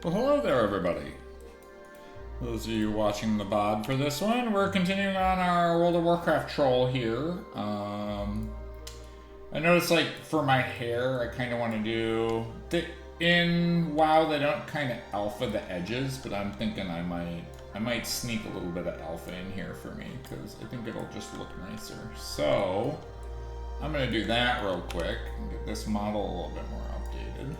Well, hello there, everybody. Those of you watching the VOD for this one, we're continuing on our World of Warcraft troll here. I noticed, like, for my hair, I kind of want to do... In WoW, they don't kind of alpha the edges, but I'm thinking I might sneak a little bit of alpha in here for me, because I think it'll just look nicer. So, I'm going to do that real quick, and get this model a little bit more updated.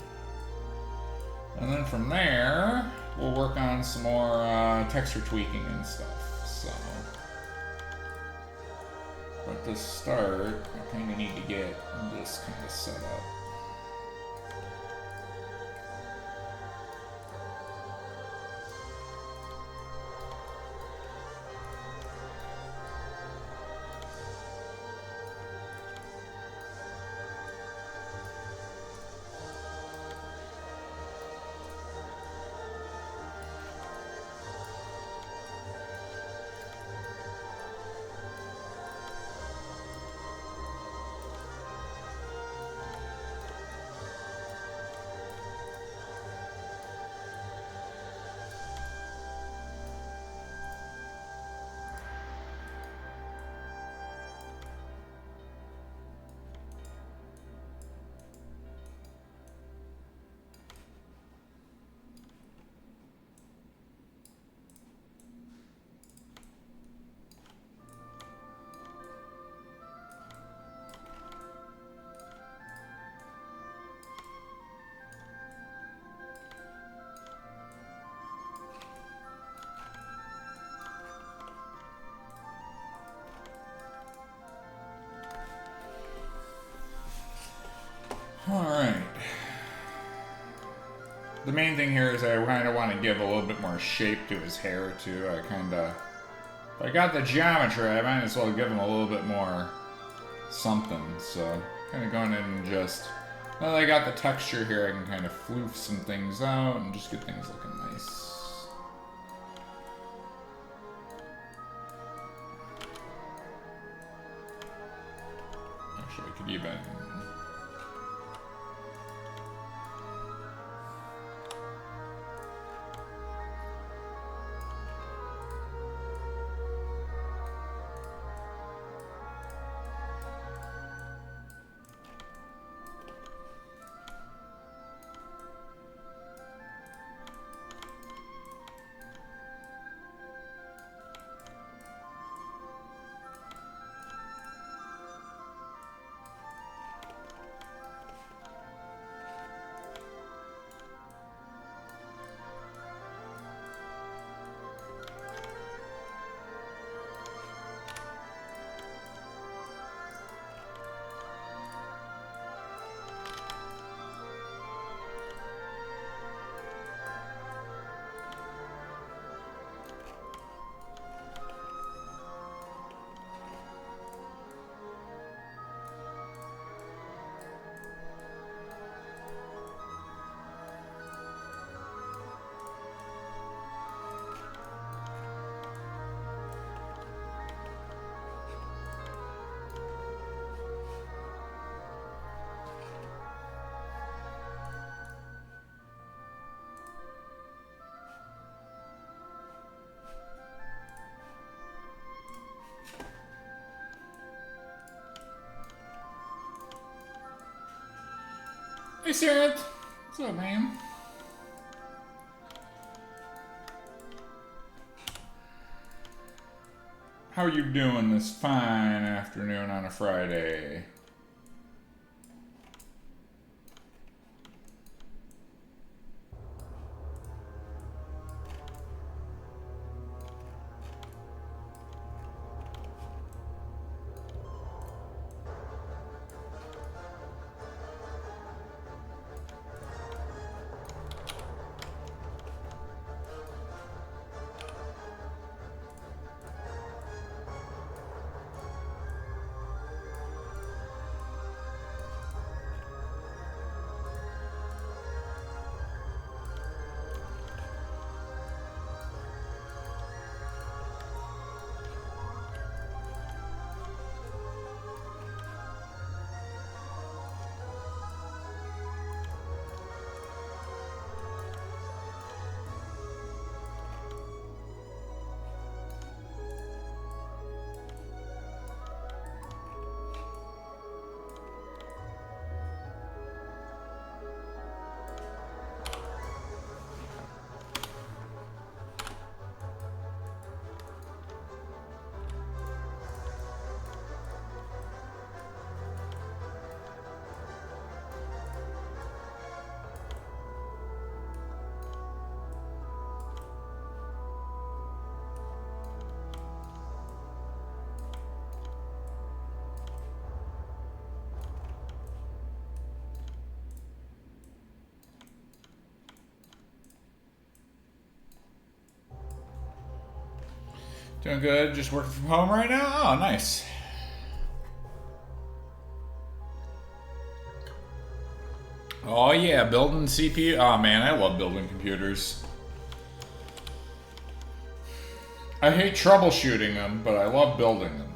And then from there, we'll work on some more texture tweaking and stuff. So, but to start, I kind of need to get this kind of set up. Alright. The main thing here is I kind of want to give a little bit more shape to his hair, too. If I got the geometry, I might as well give him a little bit more something. So, kind of going in and just... Now that I got the texture here, I can kind of floof some things out and just get things looking nice. Actually, I could even... Hey, Sarah. What's up, man? How are you doing this fine afternoon on a Friday? Doing good. Just working from home right now? Oh, nice. Oh, yeah. Building CPU. Oh, man. I love building computers. I hate troubleshooting them, but I love building them.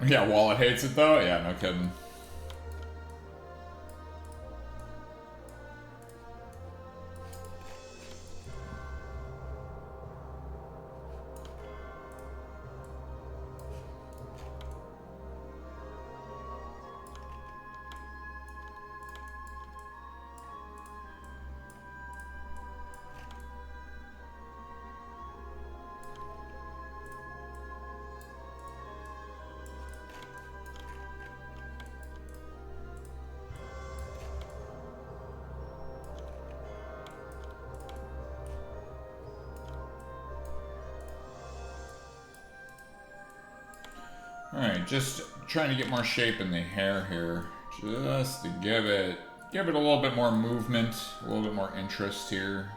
Yeah, Wallet hates it though? Yeah, no kidding. Alright, just trying to get more shape in the hair here. Just to give it a little bit more movement, a little bit more interest here.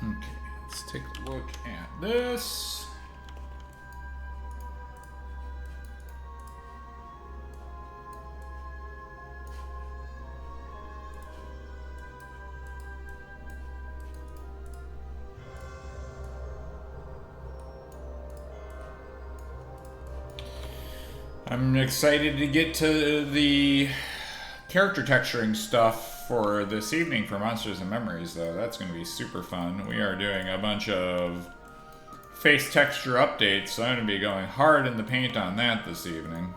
Okay, let's take a look at this. I'm excited to get to the character texturing stuff for this evening for Monsters and Memories, though. That's going to be super fun. We are doing a bunch of face texture updates, so I'm going to be going hard in the paint on that this evening.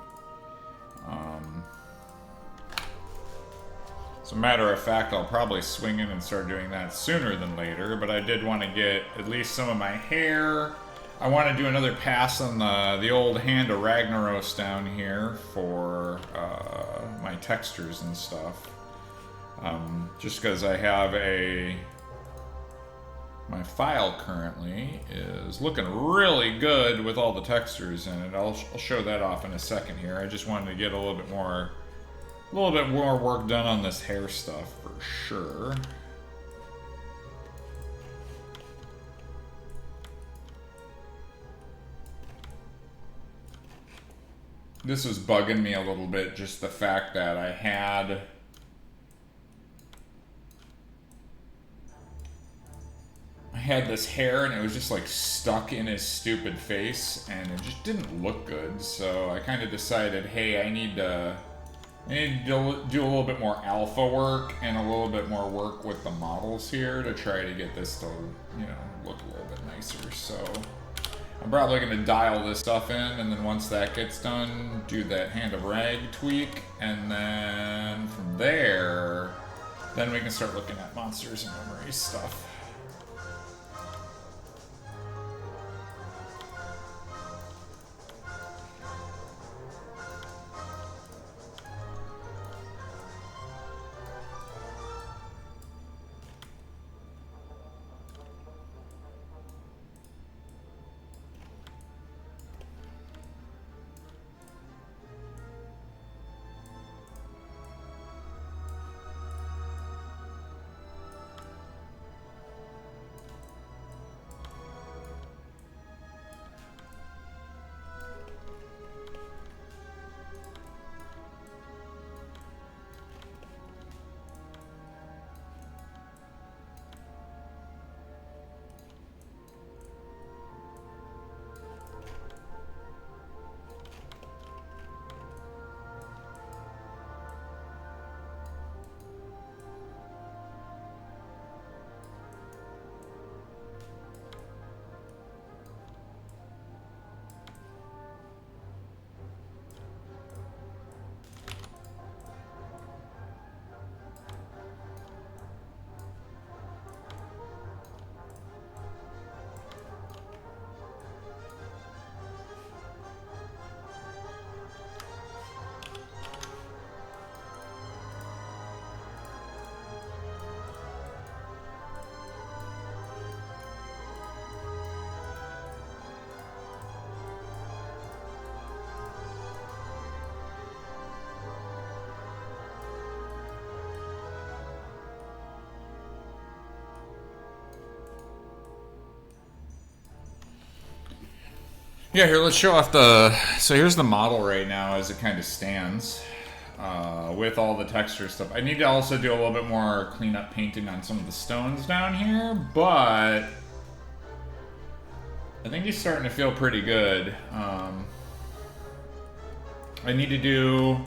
As a matter of fact, I'll probably swing in and start doing that sooner than later, but I did want to get at least some of my hair. I want to do another pass on the old Hand of Ragnaros down here for my textures and stuff. Just because I have my file currently is looking really good with all the textures in it. I'll show that off in a second here. I just wanted to get a little bit more work done on this hair stuff for sure. This was bugging me a little bit, just the fact that I had this hair and it was just like stuck in his stupid face and it just didn't look good. So I kind of decided, hey, I need to do a little bit more alpha work and a little bit more work with the models here to try to get this to, you know, look a little bit nicer. So I'm probably going to dial this stuff in, and then once that gets done, do that Hand of Rag tweak, and then from there, then we can start looking at Monsters and Memories stuff. Yeah, here, let's show off the... So here's the model right now as it kind of stands. With all the texture stuff. I need to also do a little bit more cleanup painting on some of the stones down here, but I think he's starting to feel pretty good. I need to do...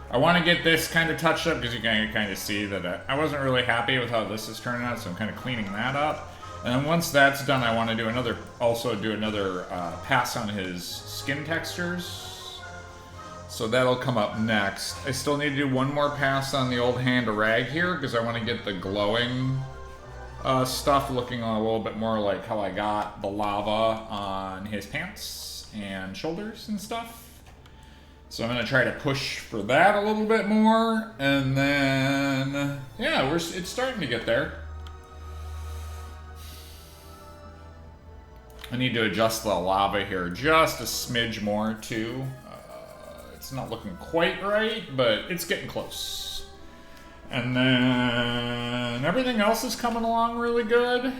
I want to get this kind of touched up because you can kind of see that I wasn't really happy with how this is turning out, so I'm kind of cleaning that up. And then once that's done, I want to do another, pass on his skin textures. So that'll come up next. I still need to do one more pass on the old hand rag here because I want to get the glowing stuff looking a little bit more like how I got the lava on his pants and shoulders and stuff. So I'm going to try to push for that a little bit more. And then, yeah, it's starting to get there. I need to adjust the lava here just a smidge more too. It's not looking quite right, but it's getting close. And then everything else is coming along really good.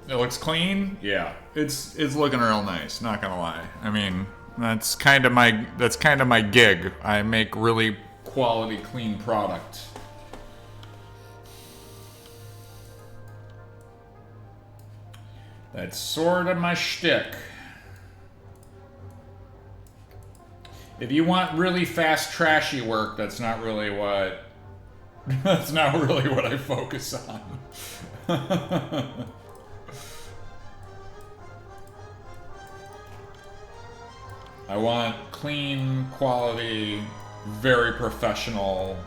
It looks clean. Yeah, it's looking real nice. Not gonna lie. I mean, that's kind of my gig. I make really quality, clean product. That's sort of my shtick. If you want really fast, trashy work, that's not really what I focus on. I want clean, quality, very professional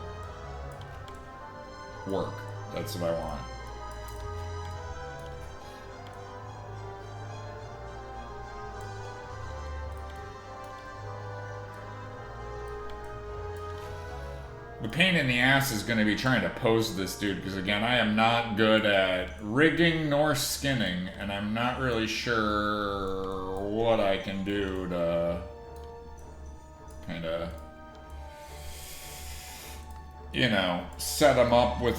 work. That's what I want. The pain in the ass is going to be trying to pose this dude, because again, I am not good at rigging nor skinning, and I'm not really sure what I can do to kind of, you know, set them up with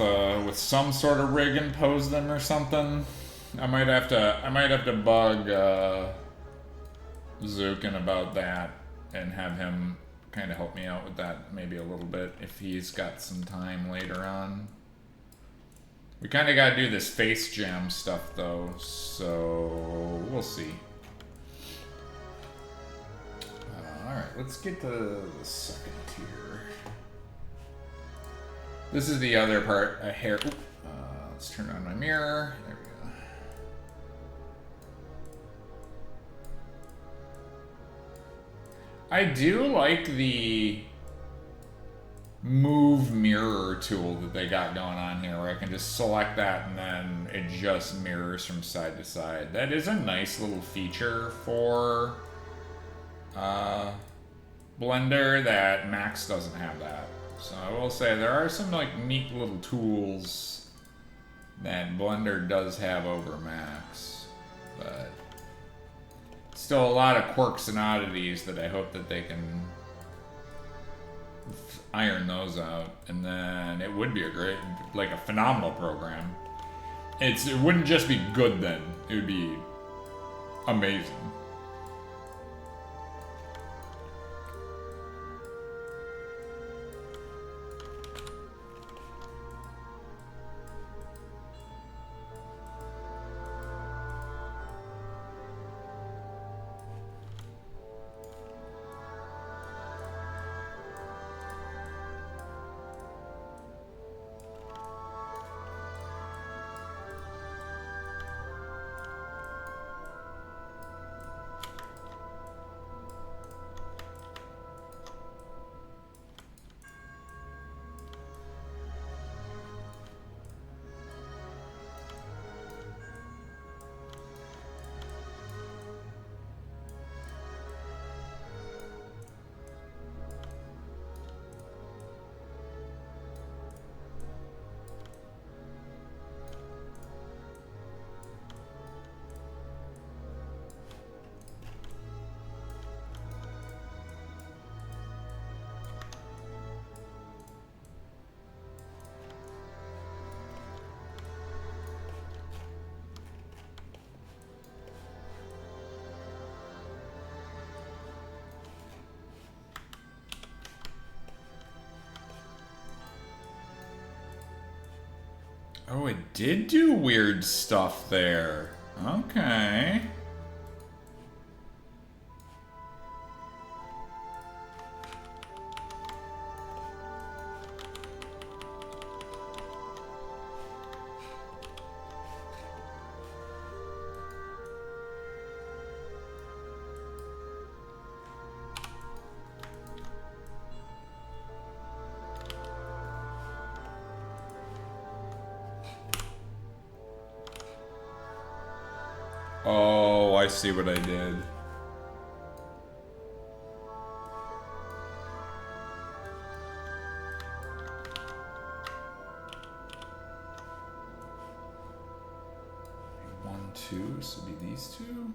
some sort of rig and pose them or something. I might have to bug Zukin about that and have him kind of help me out with that maybe a little bit if he's got some time later on. We kind of got to do this face jam stuff though, so we'll see. Alright, let's get to the second tier. This is the other part, a hair. Let's turn on my mirror. There we go. I do like the move mirror tool that they got going on here, where I can just select that and then it just mirrors from side to side. That is a nice little feature for Blender that Max doesn't have that. So I will say there are some like neat little tools that Blender does have over Max, but still a lot of quirks and oddities that I hope that they can iron those out, and then it would be a great, like a phenomenal program. It wouldn't just be good then, it would be amazing. Oh, it did do weird stuff there. Okay. Oh, I see what I did. One, two, this would be these two.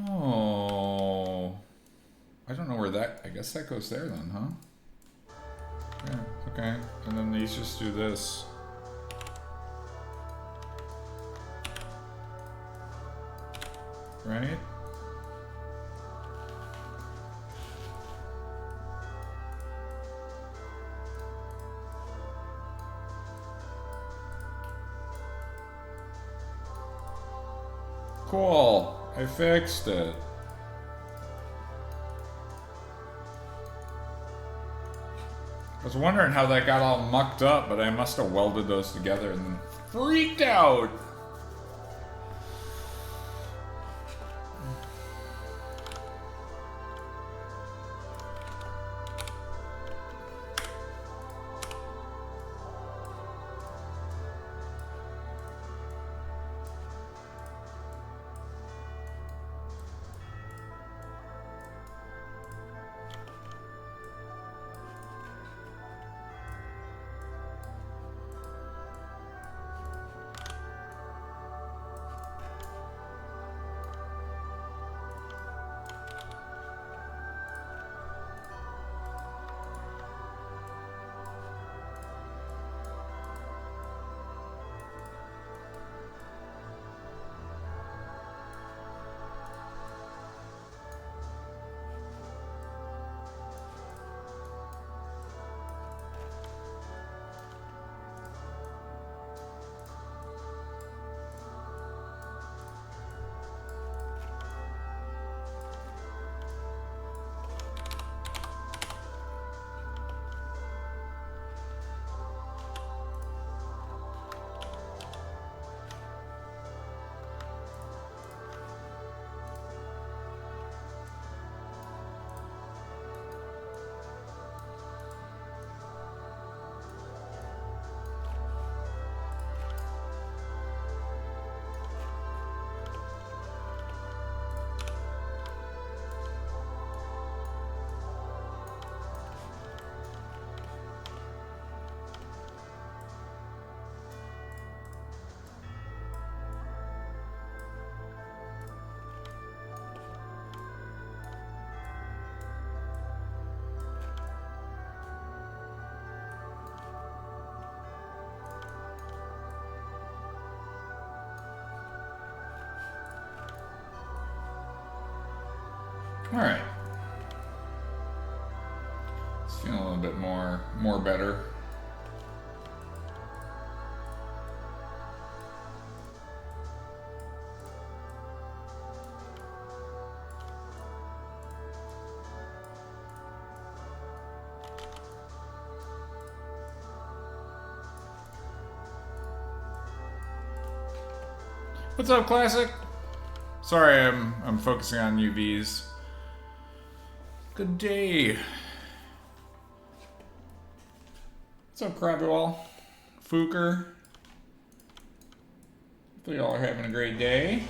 Oh. I don't know where that, I guess that goes there then, huh? Yeah, okay. And then these just do this. Right? Cool. I fixed it. I was wondering how that got all mucked up, but I must have welded those together and then freaked out. All right. It's feeling a little bit more better. What's up, Classic? Sorry, I'm focusing on UVs. Good day. What's up, Crabwell? Fooker? Hopefully y'all are having a great day.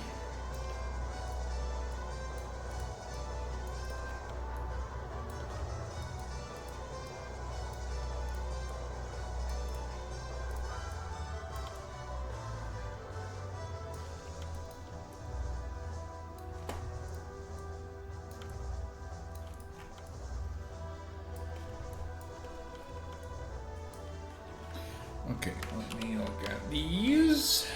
these.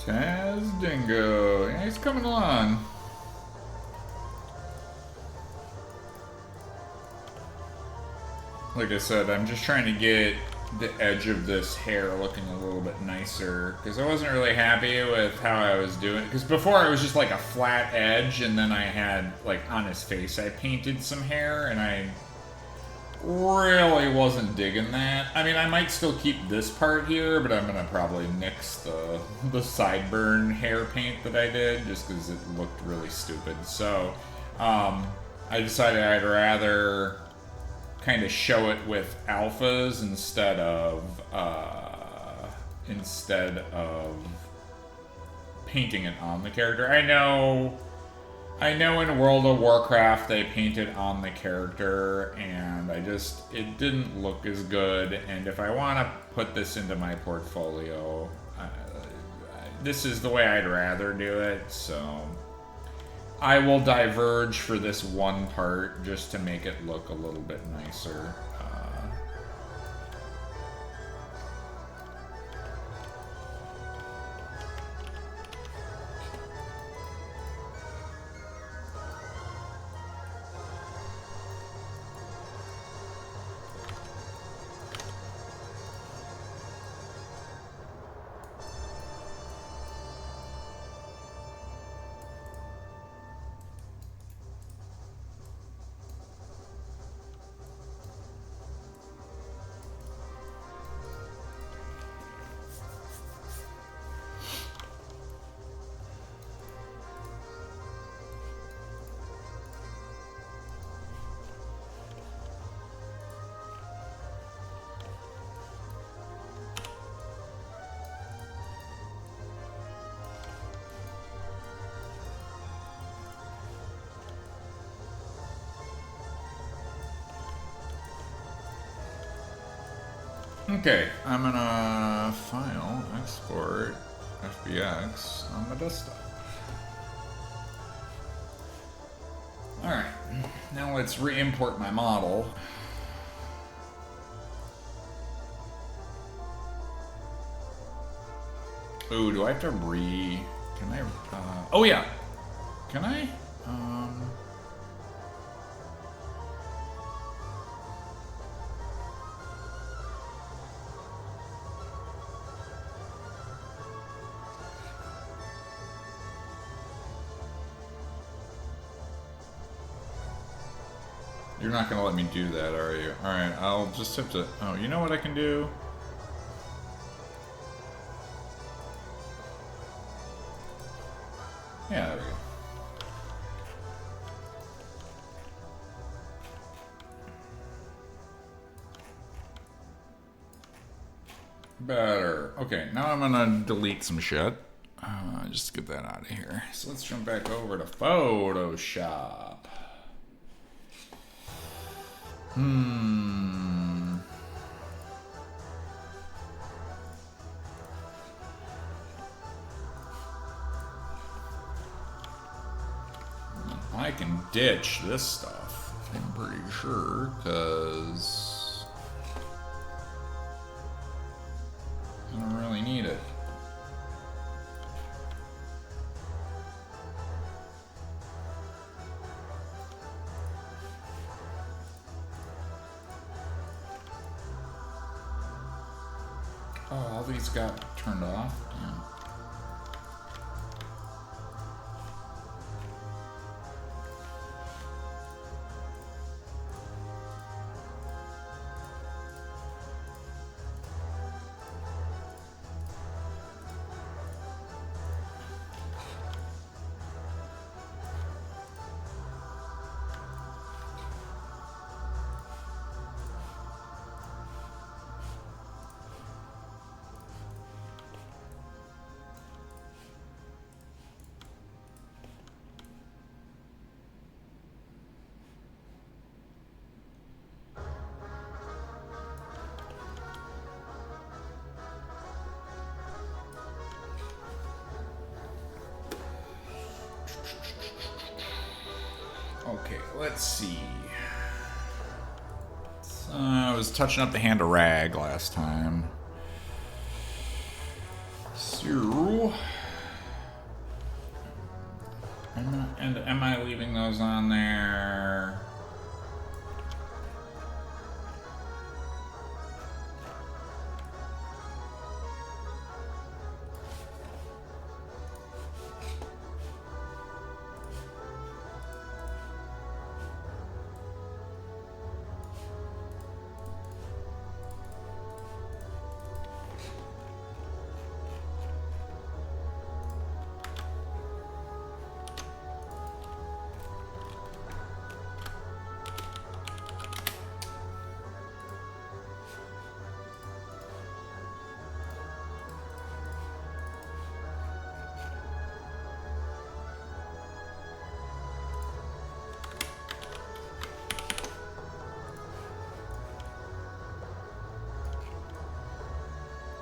Taz Dingo. Yeah, he's coming along. Like I said, I'm just trying to get the edge of this hair looking a little bit nicer, because I wasn't really happy with how I was doing it. Because before it was just like a flat edge, and then I had, like, on his face I painted some hair, and I really wasn't digging that. I mean, I might still keep this part here, but I'm gonna probably nix the sideburn hair paint that I did, just because it looked really stupid. So, I decided I'd rather kind of show it with alphas instead of painting it on the character. I know in World of Warcraft they painted on the character, and it didn't look as good. And if I want to put this into my portfolio, this is the way I'd rather do it. So I will diverge for this one part just to make it look a little bit nicer. Okay, I'm gonna file, export, FBX on my desktop. Alright, now let's re-import my model. Ooh, do I have to can I, oh yeah, can I? You're not gonna let me do that, are you? Alright, I'll just have to... Oh, you know what I can do? Yeah, there we go. Better. Okay, now I'm gonna delete some shit. Just get that out of here. So let's jump back over to Photoshop. I can ditch this stuff, I'm pretty sure, because I don't really need it. Oh, all these got turned off? Yeah. Okay, let's see. So, I was touching up the hand of rag last time. So, am I leaving those on there?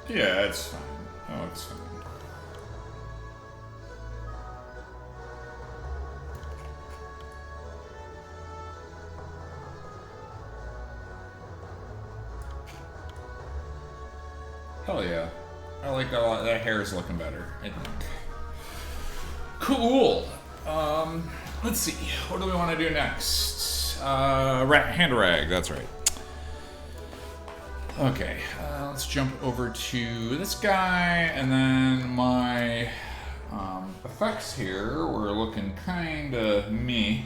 Yeah, it's fine. Oh, it's fine. Hell yeah. I like that a lot. That hair is looking better, I think. Cool. Let's see. What do we want to do next? Hand rag, that's right. Okay, let's jump over to this guy, and then my effects here, we're looking kind of We're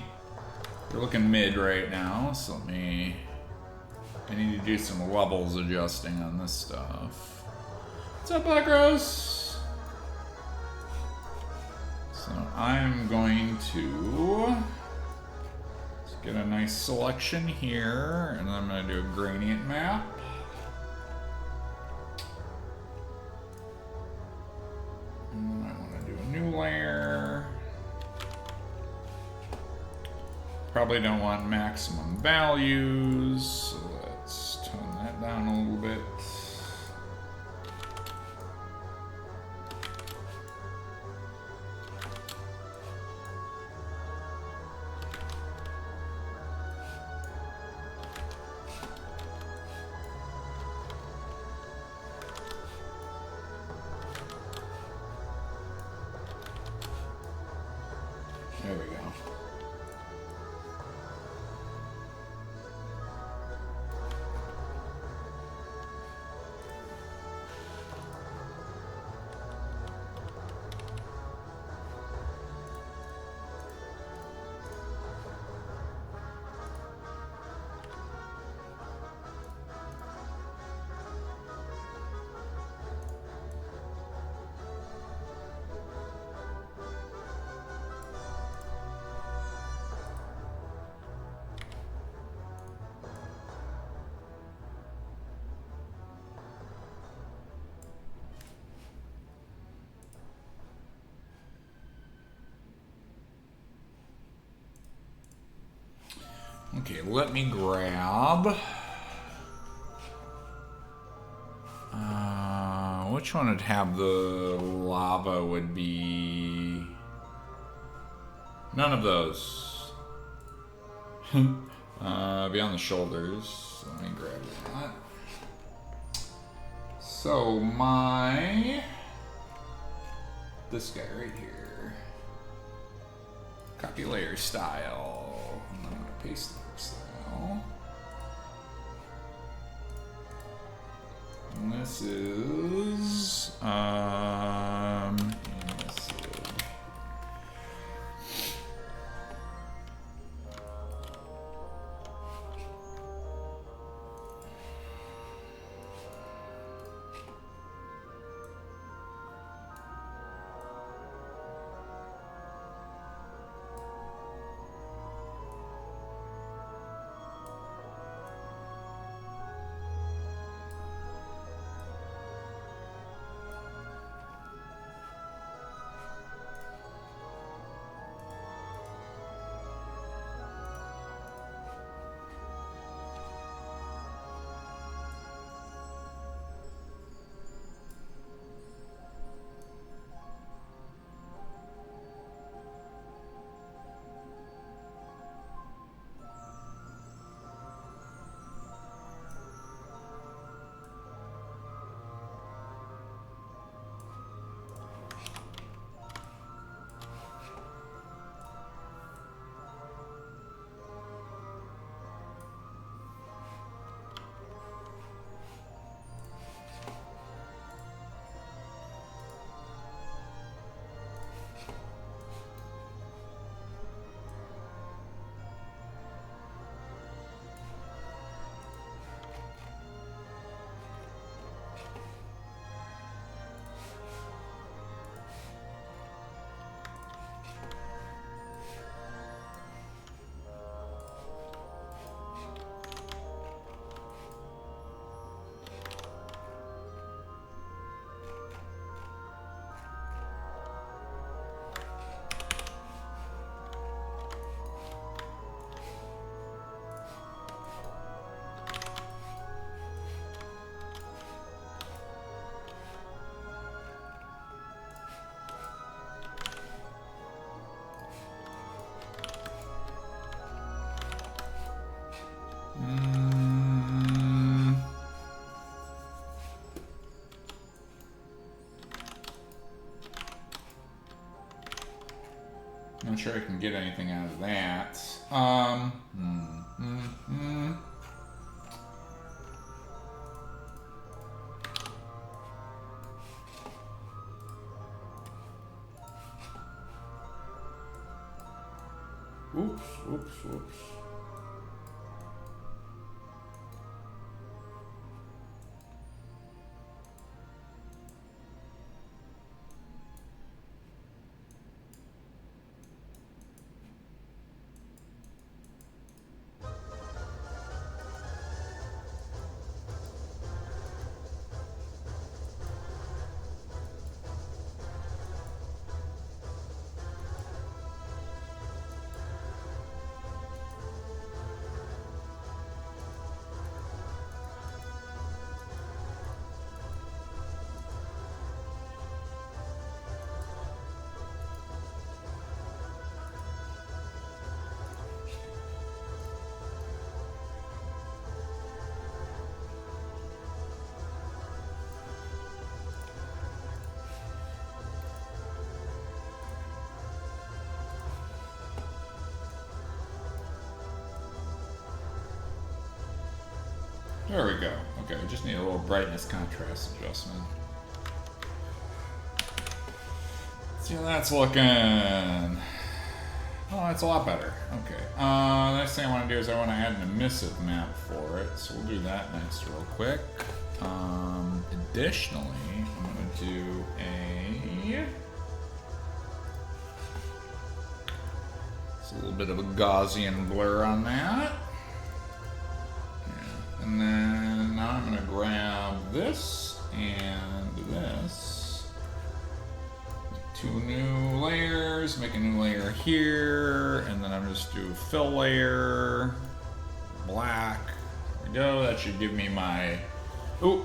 looking mid right now, so I need to do some levels adjusting on this stuff. What's up, Black Rose? So I'm going to get a nice selection here, and then I'm going to do a gradient map. And I want to do a new layer. Probably don't want maximum values, so let's tone that down a little bit. There we go. Okay, let me grab. Which one would have the lava would be... None of those. Beyond the shoulders. Let me grab that. So this guy right here. Copy layer style. And I'm gonna paste layer style. And this is not sure I can get anything out of that. Oops, oops, oops. There we go. Okay, we just need a little brightness contrast adjustment. Let's see how that's looking. Oh, that's a lot better. Okay. The next thing I want to do is I want to add an emissive map for it. So we'll do that next real quick. Additionally, I'm going to do it's a little bit of a Gaussian blur on that. And then now I'm going to grab this and this. Two new layers, make a new layer here, and then I'm just do a fill layer. black. There we go. That should give me my. Oh,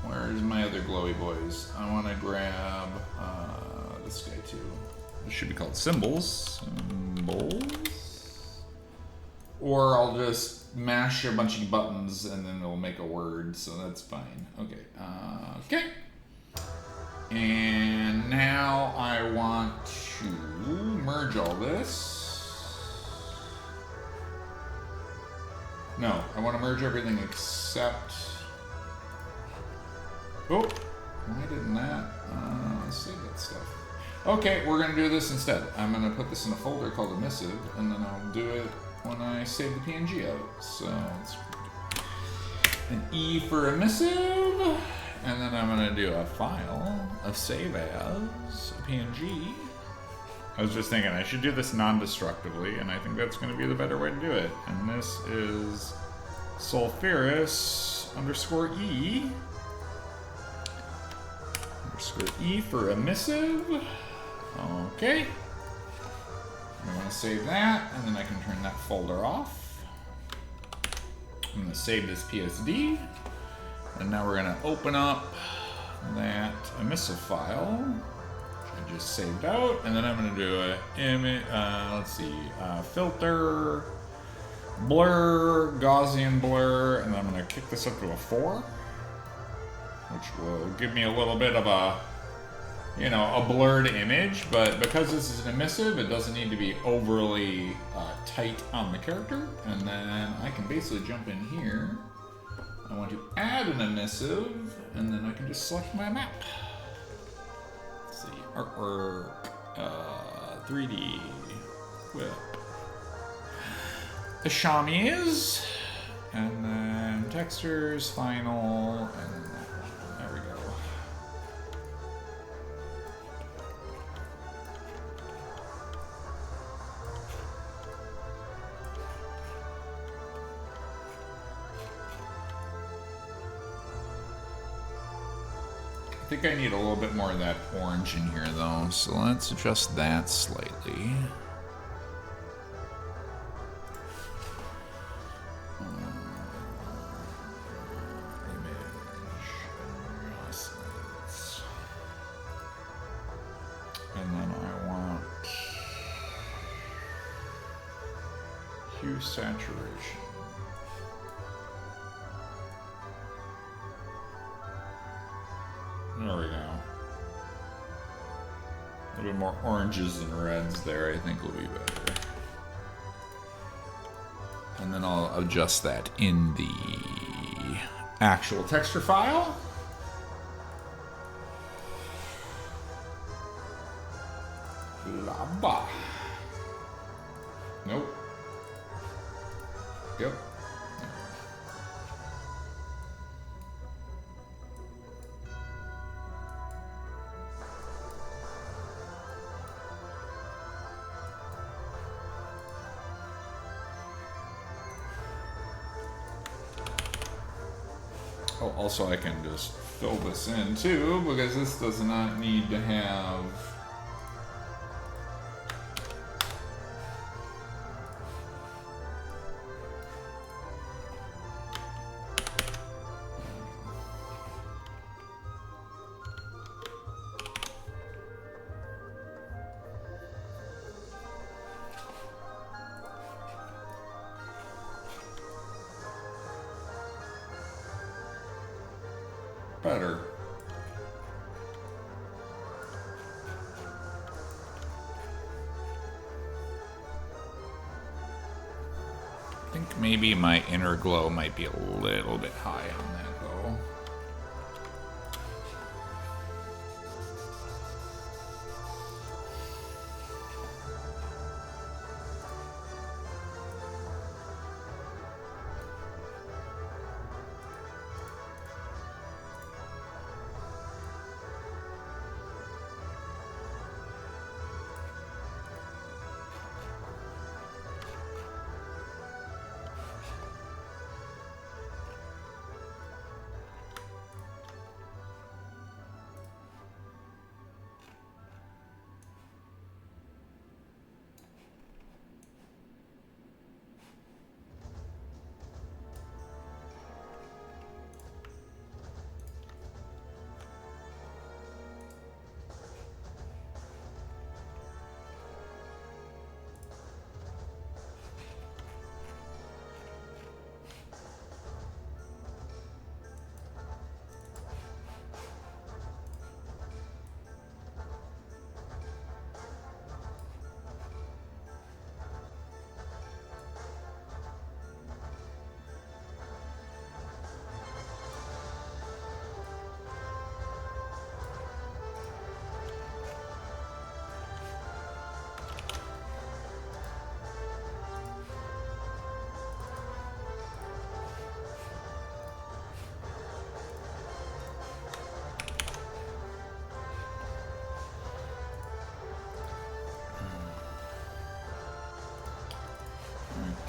where's my other glowy boys? I want to grab this guy too. This should be called symbols. Symbols. Or I'll just mash a bunch of buttons and then it'll make a word, so that's fine. Okay. Okay. And now I want to merge all this. No, I want to merge everything except. Oh, why didn't that? Save that stuff. Okay, we're going to do this instead. I'm going to put this in a folder called emissive, and then I'll do it when I save the PNG out. So let's an E for emissive, and then I'm going to do a file of save as a PNG. I was just thinking I should do this non-destructively, and I think that's going to be the better way to do it. And this is sulfurous underscore E. Underscore E for emissive. Okay. I'm going to save that, and then I can turn that folder off. I'm going to save this PSD. And now we're going to open up that emissive file, which I just saved out. And then I'm going to do a image, let's see, filter, blur, Gaussian blur, and I'm going to kick this up to a 4, which will give me a little bit of a, you know, a blurred image, but because this is an emissive, it doesn't need to be overly tight on the character. And then I can basically jump in here. I want to add an emissive, and then I can just select my map. Let's see, artwork, 3D, whip, the chamois, and then textures, final, and then that one. There we go. I think I need a little bit more of that orange in here though, so let's adjust that slightly. And then I want hue saturation. There we go. A little bit more oranges and reds there, I think will be better. And then I'll adjust that in the actual texture file. Lava. Nope. Yep. Oh, also I can just fill this in too, because this does not need to have better. I think maybe my inner glow might be a little bit high on that though.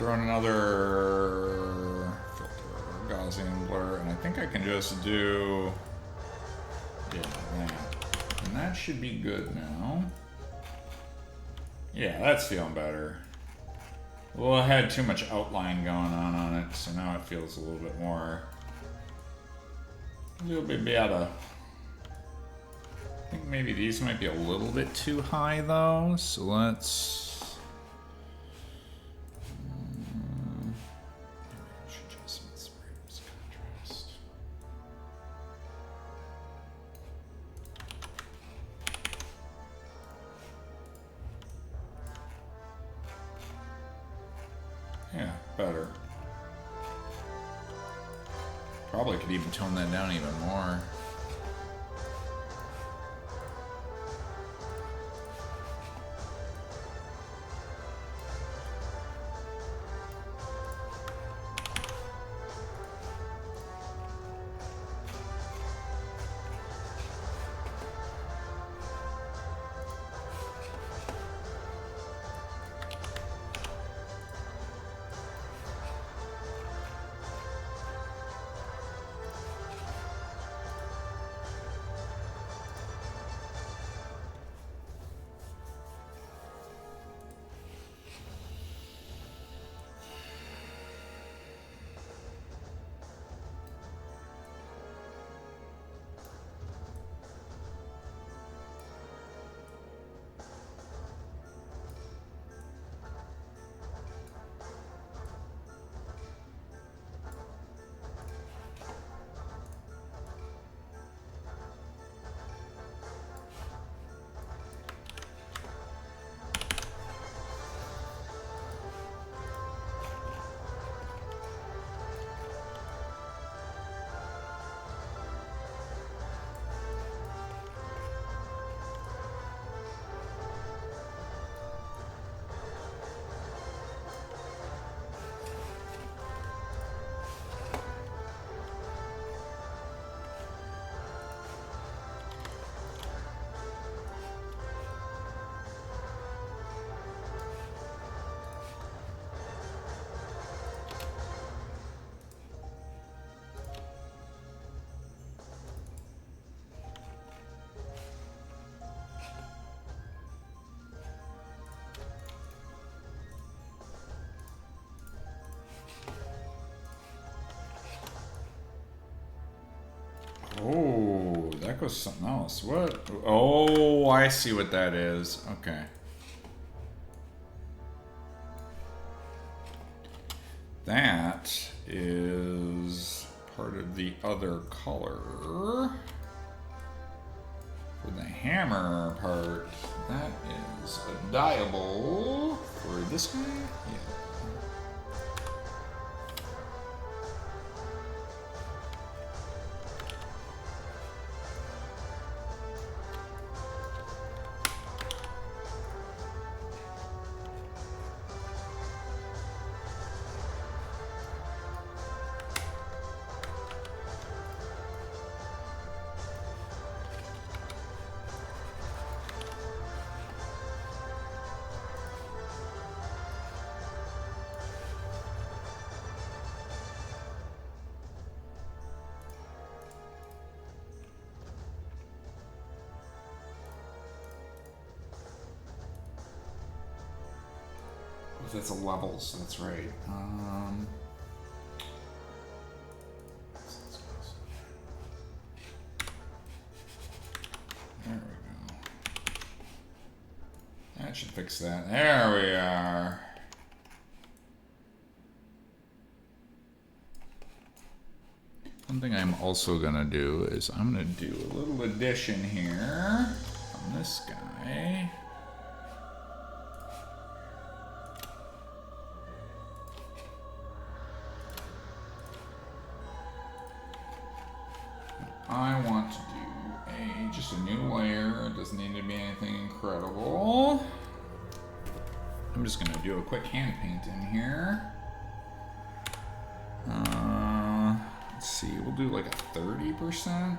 throw in another filter, Gaussian blur, and I think I can just do that. And that should be good now. Yeah, that's feeling better. Well, I had too much outline going on it, so now it feels a little bit more, a little bit better. I think maybe these might be a little bit too high though, so let's yeah, better. Probably could even tone that down even more. Oh, that goes something else. What? Oh, I see what that is. Okay. That is part of the other color. For the hammer part, that is a dyeable for this guy? Yeah. That's a levels, that's right. There we go. That should fix that. There we are. One thing I'm also gonna do is I'm gonna do a little addition here on this guy. I want to do just a new layer. It doesn't need to be anything incredible. I'm just gonna do a quick hand paint in here. Let's see, we'll do like a 30%.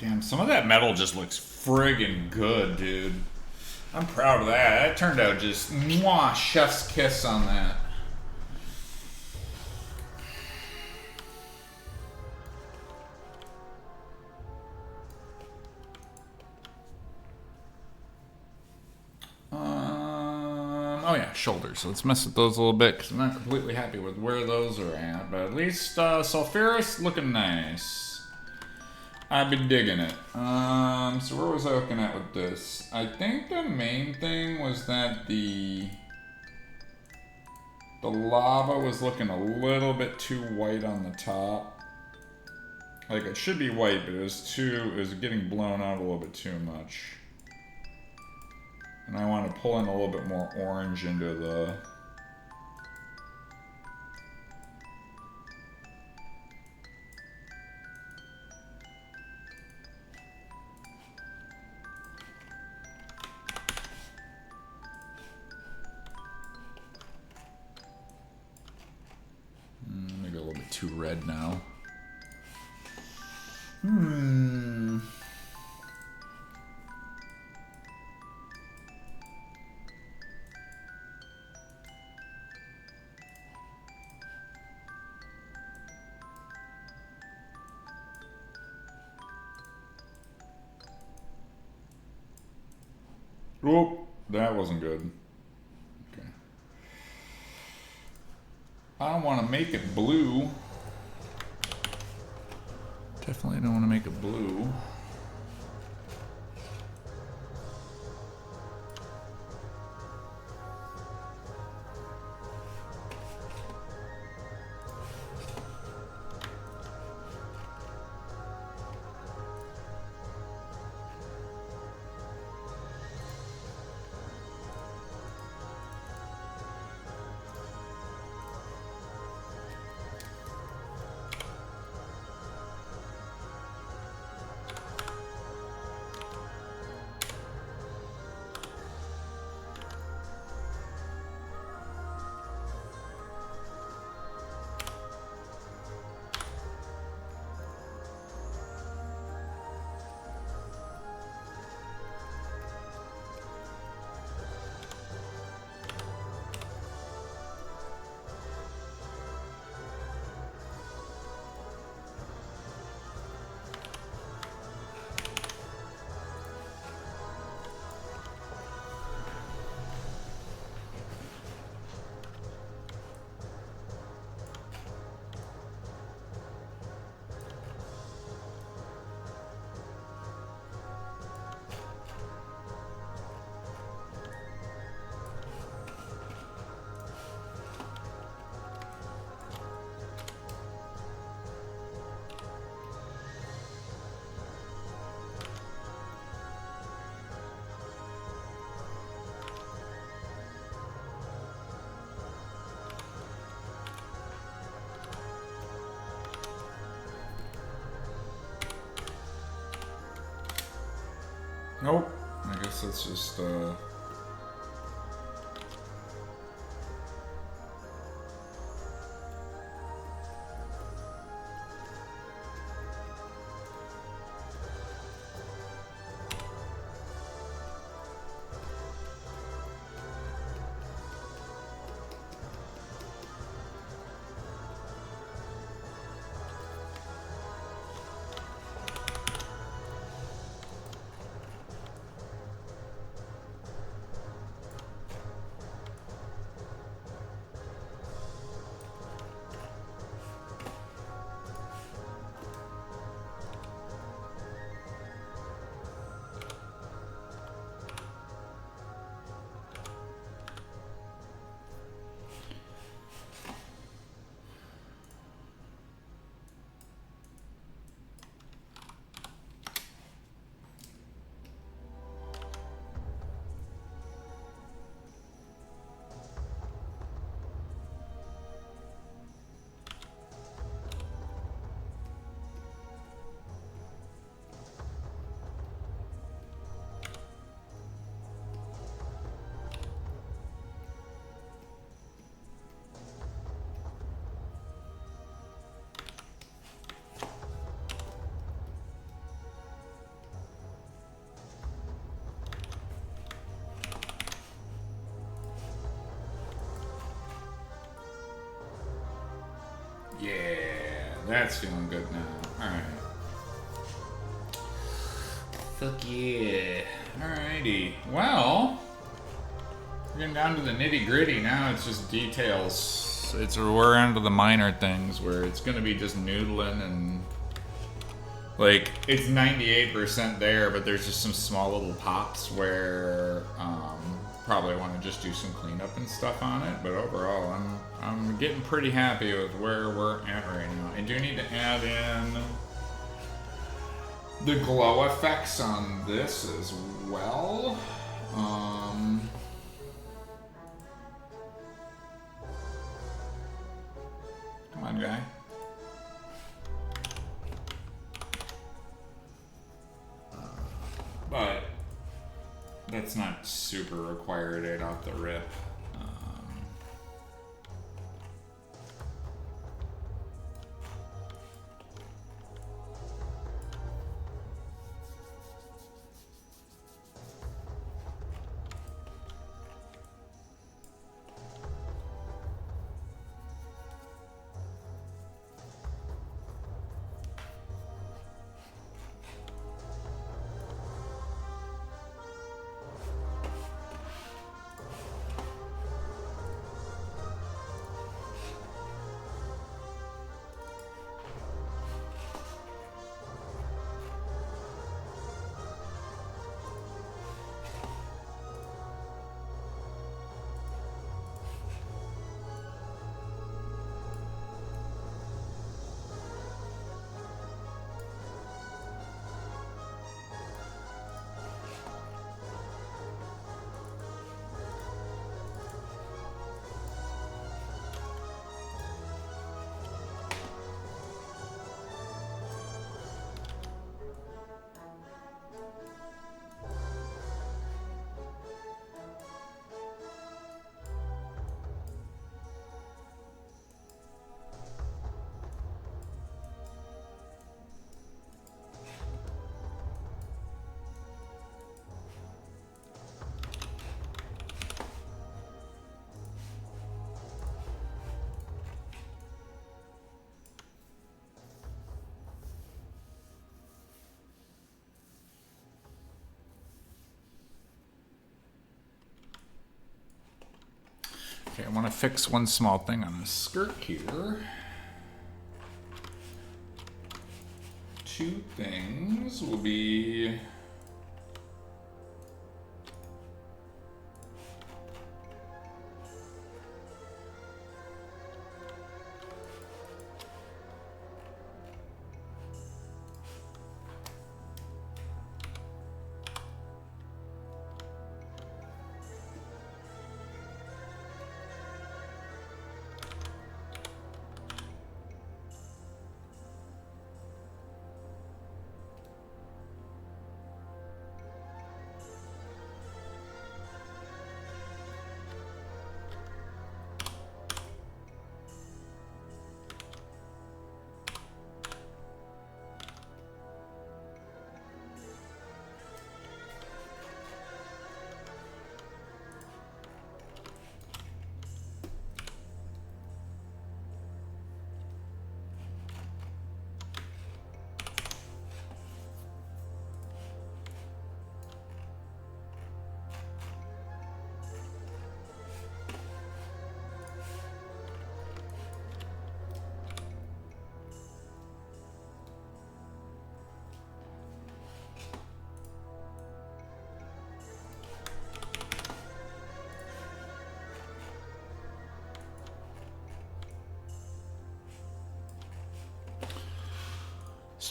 Damn, some of that metal just looks friggin' good, dude. I'm proud of that. That turned out just mwah, chef's kiss on that. Oh yeah, shoulders. Let's mess with those a little bit because I'm not completely happy with where those are at. But at least sulfurous looking nice. I've been digging it. So where was I looking at with this? I think the main thing was that the lava was looking a little bit too white on the top. Like it should be white, but it was getting blown out a little bit too much. And I want to pull in a little bit more orange into the... Maybe a little bit too red now. Oh, that wasn't good. Okay. I don't want to make it blue. Definitely don't want to make it blue. Nope. I guess that's just, that's feeling good now. Alright. Fuck yeah. Alrighty. Well, we're getting down to the nitty gritty now. It's just details. We're into the minor things where it's gonna be just noodling and like it's 98% there, but there's just some small little pops where probably want to just do some cleanup and stuff on it. But overall, I'm getting pretty happy with where we're at right now. I do need to add in the glow effects on this as well. Come on, guy. But that's not super required right off the rip. Okay, I want to fix one small thing on the skirt here. Two things will be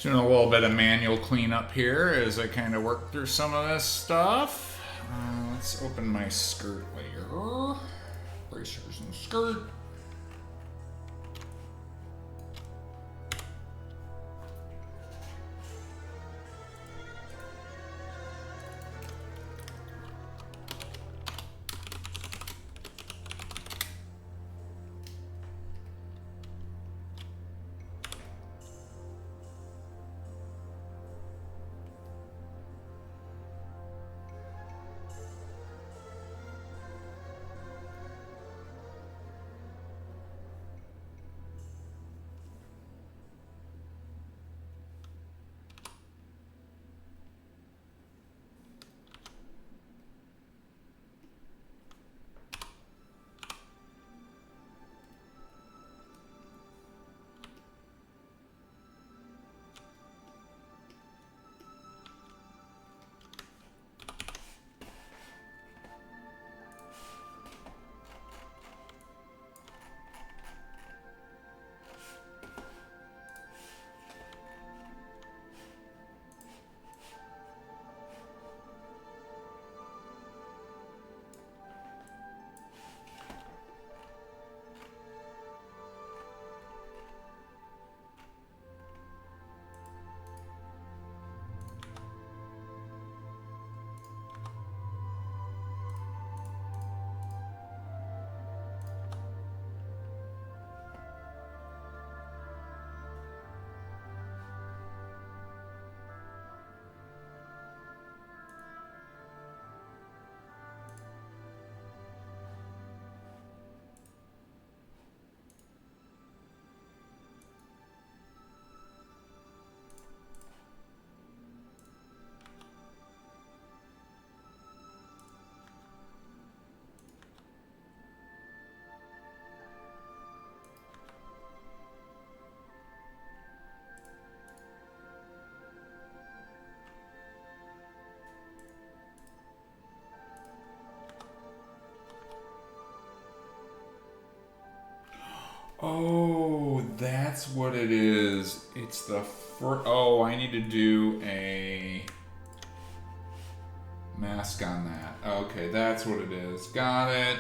just doing a little bit of manual cleanup here as I kind of work through some of this stuff. Let's open my skirt layer. Bracers and skirt. it is. It's the oh, I need to do a mask on that. Okay, that's what it is. Got it.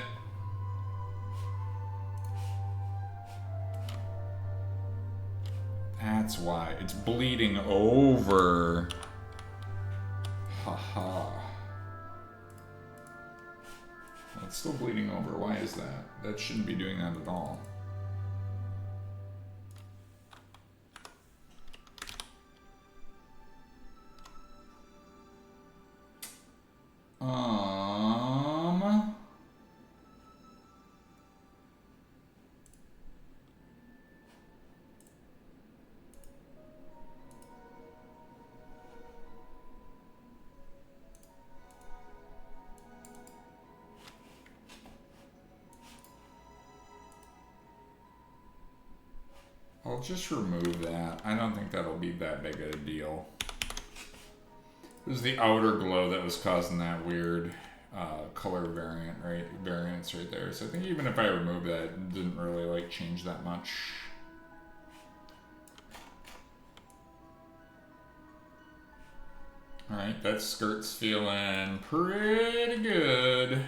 That's why. It's bleeding over. Haha. Well, it's still bleeding over. Why is that? That shouldn't be doing that at all. I'll just remove that. I don't think that'll be that big of a deal. It was the outer glow that was causing that weird color variance right there. So I think even if I remove that, it didn't really like change that much. All right, that skirt's feeling pretty good.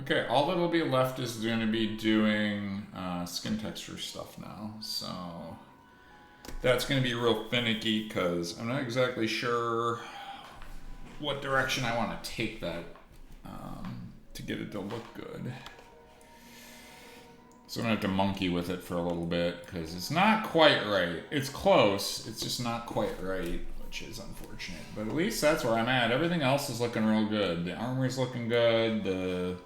Okay, all that'll be left is going to be doing skin texture stuff now. So that's going to be real finicky because I'm not exactly sure what direction I want to take that to get it to look good. So I'm going to have to monkey with it for a little bit because it's not quite right. It's close, it's just not quite right, which is unfortunate. But at least that's where I'm at. Everything else is looking real good. The armor's looking good. The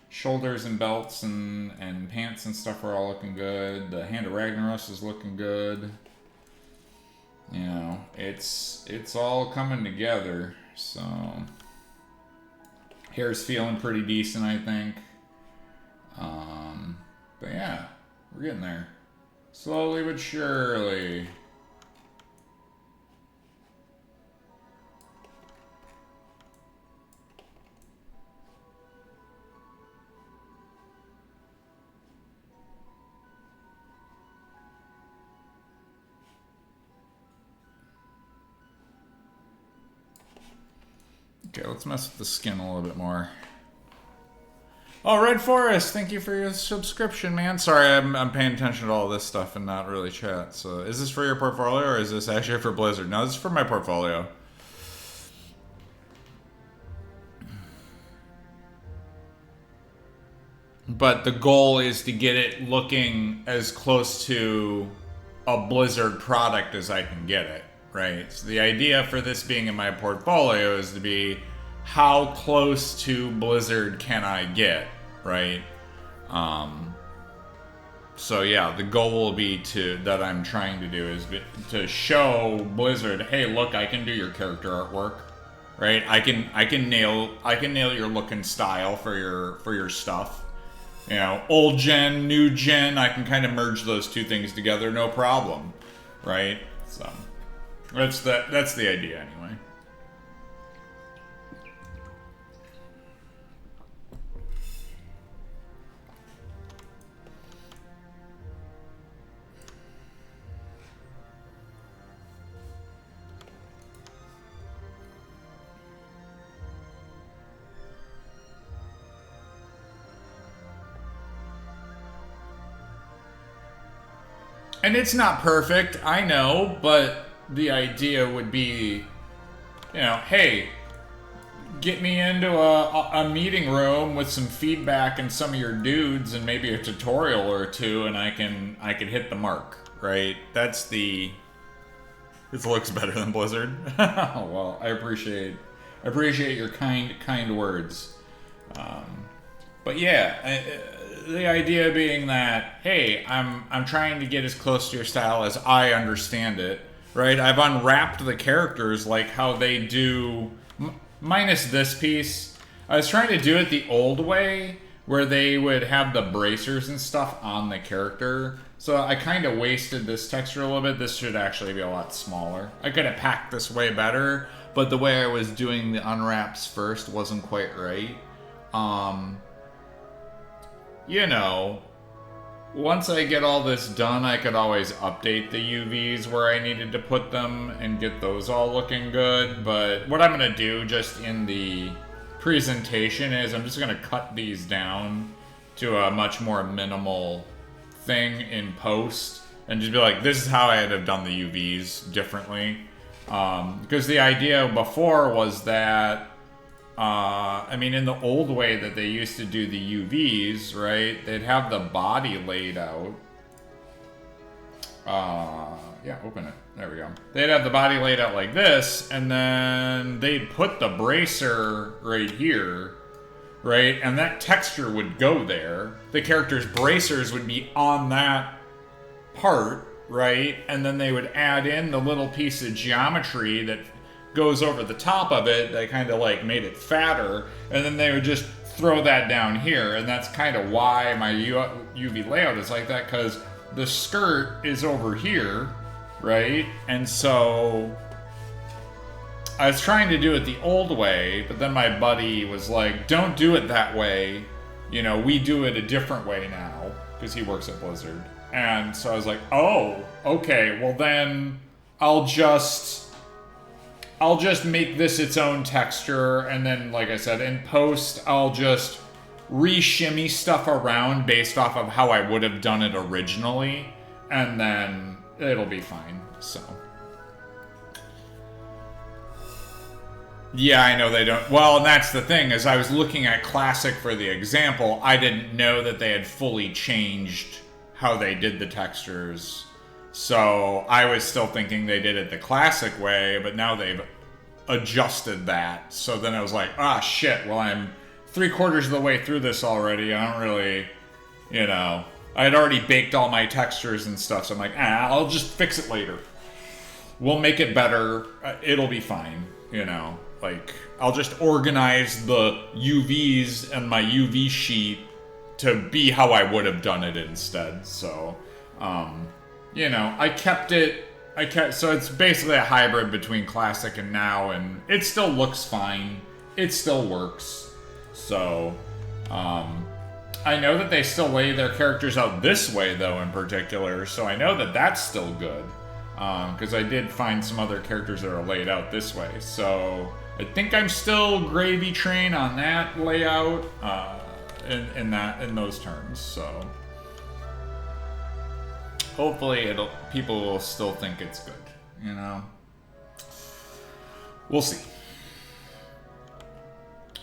shoulders and belts and pants and stuff are all looking good. The Hand of Ragnaros is looking good. You know, it's all coming together. So hair's feeling pretty decent, I think. But yeah, we're getting there. Slowly but surely. Okay, let's mess with the skin a little bit more. Oh, Red Forest, thank you for your subscription, man. Sorry, I'm paying attention to all this stuff and not really chat. So is this for your portfolio or is this actually for Blizzard? No, this is for my portfolio. But the goal is to get it looking as close to a Blizzard product as I can get it, right? So the idea for this being in my portfolio is to be how close to Blizzard can I get, right? So yeah, the goal will be that I'm trying to do is to show Blizzard, hey, look, I can do your character artwork, right? I can nail your look and style for your stuff. You know, old gen, new gen, I can kind of merge those two things together, no problem, right? So that's the idea anyway. And it's not perfect, I know, but the idea would be, you know, hey, get me into a meeting room with some feedback and some of your dudes and maybe a tutorial or two, and I can hit the mark, right? That's the. This looks better than Blizzard. Well, I appreciate your kind words. But yeah. The idea being that, hey, I'm trying to get as close to your style as I understand it, right? I've unwrapped the characters like how they do, minus this piece. I was trying to do it the old way, where they would have the bracers and stuff on the character. So I kind of wasted this texture a little bit. This should actually be a lot smaller. I could have packed this way better, but the way I was doing the unwraps first wasn't quite right. you know, once I get all this done, I could always update the UVs where I needed to put them and get those all looking good. But what I'm going to do just in the presentation is I'm just going to cut these down to a much more minimal thing in post and just be like, this is how I'd have done the UVs differently. Because the idea before was that I mean, in the old way that they used to do the UVs, right? They'd have the body laid out. Yeah, open it. There we go. They'd have the body laid out like this, and then they'd put the bracer right here, right? And that texture would go there. The character's bracers would be on that part, right? And then they would add in the little piece of geometry that goes over the top of it that kind of like made it fatter, and then they would just throw that down here. And that's kind of why my UV layout is like that, because the skirt is over here, right? And so I was trying to do it the old way, but then my buddy was like, don't do it that way, you know, we do it a different way now, because he works at Blizzard. And so I was like, oh, okay, well then I'll just make this its own texture, and then, like I said, in post, I'll just re-shimmy stuff around based off of how I would have done it originally, and then it'll be fine, so. Yeah, I know they don't. Well, and that's the thing, is I was looking at Classic for the example. I didn't know that they had fully changed how they did the textures. So I was still thinking they did it the Classic way, but now they've adjusted that. So then I was like, ah, shit, well, I'm 3/4 of the way through this already. I don't really, you know, I had already baked all my textures and stuff, so I'm like, I'll just fix it later. We'll make it better. It'll be fine, you know. Like, I'll just organize the UVs and my UV sheet to be how I would have done it instead. So, you know, I kept, so it's basically a hybrid between Classic and now, and it still looks fine. It still works. So, I know that they still lay their characters out this way, though, in particular, so I know that that's still good. Because I did find some other characters that are laid out this way. So, I think I'm still gravy train on that layout, in those terms, so. Hopefully people will still think it's good, you know? We'll see.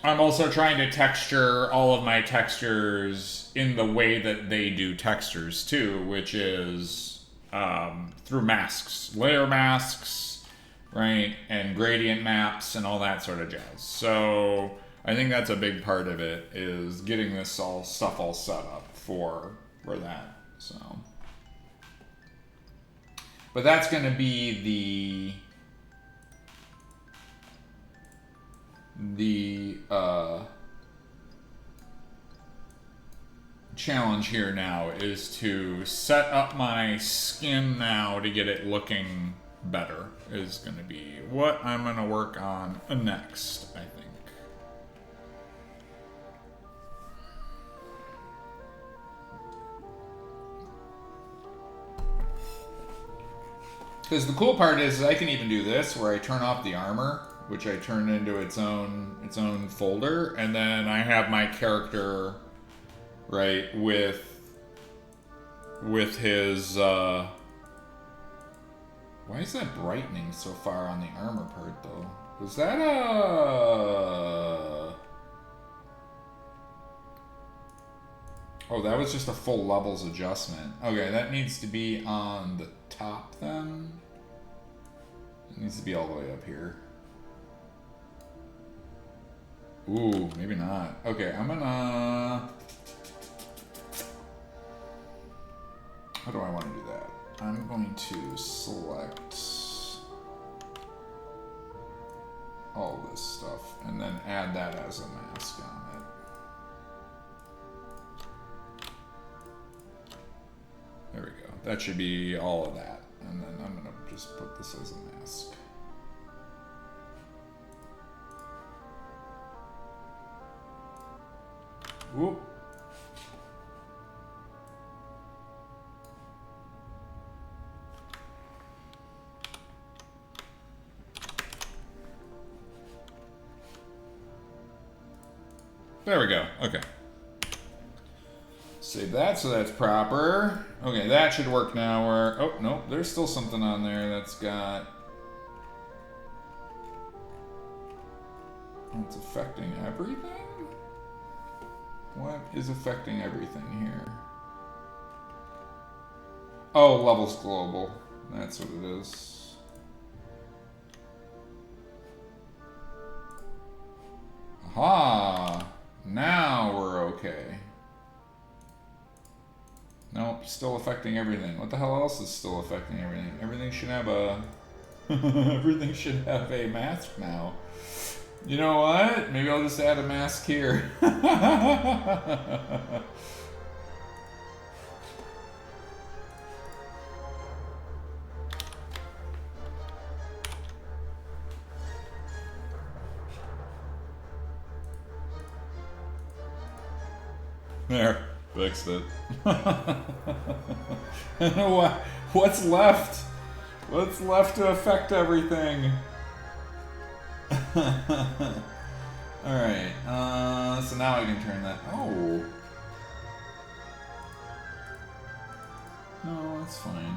I'm also trying to texture all of my textures in the way that they do textures too, which is through masks, layer masks, right? And gradient maps and all that sort of jazz. So I think that's a big part of it, is getting this stuff all set up for that, so. But that's going to be the challenge here now, is to set up my skin now to get it looking better, is going to be what I'm going to work on next, I think. Because the cool part is I can even do this, where I turn off the armor, which I turn into its own folder, and then I have my character, right, with his, why is that brightening so far on the armor part, though? Was that oh, that was just a full levels adjustment. Okay, that needs to be on the top then. It needs to be all the way up here. Ooh, maybe not. Okay, I'm gonna... How do I want to do that? I'm going to select all this stuff and then add that as a mask on it. There we go. That should be all of that. And then I'm going to just put this as a mask. Whoop. There we go. Okay. Save that so that's proper. Okay, that should work now. Where oh no, there's still something on there that's got. It's affecting everything? What is affecting everything here? Oh, levels global. That's what it is. Aha! Now we're okay. Nope, still affecting everything. What the hell else is still affecting everything? Everything should have a... everything should have a mask now. You know what? Maybe I'll just add a mask here. There, fixed it. I don't know what. What's left? What's left to affect everything? Alright, so now I can turn that. Oh. No, that's fine.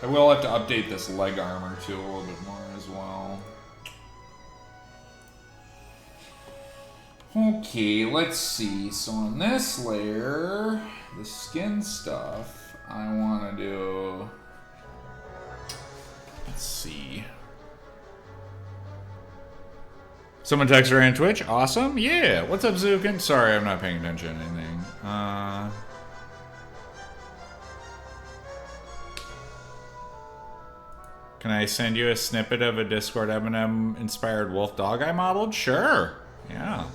I will have to update this leg armor too a little bit more as well. Okay, let's see. So on this layer, the skin stuff, I want to do... Let's see. ShamanTextures on Twitch, awesome. Yeah, what's up, Zukin? Sorry, I'm not paying attention to anything. Can I send you a snippet of a Discord Eminem inspired wolf dog I modeled? Sure. Yeah.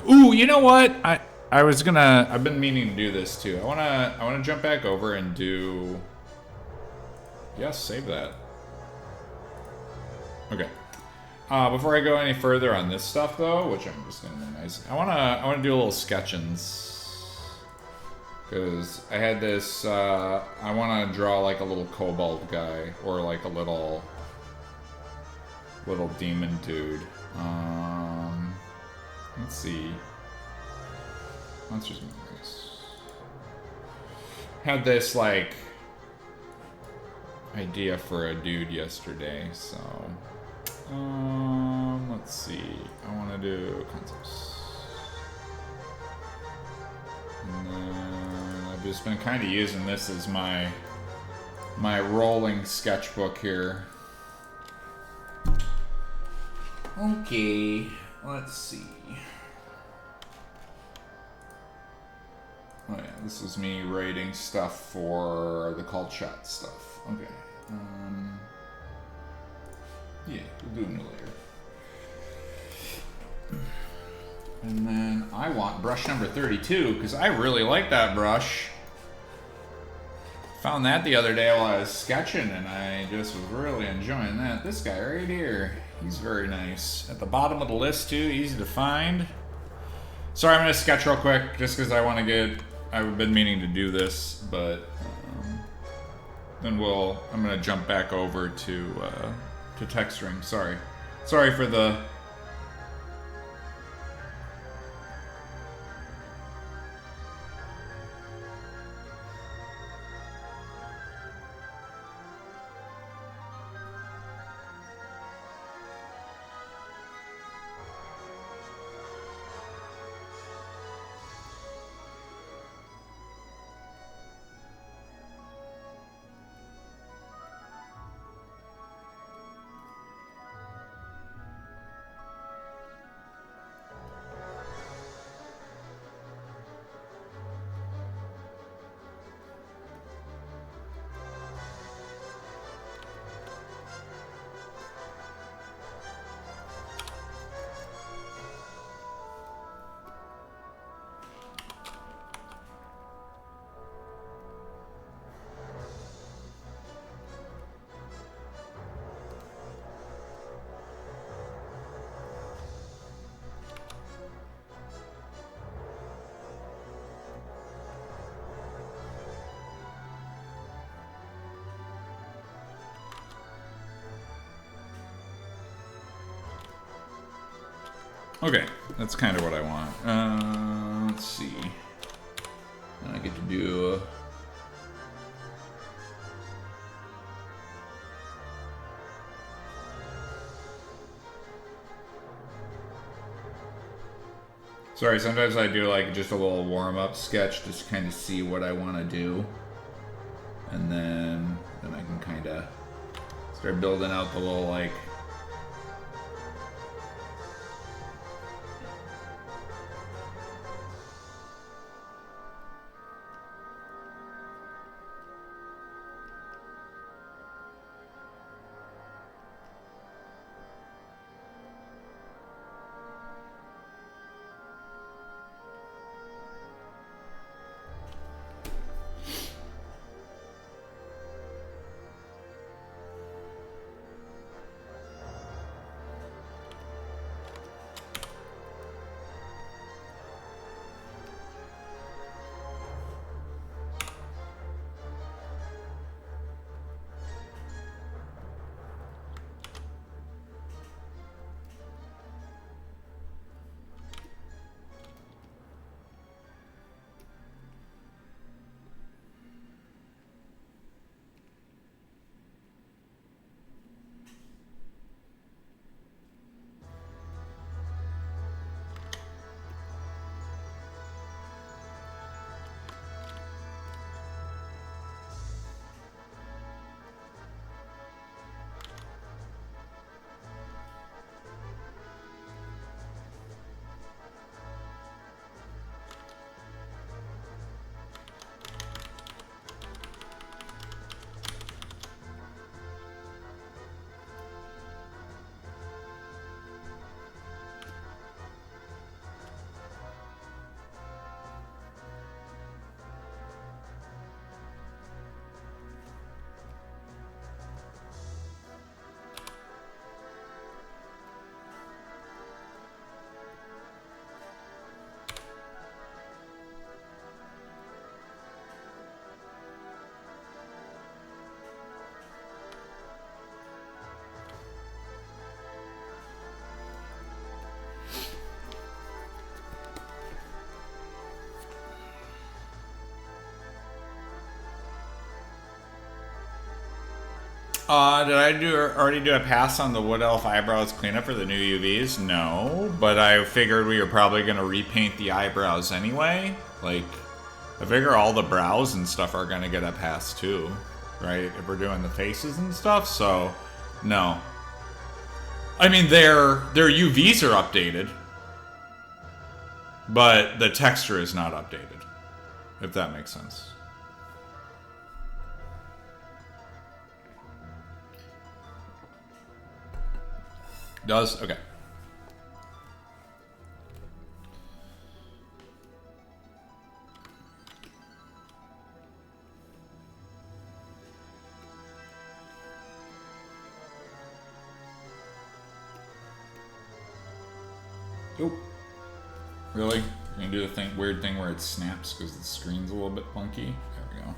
Ooh, you know what? I've been meaning to do this too. I wanna jump back over and do. Yes, save that. Okay. Before I go any further on this stuff though, which I'm just gonna minimize, I wanna do a little sketchings. Cause I had this I wanna draw like a little kobold guy or like a little demon dude. Let's see. Monsters Memories. Had this like idea for a dude yesterday, so let's see. I want to do concepts, and then I've just been kind of using this as my rolling sketchbook here. Okay, let's see. Oh yeah, this is me writing stuff for the called shot stuff. Okay. Yeah, we'll do a new layer. And then I want brush number 32, because I really like that brush. Found that the other day while I was sketching, and I just was really enjoying that. This guy right here, he's very nice. At the bottom of the list too, easy to find. Sorry, I'm gonna sketch real quick, just because I want to get... I've been meaning to do this, but then I'm gonna jump back over to texturing. Sorry for the... Okay, that's kind of what I want. Let's see. And I get to do... Sorry, sometimes I do like just a little warm-up sketch just to kind of see what I want to do. And then I can kind of start building out the little like... did I already do a pass on the Wood Elf eyebrows cleanup for the new UVs? No, but I figured we were probably going to repaint the eyebrows anyway. Like, I figure all the brows and stuff are going to get a pass too, right? If we're doing the faces and stuff, so no. I mean, their UVs are updated, but the texture is not updated, if that makes sense. Does? Okay. Oop. Really? You're gonna do the weird thing where it snaps because the screen's a little bit funky? There we go.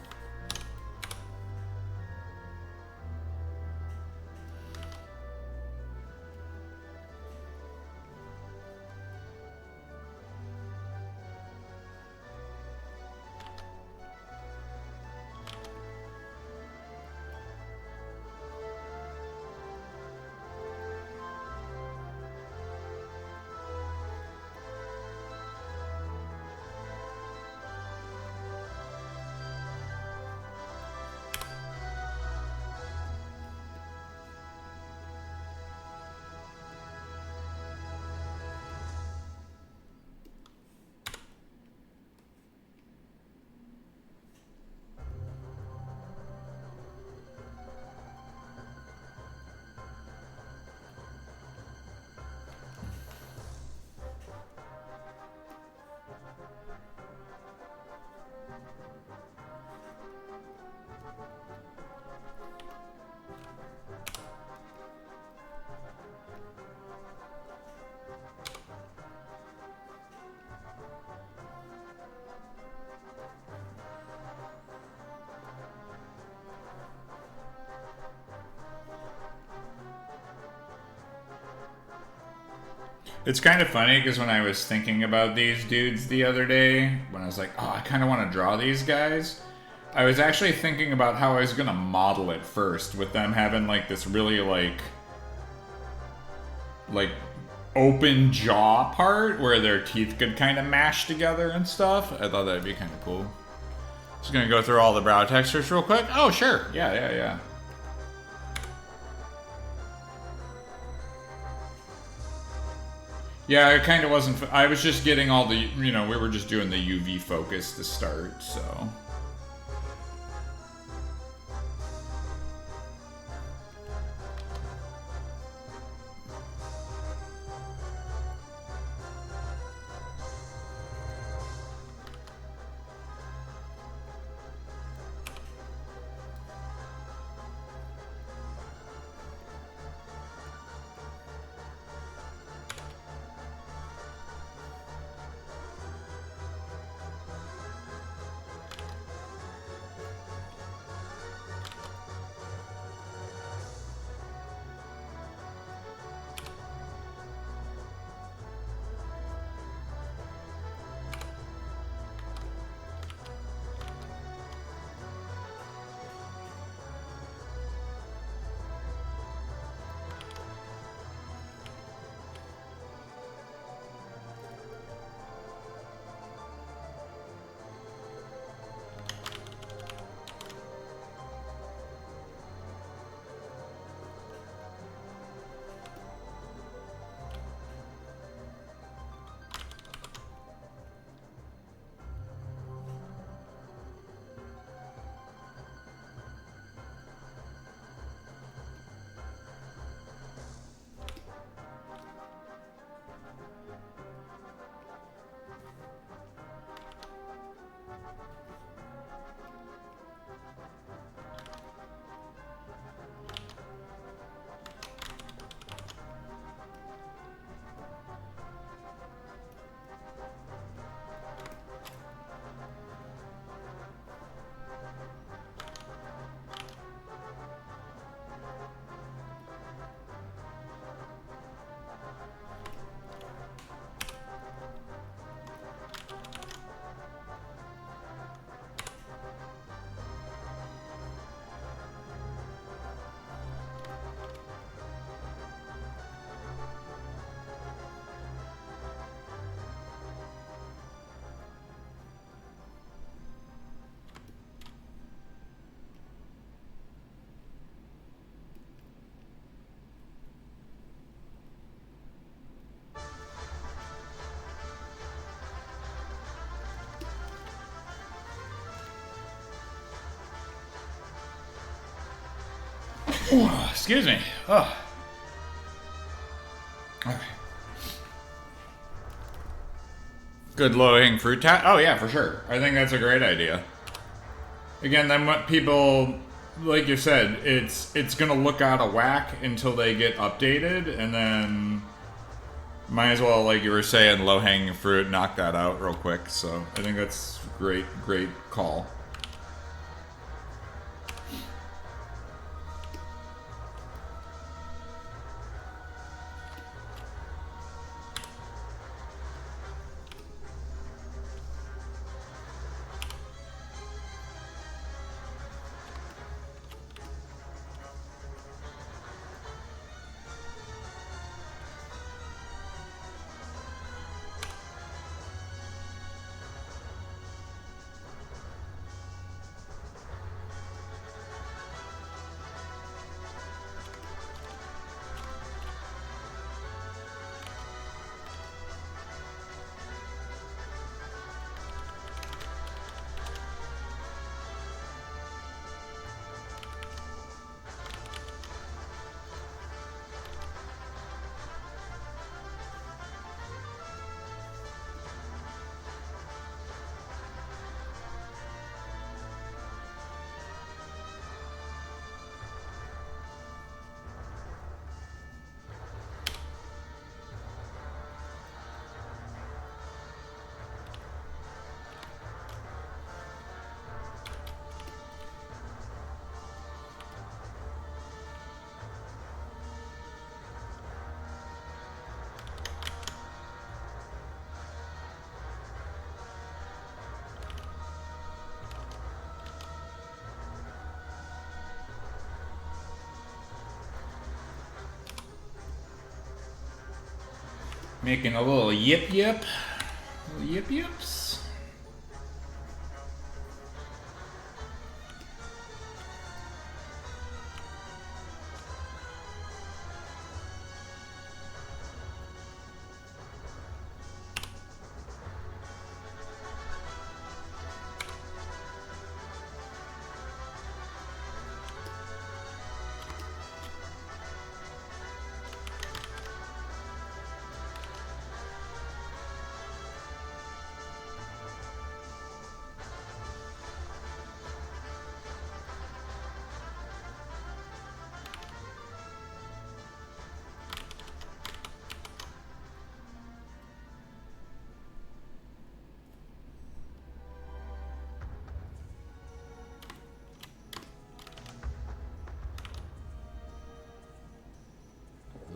It's kind of funny because when I was thinking about these dudes the other day, when I was like, oh, I kind of want to draw these guys, I was actually thinking about how I was going to model it first, with them having like this really like open jaw part where their teeth could kind of mash together and stuff. I thought that'd be kind of cool. Just gonna go through all the brow textures real quick. Oh, sure. Yeah. Yeah, it kind of wasn't. I was just getting all the, we were just doing the UV focus to start, so. Excuse me. Oh. Okay. Good low-hanging fruit Oh yeah, for sure. I think that's a great idea. Again, then what people, like you said, it's gonna look out of whack until they get updated, and then might as well, like you were saying, low-hanging fruit, knock that out real quick. So I think that's great call. Making a little yip yip. Little yip yips.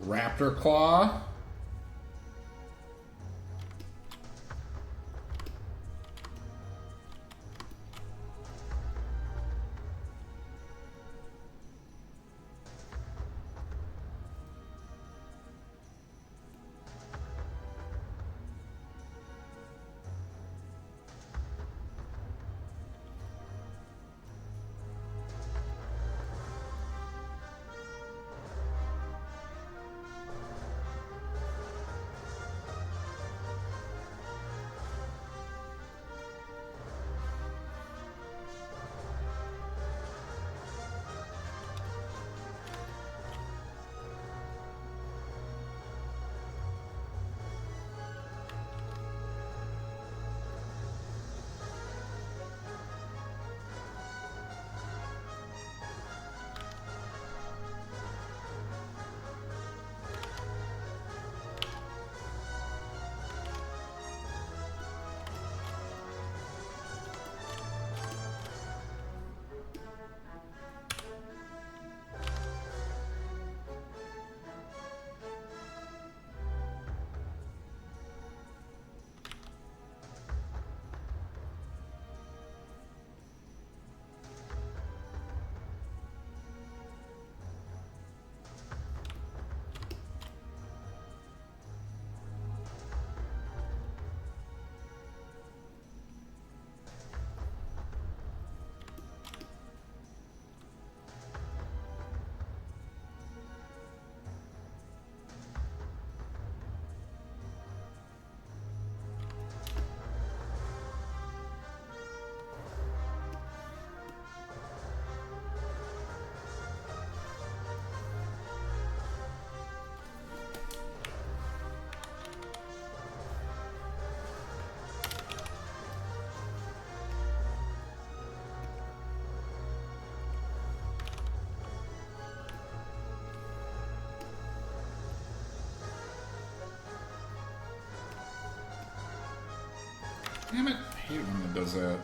Raptor Claw. Damn it. I hate when it does that.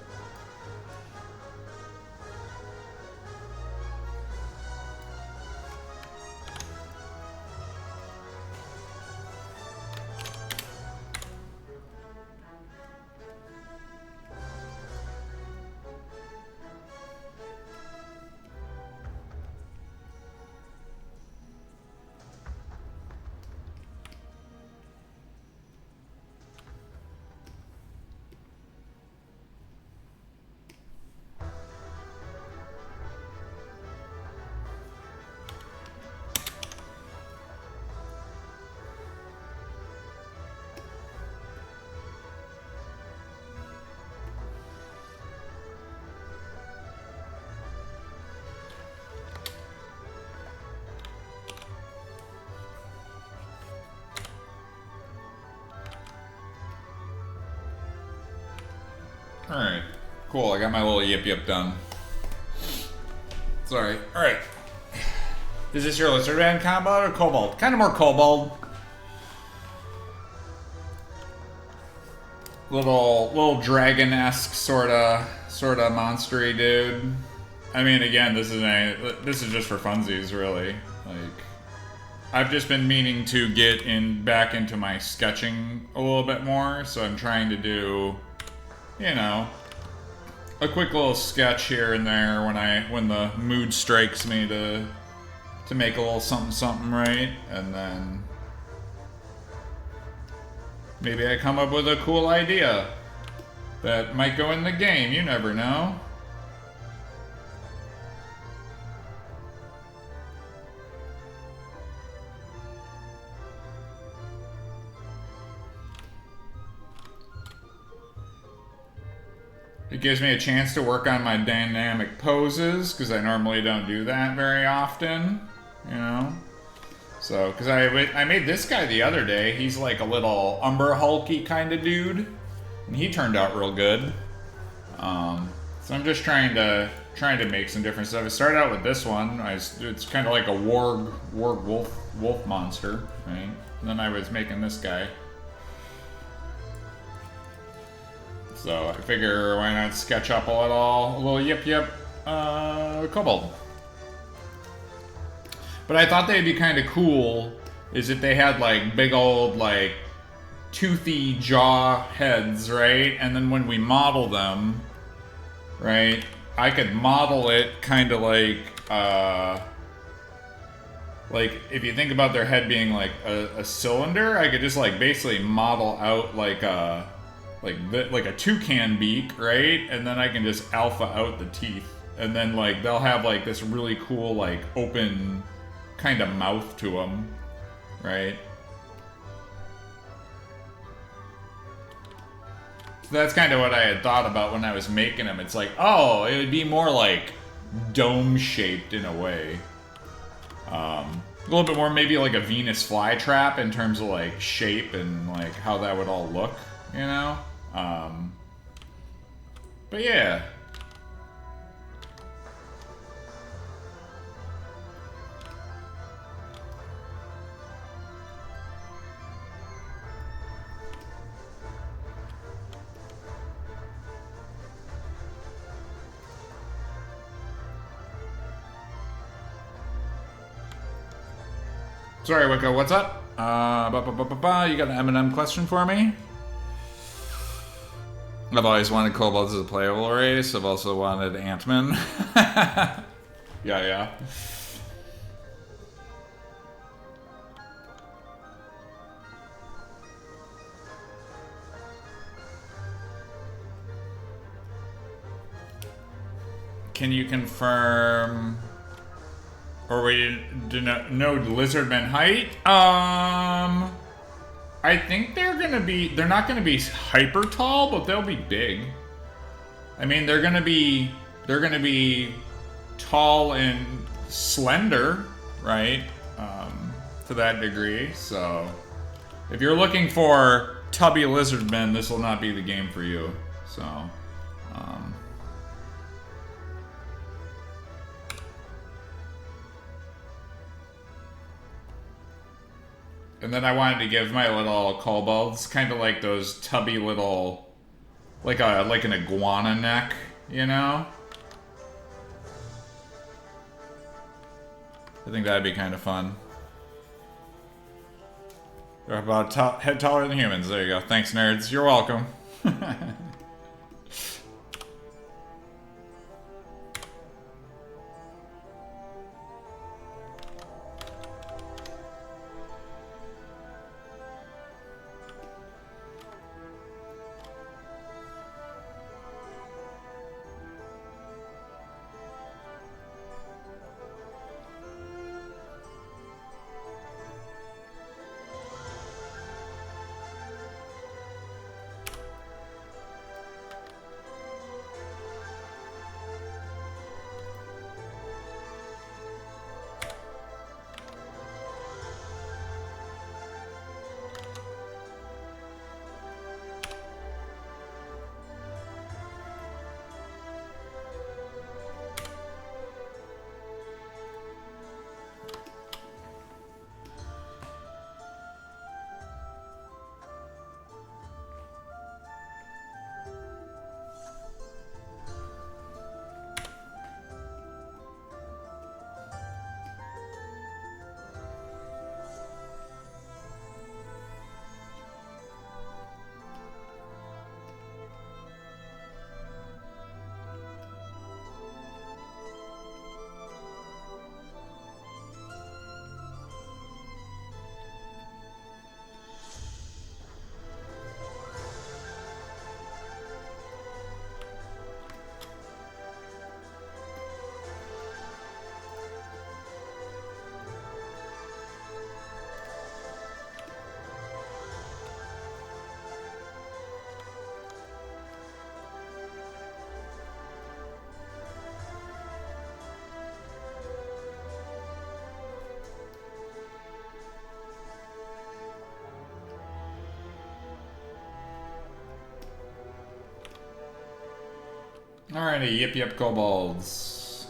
Alright, cool. I got my little yip yip done. Sorry. Alright. Is this your Lizard Man combo or Kobold? Kind of more Kobold. Little dragon-esque sorta monstery dude. I mean, again, this is just for funsies, really. Like, I've just been meaning to get back into my sketching a little bit more, so I'm trying to do, you know, a quick little sketch here and there when the mood strikes me to make a little something, right? And then Maybe I come up with a cool idea that might go in the game. You never know. It gives me a chance to work on my dynamic poses, because I normally don't do that very often, you know? So, because I made this guy the other day. He's like a little Umber Hulky kind of dude, and he turned out real good. So I'm just trying to make some different stuff. I started out with this one. It's kind of like a warg wolf monster, right? And then I was making this guy. So I figure why not sketch up a little yip kobold. But I thought they'd be kind of cool is if they had like big old like toothy jaw heads, right? And then when we model them, right, I could model it kind of like if you think about their head being like a cylinder, I could just like basically model out like a toucan beak, right? And then I can just alpha out the teeth. And then like they'll have like this really cool like open kind of mouth to them, right? So that's kind of what I had thought about when I was making them. It's like, oh, it would be more like dome-shaped in a way. A little bit more maybe like a Venus flytrap in terms of like shape and like how that would all look, you know? But yeah. Sorry, Wicca, what's up? You got an M&M question for me? I've always wanted kobolds as a playable race. I've also wanted Ant-Man. Yeah. Can you confirm... Or we do not know lizardmen height? I think they're not gonna be hyper tall, but they'll be big. I mean, they're gonna be tall and slender, right? To that degree. So, if you're looking for tubby lizardmen, this will not be the game for you. So, and then I wanted to give my little kobolds kind of like those tubby little, like an iguana neck, you know? I think that'd be kind of fun. They're about head taller than humans. There you go. Thanks, nerds. You're welcome. Alrighty, yip yip kobolds.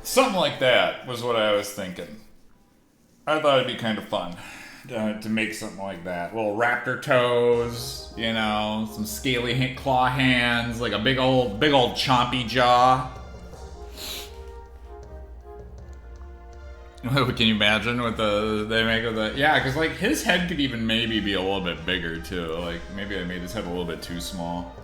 Something like that was what I was thinking. I thought it'd be kind of fun to make something like that. Little raptor toes, you know, some scaly claw hands, like a big old chompy jaw. Can you imagine what they make of the... Yeah, because like his head could even maybe be a little bit bigger too. Like maybe I made his head a little bit too small.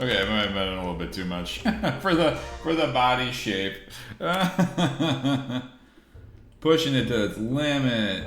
Okay, I might have been a little bit too much for the body shape. Pushing it to its limit.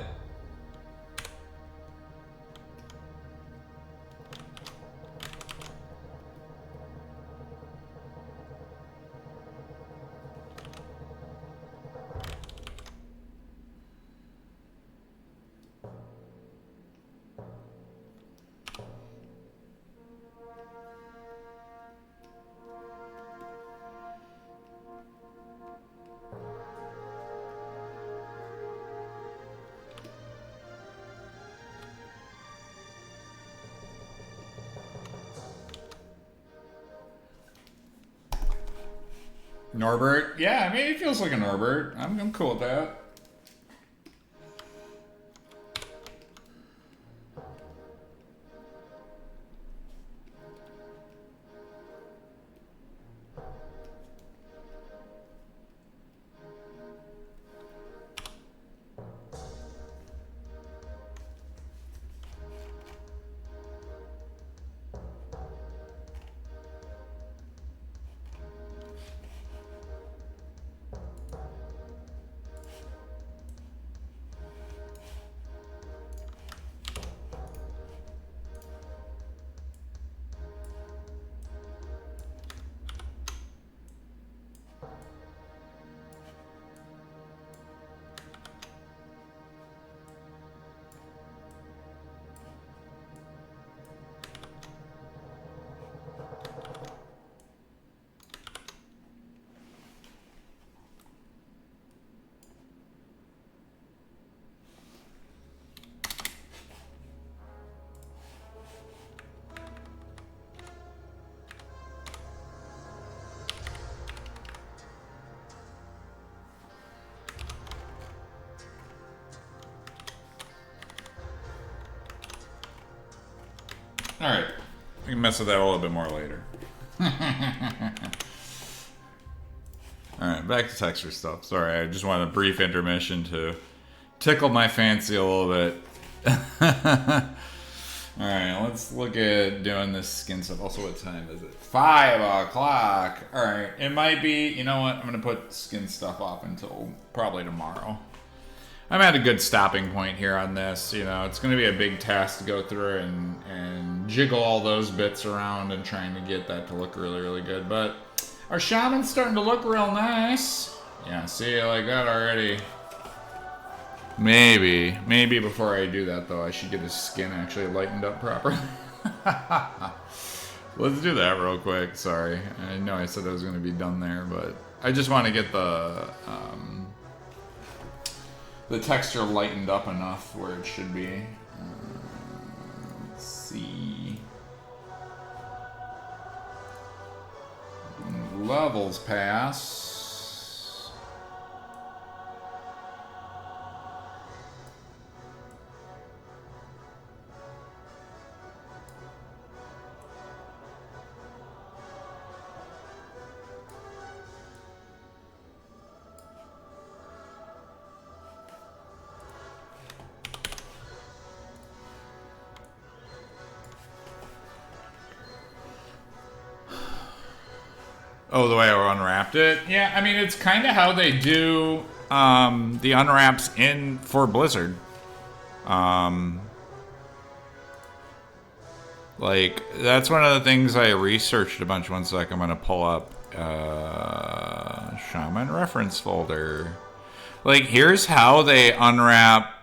Norbert? Yeah, I mean, it feels like a Norbert. I'm cool with that. Alright. We can mess with that a little bit more later. Alright, back to texture stuff. Sorry, I just wanted a brief intermission to tickle my fancy a little bit. Alright, let's look at doing this skin stuff. Also, what time is it? 5 o'clock. Alright, it might be... You know what? I'm going to put skin stuff off until probably tomorrow. I'm at a good stopping point here on this. You know, it's going to be a big task to go through and jiggle all those bits around and trying to get that to look really, really good. But our shaman's starting to look real nice. Yeah, see, I like that already. Maybe before I do that, though, I should get his skin actually lightened up properly. Let's do that real quick. Sorry. I know I said I was going to be done there, but I just want to get the texture lightened up enough where it should be. Let's see. Levels pass. Oh, the way I unwrapped it? Yeah, I mean, it's kind of how they do the unwraps for Blizzard. Like, that's one of the things I researched a bunch. One sec, I'm going to pull up Shaman reference folder. Like, here's how they unwrap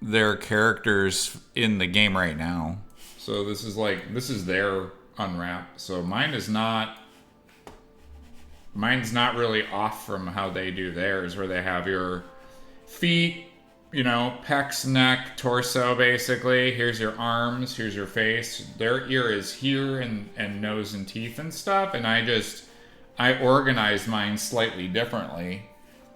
their characters in the game right now. So this is like, this is their unwrap. So mine's not really off from how they do theirs, where they have your feet, you know, pecs, neck, torso, basically. Here's your arms, here's your face. Their ear is here, and nose and teeth and stuff. And I organized mine slightly differently,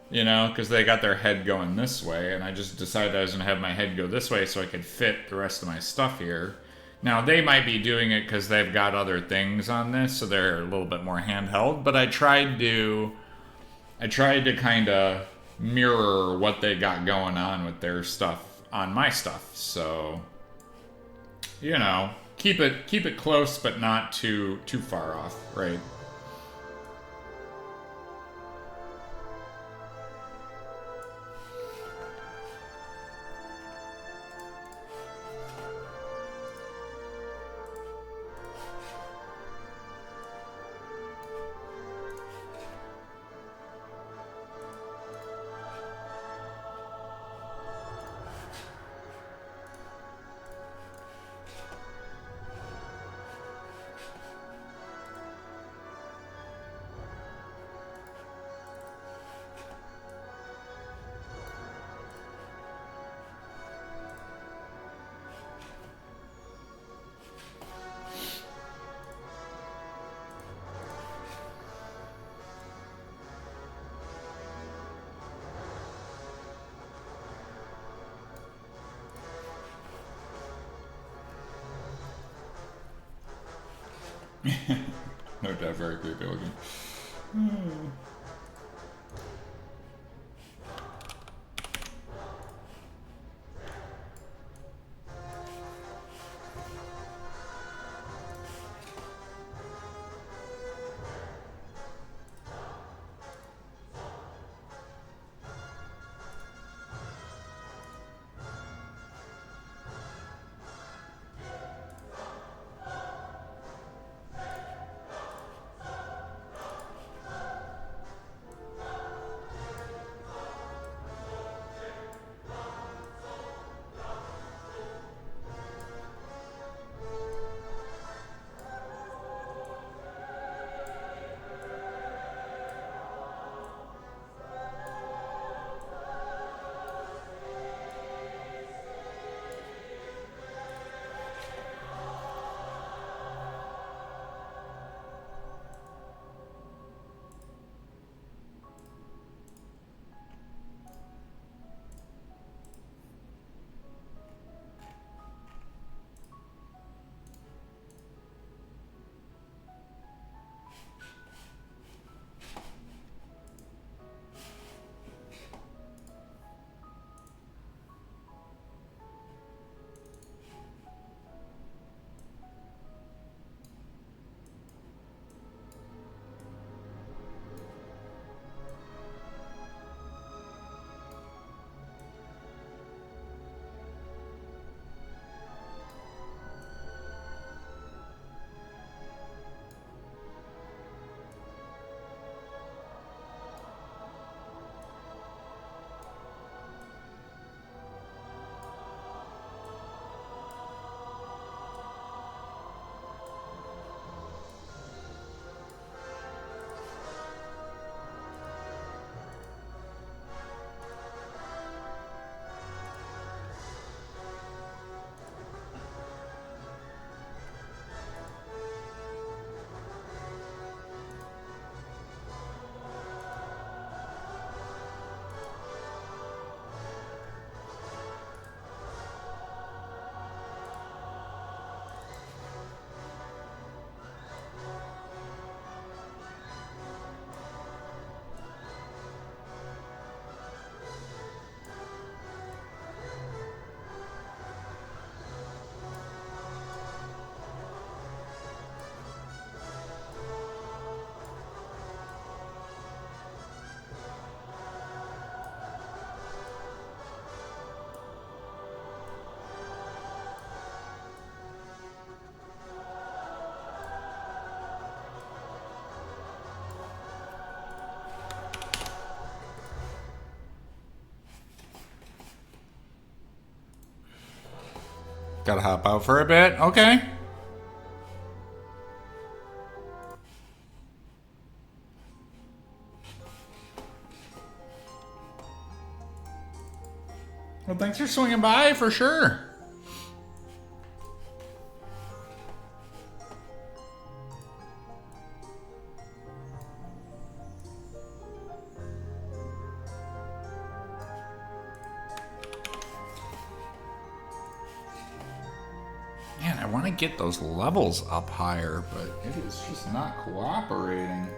you know, because they got their head going this way. And I just decided I was going to have my head go this way so I could fit the rest of my stuff here. Now, they might be doing it because they've got other things on this, so they're a little bit more handheld. But I tried to kind of mirror what they got going on with their stuff on my stuff. So, you know, keep it close, but not too far off, right? No doubt, very creepy looking. Gotta hop out for a bit. Okay. Well, thanks for swinging by, for sure. Man, I want to get those levels up higher, but It is just not cooperating.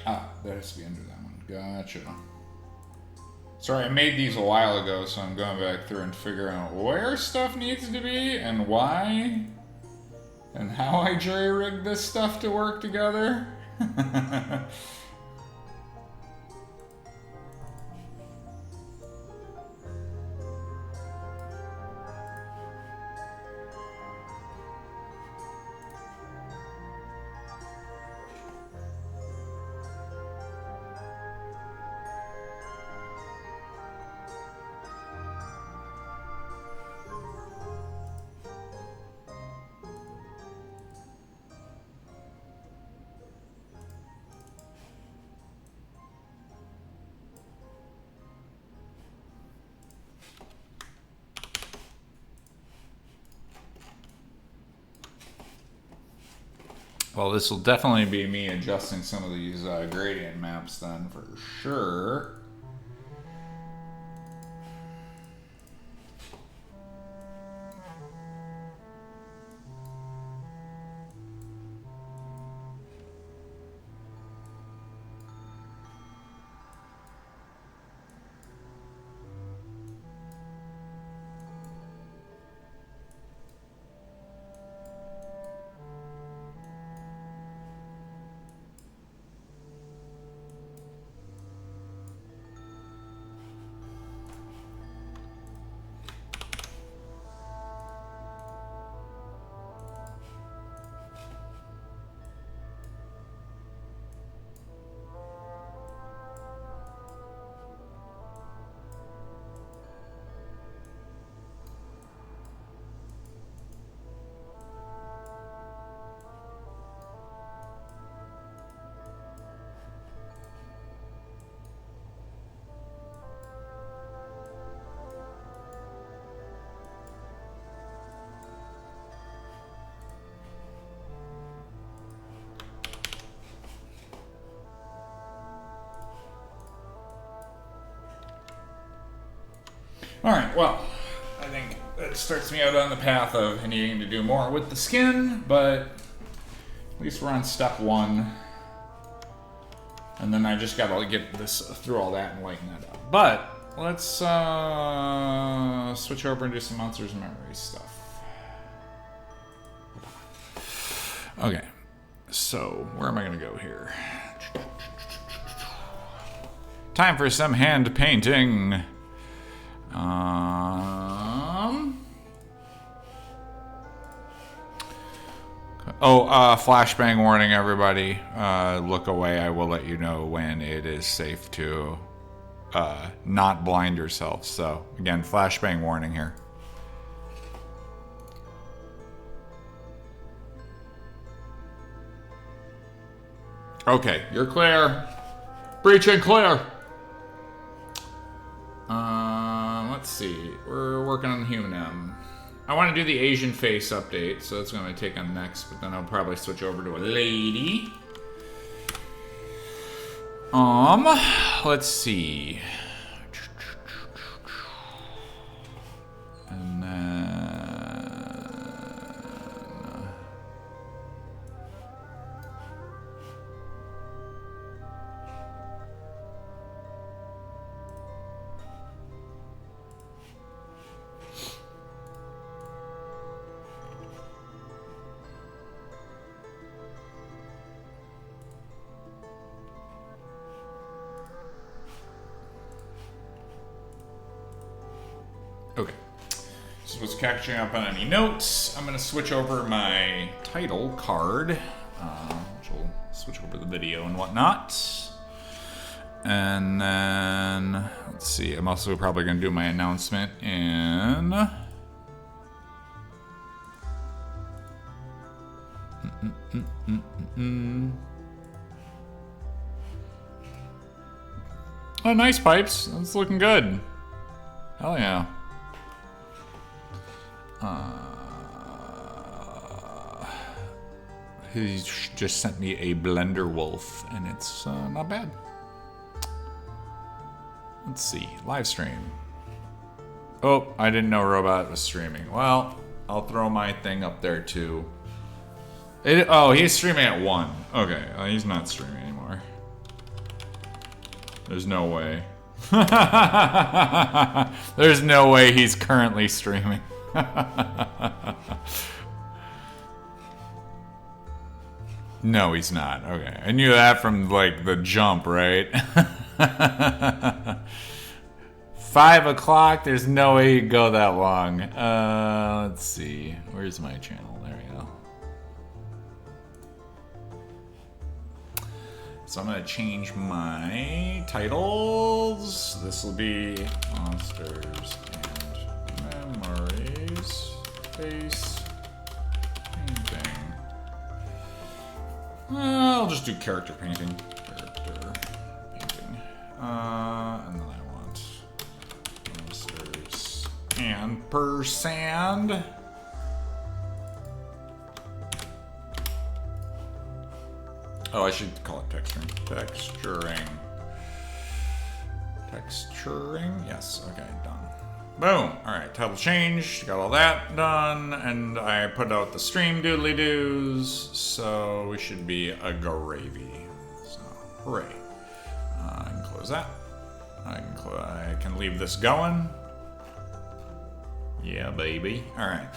Ah, that has to be under that one. Gotcha. Sorry, I made these a while ago, so I'm going back through and figuring out where stuff needs to be and why and how I jury-rigged this stuff to work together. Well, this will definitely be me adjusting some of these gradient maps then, for sure. Alright, well, I think that starts me out on the path of needing to do more with the skin, but at least we're on step 1. And then I just gotta get this through all that and lighten that up. But let's switch over and do some Monsters and Memories stuff. Okay, so where am I gonna go here? Time for some hand painting. Flashbang warning, everybody. Look away. I will let you know when it is safe to not blind yourself. So, again, flashbang warning here. Okay, you're clear. Breach and clear. Let's see. We're working on Human M. I want to do the Asian face update, so that's going to take on next, but then I'll probably switch over to a lady. Let's see. And then... Okay, so what's catching up on any notes? I'm gonna switch over my title card, which will switch over the video and whatnot. And then, let's see, I'm also probably gonna do my announcement in... Oh, nice pipes, that's looking good. Hell yeah. He just sent me a Blender Wolf, and it's not bad. Let's see, live stream. Oh, I didn't know Robot was streaming. Well, I'll throw my thing up there too. Oh, he's streaming at 1. Okay, he's not streaming anymore. There's no way. There's no way he's currently streaming. No, he's not. Okay. I knew that from, like, the jump, right? 5 o'clock? There's no way you go that long. Let's see. Where's my channel? There we go. So I'm going to change my titles. This will be Monsters and Memories. Face painting. I'll just do character painting. Character painting. And then I want Monsters and Persand. Oh, I should call it texturing. Texturing? Yes, okay, done. Boom! Alright, title change, got all that done, and I put out the stream doodly-doos, so we should be a gravy. So, hooray. I can close that. I can leave this going. Yeah, baby. Alright.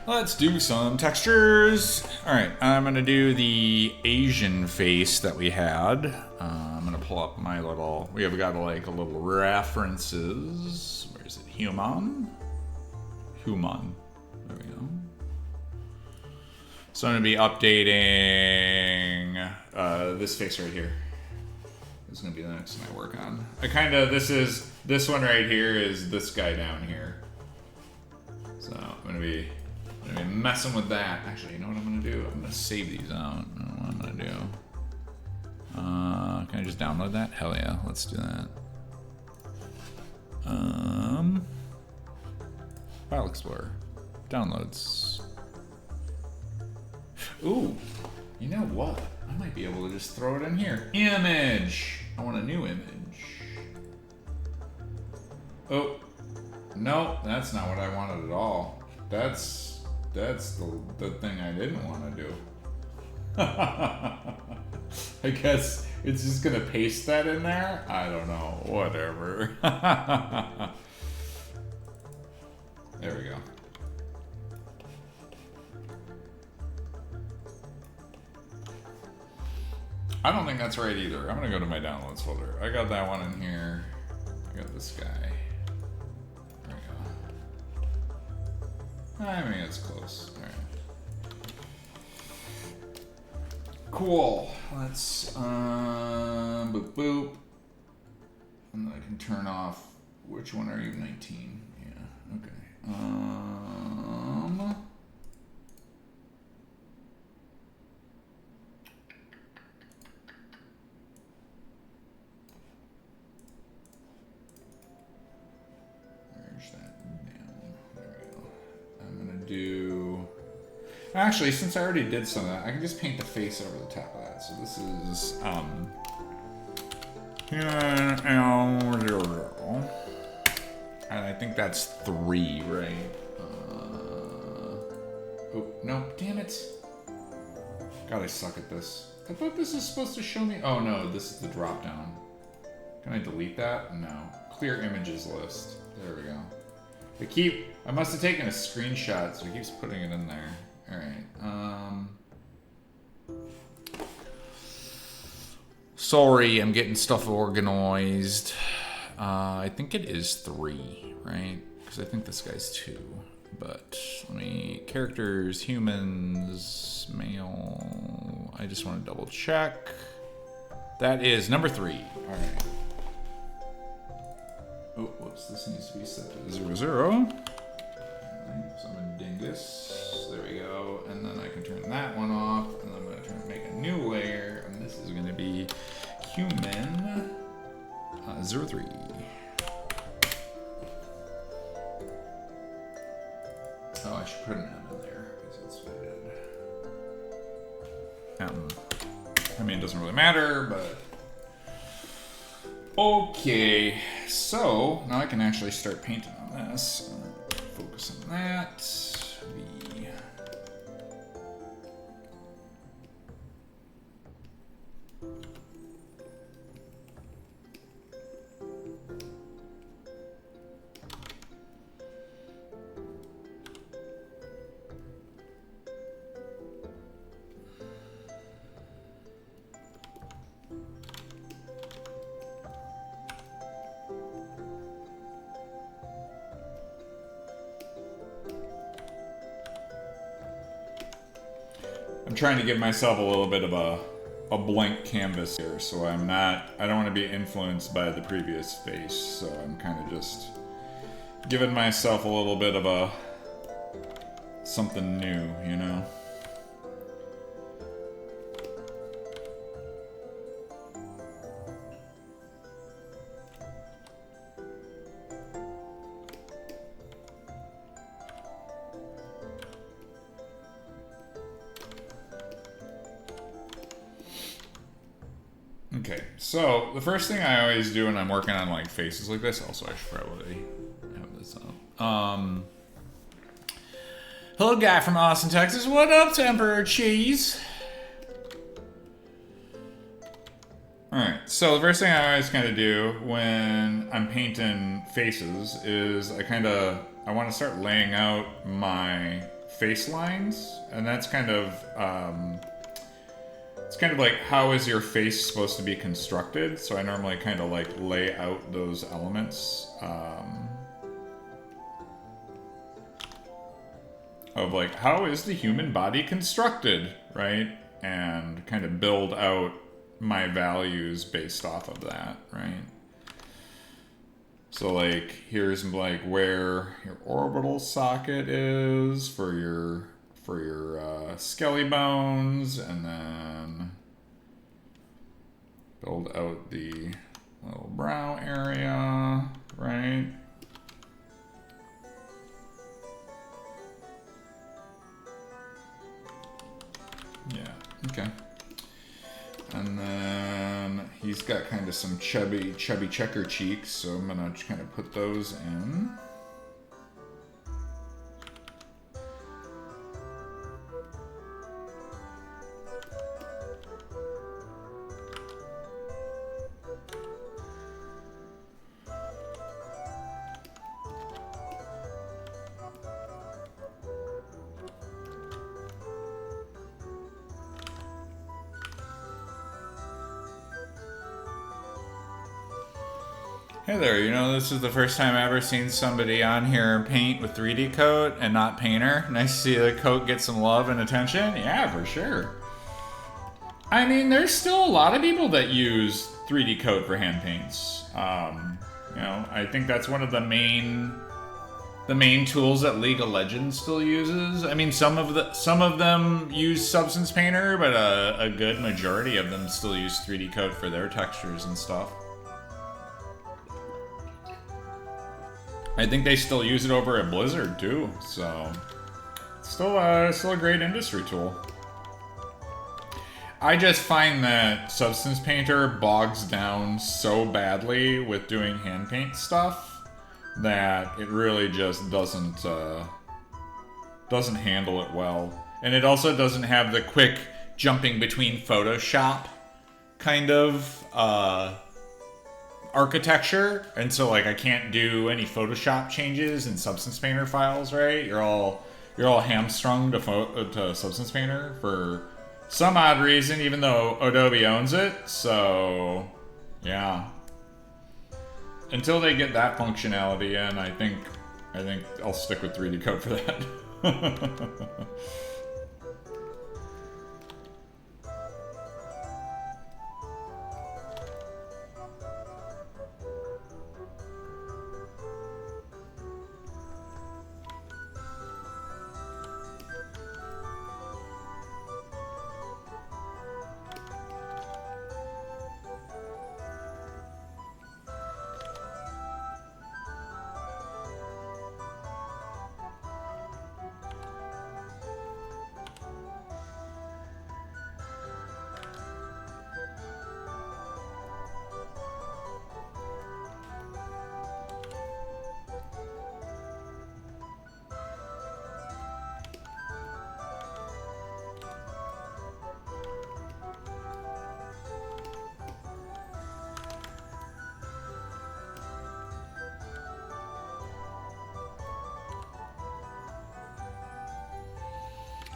Let's do some textures. Alright, I'm gonna do the Asian face that we had. I'm gonna pull up my little, we have got like a little references. Where is it? Human. There we go. So I'm gonna be updating this face right here. This is gonna be the next thing I work on. This one right here is this guy down here. So I'm gonna be messing with that. Actually, you know what I'm gonna do? I'm gonna save these out. I don't know what I'm gonna do. Can I just download that? Hell yeah, let's do that. File Explorer. Downloads. Ooh, you know what? I might be able to just throw it in here. Image! I want a new image. Oh, no, that's not what I wanted at all. That's the thing I didn't want to do. I guess it's just gonna paste that in there? I don't know. Whatever. There we go. I don't think that's right either. I'm gonna go to my downloads folder. I got that one in here. I got this guy. There we go. I mean, it's close. All right. Cool. Let's boop boop, and then I can turn off. Which one are you? 19. Yeah. Okay. Where's that down? There we go. I'm gonna do. Actually, since I already did some of that, I can just paint the face over the top of that. So this is and I think that's 3, right? Oh no! Damn it! God, I suck at this. I thought this is supposed to show me. Oh no, this is the drop down. Can I delete that? No. Clear images list. There we go. I must have taken a screenshot, so it keeps putting it in there. All right. Sorry, I'm getting stuff organized. I think it is 3, right? Because I think this guy's 2. But let me, characters, humans, male. I just want to double check. That is number 3. All right. Oh, whoops, this needs to be set to 0, 0. Right, so I'm gonna dingus. There we go. And then I can turn that one off, and I'm gonna make a new layer, and this is gonna be human 0, 3. Oh, I should put an M in there, because that's what I did. I mean, it doesn't really matter, but... Okay, so now I can actually start painting on this. Focus on that. V. I'm trying to give myself a little bit of a blank canvas here, so I don't want to be influenced by the previous face, so I'm kind of just giving myself a little bit of something new, you know? Okay, so the first thing I always do when I'm working on like faces like this, also I should probably have this up. Hello, guy from Austin, Texas. What up, Emperor Cheese? Alright, so the first thing I always kind of do when I'm painting faces is I want to start laying out my face lines, and that's kind of, it's kind of like, how is your face supposed to be constructed? So I normally kind of like lay out those elements of like, how is the human body constructed, right? And kind of build out my values based off of that, right? So like, here's like where your orbital socket is for your skelly bones, and then build out the little brow area, right? Yeah, okay. And then he's got kind of some chubby checker cheeks, so I'm gonna kind of put those in. Hey there, you know, this is the first time I've ever seen somebody on here paint with 3D coat and not painter. Nice to see the coat get some love and attention. Yeah, for sure. I mean, there's still a lot of people that use 3D coat for hand paints. You know, I think that's one of the main tools that League of Legends still uses. I mean, some of them use Substance Painter, but a good majority of them still use 3D coat for their textures and stuff. I think they still use it over at Blizzard too, so still a great industry tool. I just find that Substance Painter bogs down so badly with doing hand paint stuff that it really just doesn't handle it well, and it also doesn't have the quick jumping between Photoshop kind of architecture, and so like I can't do any Photoshop changes in Substance Painter files, right? You're all hamstrung to Substance Painter for some odd reason, even though Adobe owns it. So yeah, until they get that functionality in, I think I'll stick with 3D Coat for that.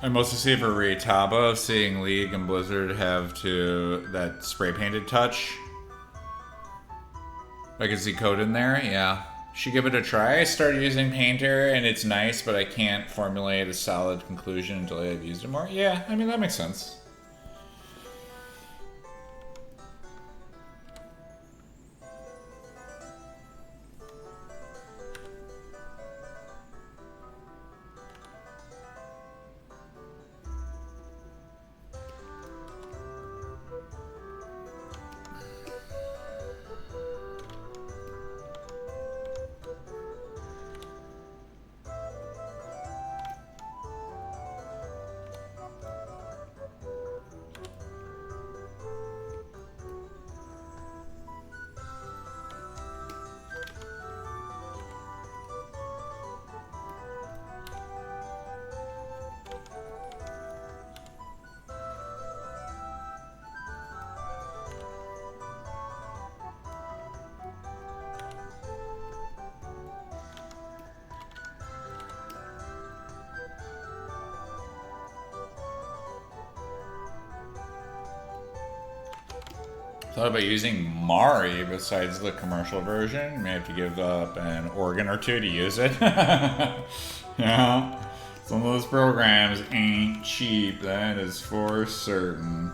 I mostly see for Reitaba, seeing League and Blizzard have that spray painted touch. I can see code in there, yeah. Should give it a try. I started using Painter and it's nice, but I can't formulate a solid conclusion until I've used it more. Yeah, I mean, that makes sense. Thought about using Mari besides the commercial version. May have to give up an organ or two to use it. Yeah, some of those programs ain't cheap, that is for certain.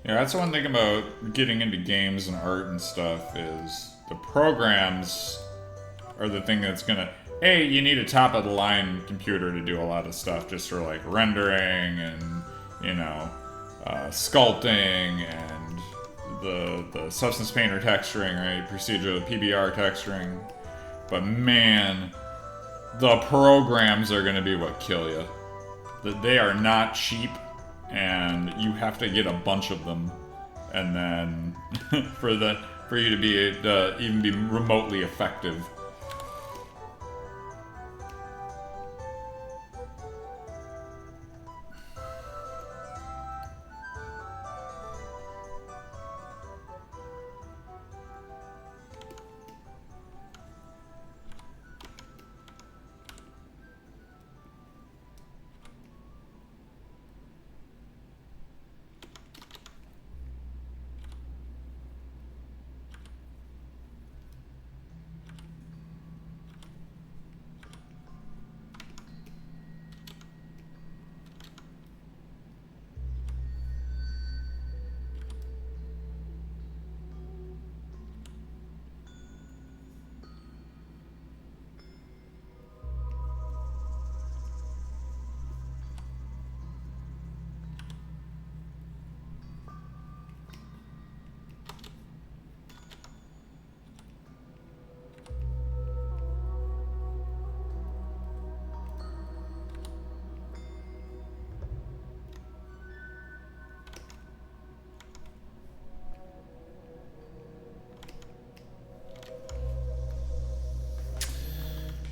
Yeah, that's the one thing about getting into games and art and stuff is the programs are the thing that's gonna. A, you need a top of the line computer to do a lot of stuff, just for like rendering and you know, sculpting and the substance painter texturing, right? Procedural PBR texturing. But man, the programs are gonna be what kill you. They are not cheap, and you have to get a bunch of them, and then for you to be even be remotely effective.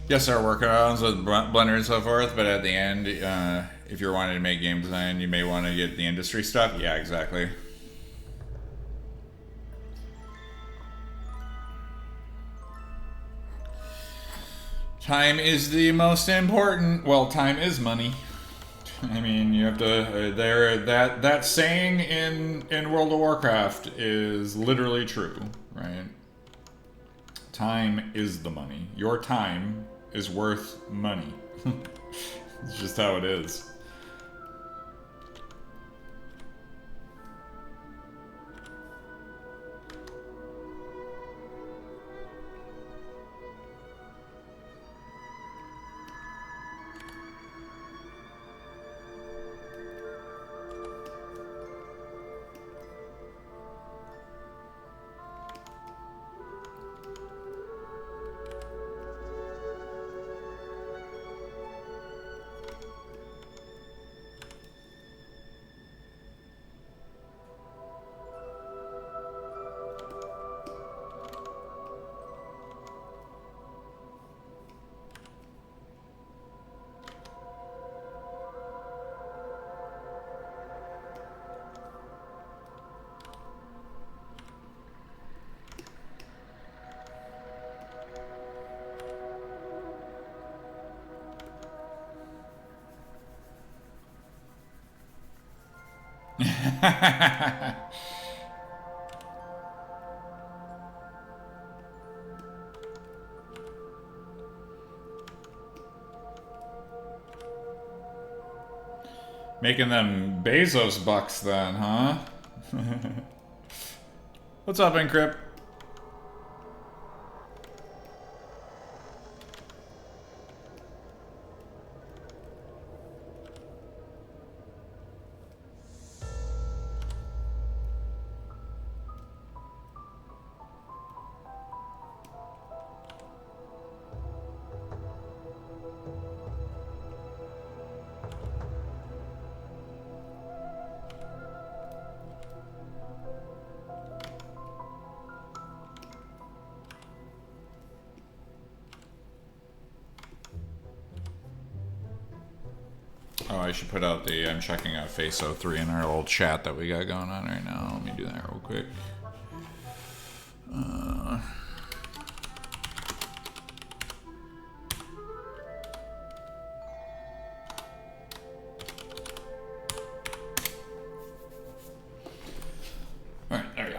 Yes, there are workarounds with Blender and so forth, but at the end, if you're wanting to make game design, you may want to get the industry stuff. Yeah, exactly. Time is the most important. Well, time is money. I mean, you have to. That saying in World of Warcraft is literally true, right? Time is the money. Your time is worth money. It's just how it is. Making them Bezos bucks then, huh? What's up, Encrypt? Oh, I should put out the. I'm checking out Face 03 in our little chat that we got going on right now. Let me do that real quick. Alright, there we go.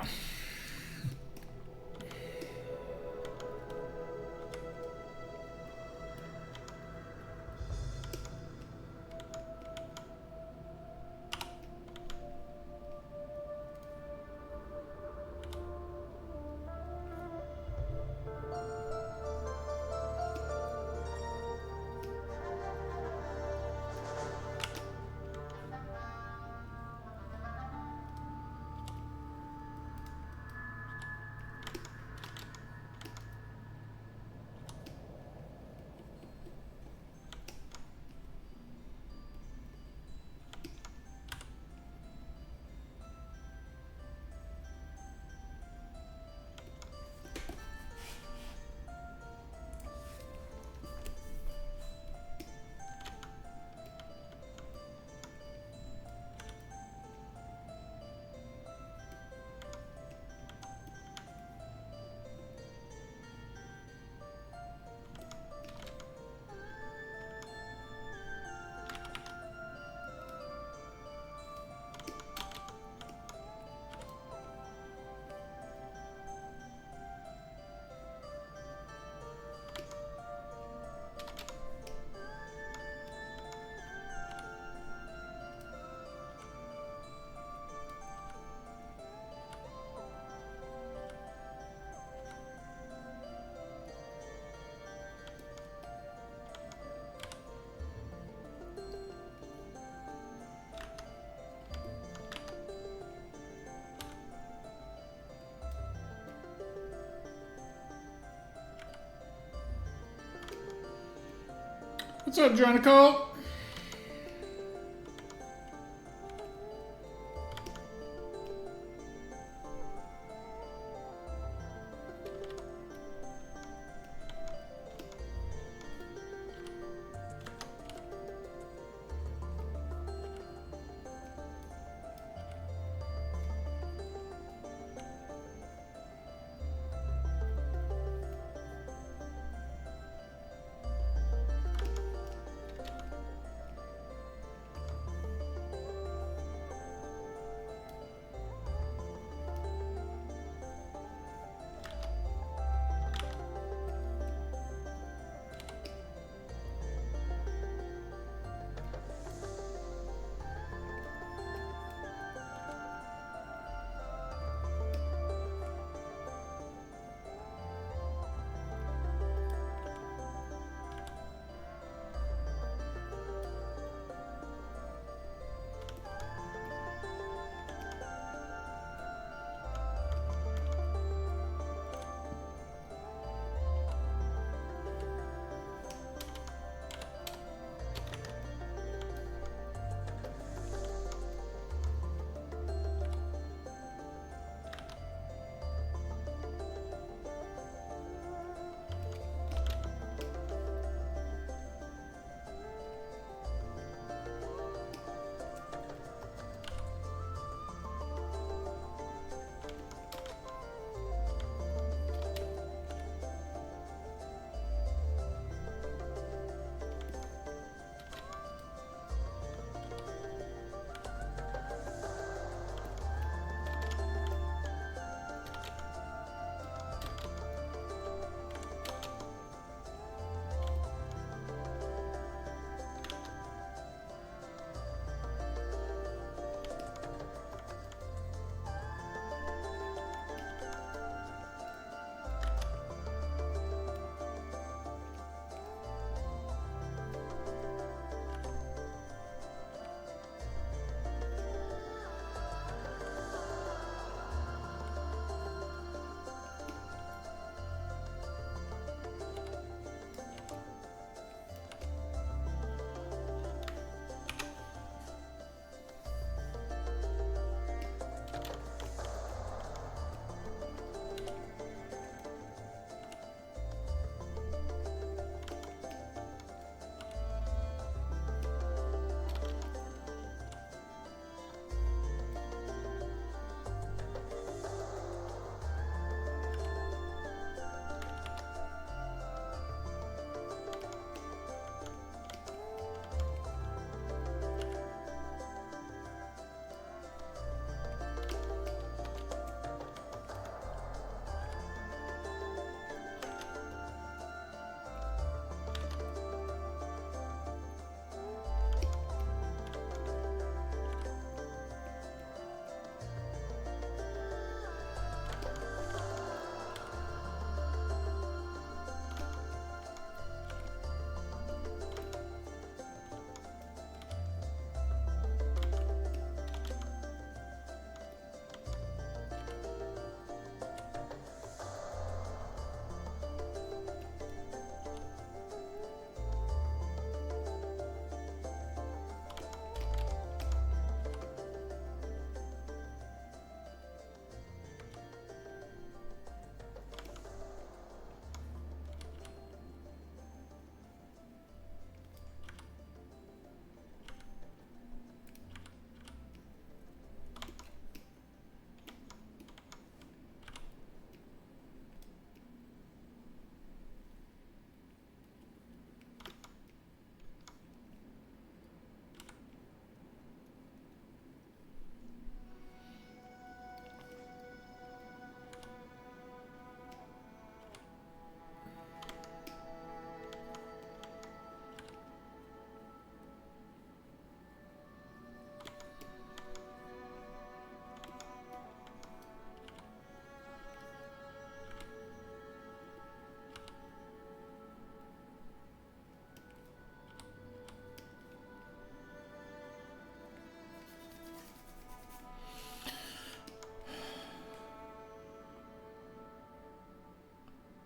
What's up, Dronico?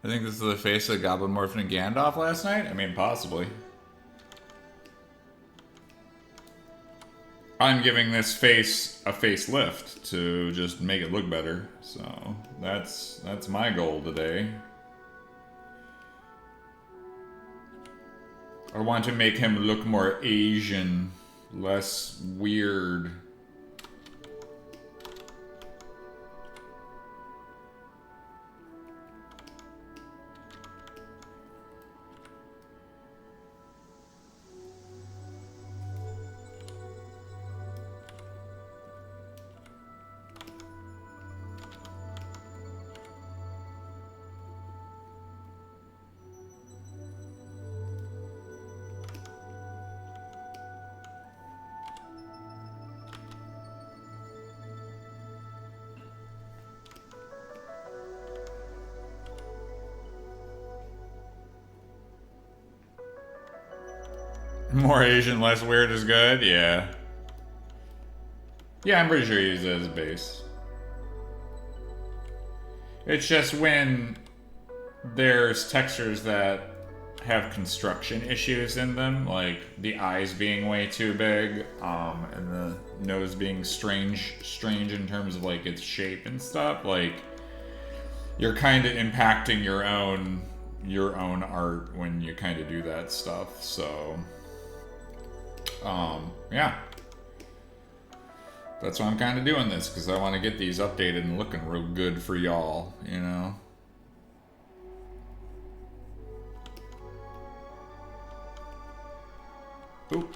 I think this is the face of Goblin Morphin and Gandalf last night. I mean, possibly. I'm giving this face a facelift to just make it look better. So that's my goal today. I want to make him look more Asian, less weird. More Asian, less weird is good? Yeah. Yeah, I'm pretty sure he uses it as a base. It's just when there's textures that have construction issues in them, like the eyes being way too big, and the nose being strange in terms of like its shape and stuff, like you're kind of impacting your own art when you kind of do that stuff. So yeah, that's why I'm kind of doing this, because I want to get these updated and looking real good for y'all, you know. Oop.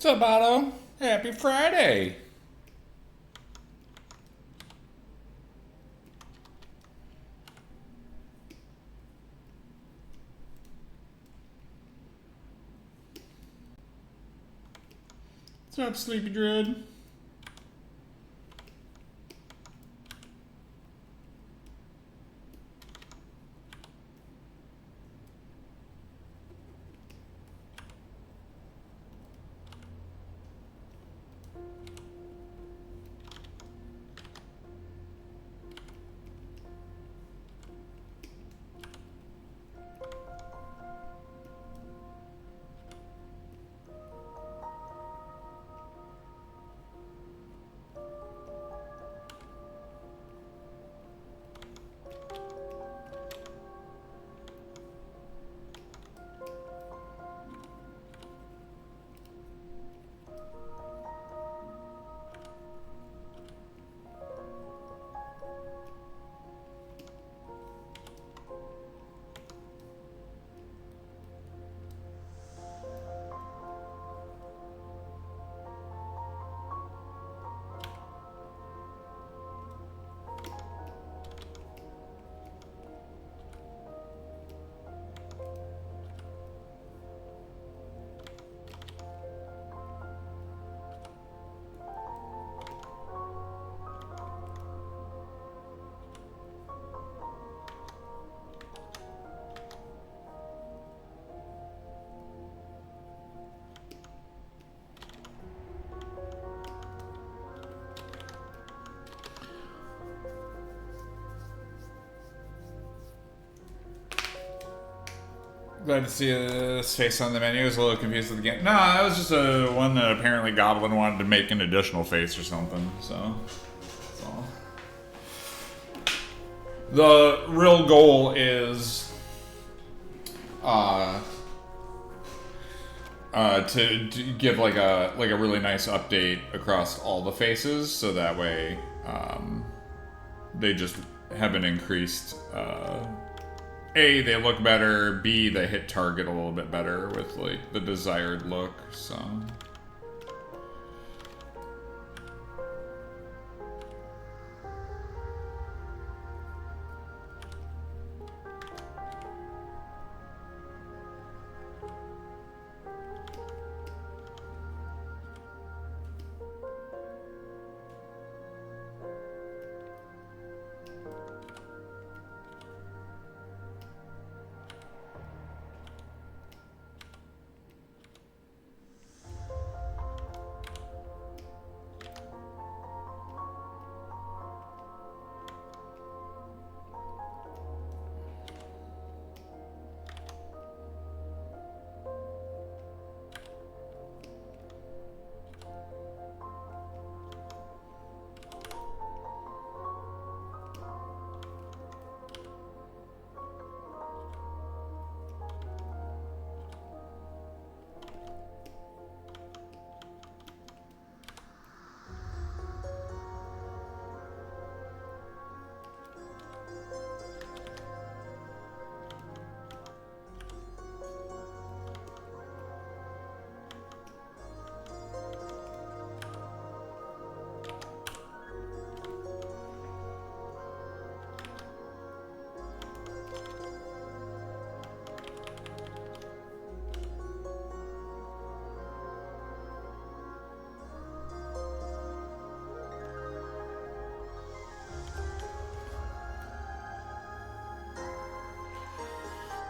What's up, Otto? Happy Friday. What's up, Sleepy Druid? Glad to see this face on the menu. I was a little confused with the game. No, that was just a one that apparently Goblin wanted to make an additional face or something. So, that's all. The real goal is to give like a really nice update across all the faces, so that way they just have an increased. A, they look better. B, they hit target a little bit better with like the desired look. So.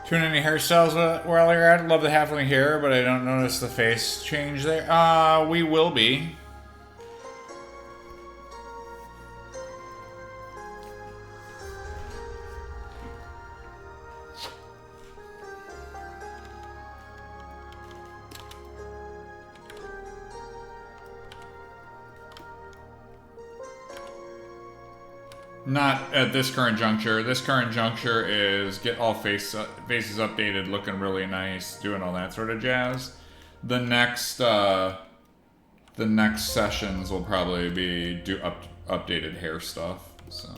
Doing any hairstyles while you're at it? Love the halfling hair, but I don't notice the face change there. We will be. Not at this current juncture. This current juncture is get all faces updated, looking really nice, doing all that sort of jazz. The next sessions will probably be updated hair stuff. So.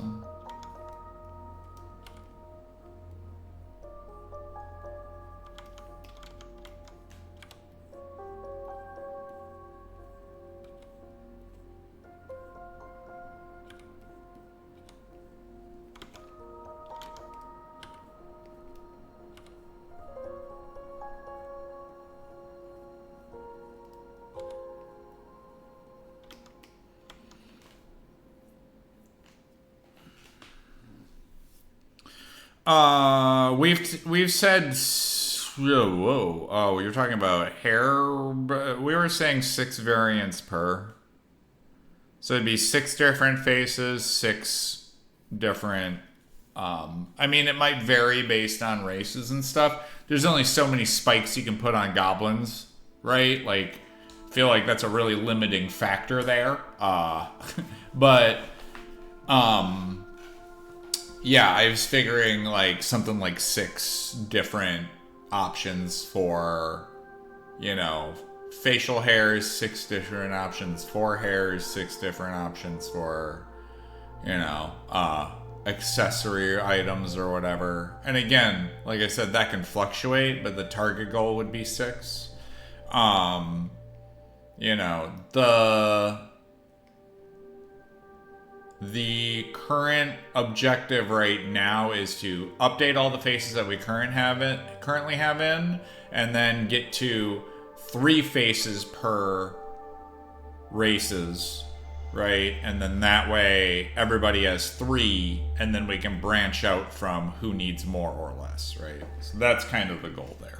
We've said whoa. Oh, you're talking about hair. We were saying 6 variants per. So it'd be 6 different faces, 6 different. I mean, it might vary based on races and stuff. There's only so many spikes you can put on goblins, right? Like, I feel like that's a really limiting factor there. But yeah, I was figuring like something like 6 different options for, you know, facial hairs, 6 different options for hairs, 6 different options for, you know, accessory items or whatever. And again, like I said, that can fluctuate, but the target goal would be 6. You know, the current objective right now is to update all the faces that we currently have in, and then get to 3 faces per races, right? And then that way everybody has 3, and then we can branch out from who needs more or less, right? So that's kind of the goal there.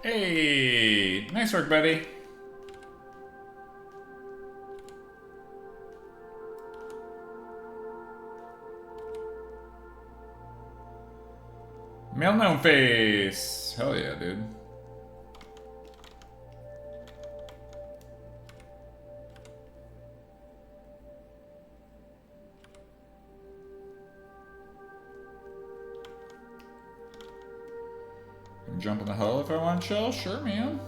Hey, nice work, buddy. Male gnome face. Hell yeah, dude. Jump in the huddle if I want to chill. Sure, man.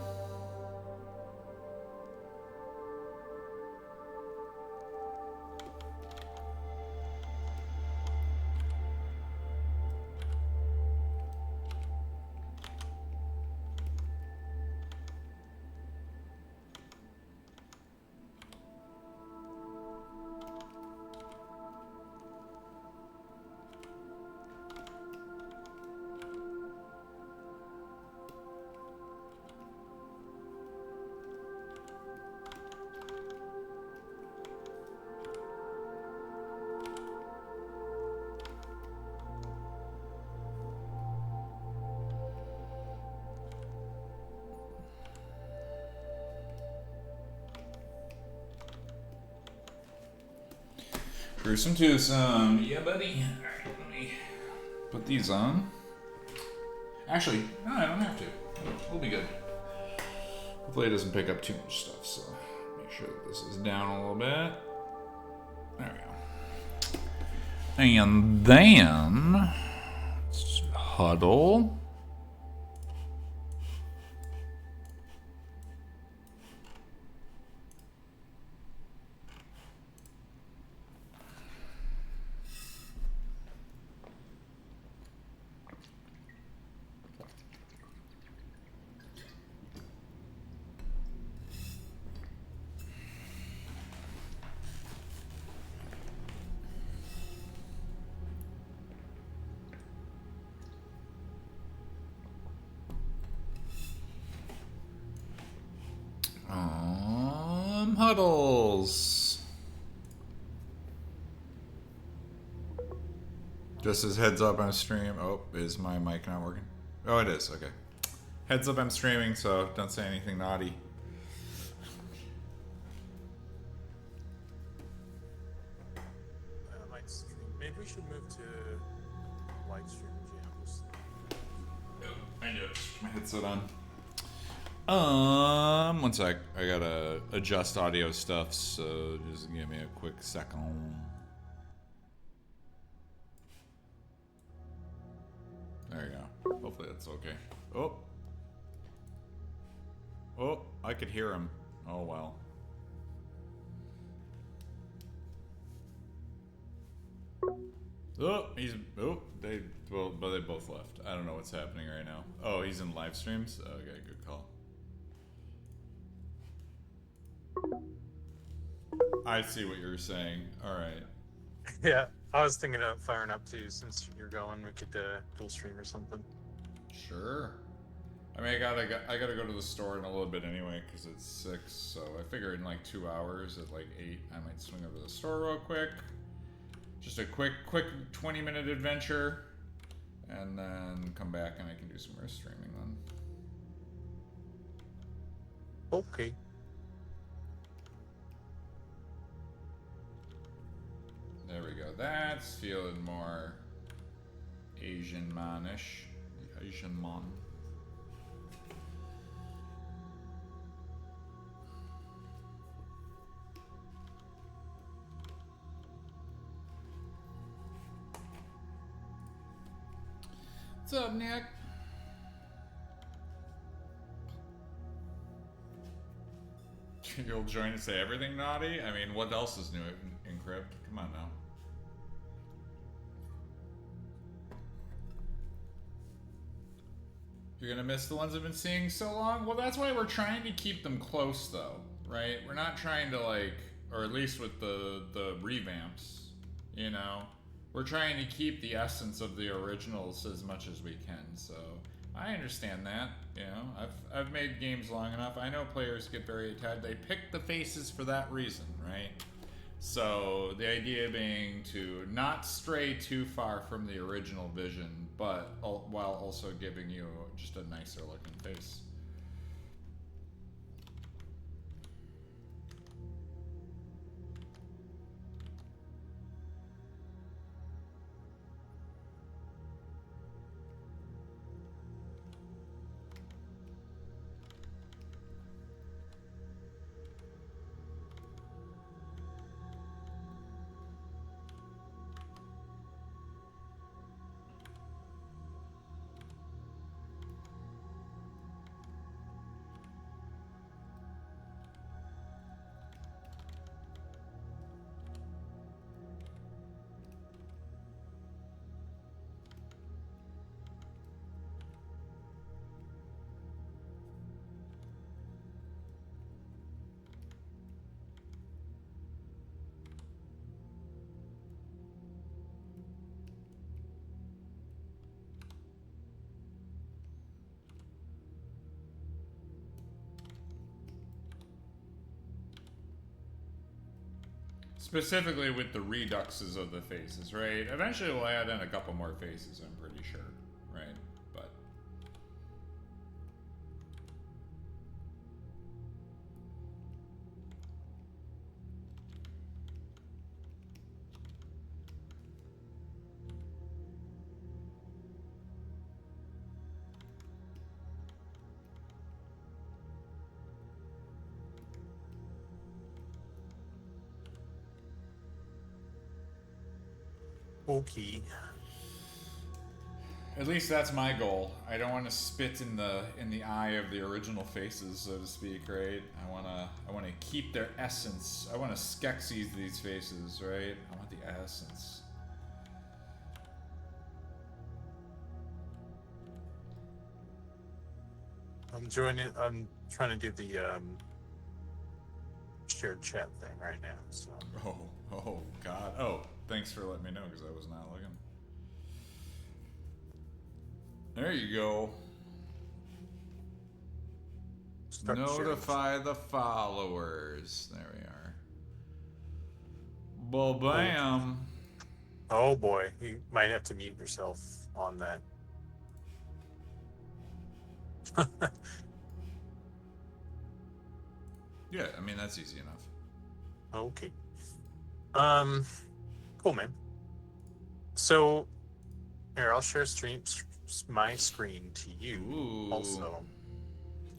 Gruesome twosome. Yeah, buddy. Alright, let me put these on. Actually, no, I don't have to. We'll be good. Hopefully it doesn't pick up too much stuff, so make sure that this is down a little bit. There we go. And then let's huddle. Huddles. Just as heads up, I'm streaming. Oh, is my mic not working? Oh, it is. Okay. Heads up, I'm streaming, so don't say anything naughty. I might stream. Maybe we should move to live stream jams. I do. My headset on. One sec. I gotta adjust audio stuff, so just give me a quick second. There you go. Hopefully that's okay. Oh. Oh, I could hear him. Oh well. Oh, they both left. I don't know what's happening right now. Oh, he's in live streams? Okay, good call. I see what you're saying. All right. Yeah, I was thinking of firing up too. Since you're going, we could dual stream or something. Sure. I mean, I gotta go to the store in a little bit anyway because it's 6. So I figure in like 2 hours at like 8, I might swing over to the store real quick. Just a quick 20-minute adventure, and then come back and I can do some more streaming then. Okay. There we go. That's feeling more Asian man-ish. Asian man. What's up, Nick? You'll join and say everything naughty? I mean, what else is new in Crypt? Come on now. You're gonna miss the ones I've been seeing so long? Well, that's why we're trying to keep them close, though, right? We're not trying to, like, or at least with the revamps, you know? We're trying to keep the essence of the originals as much as we can, so I understand that, you know? I've made games long enough. I know players get very attached. They pick the faces for that reason, right? So the idea being to not stray too far from the original vision, but while also giving you just a nicer looking face. Specifically with the reduxes of the faces, right? Eventually we'll add in a couple more faces, I'm pretty sure, right? But Okay. At least that's my goal. I don't want to spit in the eye of the original faces, so to speak, right? I wanna keep their essence. I wanna Skeksis these faces, right? I want the essence. I'm trying to do the shared chat thing right now. So. Oh God. Oh, thanks for letting me know because I was not looking. There you go. Start Notify the followers. There we are. Well, bam. Oh boy, you might have to mute yourself on that. Yeah, I mean that's easy enough. Okay. Cool, man. So here, I'll share my screen to you. Ooh. Also.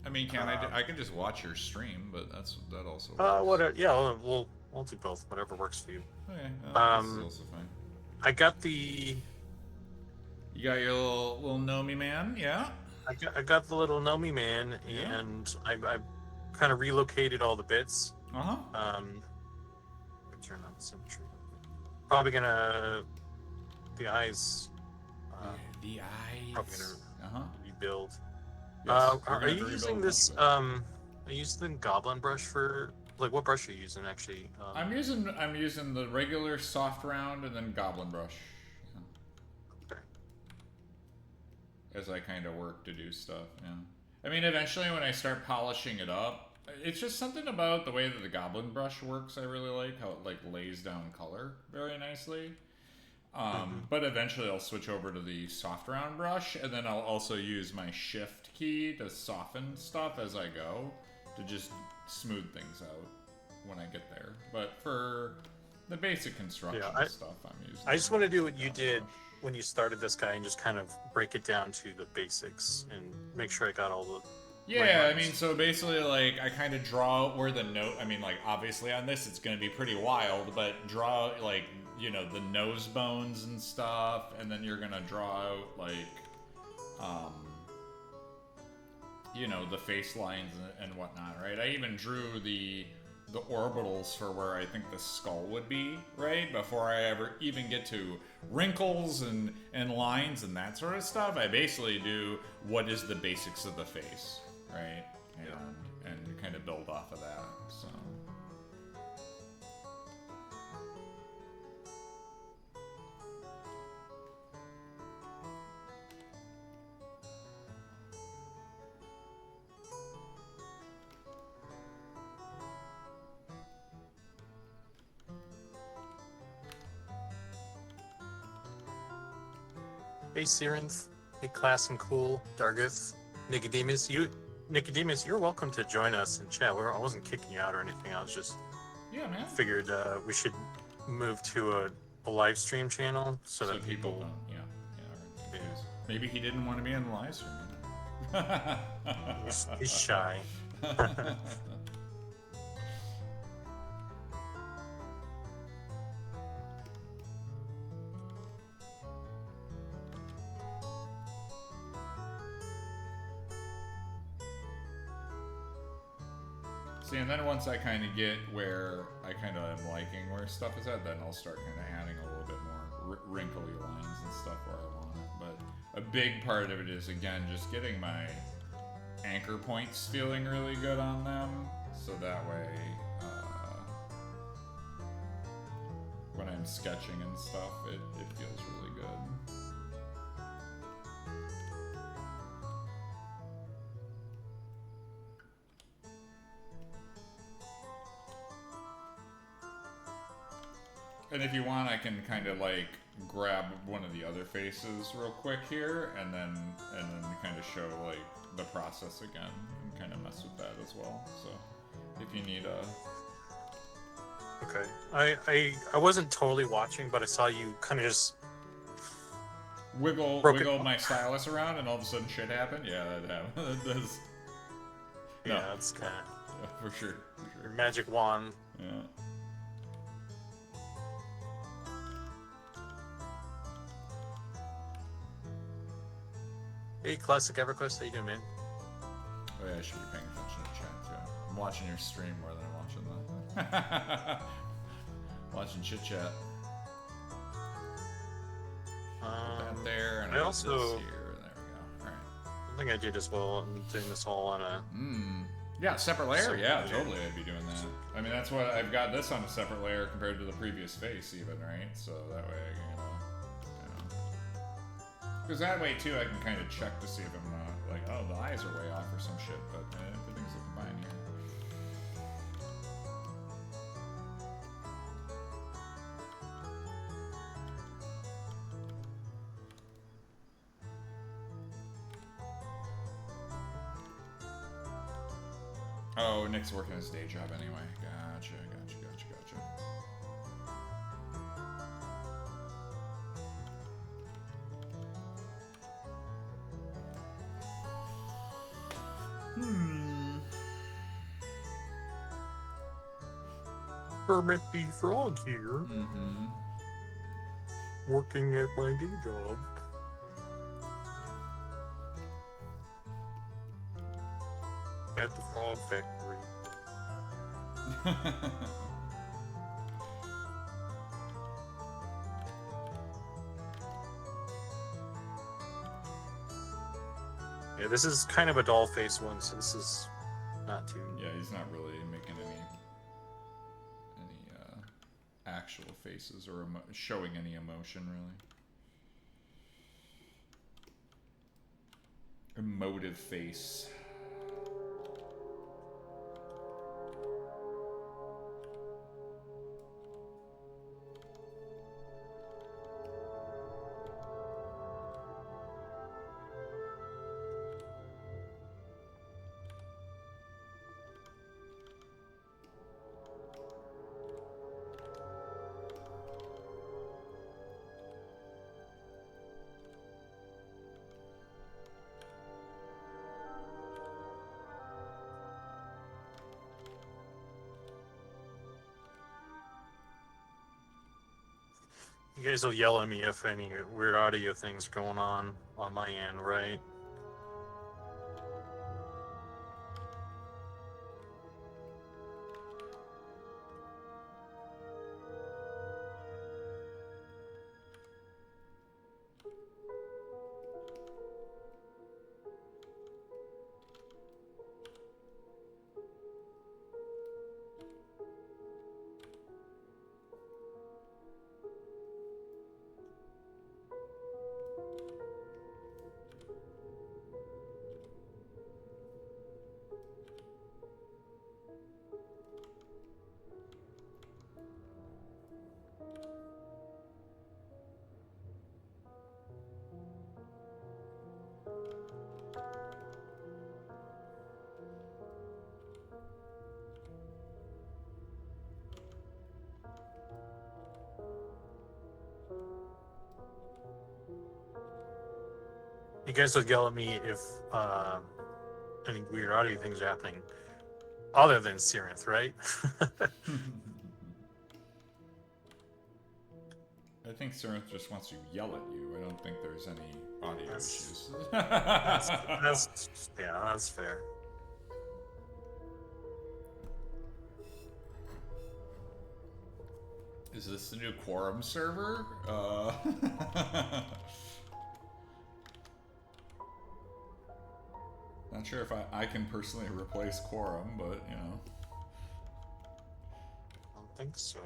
I mean, I can just watch your stream, but that also works. Yeah, we'll do both. Whatever works for you. Okay, this is also fine. I got the. You got your little Nomi man, yeah. I got the little Nomi man, and I kind of relocated all the bits. Turn on symmetry. Probably gonna the eyes. The eyes. Probably gonna rebuild. Yes, are you using this? Are you using the Goblin brush for like what brush are you using actually? I'm using the regular soft round and then Goblin brush. Okay. As I kind of work to do stuff, yeah. I mean, eventually when I start polishing it up, it's just something about the way that the Goblin brush works. I really like how it like lays down color very nicely. But eventually I'll switch over to the soft round brush, and then I'll also use my shift key to soften stuff as I go to just smooth things out when I get there. But for the basic construction stuff, I'm using. I just want to do what you did when you started this guy and just kind of break it down to the basics and make sure I got all the. Yeah, I mean, so basically, like, I kind of draw out where the I mean, like, obviously on this it's going to be pretty wild, but draw, like, you know, the nose bones and stuff, and then you're going to draw out, like, you know, the face lines and whatnot, right? I even drew the orbitals for where I think the skull would be, right? Before I ever even get to wrinkles and lines and that sort of stuff, I basically do what is the basics of the face, right? And kind of build off of that, so. Hey Sirenth, hey Class and Cool, Dargith, Nicodemus, you're welcome to join us in chat. I wasn't kicking you out or anything. I was just figured we should move to a live stream channel so that people don't. Yeah. Maybe he didn't want to be on the live stream. He's shy. See, and then once I kind of get where I kind of am liking where stuff is at, then I'll start kind of adding a little bit more wrinkly lines and stuff where I want it. But a big part of it is, again, just getting my anchor points feeling really good on them, so that way when I'm sketching and stuff, it feels really good. And if you want, I can kind of like grab one of the other faces real quick here, and then kind of show like the process again, and kind of mess with that as well. So, if you need a. Okay, I wasn't totally watching, but I saw you kind of just wiggle my stylus around, and all of a sudden shit happened. Yeah, that happened. That's. Yeah, that's kind of. Yeah, for sure. Your magic wand. Yeah. Hey, Classic EverQuest, how you doing, man? Oh yeah, I should be paying attention to chat too. I'm watching your stream more than I'm watching the watching chit chat. Put that there, and I I also this here. There we go. All right. I think I did as well. I'm doing this all on a. Yeah, separate layer. Separate Yeah, layer. totally. I'd be doing that. I mean, that's what I've got this on a separate layer compared to the previous face, even, right? So that way I can, because that way too, I can kind of check to see if I'm like, oh, the eyes are way off or some shit. But everything's looking fine here. Oh, Nick's working his day job anyway. Gotcha. Kermit the Frog here, working at my day job. At the Frog Factory. Yeah, this is kind of a doll face one, so this is not too. Yeah, he's not really making any actual faces or showing any emotion, really. Emotive face. You guys will yell at me if any weird audio things going on my end, right? You guys will yell at me if any weird audio things are happening, other than Syrinth, right? I think Syrinth just wants to yell at you. I don't think there's any audio issues. That's fair. Is this the new Quorum server? Not sure if I can personally replace Quorum, but you know. I don't think so.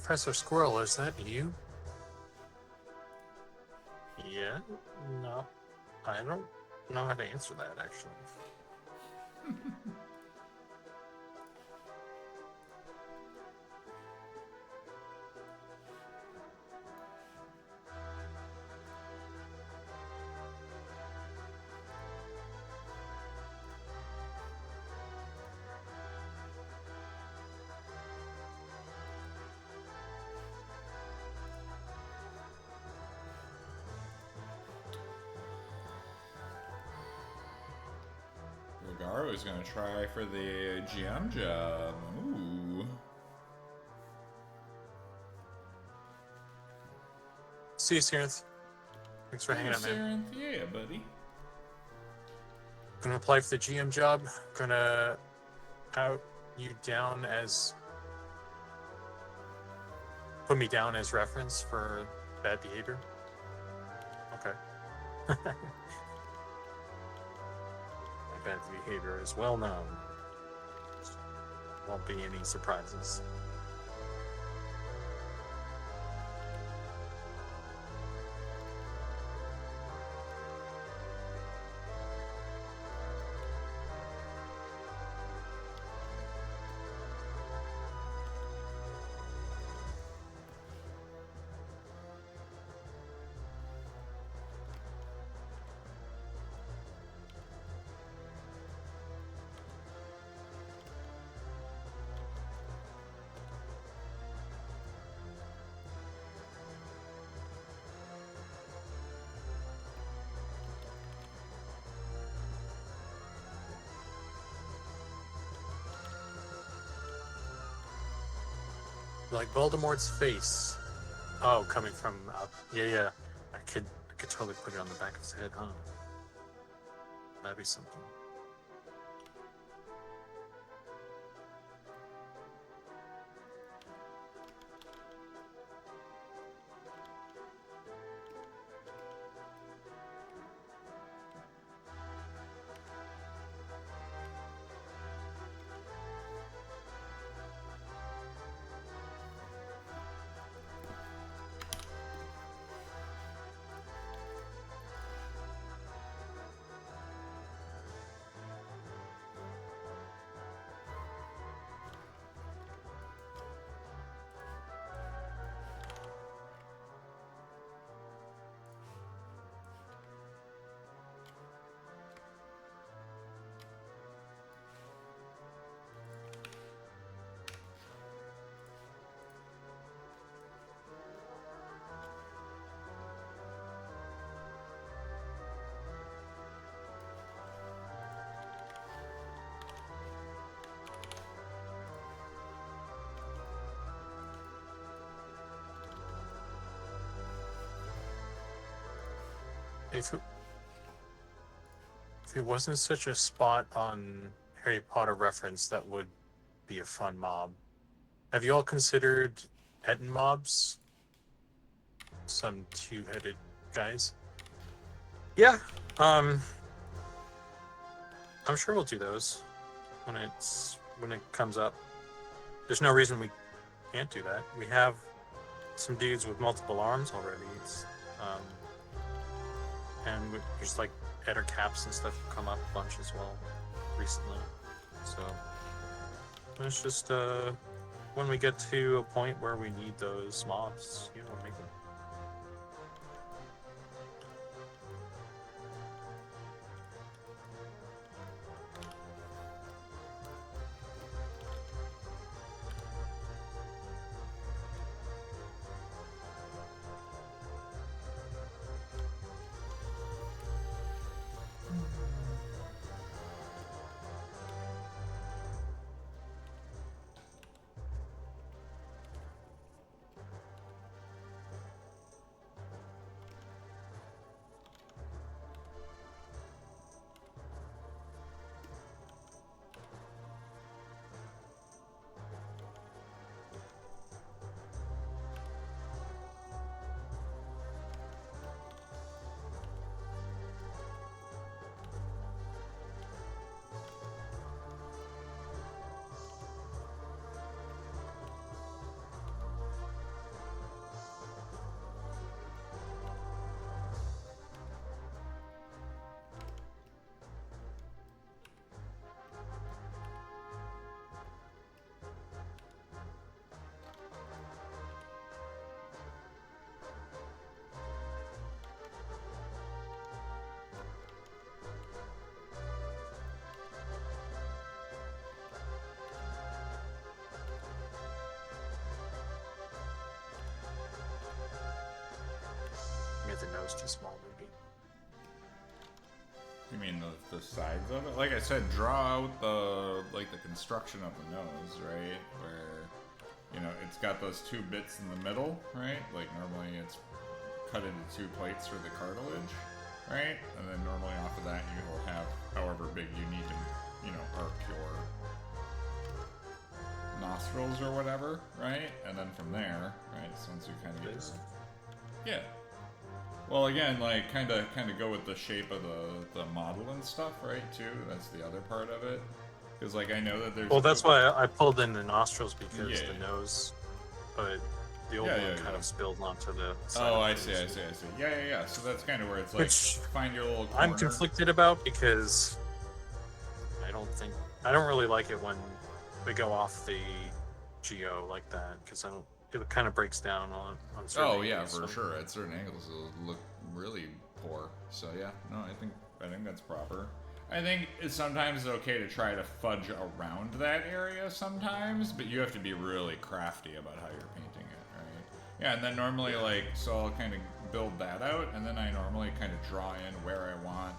Professor Squirrel, is that you? Yeah? No. I don't know how to answer that, actually. Garo is going to try for the GM job. Ooh. See you, Sirenth. Thanks for hanging out, man. Yeah, buddy. Gonna apply for the GM job. Gonna out you down as... Put me down as reference for bad behavior. Okay. My bad behavior is well known. Won't be any surprises. Like Voldemort's face. Oh, coming from up. Yeah. I could totally put it on the back of his head, huh? That'd be something. If it wasn't such a spot on Harry Potter reference, that would be a fun mob. Have you all considered Eton mobs? Some two-headed guys? Yeah. I'm sure we'll do those when it comes up. There's no reason we can't do that. We have some dudes with multiple arms already. And there's like header caps and stuff come up a bunch as well recently. So it's just when we get to a point where we need those mobs, we'll make them. the nose too small, maybe. You mean the sides of it? Like I said, draw out the construction of the nose, right? Where, you know, it's got those two bits in the middle, right? Like normally it's cut into two plates for the cartilage, right? And then normally off of that you will have however big you need to, you know, arc your nostrils or whatever, right? And then from there, right? So once you kind of get your, yeah. Well, again, like kind of go with the shape of the model and stuff, right? Too. That's the other part of it. Because like I know that there's. Well, that's why I pulled in the nostrils because the nose, but the old one kind of spilled onto the. Side I see. Yeah. So that's kind of where it's like which find your little corner. I'm conflicted about because I don't really like it when they go off the geo like that because it kind of breaks down on certain angles, for sure. At certain angles, it'll look really poor. So yeah, no, I think that's proper. I think it's sometimes okay to try to fudge around that area sometimes, but you have to be really crafty about how you're painting it, right? Yeah, and then normally so I'll kind of build that out, and then I normally kind of draw in where I want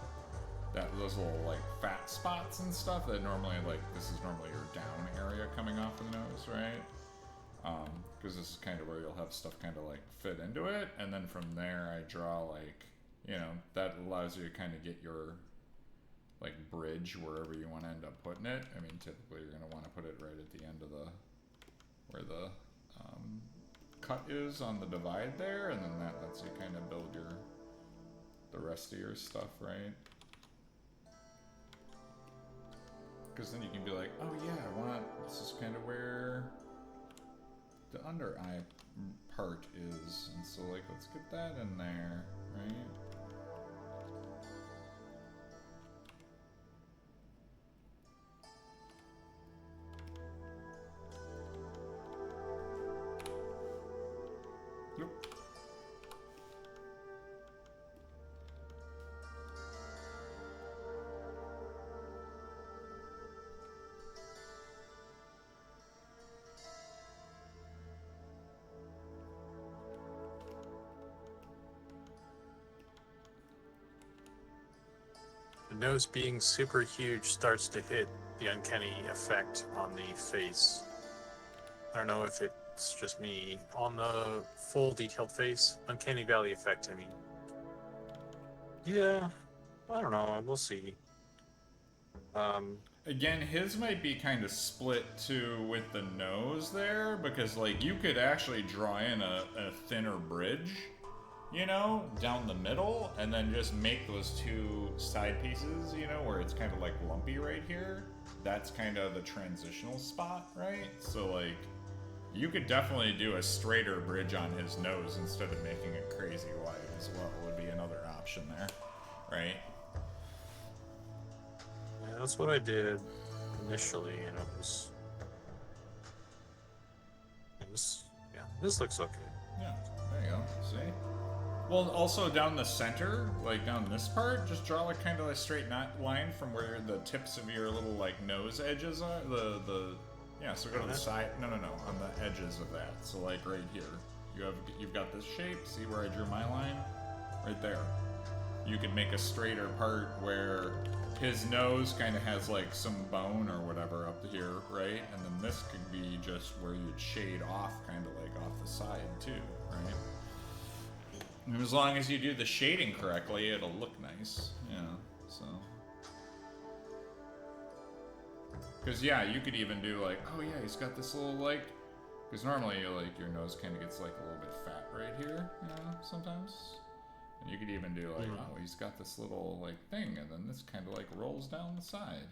those little like fat spots and stuff that normally this is normally your down area coming off the nose, right? Because this is kind of where you'll have stuff kind of like fit into it, and then from there I draw like, you know, that allows you to kind of get your like bridge wherever you want to end up putting it. I mean, typically you're going to want to put it right at the end of where the cut is on the divide there, and then that lets you kind of build the rest of your stuff, right? Because then you can be like, oh yeah, this is kind of where the under eye part is, and so like let's get that in there, right? Nope. The nose being super huge starts to hit the uncanny effect on the face. I don't know if it's just me on the full detailed face. Uncanny Valley effect, I mean. Yeah, I don't know. We'll see. Again, his might be kind of split too with the nose there, because like you could actually draw in a thinner bridge, you know, down the middle, and then just make those two side pieces, you know, where it's kind of like lumpy right here. That's kind of the transitional spot, right? So like, you could definitely do a straighter bridge on his nose instead of making it crazy wide as well, would be another option there, right? Yeah, that's what I did initially, and it was this looks okay. Yeah, there you go, see? Well, also down the center, like down this part, just draw like kind of a straight line from where the tips of your little like nose edges are. Yeah, so go to the side. No, on the edges of that. So like right here, you've got this shape. See where I drew my line? Right there. You could make a straighter part where his nose kind of has like some bone or whatever up here, right? And then this could be just where you'd shade off, kind of like off the side too, right? And as long as you do the shading correctly, it'll look nice, yeah, so. Because, yeah, you could even do like, oh yeah, he's got this little like, because normally like your nose kind of gets like a little bit fat right here, you know, sometimes. And you could even do like, oh, he's got this little like thing, and then this kind of like rolls down the side.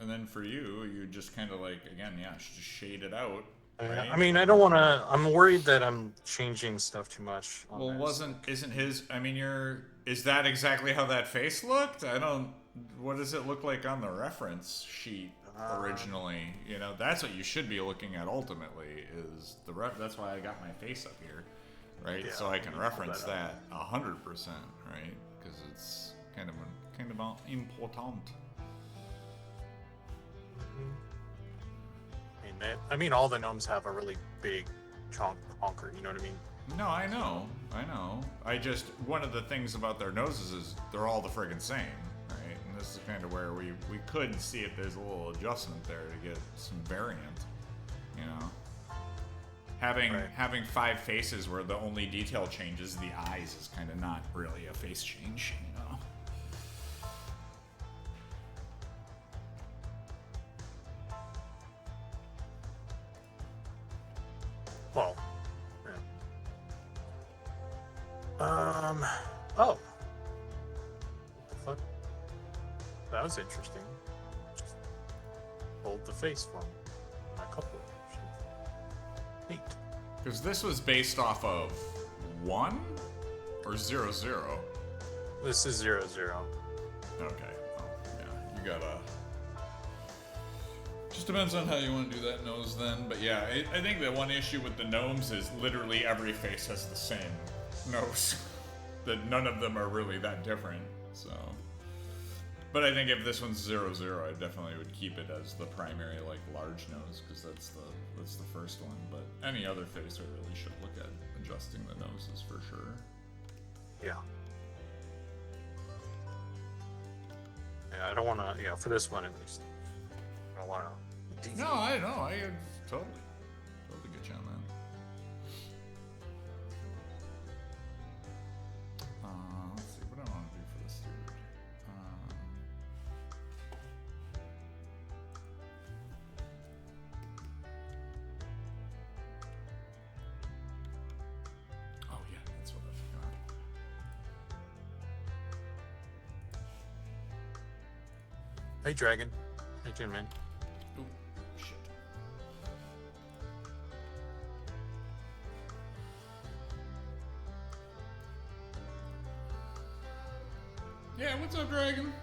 And then for you, you just kind of like, again, yeah, just shade it out. Right? I mean, I don't want to. I'm worried that I'm changing stuff too much. Well, isn't his? I mean, is that exactly how that face looked? I don't. What does it look like on the reference sheet originally? You know, that's what you should be looking at ultimately. Is the That's why I got my face up here, right? Yeah, so I can reference that 100%, right? Because it's kind of important. And I mean, all the gnomes have a really big honker. You know what I mean? No, I know. One of the things about their noses is they're all the friggin' same, right? And this is kind of where we could see if there's a little adjustment there to get some variant, you know? Having 5 faces where the only detail changes the eyes is kind of not really a face change, you know? Well, oh. What the fuck? That was interesting. Just hold the face for me. A couple. Neat. Because this was based off of 1 or 0, 0? This is 0, 0. Okay. Oh, yeah. You gotta... Just depends on how you want to do that nose then. But yeah, I think the one issue with the gnomes is literally every face has the same nose. That none of them are really that different, so... But I think if this one's 0, 0, I definitely would keep it as the primary, like, large nose, because that's the first one. But any other face, I really should look at adjusting the noses for sure. Yeah. Yeah, I don't want to, for this one at least. I don't want to... No, I know, I totally get you on that. Let's see, what do I want to do for this dude? Oh yeah, that's what I was thinking of. Hey, Dragon. How you doing, man? Oh, shit. Yeah, what's up, Dragon?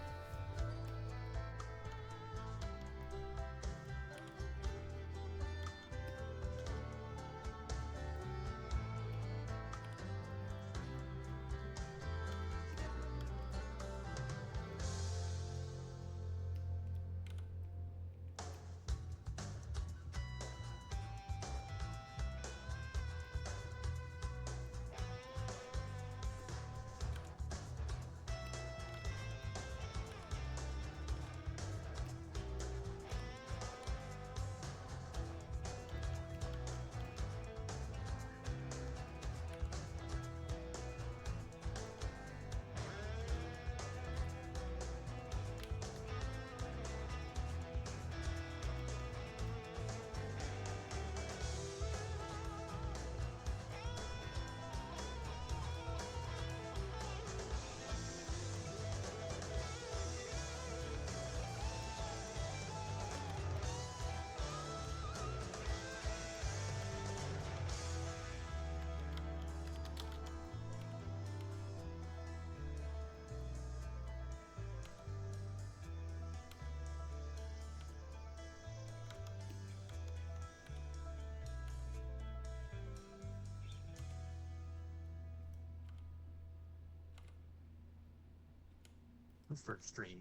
First stream.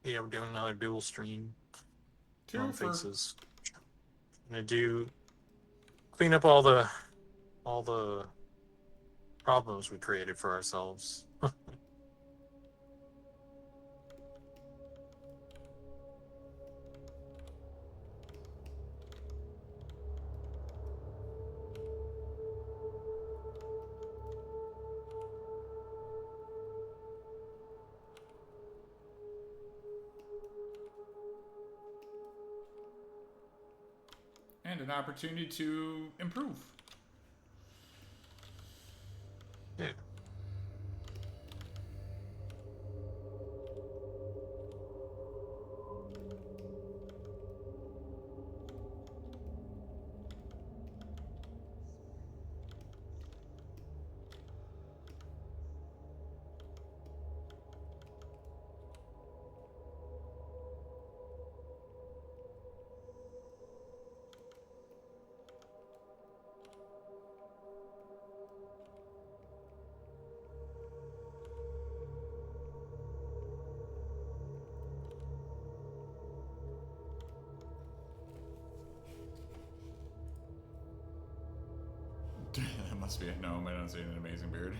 Yeah, we're doing another dual stream. 2 for... faces. Gonna do clean up all the problems we created for ourselves. And an opportunity to improve. Yeah. wants to be a gnome. I don't see an amazing beard.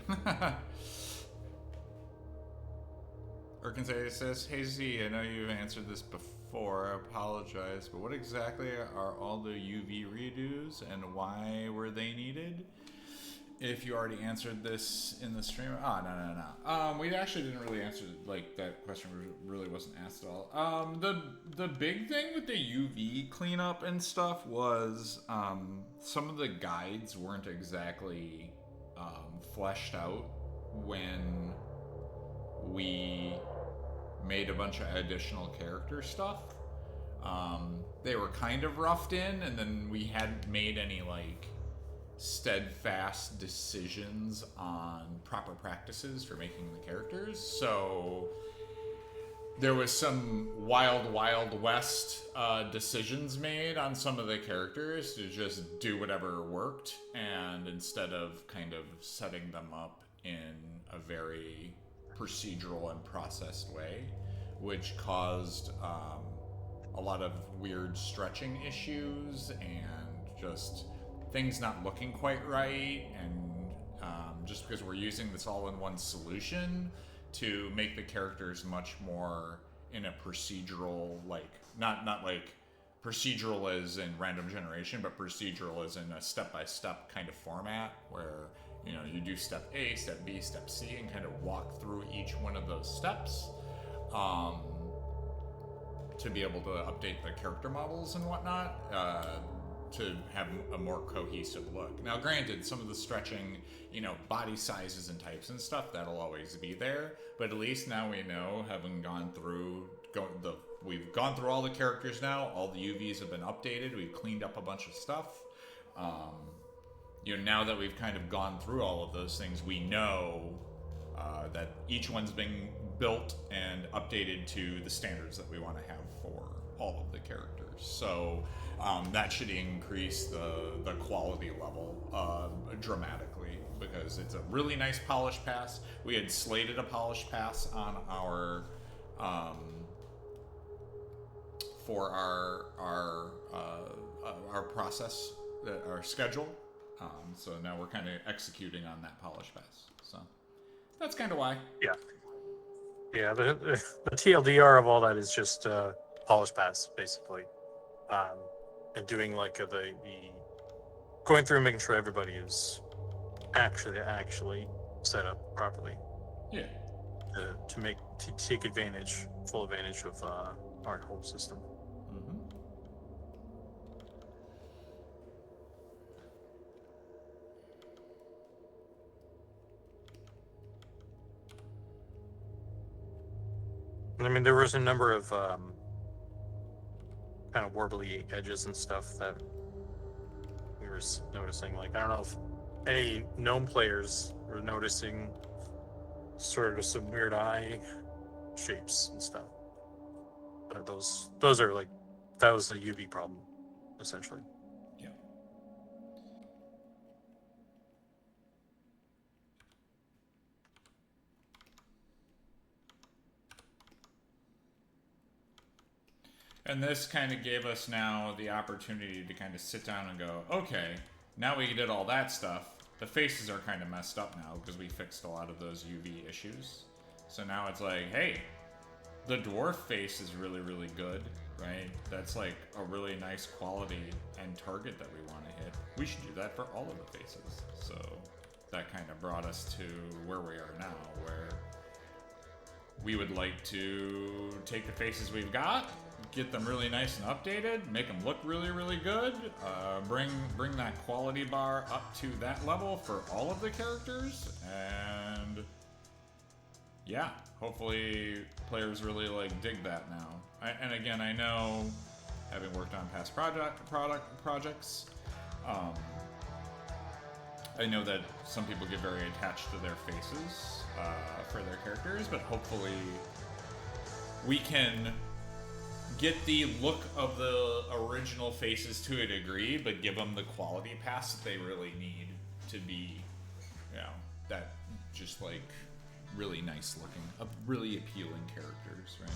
Arkansas says, "Hey Z, I know you've answered this before. I apologize, but what exactly are all the UV redos and why were they needed?" If you already answered this in the stream, no. We actually didn't really answer like that question. Really wasn't asked at all. The big thing with the UV cleanup and stuff was some of the guides weren't exactly fleshed out when we made a bunch of additional character stuff. They were kind of roughed in, and then we hadn't made any like steadfast decisions on proper practices for making the characters. So there was some wild west decisions made on some of the characters to just do whatever worked, and instead of kind of setting them up in a very procedural and processed way, which caused a lot of weird stretching issues and just things not looking quite right, and just because we're using this all-in-one solution to make the characters much more in a procedural, like not like procedural as in random generation, but procedural as in a step-by-step kind of format where, you know, you do step A, step B, step C, and kind of walk through each one of those steps to be able to update the character models and whatnot, to have a more cohesive look. Now, granted, some of the stretching, you know, body sizes and types and stuff, that'll always be there, but at least now we know, having gone through, we've gone through all the characters now, all the UVs have been updated, we've cleaned up a bunch of stuff. You know, now that we've kind of gone through all of those things, we know that each one's being built and updated to the standards that we want to have for all of the characters. So that should increase the quality level dramatically, because it's a really nice polish pass. We had slated a polish pass on our for our process, our schedule. So now we're kind of executing on that polish pass. So that's kind of why. Yeah. Yeah, the TLDR of all that is just polish pass, basically. And doing like the going through and making sure everybody is actually set up properly. Yeah. To take full advantage of our whole system. Mm-hmm. I mean, there was a number of kind of warbly edges and stuff that we were noticing. Like, I don't know if any gnome players were noticing sort of some weird eye shapes and stuff. But those are like, that was a UV problem, essentially. Yeah. And this kind of gave us now the opportunity to kind of sit down and go, okay, now we did all that stuff. The faces are kind of messed up now because we fixed a lot of those UV issues. So now it's like, hey, the dwarf face is really, really good, right? That's like a really nice quality and target that we want to hit. We should do that for all of the faces. So that kind of brought us to where we are now, where we would like to take the faces we've got, get them really nice and updated, make them look really, really good, bring that quality bar up to that level for all of the characters, and yeah, hopefully players really like dig that now. And again, I know, having worked on past projects, I know that some people get very attached to their faces for their characters, but hopefully we can get the look of the original faces to a degree, but give them the quality pass that they really need to be, you know, that just like really nice looking, really appealing characters, right?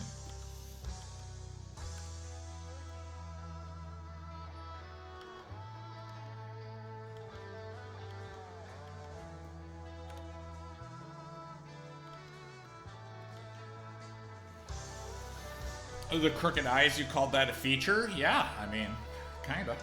The crooked eyes, you called that a feature? Yeah, I mean, kind of.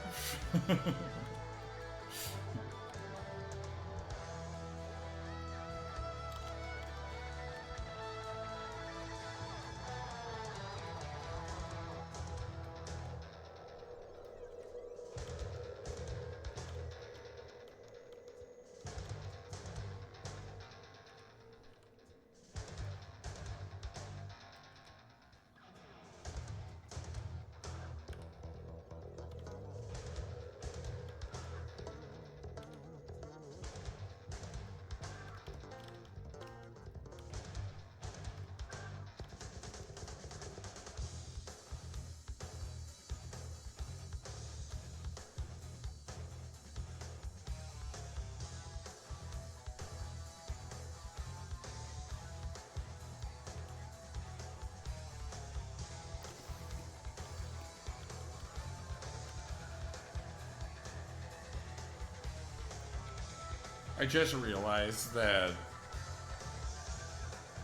I just realized that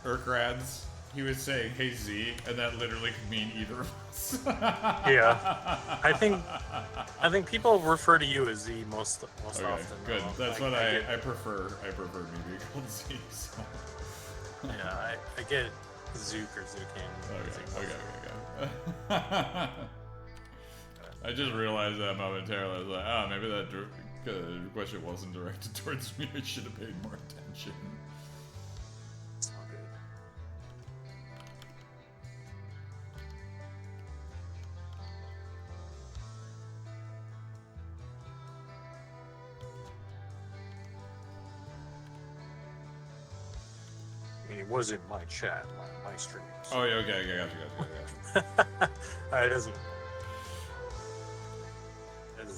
Urkrads, he was saying, "Hey Z," and that literally could mean either of us. Yeah, I think people refer to you as Z most Okay, often. good. Though. That's what I prefer. I prefer me being called Z. So. Yeah, I get Zook or Zooking. Okay. I just realized that momentarily. I was like, oh, maybe that question wasn't directed towards me. I should have paid more attention. It's all good. I mean, it wasn't my chat, my stream. So. Oh, yeah, okay, gotcha. It doesn't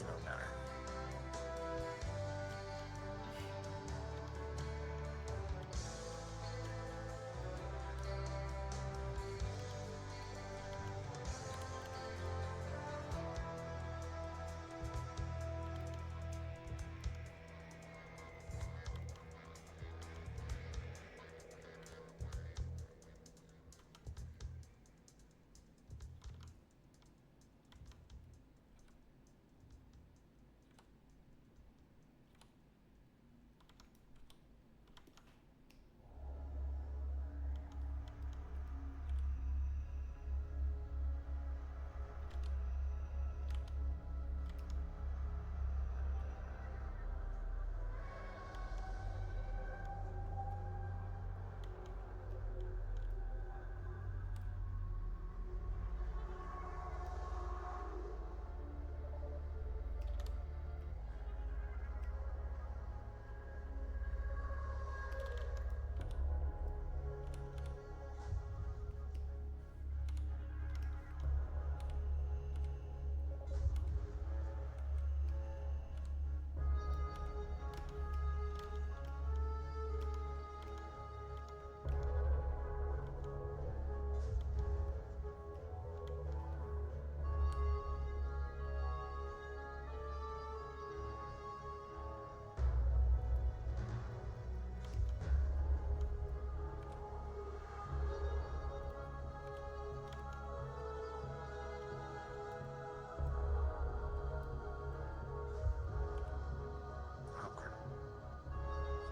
really matter.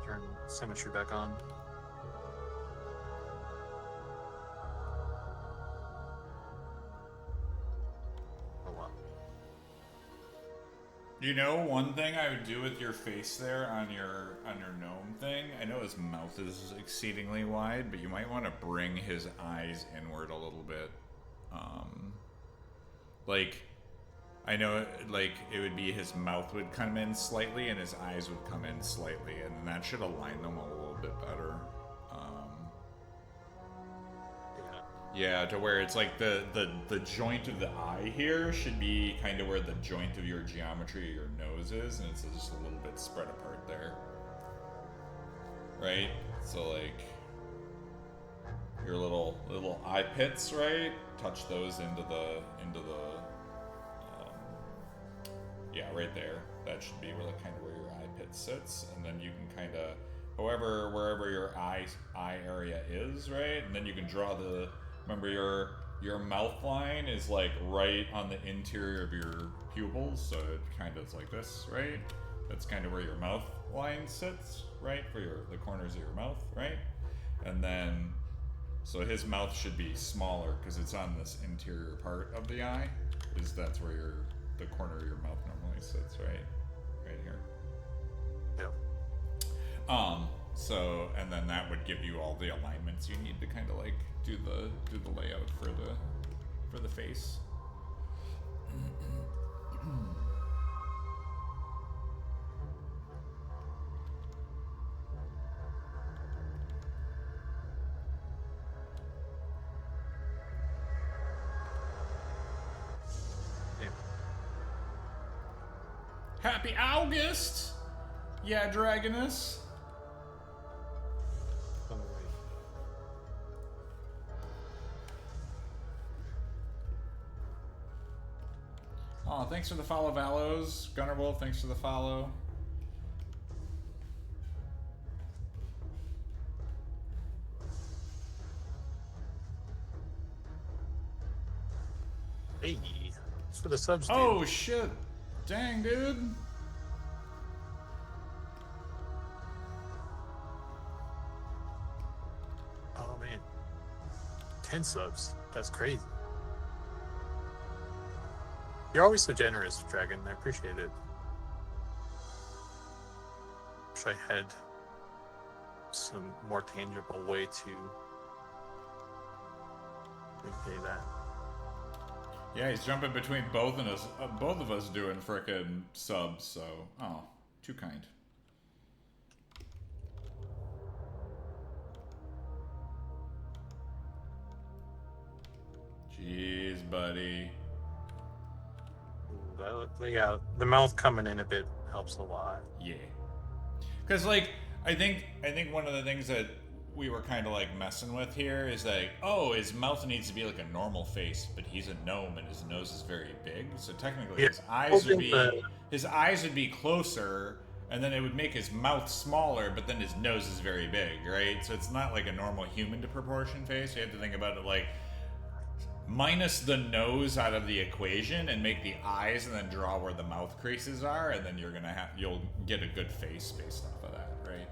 Turn symmetry back on. Oh wow. You know, one thing I would do with your face there on your gnome thing, I know his mouth is exceedingly wide, but you might want to bring his eyes inward a little bit. Like, I know, like, it would be his mouth would come in slightly and his eyes would come in slightly, and that should align them a little bit better. Yeah, to where it's like the joint of the eye here should be kind of where the joint of your geometry of your nose is, and it's just a little bit spread apart there. Right? So like your little eye pits, right? Touch those into the yeah, right there. That should be really kind of where your eye pit sits, and then you can kind of wherever your eye area is, right? And then you can draw remember your mouth line is like right on the interior of your pupils, so it kind of is like this, right? That's kind of where your mouth line sits, right? For the corners of your mouth, right? And then, so his mouth should be smaller because it's on this interior part of the eye. That's where the corner of your mouth normally sits, right? Right here. Yep. So, and then that would give you all the alignments you need to kind of like do the layout for the face. Yeah. Happy August! Yeah, Dragoness. Oh, thanks for the follow, Valos. Gunnerwolf, thanks for the follow. Hey, it's for the subs, dude. Oh, shit. Dang, dude. Oh, man. 10 subs. That's crazy. You're always so generous, Dragon. I appreciate it. Wish I had some more tangible way to repay that. Yeah, he's jumping between both of us doing frickin' subs, so... Oh, too kind. Jeez, buddy. Yeah, the mouth coming in a bit helps a lot. Yeah. Because, like, I think one of the things that we were kind of, like, messing with here is, like, oh, his mouth needs to be like a normal face, but he's a gnome and his nose is very big. So technically Yeah. his eyes would be closer, and then it would make his mouth smaller, but then his nose is very big, right? So it's not like a normal human to proportion face. You have to think about it like minus the nose out of the equation and make the eyes and then draw where the mouth creases are, and then you'll get a good face based off of that, right?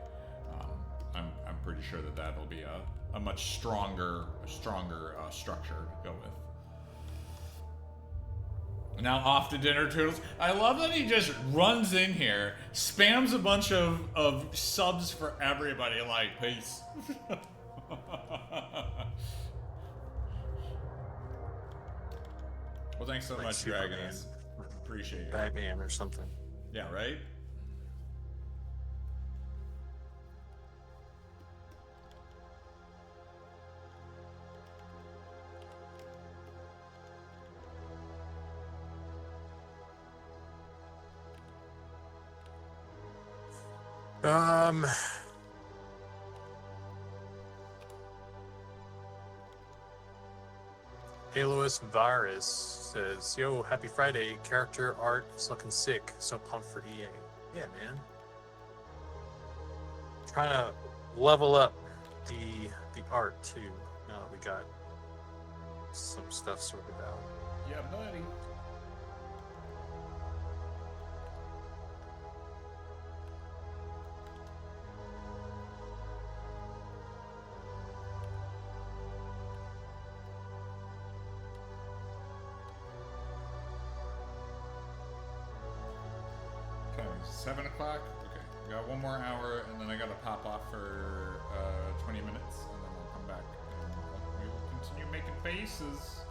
I'm pretty sure that'll be a much stronger structure to go with. Now off to dinner, Toodles. I love that he just runs in here, spams a bunch of subs for everybody, like, peace. Well, thanks so Like much, Superman. Dragoness. Appreciate it. Batman or something. Yeah, right? Alois Virus says, "Yo, happy Friday. Character art is looking sick. So pumped for EA." Yeah, man. Trying to level up the art too. Now that we got some stuff sorted out. Yeah, buddy. Okay, 7 o'clock. Okay, we got one more hour, and then I gotta pop off for 20 minutes, and then I'll come back and we will continue making faces.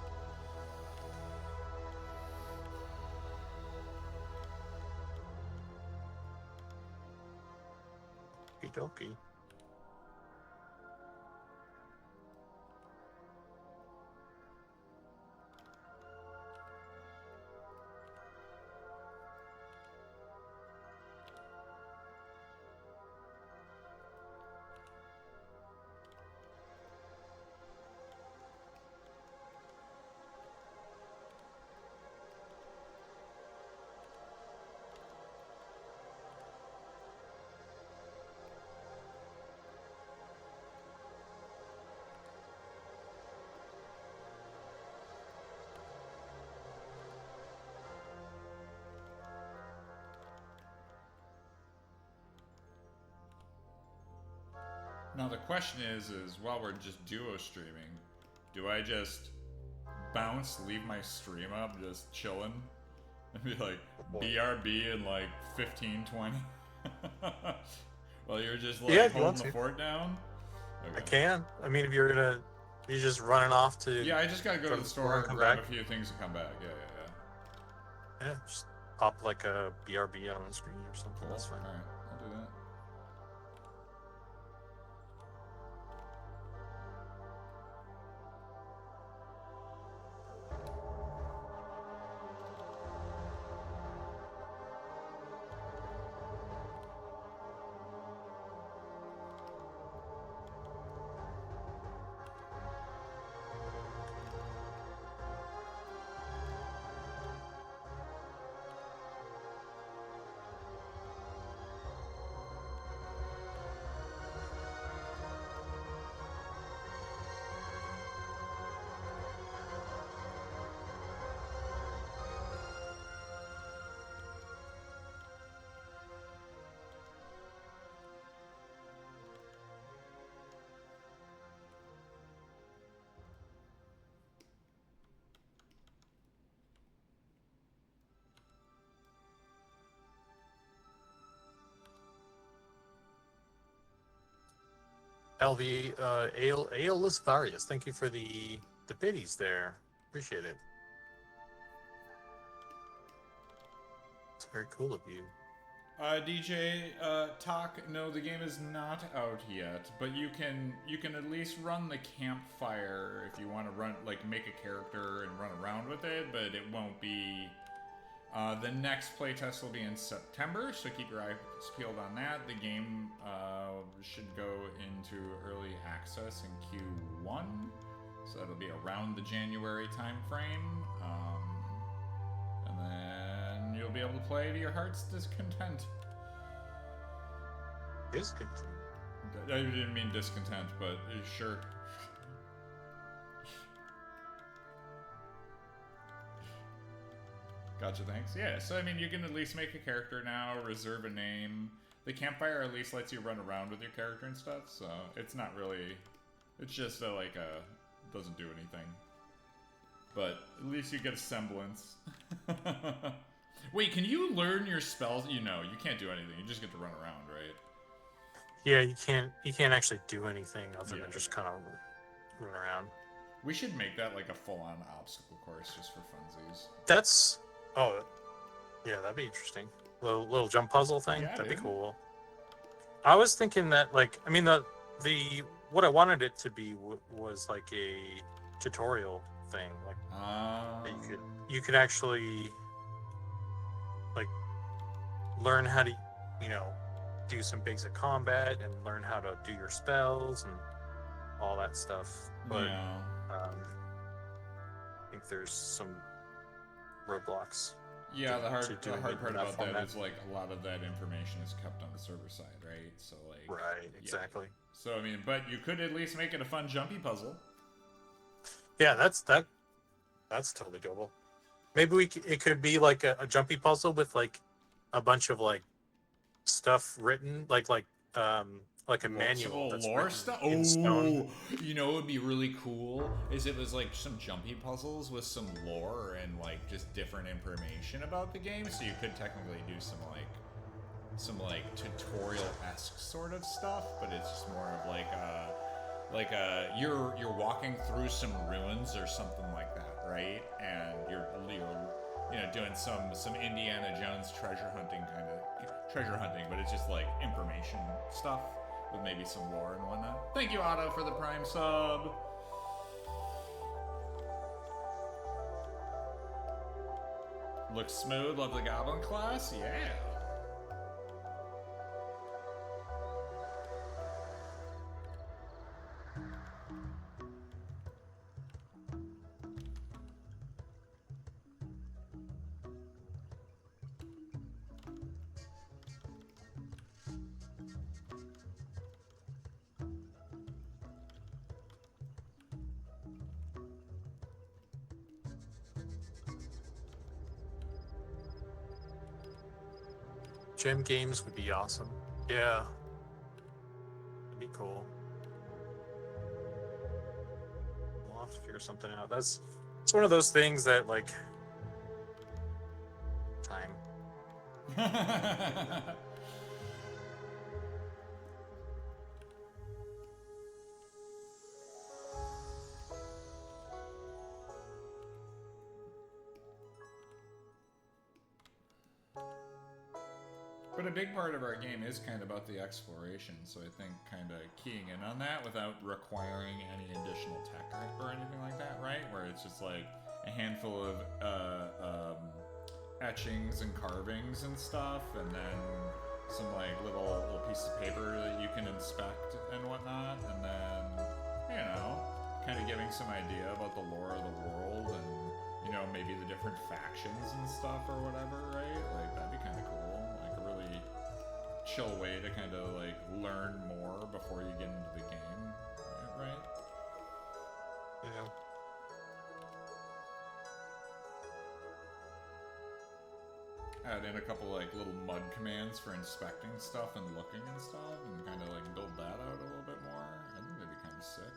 Okie dokie. Now the question is while we're just duo streaming, do I just bounce, leave my stream up, just chilling, and be like BRB in like 15, 20? While you're just like holding the fort down? Okay. I can. I mean, if you're just running off to... Yeah, I just gotta go to the store and grab a few things and come back. Yeah, just pop like a BRB on the screen or something. Cool. That's fine. Alright, I'll do that. LV, Aeolus Varius, thank you for the biddies there. Appreciate it. It's very cool of you. DJ Talk, no, the game is not out yet, but you can at least run the campfire if you want to run, like, make a character and run around with it, but it won't be... the next playtest will be in September, so keep your eyes peeled on that. The game should go into early access in Q1, so that'll be around the January time frame. And then you'll be able to play to your heart's discontent. Discontent? I didn't mean discontent, but sure. Gotcha, thanks. Yeah, so I mean, you can at least make a character now, reserve a name. The campfire at least lets you run around with your character and stuff, so it's not really... It's just doesn't do anything. But at least you get a semblance. Wait, can you learn your spells? You can't do anything. You just get to run around, right? Yeah, you can't actually do anything other than just kind of run around. We should make that like a full-on obstacle course just for funsies. That's... Oh, yeah, that'd be interesting. Little jump puzzle thing? Yeah, that'd be cool. I was thinking that, like, I mean, what I wanted it to be was like a tutorial thing. Like, you could actually, like, learn how to, do some basic combat and learn how to do your spells and all that stuff. But I think there's some roadblocks. Yeah, the hard part about that is, like, a lot of that information is kept on the server side, right? So, like... Right, exactly. Yeah. So, I mean, but you could at least make it a fun jumpy puzzle. Yeah, that's totally doable. Maybe it could be, like, a jumpy puzzle with, like, a bunch of, like, stuff written, like a manual that's lore stuff. Oh, what would be really cool is it was like some jumpy puzzles with some lore and like just different information about the game. So you could technically do some tutorial-esque sort of stuff, but it's just more of like you're walking through some ruins or something like that, right? And you're doing some Indiana Jones treasure hunting, but it's just like information stuff with maybe some lore and whatnot. Thank you, Otto, for the Prime sub. Looks smooth. Love the Goblin class. Yeah. Gem games would be awesome. Yeah. That'd be cool. I'll have to figure something out. It's one of those things that like time. But a big part of our game is kind of about the exploration, so I think kind of keying in on that without requiring any additional tech or anything like that, right? Where it's just like a handful of etchings and carvings and stuff, and then some like little pieces of paper that you can inspect and whatnot, and then, you know, kind of giving some idea about the lore of the world and, you know, maybe the different factions and stuff or whatever, right? Like, that'd be kind of cool. Chill way to kind of like learn more before you get into the game, right? Yeah. Add in a couple like little mud commands for inspecting stuff and looking and stuff, and kind of like build that out a little bit more. I think that'd be kind of sick.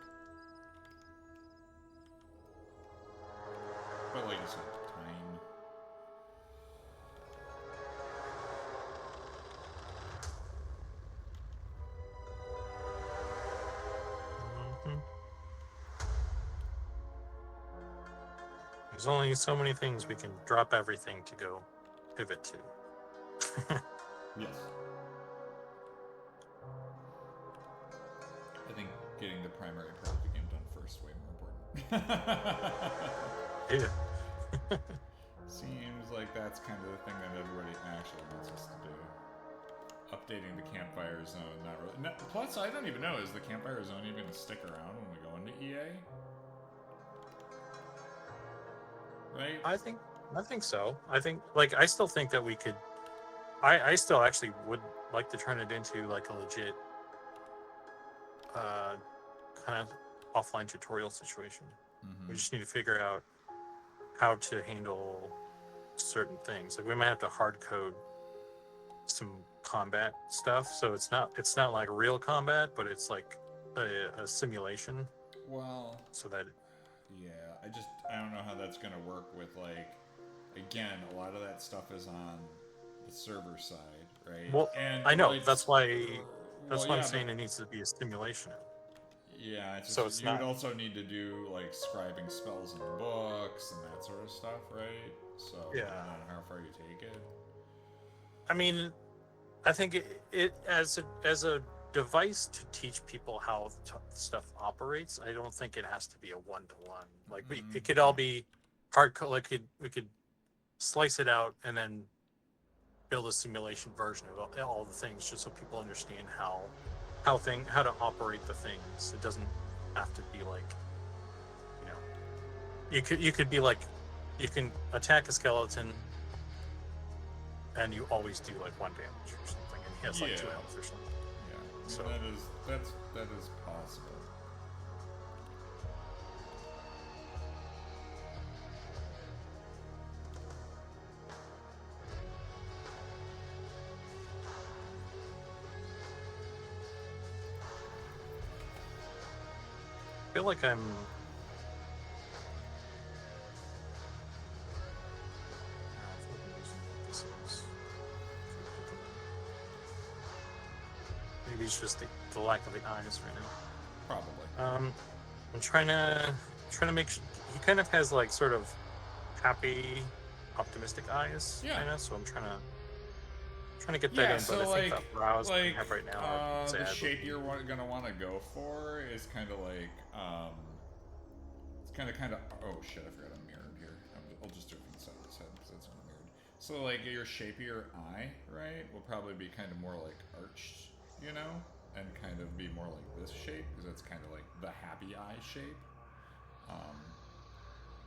But like you said, time. There's only so many things we can drop everything to go pivot to. Yes. I think getting the primary part of the game done first is way more important. Yeah. Seems like that's kind of the thing that everybody actually wants us to do. Updating the campfire zone, not really. No, plus, I don't even know, is the campfire zone even going to stick around when we go into EA? Right? I think so. I think like I still think that we could. I still actually would like to turn it into like a legit kind of offline tutorial situation. Mm-hmm. We just need to figure out how to handle certain things. Like we might have to hard code some combat stuff, so it's not like real combat, but it's like a simulation. Well, so that yeah, I don't know how that's gonna work with like, again, a lot of that stuff is on the server side, right? well, And I know like, that's why I'm yeah, saying it needs to be a simulation. Yeah, it's just, So it's you would not- also need to do like scribing spells in books and that sort of stuff, right? So Yeah. depending on how far you take it. I mean, I think it as a device to teach people how stuff operates. I don't think it has to be a one-to-one. Like it could all be hardcore. Like we could slice it out and then build a simulation version of all the things, just so people understand how to operate the things. It doesn't have to be like, you know, you could be like, you can attack a skeleton and you always do like 1 damage or something, and he has like 2 health or something. Yeah, So that is possible. I feel like I'm maybe it's just the lack of the eyes right now. Probably. I'm trying to make sure he kind of has like sort of happy, optimistic eyes. Yeah. Kinda, so I'm trying to get that in, so but I think like, the brows we have right now are the sad. shape you're gonna want to go for is kind of like, it's kind of. Oh shit! I forgot I'm mirrored here. I'll just do it from the side of his head because that's not mirrored. So like your shape of your eye, right, will probably be kind of more like arched, you know, and kind of be more like this shape because that's kind of like the happy eye shape.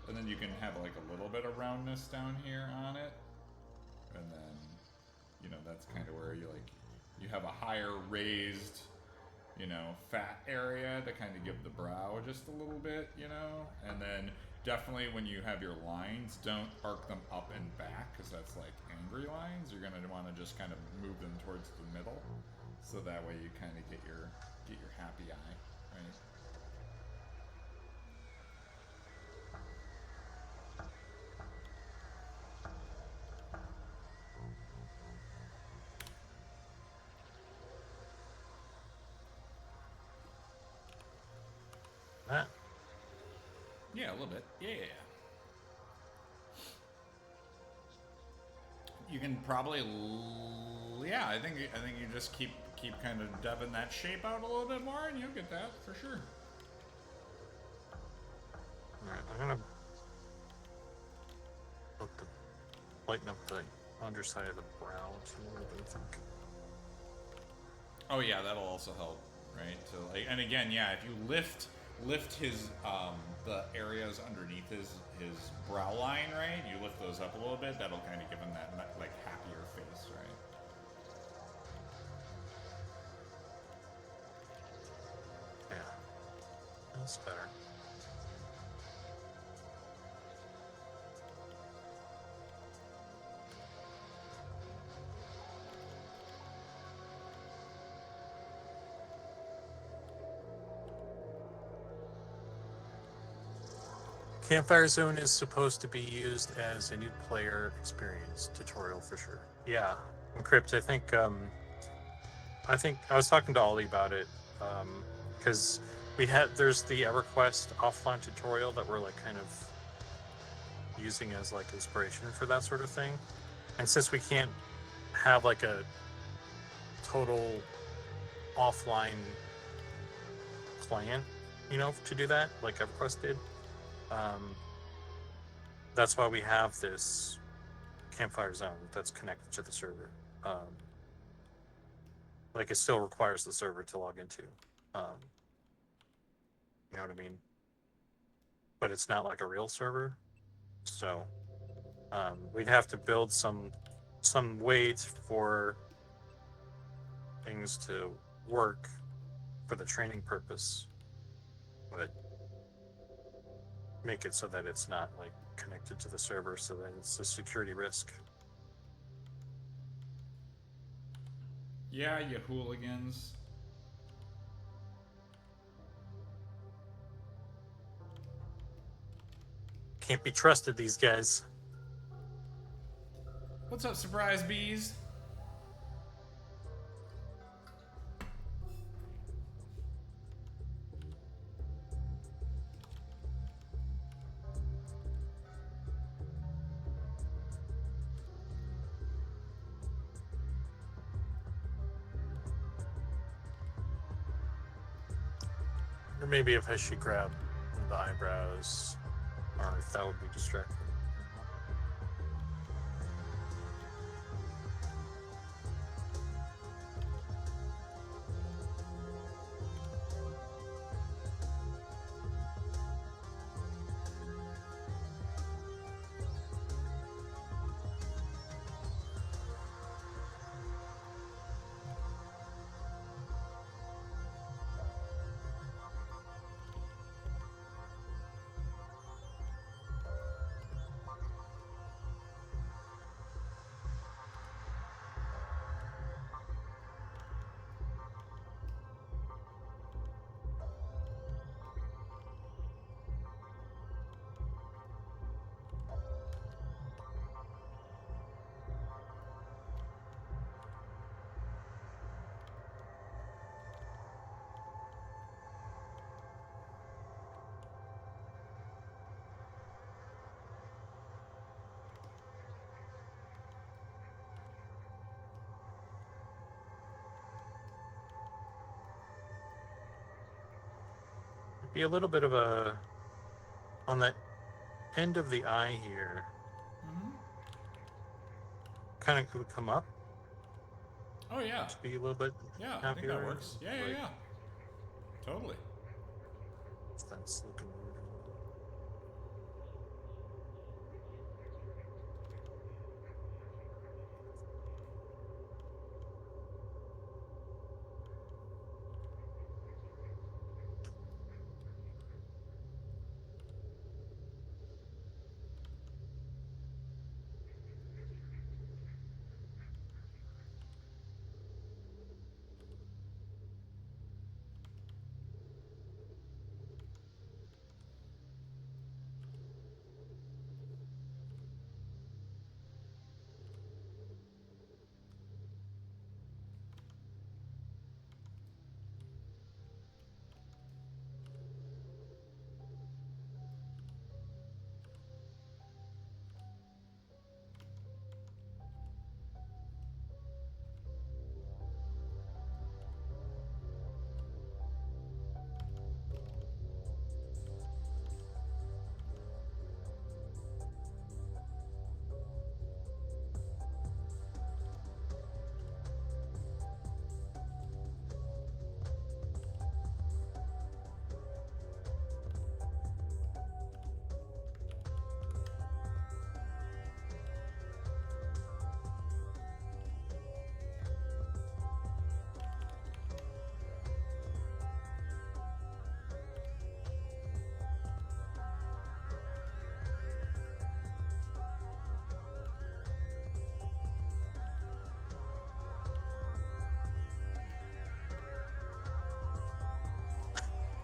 And then you can have like a little bit of roundness down here on it, and then, you know, that's kind of where you have a higher raised, you know, fat area to kind of give the brow just a little bit, you know, and then definitely when you have your lines, don't arc them up and back because that's like angry lines. You're gonna want to just kind of move them towards the middle, so that way you kind of get your happy eye, right? that. Yeah, a little bit. Yeah. You can probably, yeah. I think you just keep kind of dubbing that shape out a little bit more, and you'll get that for sure. All right, I'm gonna lighten up the underside of the brow some more. I think. Oh yeah, that'll also help, right? So like, and again, yeah, if you lift his the areas underneath his brow line, right? You lift those up a little bit. That'll kind of give him that like happier face, right? Yeah, that's better. Campfire Zone is supposed to be used as a new player experience tutorial for sure. Yeah, Crypt. I think I was talking to Ollie about it because there's the EverQuest offline tutorial that we're like kind of using as like inspiration for that sort of thing, and since we can't have like a total offline client, to do that like EverQuest did. That's why we have this Campfire Zone that's connected to the server. Like it still requires the server to log into. You know what I mean? But it's not like a real server, so we'd have to build some way for things to work for the training purpose, but make it so that it's not like connected to the server, so that it's a security risk. Yeah, you hooligans. Can't be trusted, these guys. What's up, surprise bees? Or maybe if I should grab the eyebrows, or if that would be distracting. Be a little bit of a on the end of the eye here. Kind of could come up. Oh yeah. To be a little bit. Yeah, happier. I think that works. Yeah, yeah. Totally. That's looking weird.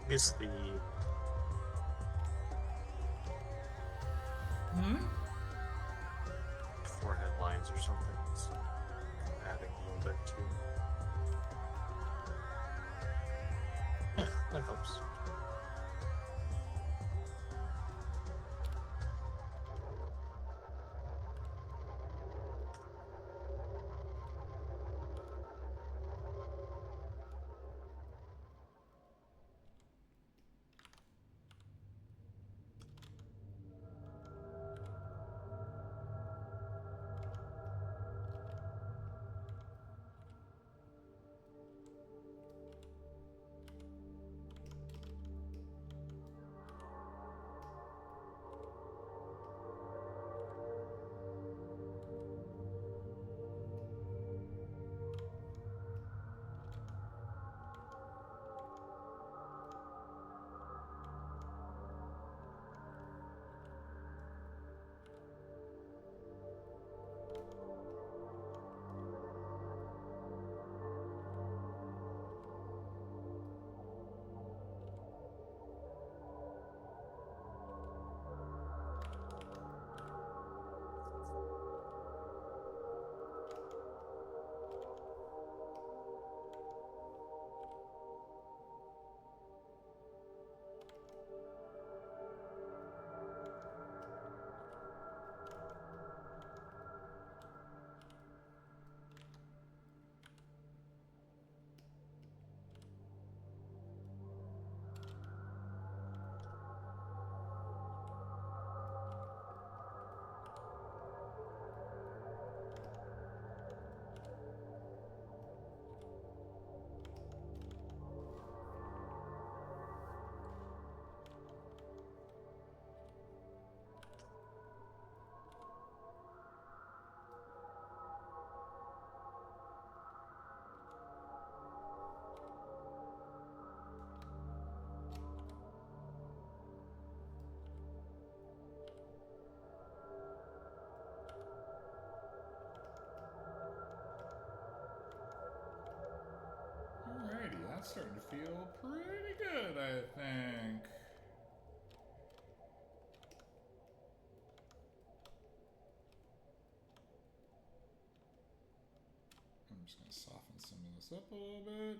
I guess the forehead lines or something. It's adding a little bit too. Yeah, that helps. Alrighty, that's starting to feel pretty good, I think. I'm just going to soften some of this up a little bit.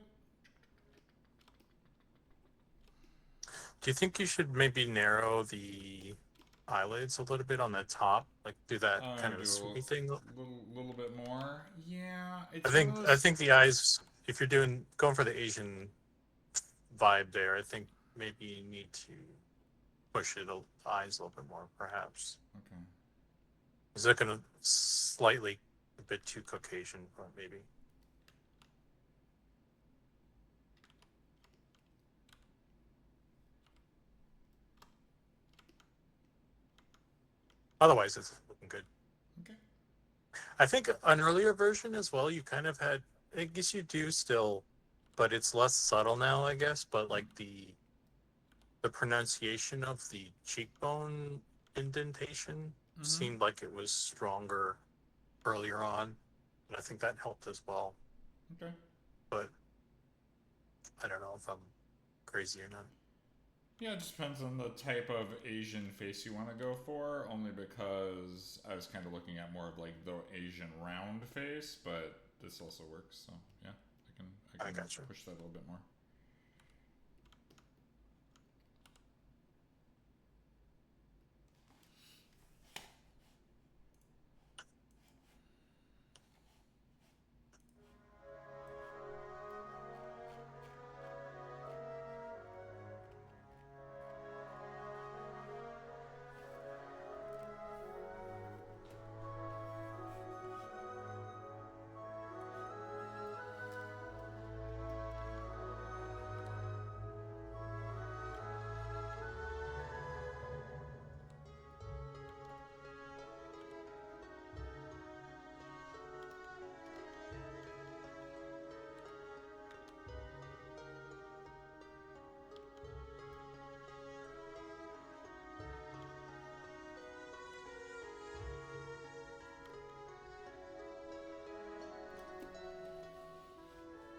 Do you think you should maybe narrow the eyelids a little bit on the top? Like do that kind of a Do sweepy a thing? little bit more. Yeah, I it's one of think I those. think the eyes, if you're going for the Asian vibe there, I think maybe you need to push the eyes a little bit more, perhaps. Okay. Is that going to slightly a bit too Caucasian, but maybe. Otherwise, it's looking good. Okay. I think an earlier version as well, you kind of had, I guess you do still, but it's less subtle now, I guess. But like the pronunciation of the cheekbone indentation seemed like it was stronger earlier on, and I think that helped as well. Okay. But I don't know if I'm crazy or not. Yeah, it just depends on the type of Asian face you want to go for, only because I was kind of looking at more of like the Asian round face, but this also works, so yeah, I can gotcha. push that a little bit more.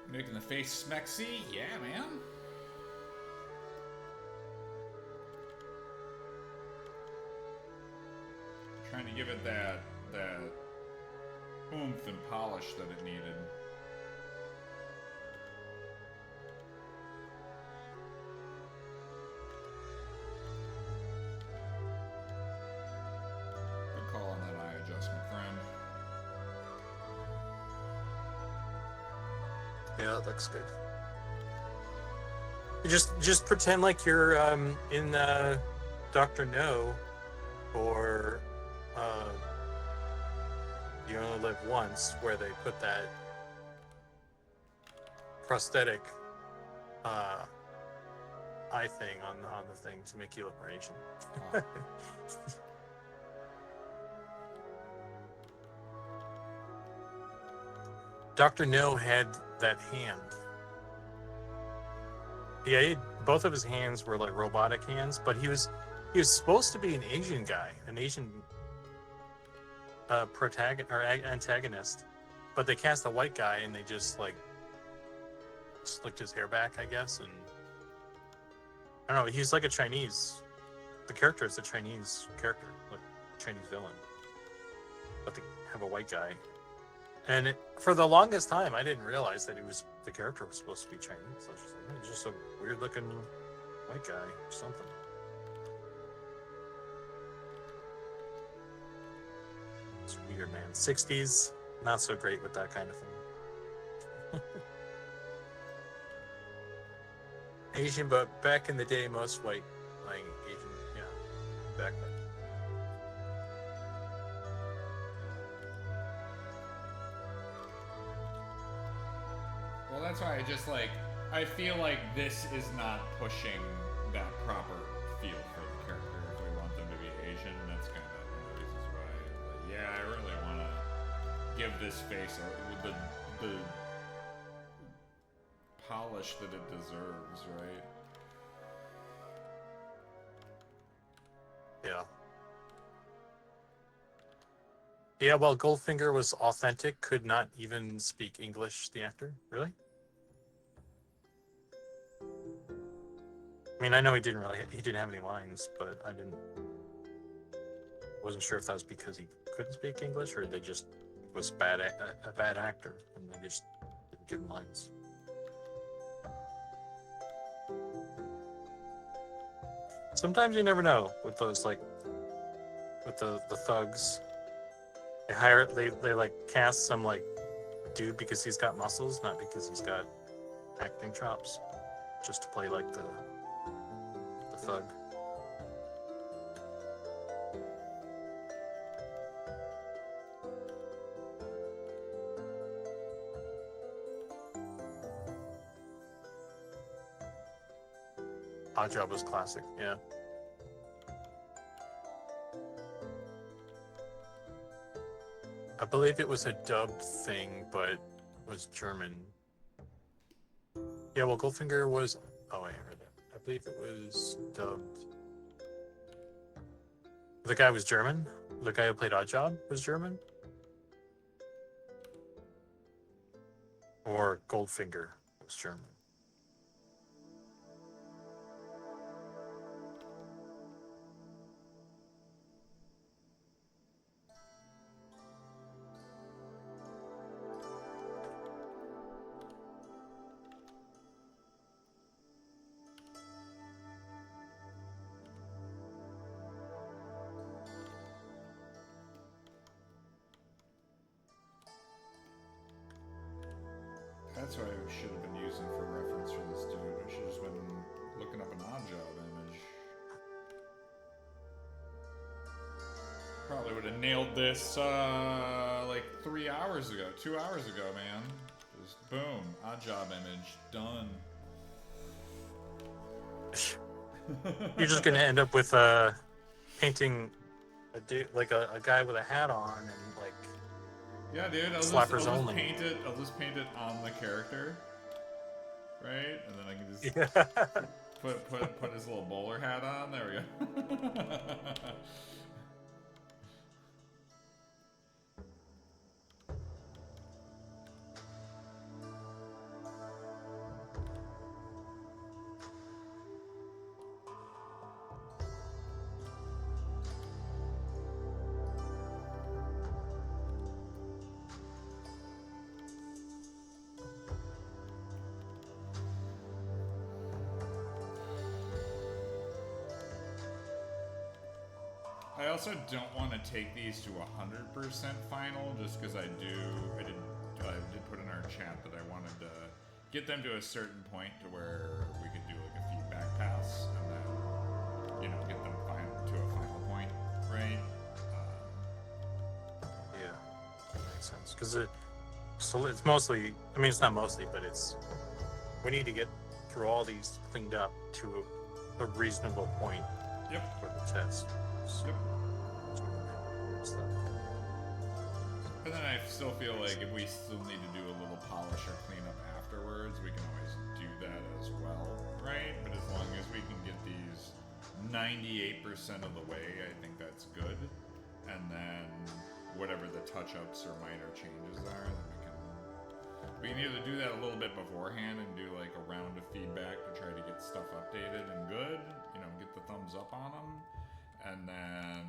Making the face smexy, yeah, man. give it that oomph and polish that it needed. Good call on that eye adjustment, friend. Yeah, that looks good. You just pretend like you're in Dr. No, or You Only Live Once, where they put that prosthetic eye thing on the thing to make you look more Asian. Oh. Dr. No had that hand. Yeah, both of his hands were like robotic hands, but he was supposed to be an Asian guy, an Asian protagonist or antagonist, but they cast a white guy and they just like slicked his hair back, I guess, and I don't know. He's like a Chinese. The character is a Chinese character, like Chinese villain, but they have a white guy. And for the longest time, I didn't realize that the character was supposed to be Chinese. I was just like, he's just a weird-looking white guy or something. It's weird, man. 60s, not so great with that kind of thing. Asian, but back in the day, most white, like Asian, yeah, back then. Well, that's why I feel like this is not pushing that proper feel for the character if we want them to be Asian. That's kind of one of the reasons why, yeah, I really want to give this face the polish that it deserves, right? Yeah. Yeah, well, Goldfinger was authentic, could not even speak English, the actor. Really? I mean, I know he didn't have any lines, but wasn't sure if that was because he couldn't speak English or they just was a bad actor and they just didn't give him lines. Sometimes you never know with those, like, with the thugs. They like cast some like dude because he's got muscles, not because he's got acting chops, just to play like the thug. Odd Job was classic, yeah. I believe it was a dubbed thing, but was German. Yeah, well, Goldfinger was. Oh, I heard that. I believe it was dubbed. The guy was German. The guy who played Oddjob was German. Or Goldfinger was German. That's what I should have been using for reference for this dude. I should have just been looking up an Oddjob image. Probably would have nailed this like 3 hours ago, 2 hours ago, man. Just boom, Oddjob image, done. You're just gonna end up with painting a dude, like a guy with a hat on and like. Yeah, dude. I'll just paint it on the character, right? And then I can just put his little bowler hat on. There we go. I also don't want to take these to 100% final, just because I did put in our chat that I wanted to get them to a certain point to where we could do like a feedback pass, and then, get them to a final point, right? Yeah, that makes sense. Because it's mostly, I mean, it's not mostly, but we need to get through all these cleaned up to a reasonable point. Yep. For the test. Yep. So, And then I still feel like if we still need to do a little polish or cleanup afterwards, we can always do that as well, right? But as long as we can get these 98% of the way, I think that's good. And then whatever the touch-ups or minor changes are, then we can either do that a little bit beforehand and do like a round of feedback to try to get stuff updated and good, get the thumbs up on them, and then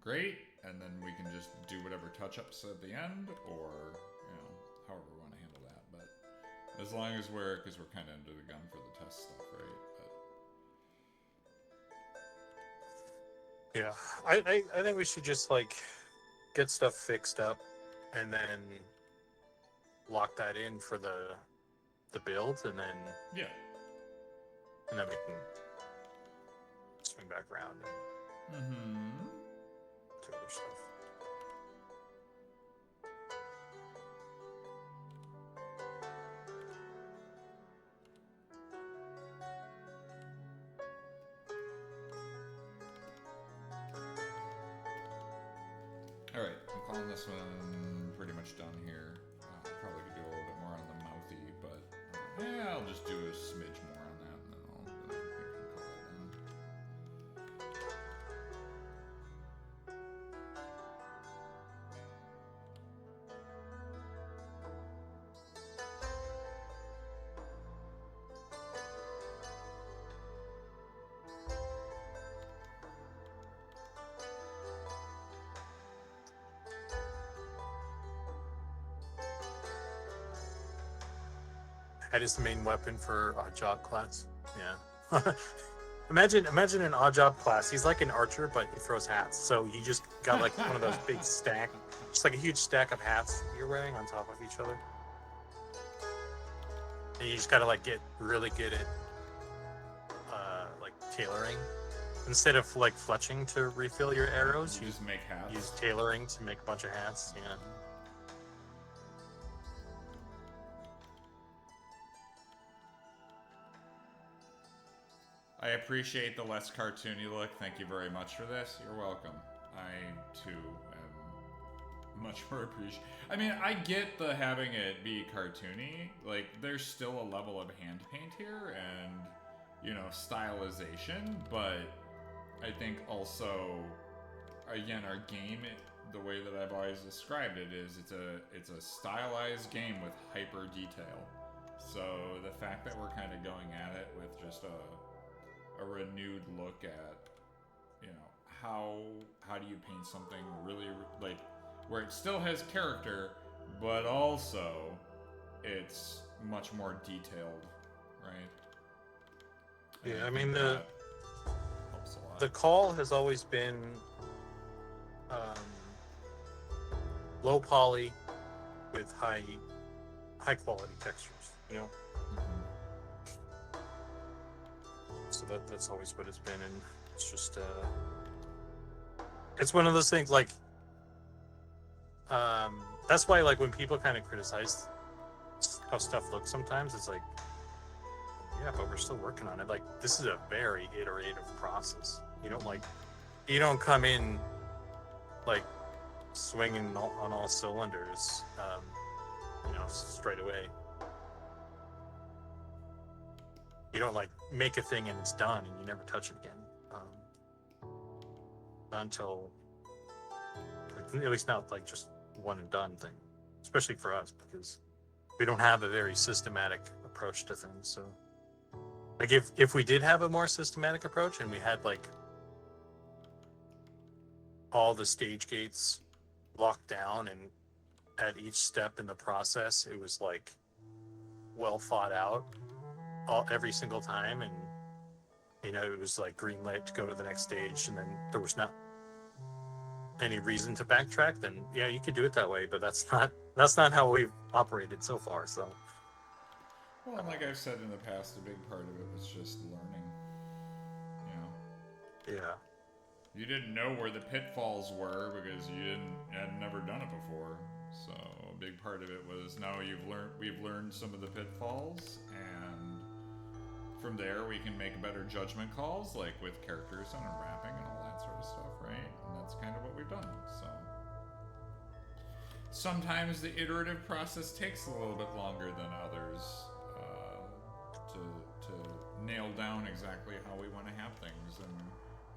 great, and then we can just do whatever touch-ups at the end, or however we want to handle that. But as long as because we're kind of under the gun for the test stuff, right? But yeah, I think we should just like get stuff fixed up, and then lock that in for the build, and then we can swing back around and do other stuff. all right, I'm calling this one pretty much done here. Probably could do a little bit more on the mouthy, but yeah, I'll just do a smidge more on that, and then I think we can call it done. That is the main weapon for odd job class. Yeah. Imagine an odd job class. He's like an archer, but he throws hats. So you just got like one of those big just like a huge stack of hats you're wearing on top of each other. And you just gotta like get really good at like tailoring. Instead of like fletching to refill your arrows, you just make hats. Use tailoring to make a bunch of hats. Yeah. I appreciate the less cartoony look. Thank you very much for this. You're welcome. I, too, am much more appreciative. I mean, I get the having it be cartoony. Like, there's still a level of hand paint here and, stylization, but I think also, again, our game, the way that I've always described it is it's a stylized game with hyper detail. So the fact that we're kind of going at it with just a renewed look at, how do you paint something really, like, where it still has character, but also it's much more detailed, right? Yeah, I mean, the helps a lot. The call has always been low poly with high quality textures, So that's always what it's been, and it's just it's one of those things like that's why like when people kind of criticize how stuff looks sometimes, it's like, yeah, but we're still working on it. Like, this is a very iterative process. You don't come in like swinging on all cylinders, straight away. You don't like make a thing and it's done and you never touch it again. Until, at least not like just one and done thing, especially for us, because we don't have a very systematic approach to things. So like if we did have a more systematic approach and we had like all the stage gates locked down, and at each step in the process it was like well thought out every single time, and it was like green light to go to the next stage, and then there was any reason to backtrack, then yeah, you could do it that way. But that's not how we've operated so far. So. Well, like I've said in the past, a big part of it was just learning. You know. Yeah. You didn't know where the pitfalls were because you had never done it before. So a big part of it was now we've learned some of the pitfalls, and from there we can make better judgment calls, like with characters and unwrapping and all that sort of stuff, right? And that's kind of what we've done. So sometimes the iterative process takes a little bit longer than others to nail down exactly how we want to have things and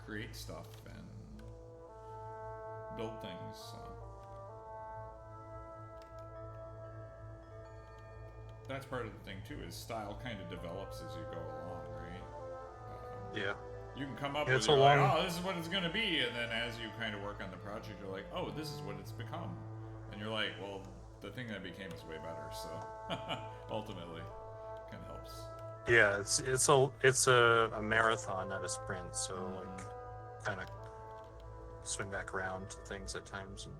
create stuff and build things. So that's part of the thing too, is style kind of develops as you go along, right? Yeah. You can come up with oh, this is what it's going to be, and then as you kind of work on the project, you're like, oh, this is what it's become, and you're like, well, the thing that became is way better. So ultimately, kind of helps. Yeah, it's a marathon, not a sprint. So like, kind of swing back around to things at times. And...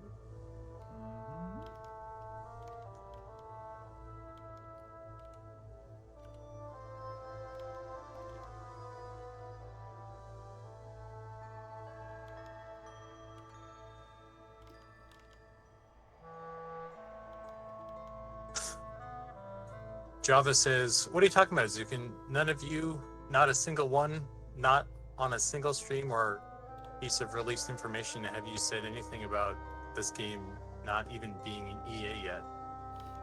Java says, what are you talking about, Zukin? None of you, not a single one, not on a single stream or piece of released information, have you said anything about this game not even being an EA yet?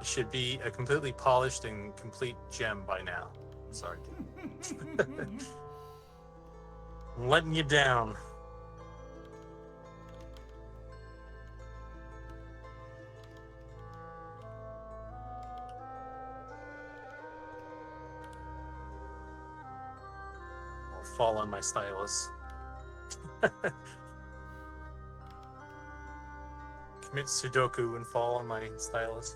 It should be a completely polished and complete gem by now. Sorry. I'm letting you down. Fall on my stylus. Commit Sudoku and fall on my stylus.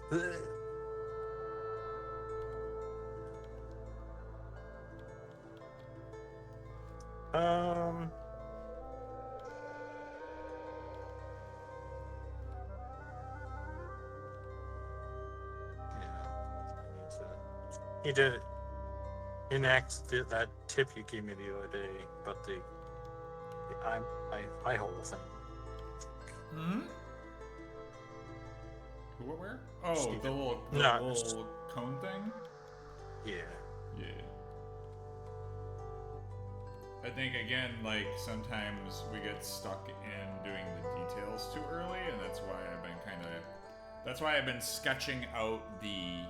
He did enact that tip you gave me the other day about the eye hole thing. Hmm? What, where? Oh, Stupid. the little cone thing? Yeah. Yeah. I think, again, like, sometimes we get stuck in doing the details too early, and that's why I've been sketching out the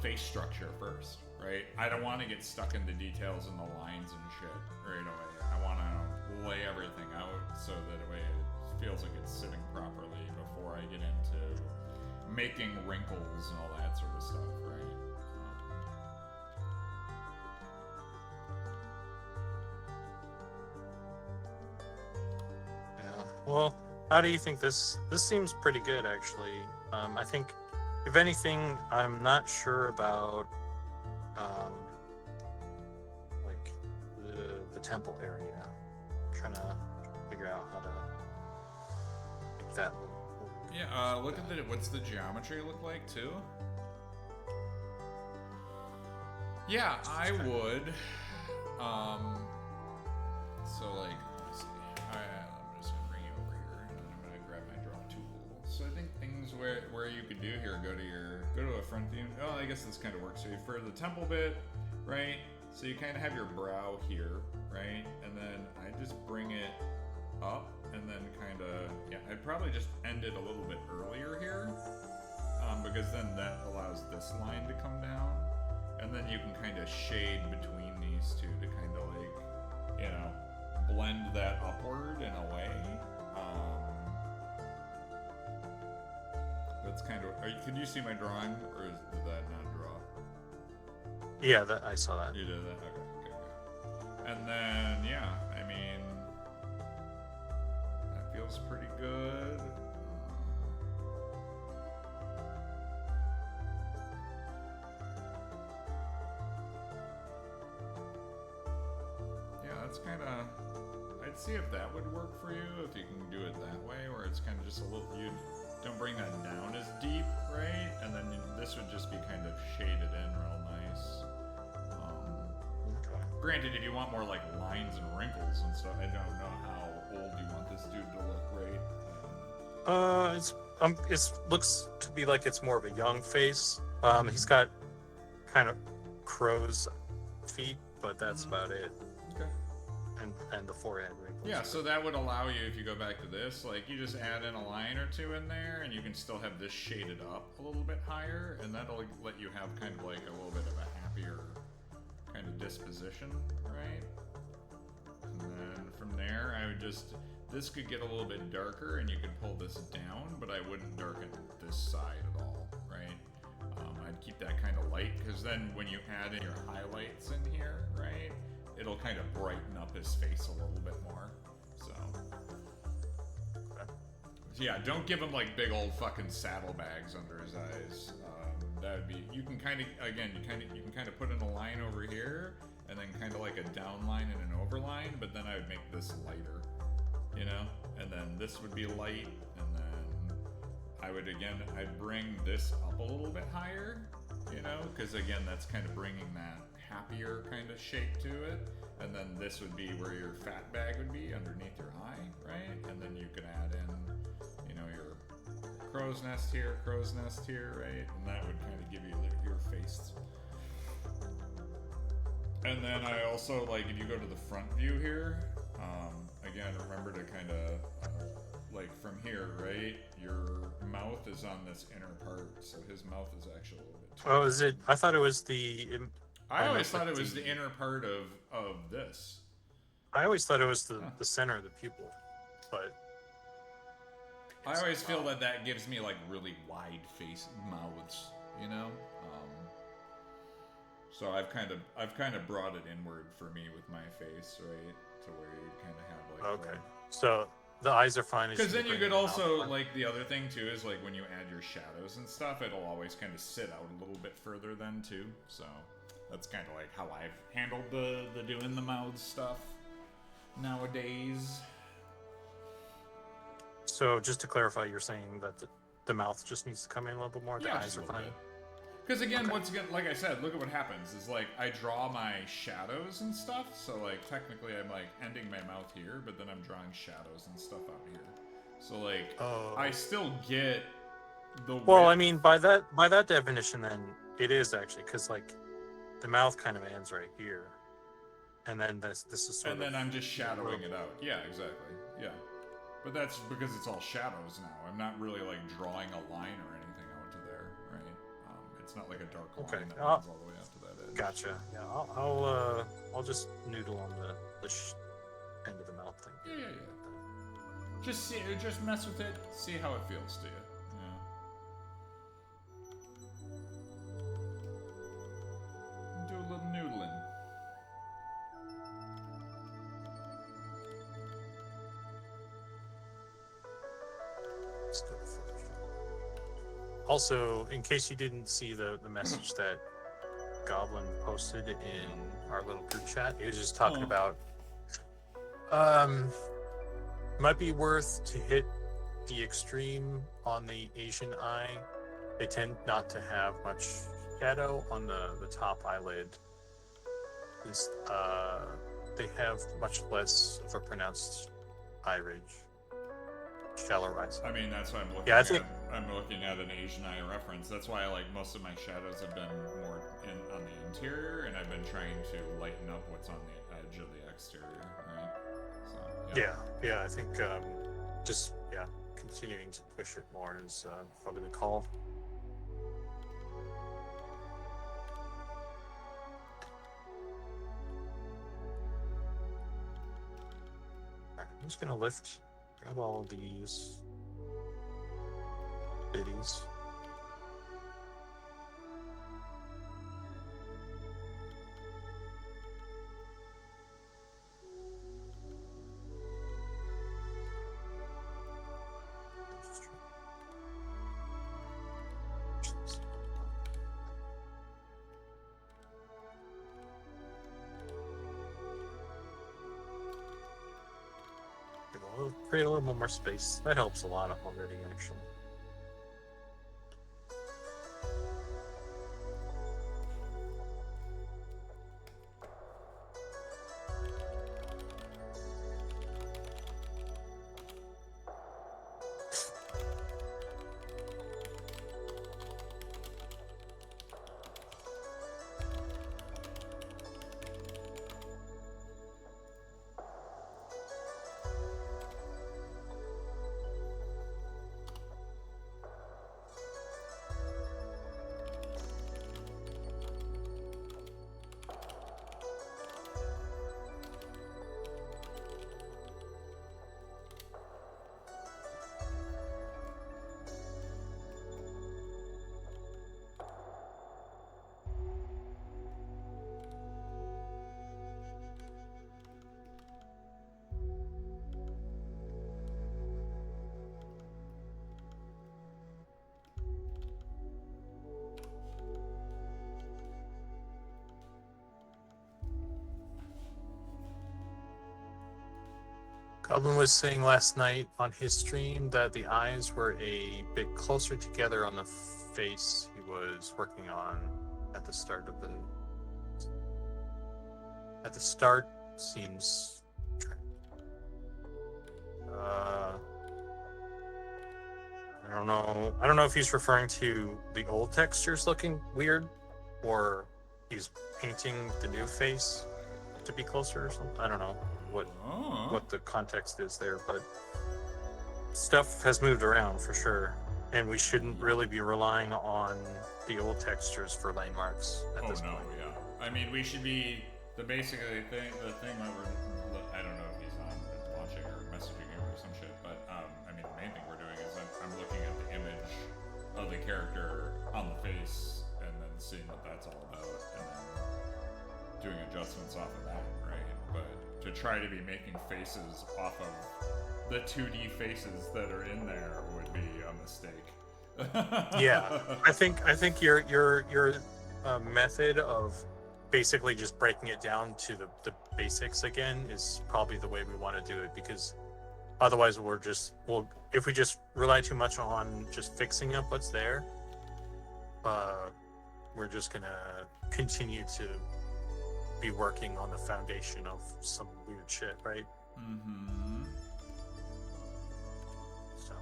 face structure first, right? I don't want to get stuck in the details and the lines and shit right away. I want to lay everything out so that way it feels like it's sitting properly before I get into making wrinkles and all that sort of stuff, right? Yeah. Well, how do you think this seems pretty good, actually? I think, if anything, I'm not sure about like the temple area. I'm trying to figure out how to make that look. Yeah, look at what's the geometry look like too? Yeah, I would. So like, let's see. I'm just gonna bring you over here, and then I'm gonna grab my draw tool. So I think things where you could do here, go to a front view. Oh, I guess this kind of works. So for the temple bit, right? So you kind of have your brow here, right? And then I just bring it up, and then kind of, yeah, I'd probably just end it a little bit earlier here, because then that allows this line to come down, and then you can kind of shade between these two to kind of like, you know, blend that upward in a way. That's kind of. Could you see my drawing, or did that not draw? Yeah, I saw that. You did that. Okay. And then yeah, I mean, that feels pretty good. Yeah, that's kind of. could see if that would work for you, if you can do it that way, where it's kind of just a little, you don't bring that down as deep, right? And then this would just be kind of shaded in real nice. Granted, if you want more like lines and wrinkles and stuff, I don't know how old you want this dude to look, right? It looks to be like it's more of a young face. He's got kind of crow's feet, but that's about it. Okay. And the forehead wrinkles. Yeah, so that would allow you, if you go back to this, like you just add in a line or two in there, and you can still have this shaded up a little bit higher, and that'll let you have kind of like a little bit of a happier kind of disposition, right? And then from there, I would just, this could get a little bit darker, and you could pull this down, but I wouldn't darken this side at all, right? I'd keep that kind of light, because then when you add in your highlights in here, right, it'll kind of brighten up his face a little bit more. So yeah, don't give him like big old fucking saddlebags under his eyes. That would be, you can kind of, again, you can kind of put in a line over here, and then kind of like a down line and an overline, but then I would make this lighter, you know, and then this would be light, and then I'd bring this up a little bit higher, you know, because again, that's kind of bringing that happier kind of shape to it, and then this would be where your fat bag would be underneath your eye, right? And then you could add in, you know, your crow's nest here, right? And that would kind of give you your face. And then I also, like, if you go to the front view here, again, remember to kind of, like, from here, right? Your mouth is on this inner part, so his mouth is actually a little bit too. Oh, is it? I thought it was the. I always thought it was the inner part of this. I always thought it was the center of the pupil, but. I always feel that gives me like really wide face mouths, you know. So I've kind of brought it inward for me with my face, right, to where you kind of have like. Okay. So the eyes are fine. Because then you could also, like, the other thing too is like when you add your shadows and stuff, it'll always kind of sit out a little bit further then too. So that's kind of like how I've handled the doing the mouth stuff nowadays. So just to clarify, you're saying that the mouth just needs to come in a little bit more. The eyes are fine. Because again, once again, like I said, look at what happens. Is like I draw my shadows and stuff. So like technically, I'm like ending my mouth here, but then I'm drawing shadows and stuff out here. So like I still get the. Well, I mean, by that definition, then it is actually because like the mouth kind of ends right here, and then this is sort of. And then I'm just shadowing it out. Yeah, exactly. Yeah. But that's because it's all shadows now. I'm not really like drawing a line or anything out to there, right? It's not like a dark line that runs all the way out to that edge. Gotcha. Yeah, I'll just noodle on the end of the mouth thing. Yeah. Just mess with it. See how it feels to you. Yeah. Do a little noodling. Also, in case you didn't see the message that Goblin posted in our little group chat, he was just talking about might be worth to hit the extreme on the Asian eye. They tend not to have much shadow on the top eyelid. They have much less of a pronounced eye ridge. Shallow eyes. I mean, that's why I'm looking at. I'm looking at an Asian eye reference. That's why, like, most of my shadows have been more on the interior, and I've been trying to lighten up what's on the edge of the exterior, right? So, yeah. I think just continuing to push it more is probably the call. I'm just gonna grab all of these biddies. create a little bit more space. That helps a lot already, actually. Goblin was saying last night on his stream that the eyes were a bit closer together on the face he was working on at the start of the. At the start seems. I don't know. I don't know if he's referring to the old textures looking weird, or he's painting the new face to be closer or something. I don't know what the context is there, but stuff has moved around for sure, and we shouldn't really be relying on the old textures for landmarks at this point. Yeah. I mean, we should be the thing that we're. I don't know if he's on launching or messaging him or some shit, but I mean, the main thing we're doing is I'm looking at the image of the character on the face and then seeing what that's all about, and then doing adjustments off of that, right? But to try to be making faces off of the 2D faces that are in there would be a mistake. Yeah, I think your method of basically just breaking it down to the basics again is probably the way we want to do it, because otherwise if we just rely too much on just fixing up what's there, we're just gonna continue to be working on the foundation of some weird shit, right? Mm-hmm. So.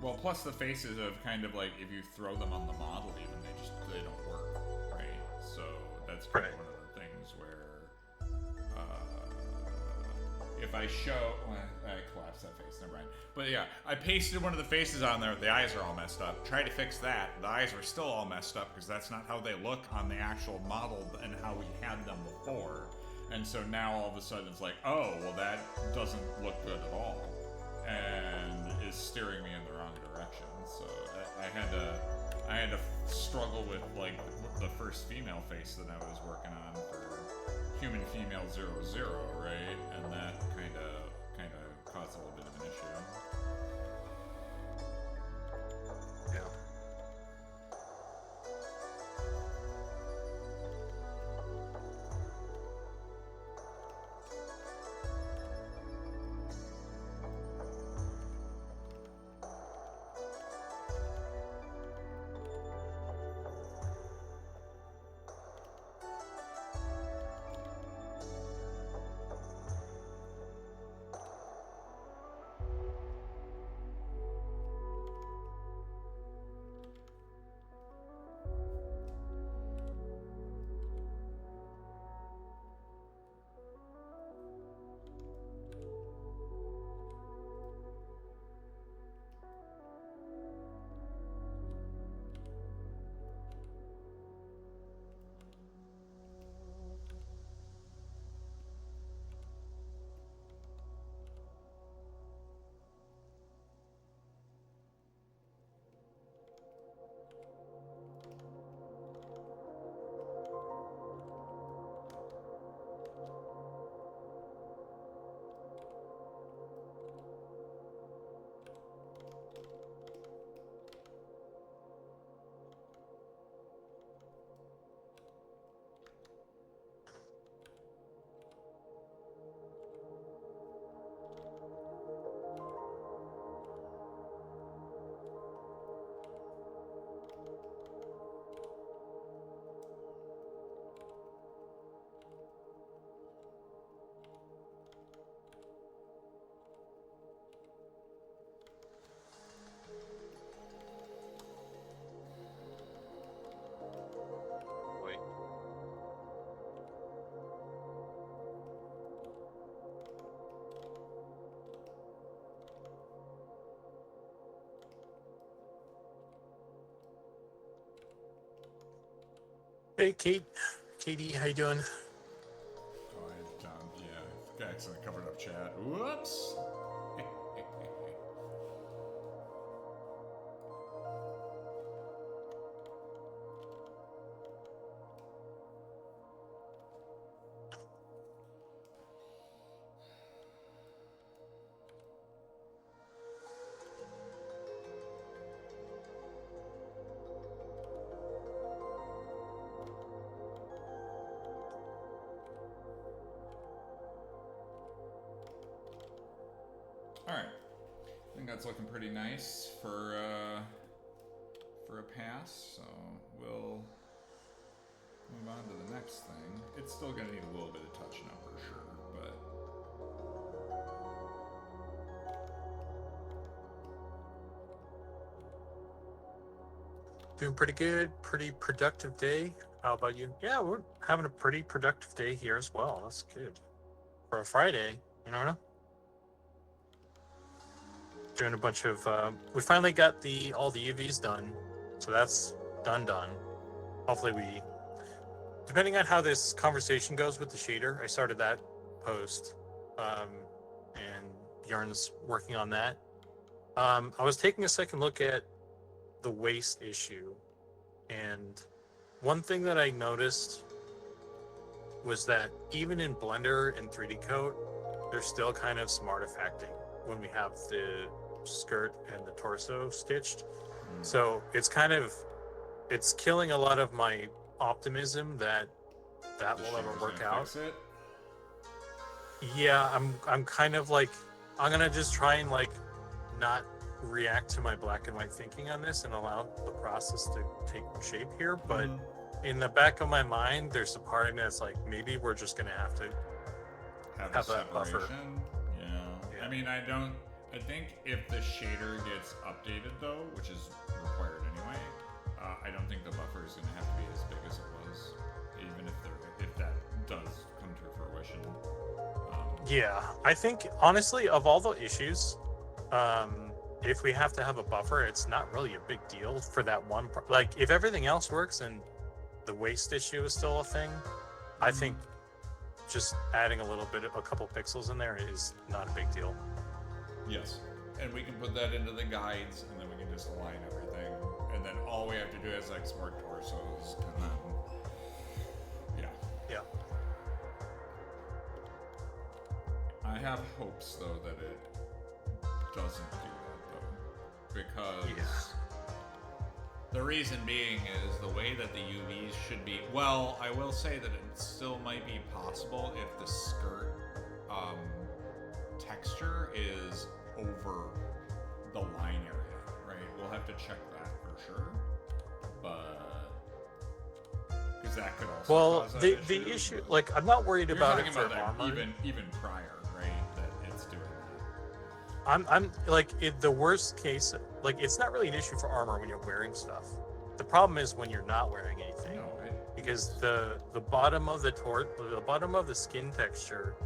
Well, plus the faces of kind of like if you throw them on the model, even they don't work, right? So that's kind of one of the things where if I show, I collapsed that face, never mind. But yeah, I pasted one of the faces on there. The eyes are all messed up. Tried to fix that. The eyes are still all messed up because that's not how they look on the actual model and how we had them before. And so now all of a sudden it's like, oh, well that doesn't look good at all, and is steering me in the wrong direction. So I had to struggle with like the first female face that I was working on for Human Female 00, right? And that kind of caused a little bit of an issue. Yeah. Hey, Katie, how you doing? Oh, John, yeah, I accidentally covered up chat. Whoops. All right, I think that's looking pretty nice for a pass. So we'll move on to the next thing. It's still gonna need a little bit of touching up for sure, but Doing pretty good. Pretty productive day. How about you? Yeah, we're having a pretty productive day here as well. That's good for a Friday. You know, doing a bunch of. We finally got all the UVs done, so that's done. Hopefully, depending on how this conversation goes with the shader, I started that post, and Yarn's working on that. I was taking a second look at the waste issue, and one thing that I noticed was that even in Blender and 3D Coat, there's still kind of some artifacting when we have the skirt and the torso stitched. So it's killing a lot of my optimism that will ever work out. Fix it. Yeah, I'm kind of like, I'm gonna just try and like not react to my black and white thinking on this and allow the process to take shape here. But in the back of my mind, there's a part of me that's like, maybe we're just gonna have to have that buffer. Yeah. I mean, I think if the shader gets updated though, which is required anyway, I don't think the buffer is going to have to be as big as it was, even if that does come to fruition. Yeah, I think honestly, of all the issues, if we have to have a buffer, it's not really a big deal for that one. Like, if everything else works and the waste issue is still a thing, I think just adding a couple pixels in there is not a big deal. Yes, and we can put that into the guides, and then we can just align everything, and then all we have to do is export torsos, and then Yeah. I have hopes though that it doesn't do that though, because the reason being is the way that the UVs should be. Well, I will say that it still might be possible if the skirt texture is over the line area, right? We'll have to check that for sure, but because that could also cause that the issue, like, I'm not worried about it for armor. Even prior, right? That it's doing that. I'm like, the worst case, like, it's not really an issue for armor when you're wearing stuff. The problem is when you're not wearing anything, because the bottom of the bottom of the skin texture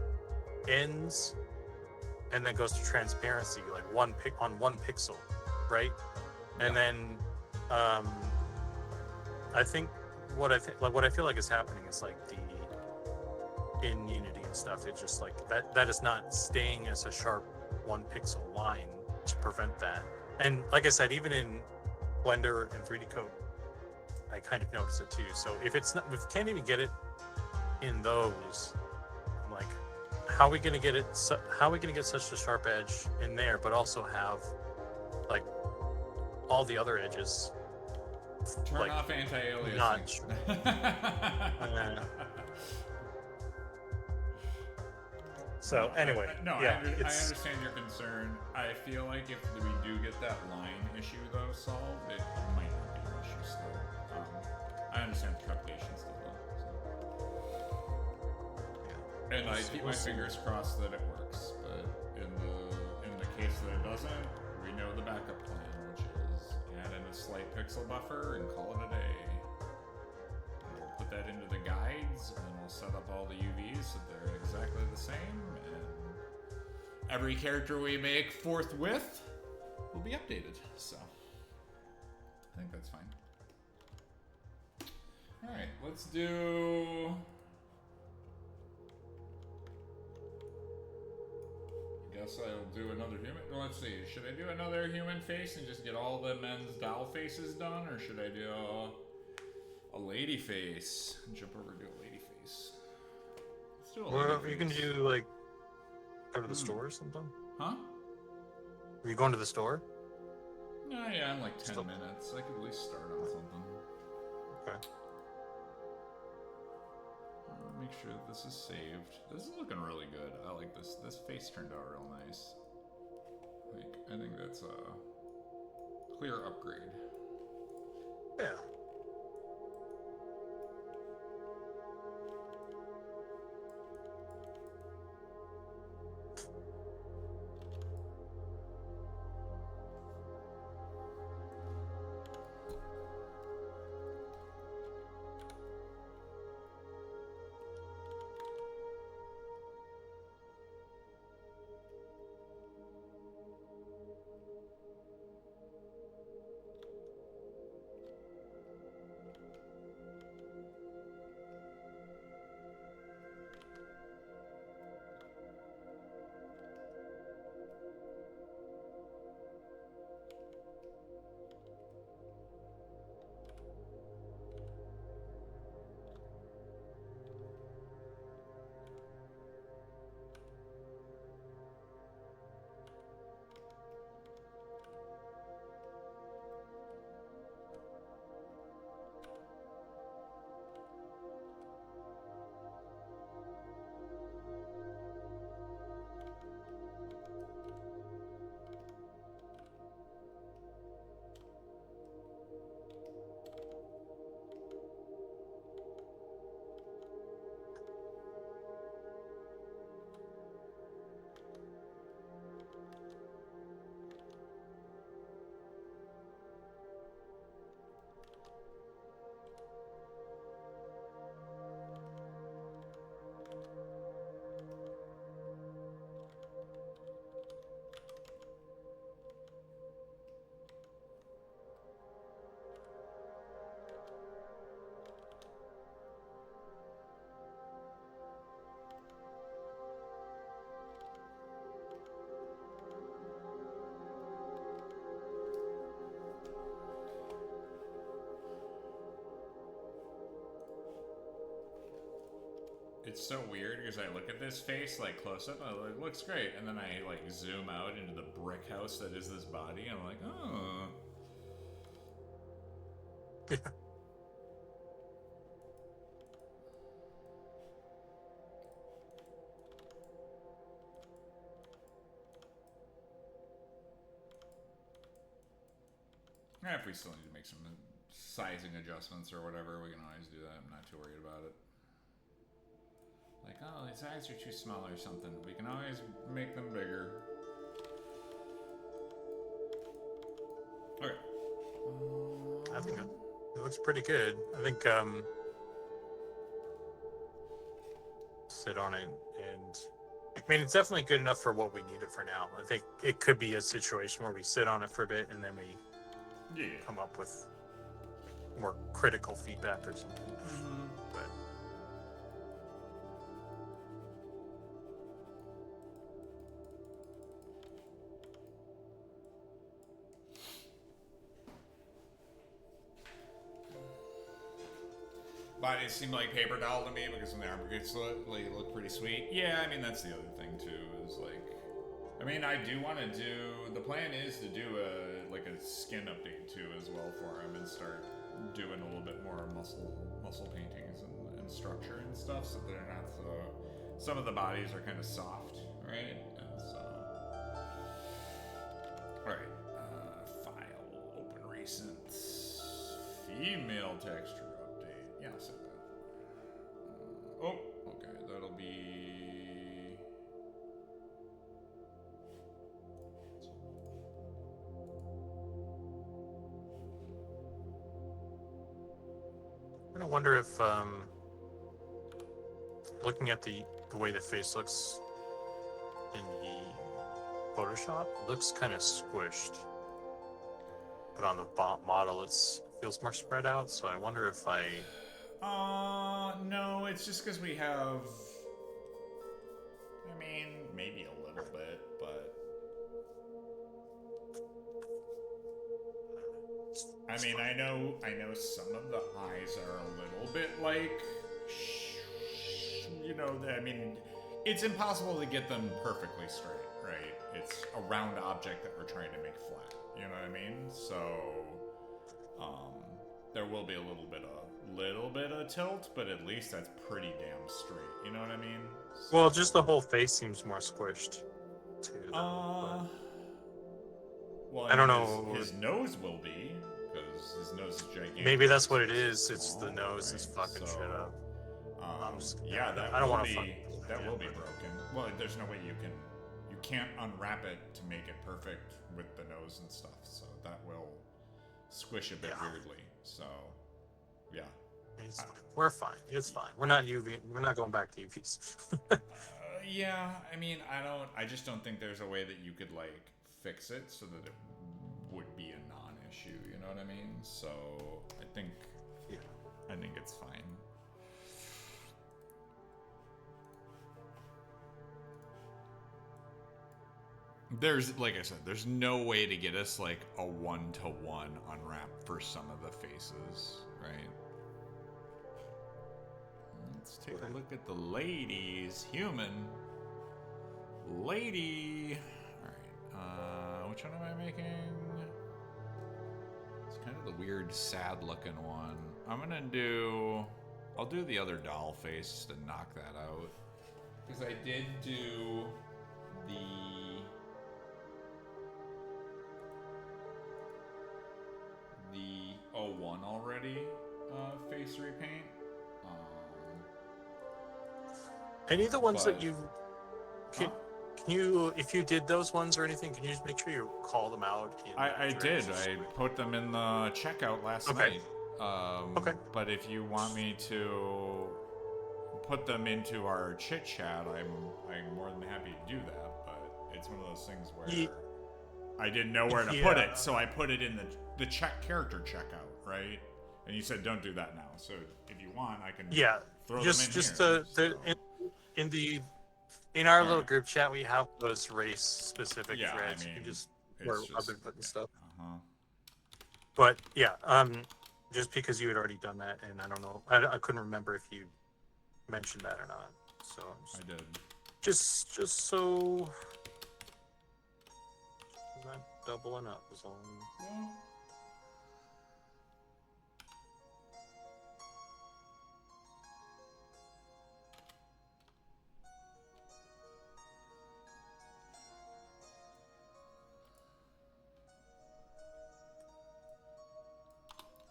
ends and then goes to transparency, like one pixel, right? And then I think what I feel like is happening is like in Unity and stuff, it's just like that is not staying as a sharp 1 pixel line to prevent that. And like I said, even in Blender and 3D Coat, I kind of notice it too. So if we can't even get it in those, I'm like, how are we gonna get such a sharp edge in there, but also have like all the other edges? Turn like, off anti-aliasing. Not. So anyway, I understand your concern. I feel like if we do get that line issue though solved, it might not be an issue still. I understand the trepidation still though. So. And I keep my fingers crossed that it works. But in the case that it doesn't, we know the backup plan, which is add in a slight pixel buffer and call it a day. And we'll put that into the guides, and then we'll set up all the UVs so they're exactly the same. And every character we make forthwith will be updated. So I think that's fine. Alright, let's do... I guess I'll do another human. Let's see, should I do another human face and just get all the men's doll faces done? Or should I do a lady face? Jump over to a lady face. Let's do a lady Well, face. you can do, like, go to the store or something? Huh? Are you going to the store? No, yeah, in like 10 minutes. I could at least start on something. Okay. Make sure that this is saved. This is looking really good. I like this. This face turned out real nice. Like, I think that's a clear upgrade. Yeah. It's so weird because I look at this face like close up and I'm like, looks great, and then I like zoom out into the brick house that is this body and I'm like, oh. If we still need to make some sizing adjustments or whatever, we can always do that. I'm not too worried about it. Like, oh, his eyes are too small or something. We can always make them bigger. Okay. I think it looks pretty good. I think, sit on it, and I mean, it's definitely good enough for what we need it for now. I think it could be a situation where we sit on it for a bit and then we come up with more critical feedback or something. But bodies seem like paper doll to me because when the armpits look pretty sweet. Yeah, I mean that's the other thing too. Is like, I mean I do want to do. The plan is to do a skin update too as well for him and start doing a little bit more muscle paintings and structure and stuff so they're not so. Some of the bodies are kind of soft, right? And so, all right, file, open recent, female texture. Yeah, so good. Oh, okay, that'll be... I wonder if, looking at the way the face looks in the Photoshop, it looks kind of squished. But on the model, it feels more spread out, so I wonder if I No, it's just because we have. I mean, maybe a little bit, but. I mean, I know some of the eyes are a little bit like, I mean, it's impossible to get them perfectly straight, right? It's a round object that we're trying to make flat. You know what I mean? So, there will be a little bit of tilt, but at least that's pretty damn straight. You know what I mean? So, Well, just the whole face seems more squished, too. Well, I don't know. His nose will be, because his nose is gigantic. Maybe that's what it is. It's the nose is fucking shit up. Yeah, I don't want to that will be broken. Well, there's no way you can't unwrap it to make it perfect with the nose and stuff. So that will squish a bit weirdly. So, yeah. We're fine. It's fine. We're not going back to UVs. Yeah, I mean, I just don't think there's a way that you could like fix it so that it would be a non-issue. You know what I mean? So I think it's fine. There's, like I said, there's no way to get us like a 1-to-1 unwrap for some of the faces, right? Let's take a look at the ladies. Human. Lady. Alright, which one am I making? It's kind of the weird, sad looking one. I'll do the other doll face to knock that out. Because I did do the 01 already face repaint. Any of the ones that you can you, if you did those ones or anything, can you just make sure you call them out? I did. I put them in the checkout last night. Okay. But if you want me to put them into our chit chat, I'm more than happy to do that. But it's one of those things where I didn't know where to put it, so I put it in the character checkout, right? And you said don't do that now. So if you want, I can throw them in here. In our little group chat, we have those race specific threads. I mean, you just where I've been putting stuff. But just because you had already done that, and I don't know, I couldn't remember if you mentioned that or not. So I did. Just so I'm not doubling up is all.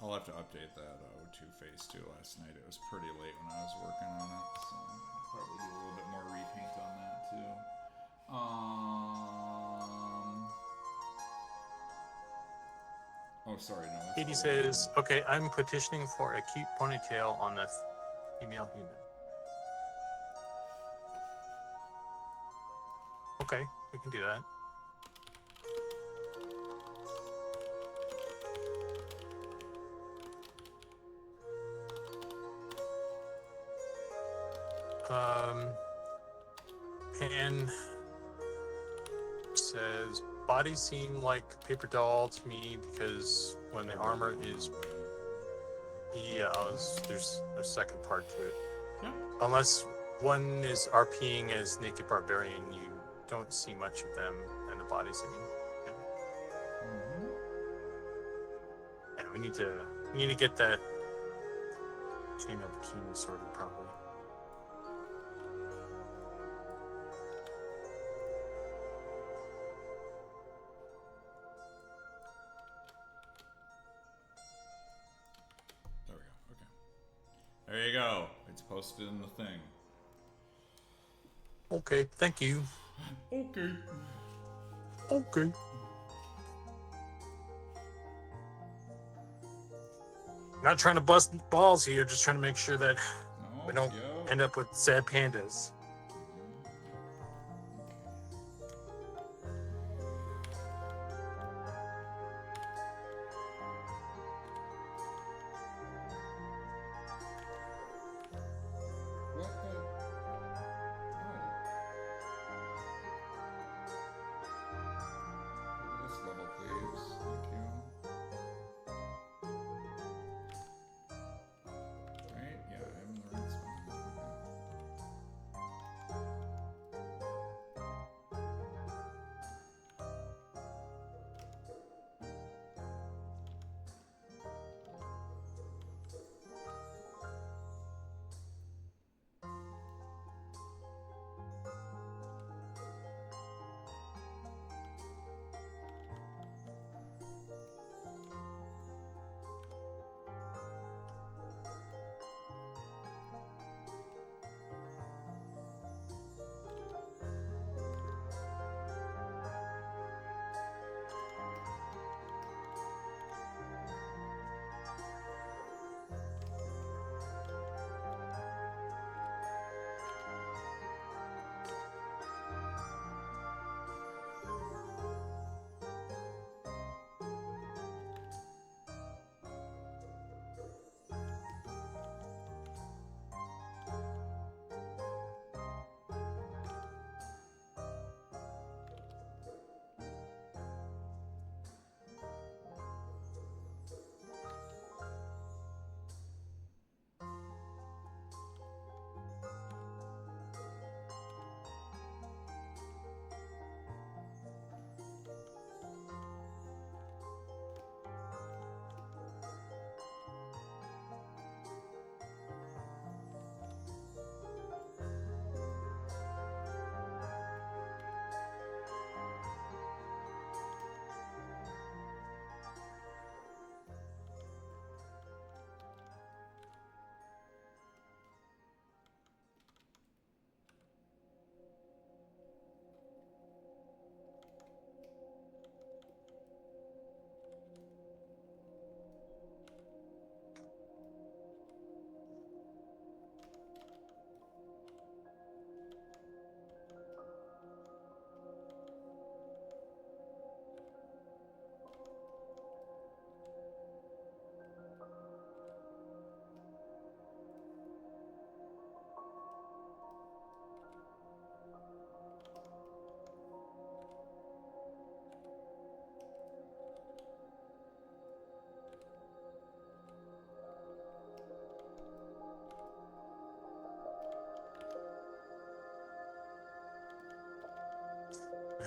I'll have to update that O2 face too. Last night it was pretty late when I was working on it, so I'll probably do a little bit more repaint on that too. Oh, sorry, no. Katie says, "Okay, I'm petitioning for a cute ponytail on the female human." Okay, we can do that. And says bodies seem like paper doll to me because when the armor is there's a second part to it. Yeah. Unless one is RPing as naked barbarian, you don't see much of them and the bodies. And we need to get that female bikini sorted properly. There you go. It's posted in the thing. Okay, thank you. Okay. Not trying to bust balls here, just trying to make sure that we don't end up with sad pandas.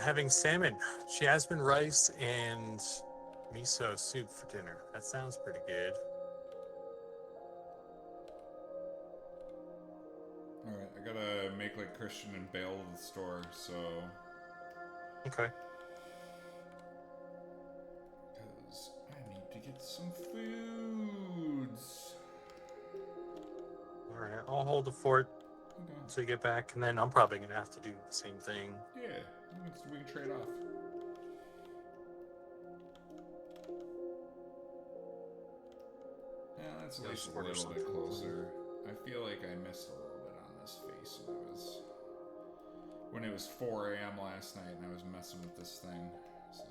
having salmon, jasmine rice, and miso soup for dinner. That sounds pretty good. Alright, I gotta make like Christian and bail the store, so. Okay. Because I need to get some foods. Alright, I'll hold the fort until you get back, and then I'm probably gonna have to do the same thing. Yeah, we can trade off. Yeah, that's at least a little bit closer. I feel like I missed a little bit on this face when it was 4 a.m. last night and I was messing with this thing. So.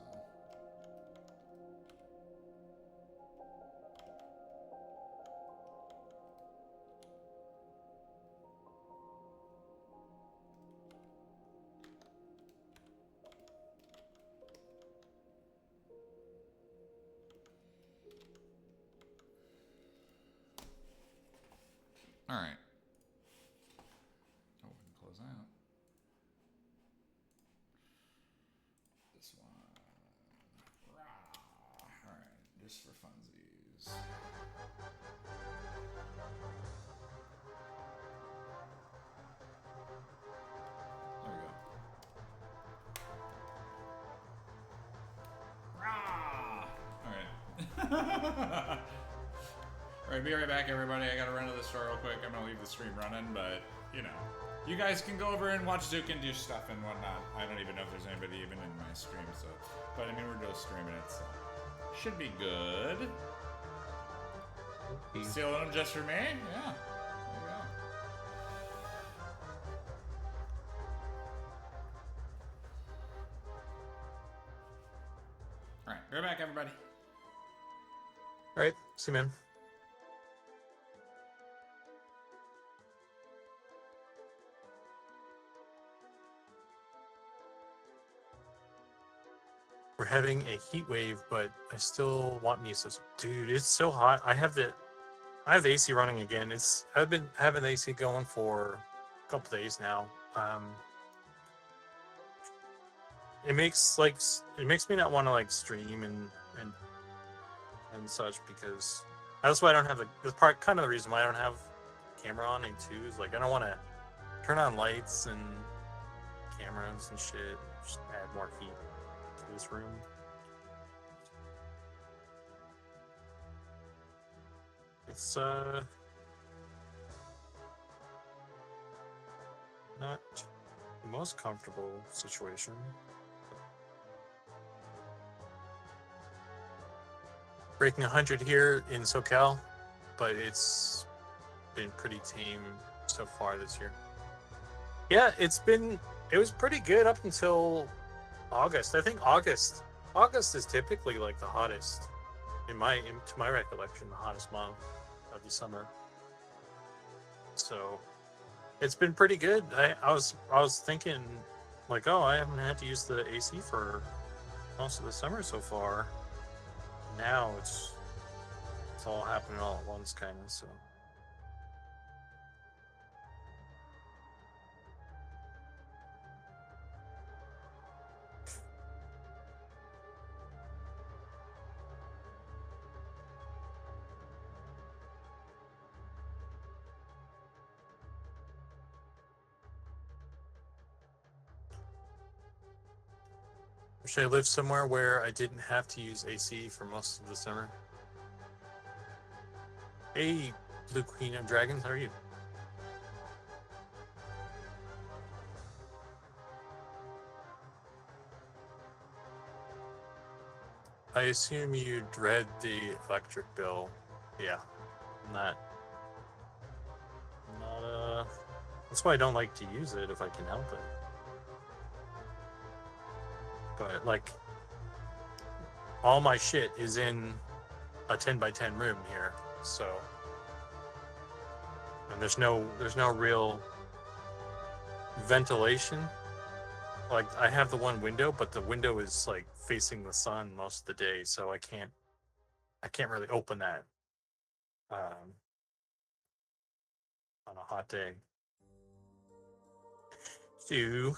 All right. Oh, we can close out. This one. All right, just for funsies. There we go. All right. Alright, be right back, everybody. I gotta run to the store real quick. I'm gonna leave the stream running, but, you know. You guys can go over and watch Zukin do stuff and whatnot. I don't even know if there's anybody even in my stream, so. But, I mean, we're just streaming it, so. Should be good. Steal them just for me? Yeah. There you go. Alright, be right back, everybody. Alright, see you, man. We're having a heat wave, but I still want miso. Dude, it's so hot. I have the AC running again. I've been having the AC going for a couple days now. It makes me not want to like stream and such, because that's why I don't have the part, kind of the reason why I don't have camera on and too, is like I don't want to turn on lights and cameras and shit. Just add more heat to this room. It's not the most comfortable situation. Breaking 100 here in SoCal, but it's been pretty tame so far this year. Yeah, it was pretty good up until August. I think August is typically like the hottest to my recollection, the hottest month of the summer. So it's been pretty good. I was thinking like, oh, I haven't had to use the AC for most of the summer so far. Now it's all happening all at once, kind of. So. Wish I lived somewhere where I didn't have to use AC for most of the summer. Hey, Blue Queen of Dragons, how are you? I assume you dread the electric bill. Yeah, not that's why I don't like to use it if I can help it. But like, all my shit is in a 10 by 10 room here, so, and there's no real ventilation. Like, I have the one window, but the window is like facing the sun most of the day, so I can't really open that on a hot day. So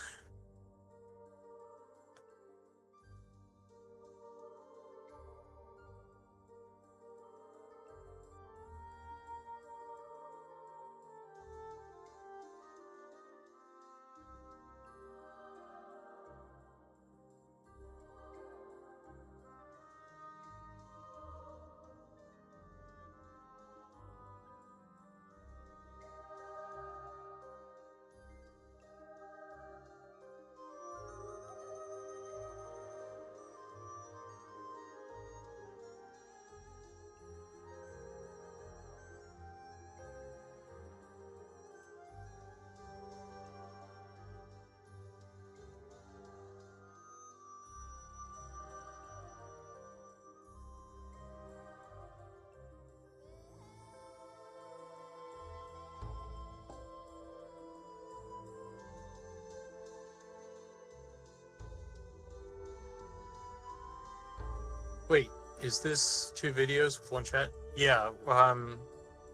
Is this 2 videos with 1 chat? Yeah,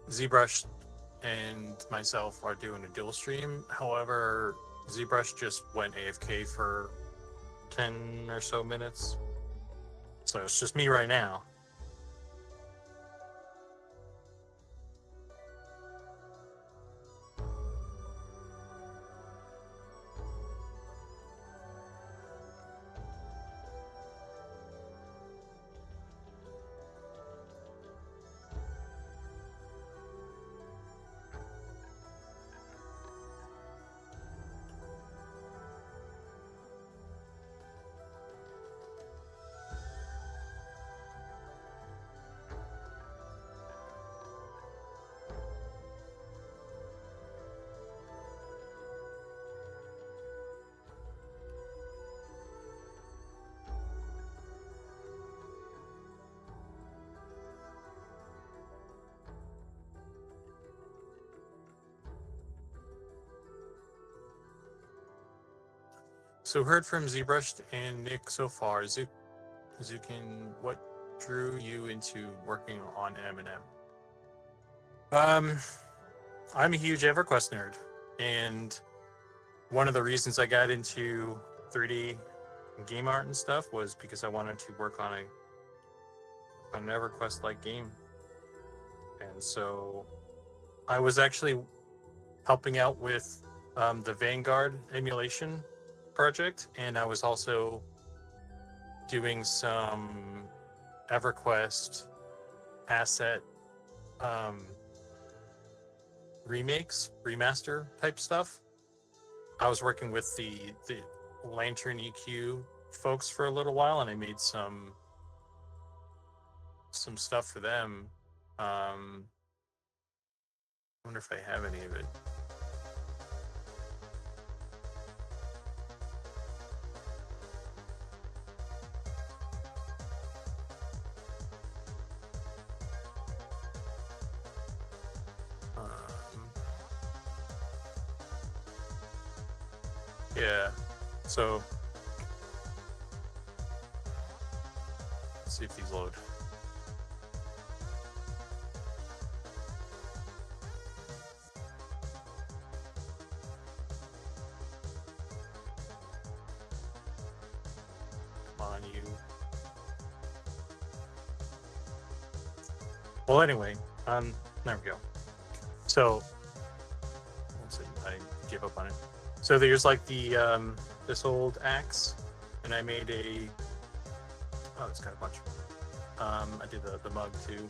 ZBrush and myself are doing a dual stream. However, ZBrush just went AFK for 10 or so minutes. So it's just me right now. So heard from ZBrush and Nick so far. Zukin, what drew you into working on M&M? I'm a huge EverQuest nerd, and one of the reasons I got into 3D game art and stuff was because I wanted to work on an EverQuest-like game. And so I was actually helping out with the Vanguard emulation project, and I was also doing some EverQuest asset remaster type stuff. I was working with the Lantern EQ folks for a little while, and I made some stuff for them. I wonder if I have any of it. Yeah, so let's see if these load. Come on, you. Well, anyway, there we go. So, let's see, I gave up on it. So there's like the this old axe, and I made it's got a bunch. I did the mug too.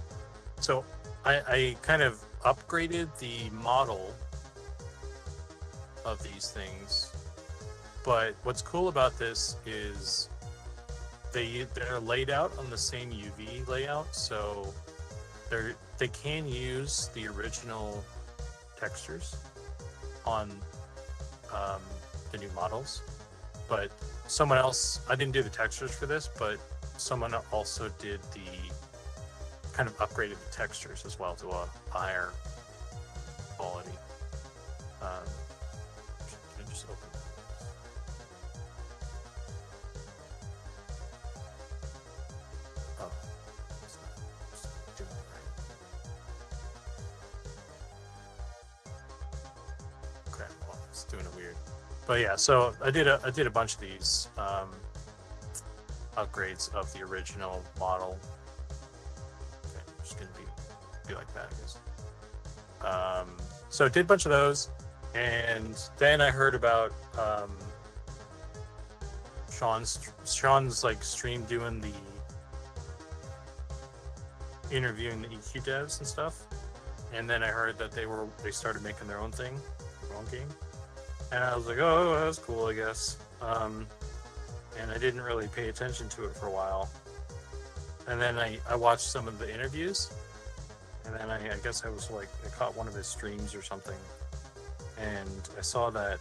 So I kind of upgraded the model of these things. But what's cool about this is they're laid out on the same UV layout, so they can use the original textures on the new models, but someone else, I didn't do the textures for this, but someone also did the kind of upgraded the textures as well to a higher quality. Can I just open it? Oh, it's not doing it right. Okay, well, it's doing it weird. But yeah, so I did a bunch of these upgrades of the original model. Okay, I'm just gonna be like that, I guess. So I did a bunch of those, and then I heard about Sean's like stream doing the interviewing the EQ devs and stuff, and then I heard that they started making their own thing, their own game. And I was like, oh, that's cool, I guess. And I didn't really pay attention to it for a while. And then I watched some of the interviews. And then I guess I was like, I caught one of his streams or something. And I saw that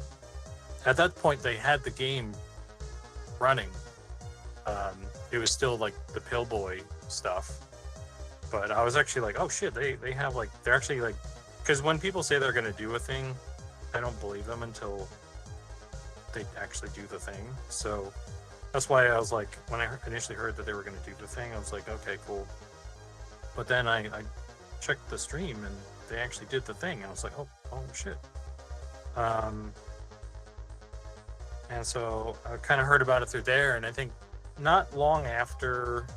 at that point they had the game running. It was still like the Pillboy stuff. But I was actually like, oh shit, they have like, they're actually like, because when people say they're going to do a thing, I don't believe them until they actually do the thing. So That's why I was like, when I initially heard that they were going to do the thing, I was like, okay, cool. But then I checked the stream and they actually did the thing. I was like, oh shit. And so I kind of heard about it through there, and I think not long after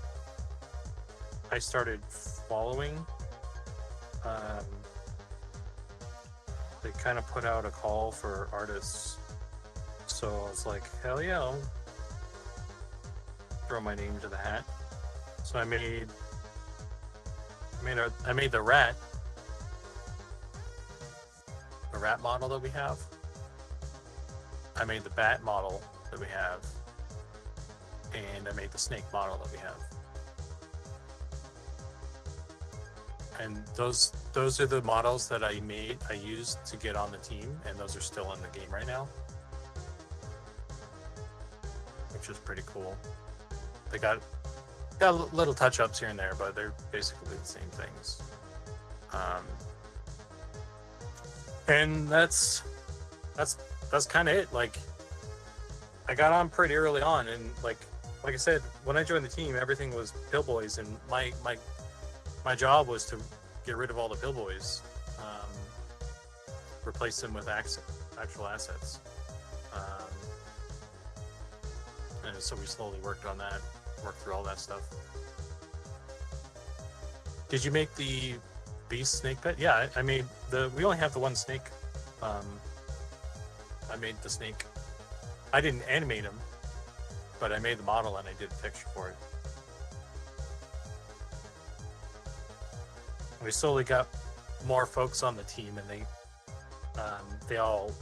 I started following, they kind of put out a call for artists. So I was like, hell yeah, I'll throw my name to the hat. So I made the rat model that we have. I made the bat model that we have, and I made the snake model that we have. And those are the models that I used to get on the team, and those are still in the game right now, which is pretty cool. They got little touch-ups here and there, but they're basically the same things. And that's kind of it. Like, I got on pretty early on, and like I said, when I joined the team, everything was pillboys, and my job was to get rid of all the pillboys, replace them with actual assets. And so we slowly worked through all that stuff. Did you make the beast snake pet? Yeah, I made we only have the one snake. I made the snake. I didn't animate him, but I made the model and I did a texture for it. We slowly got more folks on the team, and they all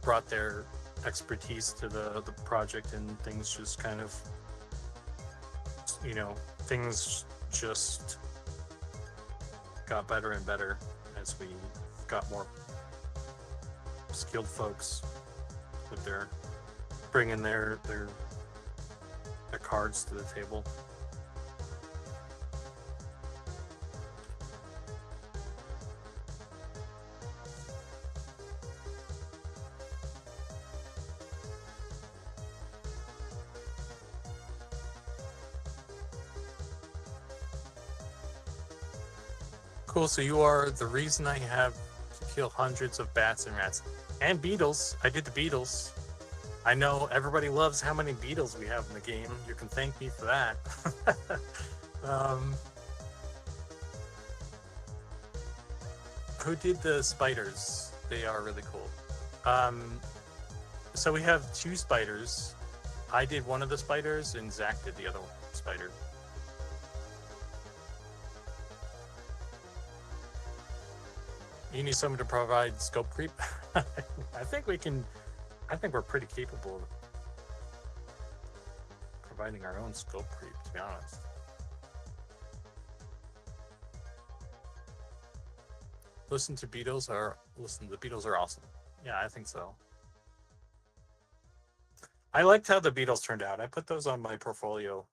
brought their expertise to the project, and things just kind of, things just got better and better as we got more skilled folks with bringing their cards to the table. Cool, so you are the reason I have to kill hundreds of bats and rats. And beetles. I did the beetles. I know everybody loves how many beetles we have in the game. You can thank me for that. Who did the spiders? They are really cool. So we have 2 spiders. I did one of the spiders, and Zach did the other spider. You need someone to provide scope creep? I think we're pretty capable of providing our own scope creep, to be honest. The Beatles are awesome. Yeah, I think so. I liked how the Beatles turned out. I put those on my portfolio.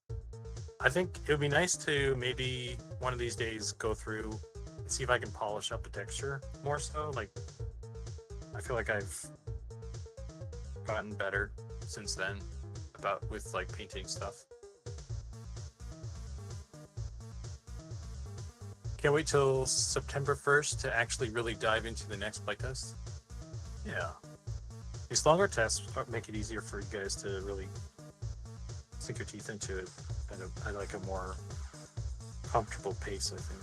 I think it would be nice to maybe one of these days go through and see if I can polish up the texture more so. Like, I feel like I've gotten better since then with like painting stuff. Can't wait till September 1st to actually really dive into the next playtest. Yeah. These longer tests make it easier for you guys to really sink your teeth into it at like a more comfortable pace, I think.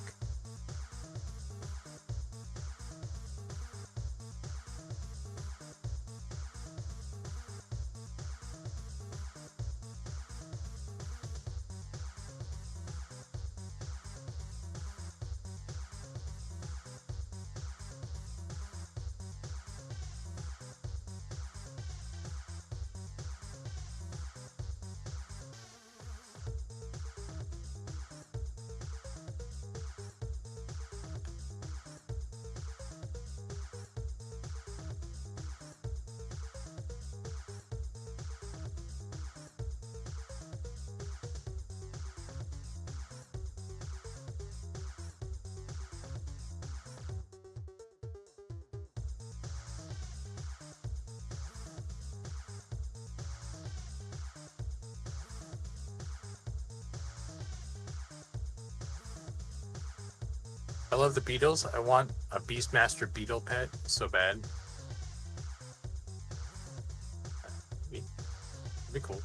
I love the beetles. I want a Beastmaster beetle pet so bad. It'd be cool.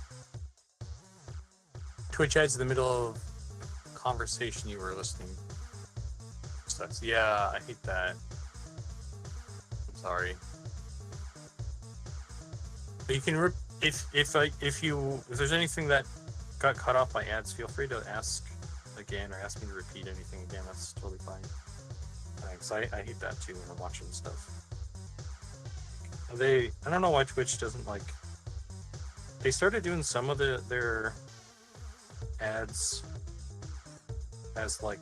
Twitch ads in the middle of conversation you were listening. Sucks. Yeah, I hate that. I'm sorry. But you can if there's anything that got cut off by ads, feel free to ask again or ask me to repeat anything again. That's totally fine. Thanks. I hate that too when I'm watching stuff. I don't know why Twitch doesn't like. They started doing some of their ads as like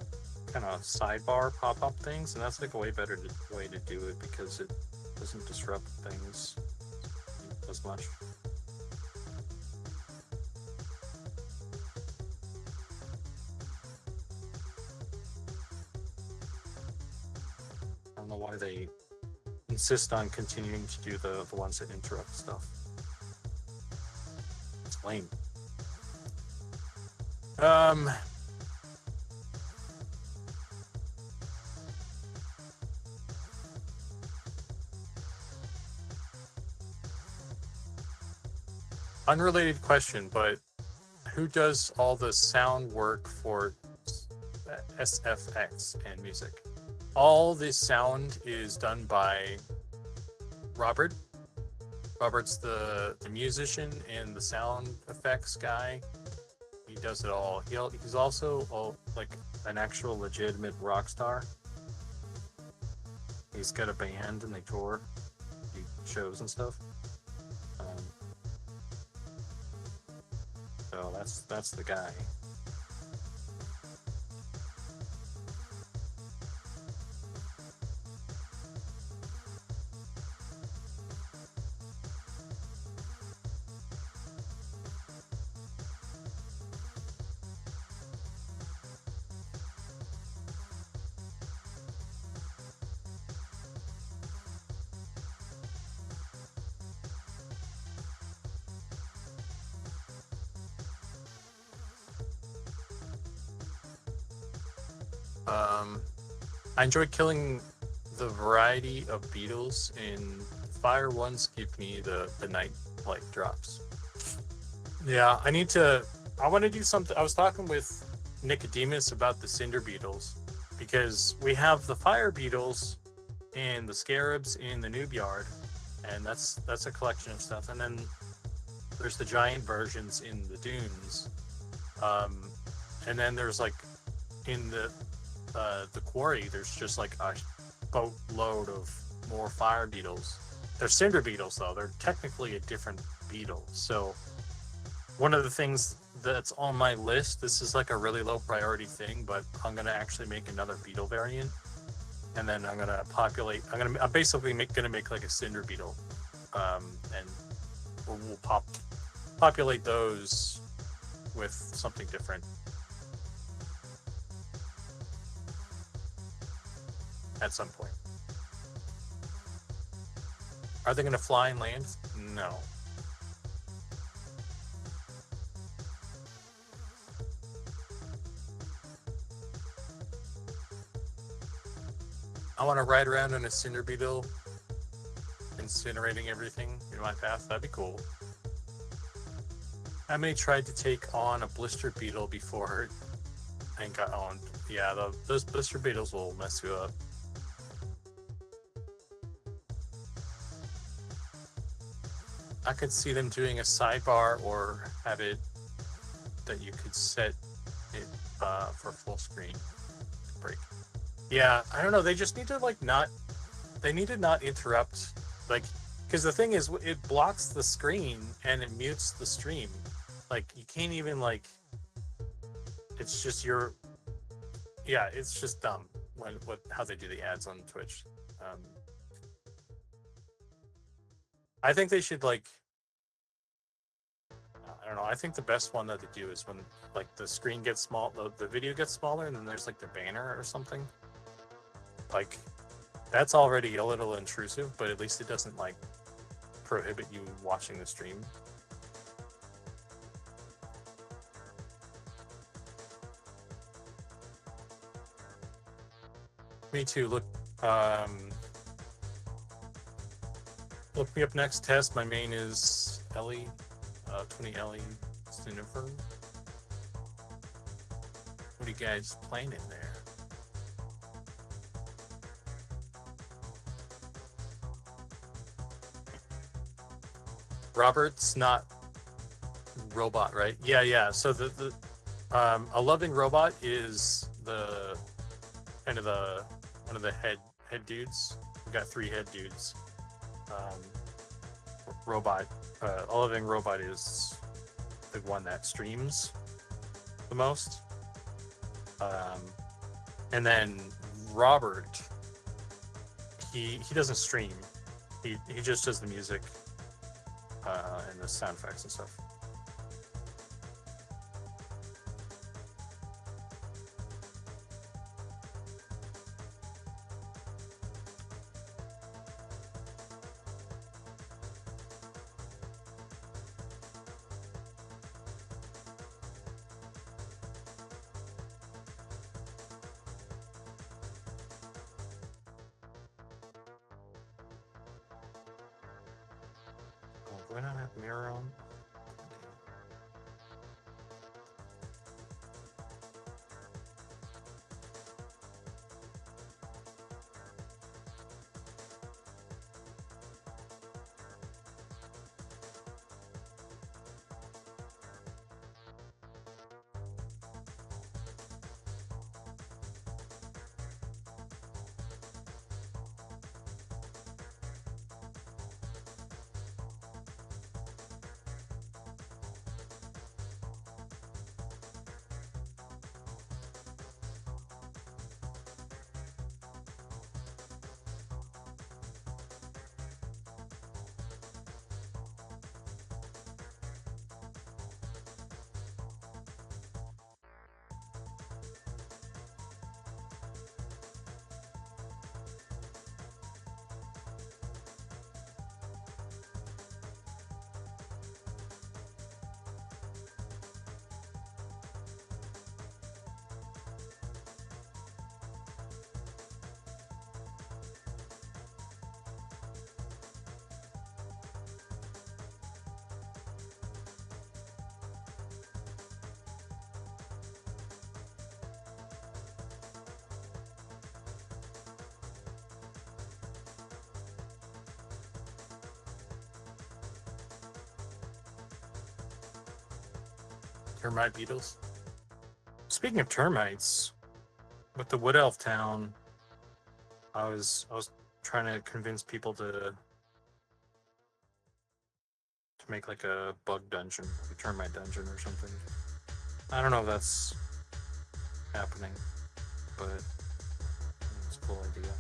kind of sidebar pop-up things, and that's like a way better way to do it because it doesn't disrupt things as much. I don't know why they insist on continuing to do the ones that interrupt stuff. It's lame. Unrelated question, but who does all the sound work for SFX and music? All the sound is done by Robert. Robert's the musician and the sound effects guy. He does it all. He's also like an actual legitimate rock star. He's got a band and they tour, do shows and stuff. So that's the guy. I enjoyed killing the variety of beetles, and fire ones give me the night light drops. Yeah, I want to do something. I was talking with Nicodemus about the cinder beetles because we have the fire beetles and the scarabs in the noob yard, and that's a collection of stuff. And then there's the giant versions in the dunes, and then there's like in the quarry, there's just like a boatload of more fire beetles. They're cinder beetles though. They're technically a different beetle. So one of the things that's on my list, this is like a really low priority thing, but I'm gonna actually make another beetle variant, and then I'm gonna populate. I'm basically gonna make like a cinder beetle, and we'll populate those with something different at some point. Are they going to fly and land? No. I want to ride around on a cinder beetle, incinerating everything in my path. That'd be cool. I may try to take on a blister beetle before and got owned. Yeah, those blister beetles will mess you up. I could see them doing a sidebar or have it that you could set it for full screen break. Yeah, I don't know. They just need to they need to not interrupt, like, because the thing is, it blocks the screen and it mutes the stream. Like, you can't even it's just it's just dumb how they do the ads on Twitch. I think they should I don't know. I think the best one that they do is when the screen gets small, the video gets smaller, and then there's their banner or something. That's already a little intrusive, but at least it doesn't prohibit you watching the stream. Me too. Look me up next. Test. My main is Ellie, 20 Ellie Sniffer. What are you guys playing in there? Robert's not robot, right? Yeah, yeah. So a loving robot is the kind of the one of the head dudes. We got 3 head dudes. Um, robot, a loving robot is the one that streams the most. And then Robert, he doesn't stream. He just does the music and the sound effects and stuff. Oh, do I not have mirror on? Termite beetles. Speaking of termites, with the Wood Elf town, I was trying to convince people to make like a bug dungeon, a termite dungeon or something. I don't know if that's happening, but it's a cool idea.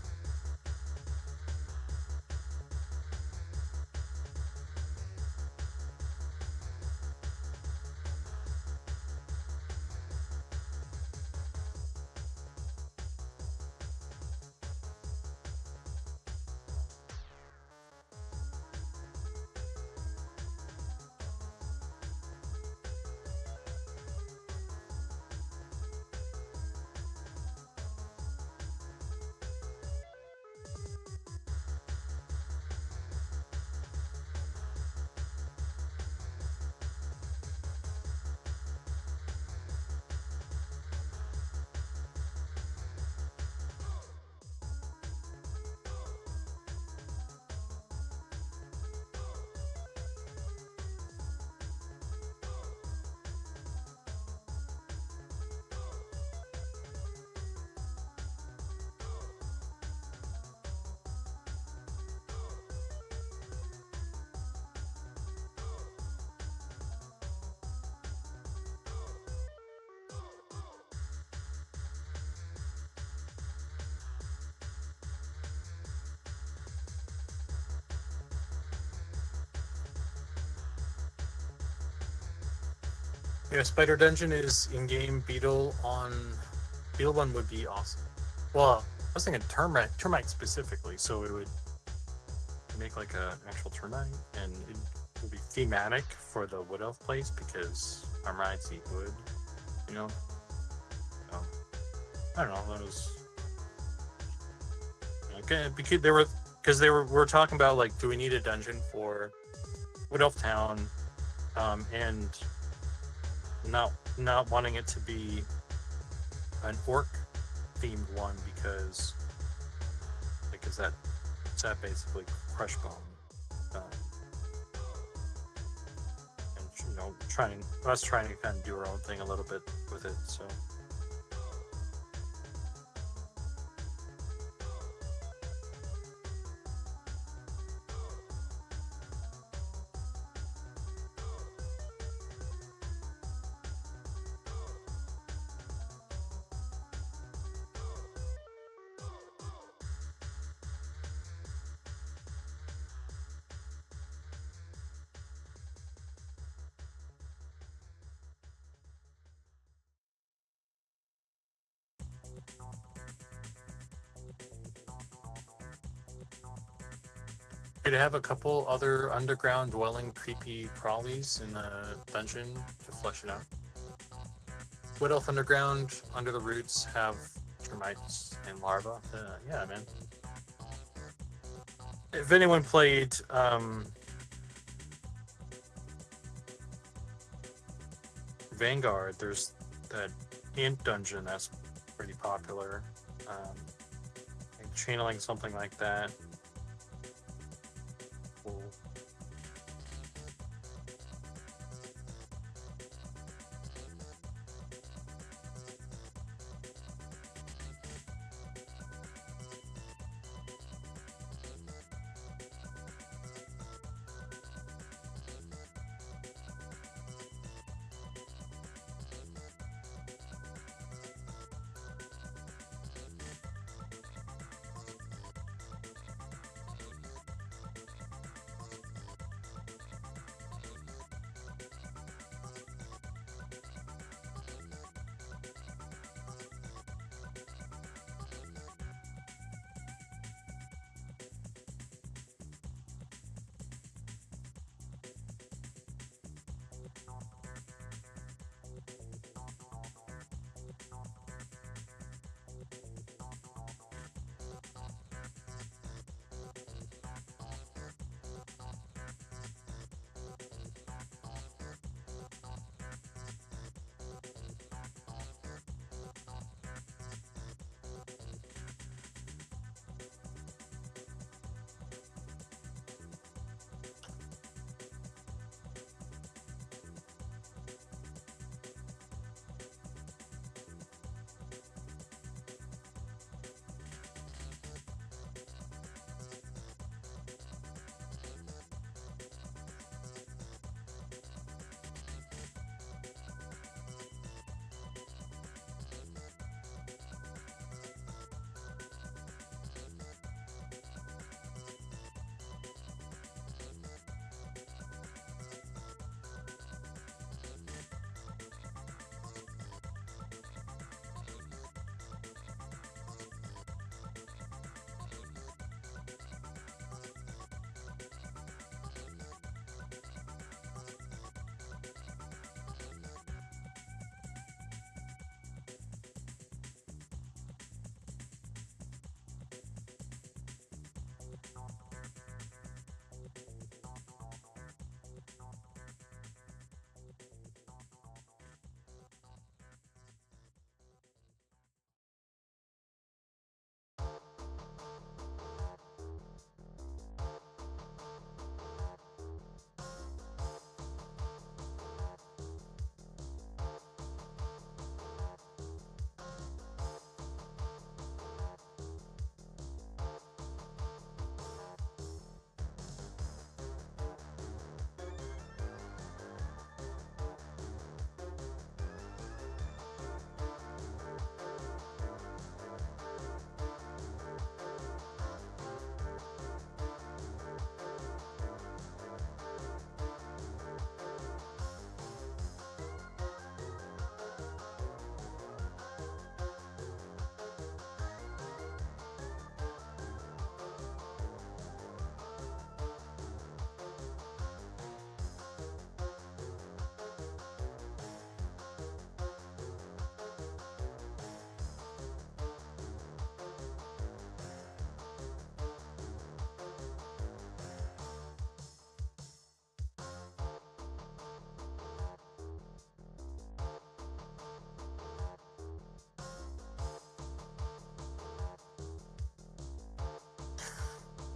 Yeah, Spider Dungeon is in-game beetle on beetle one would be awesome. Well, I was thinking termite specifically, so it would make like an actual termite, and it would be thematic for the Wood Elf place because termites eat wood, you know. So, I don't know. That was because we were talking about like, do we need a dungeon for Wood Elf Town, and not wanting it to be an orc themed one because like is that basically crush bone, and trying to kind of do our own thing a little bit with it, so. Could have a couple other underground dwelling creepy crawlies in the dungeon to flesh it out. Wood Elf Underground, Under the Roots, have termites and larvae. Yeah, man. If anyone played Vanguard, there's that ant dungeon that's pretty popular. Like channeling something like that. Cool.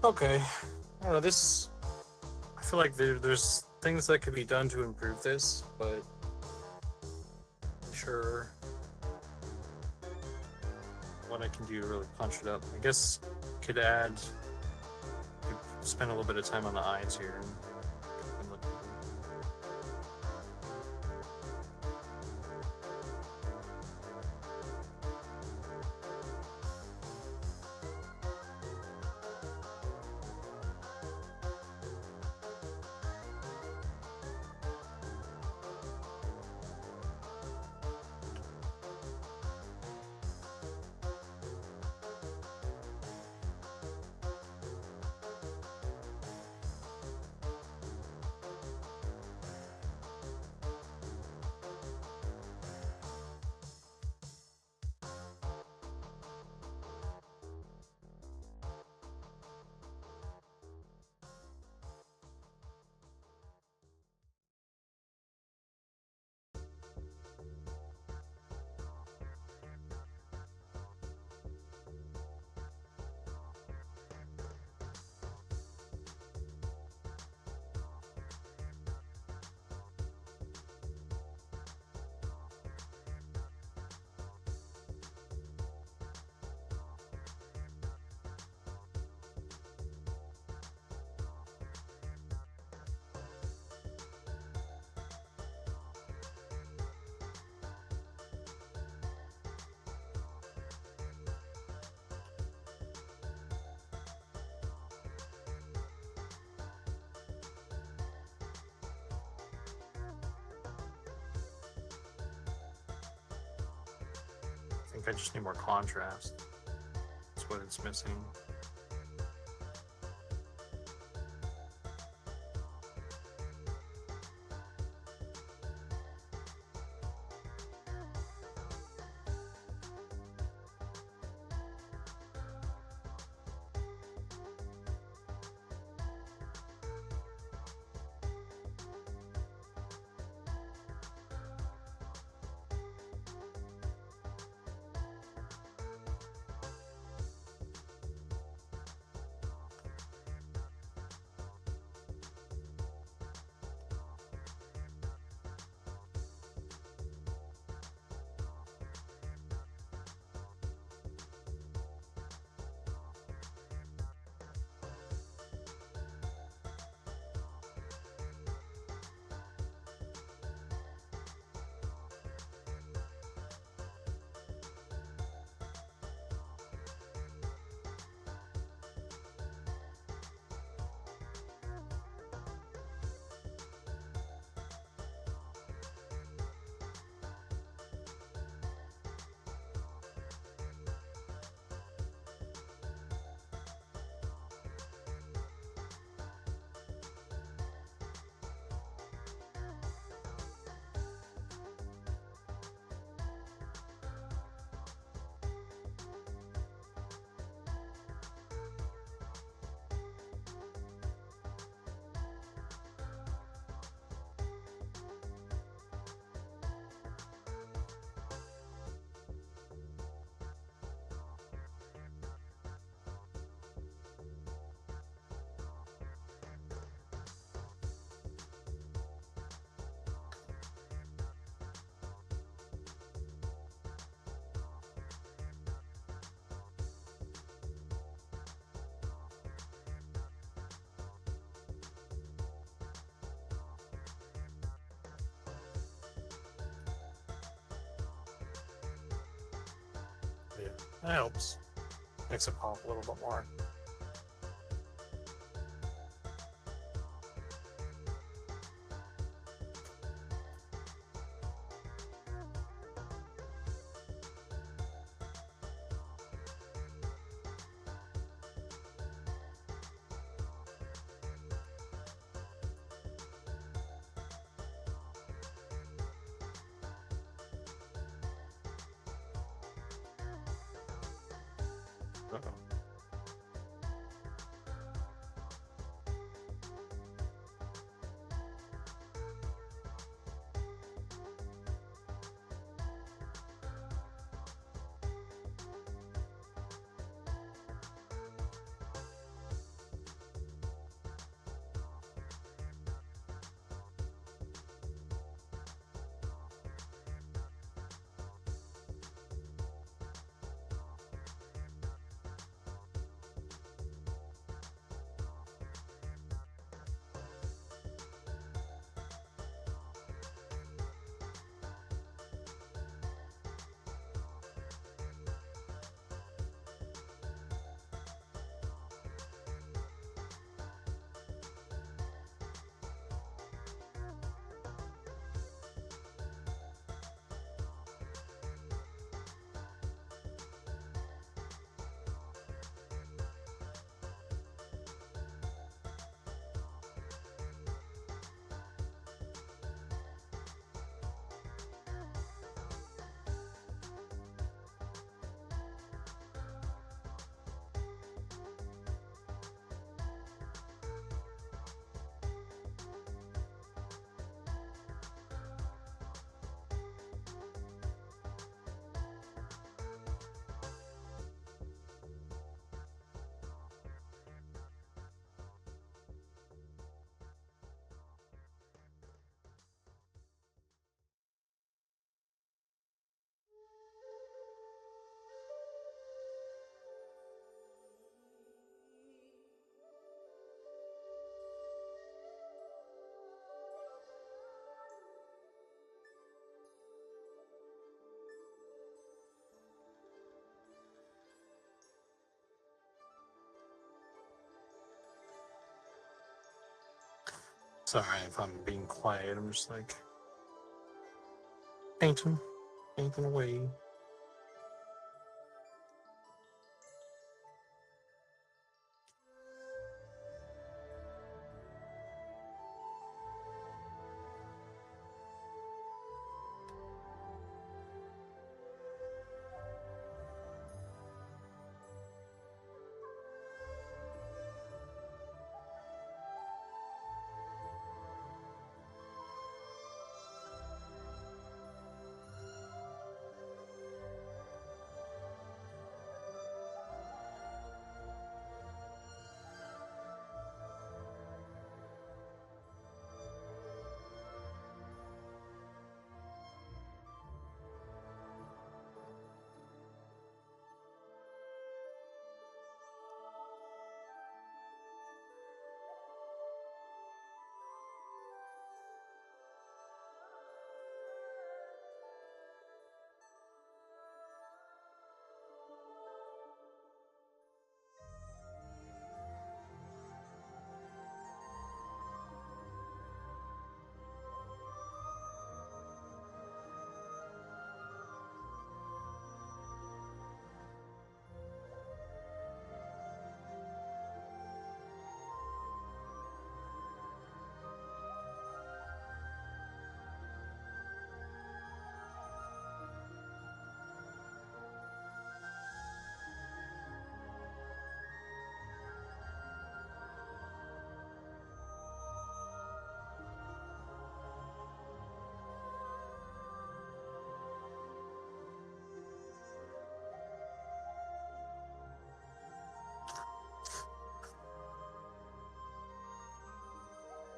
Okay. I don't know, this... I feel like there's things that could be done to improve this, but... Sure. What I can do to really punch it up. I guess could add... Could spend a little bit of time on the eyes here. And look. I think I just need more contrast. That's what it's missing. Yeah, that helps. Makes it pop a little bit more. Uh-oh. Sorry if I'm being quiet. I'm just like painting away.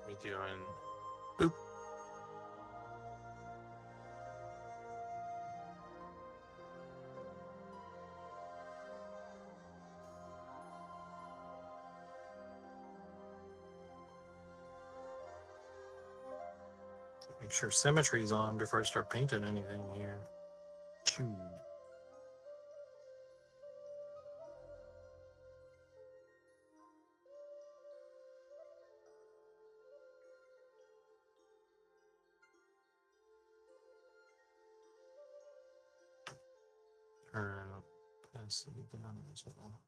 We doing boop. Make sure symmetry's on before I start painting anything here. Choo. Turn opacity down as well.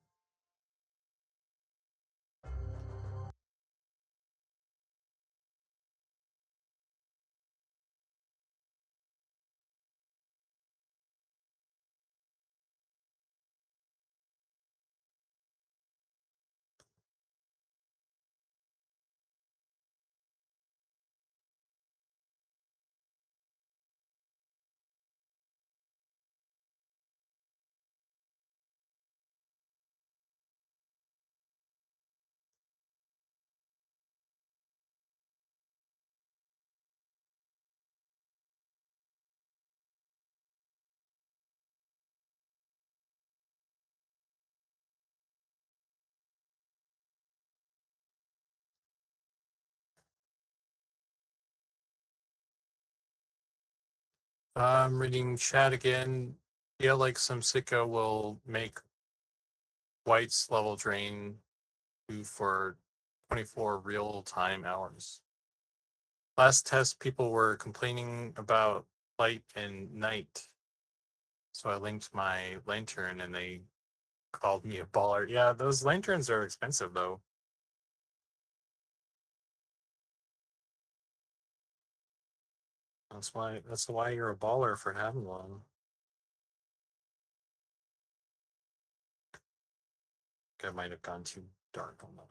I'm reading chat again. Yeah, like some sicko will make white's level drain for 24 real time hours. Last test, people were complaining about light and night. So I linked my lantern and they called me a baller. Yeah, those lanterns are expensive though. That's why you're a baller for having one. I might have gone too dark on that.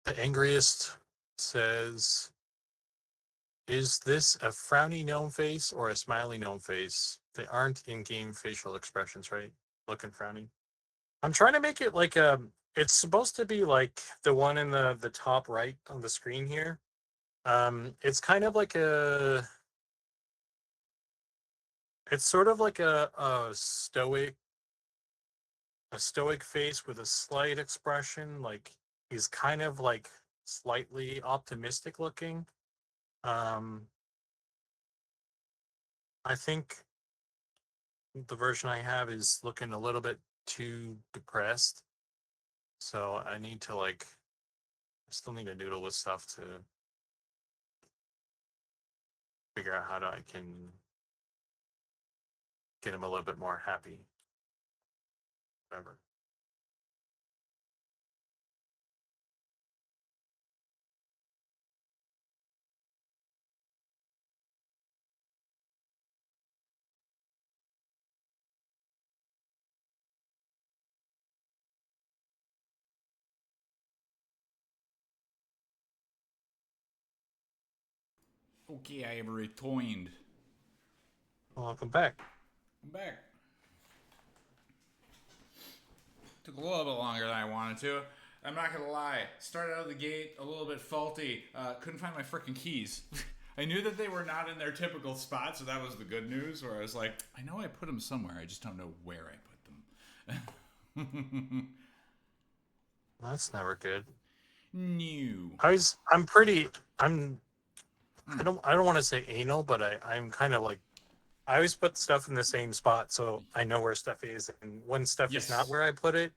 The angriest says, is this a frowny gnome face or a smiley gnome face? They aren't in-game facial expressions, right? Looking frowny. I'm trying to make it like it's supposed to be like the one in the top right on the screen here. It's kind of like it's sort of like a stoic face with a slight expression. Like he's kind of like slightly optimistic looking. Um, I think the version I have is looking a little bit too depressed. So I need to like, I still need to doodle with stuff to figure out I can get him a little bit more happy. Whatever. Okay, I have returned. Welcome back. I'm back. Took a little bit longer than I wanted to. I'm not gonna lie. Started out of the gate a little bit faulty. Couldn't find my freaking keys. I knew that they were not in their typical spot, so that was the good news. Where I was like, I know I put them somewhere. I just don't know where I put them. That's never good. New. I don't want to say anal, but I'm kind of like, I always put stuff in the same spot so I know where stuff is. And when stuff is not where I put it,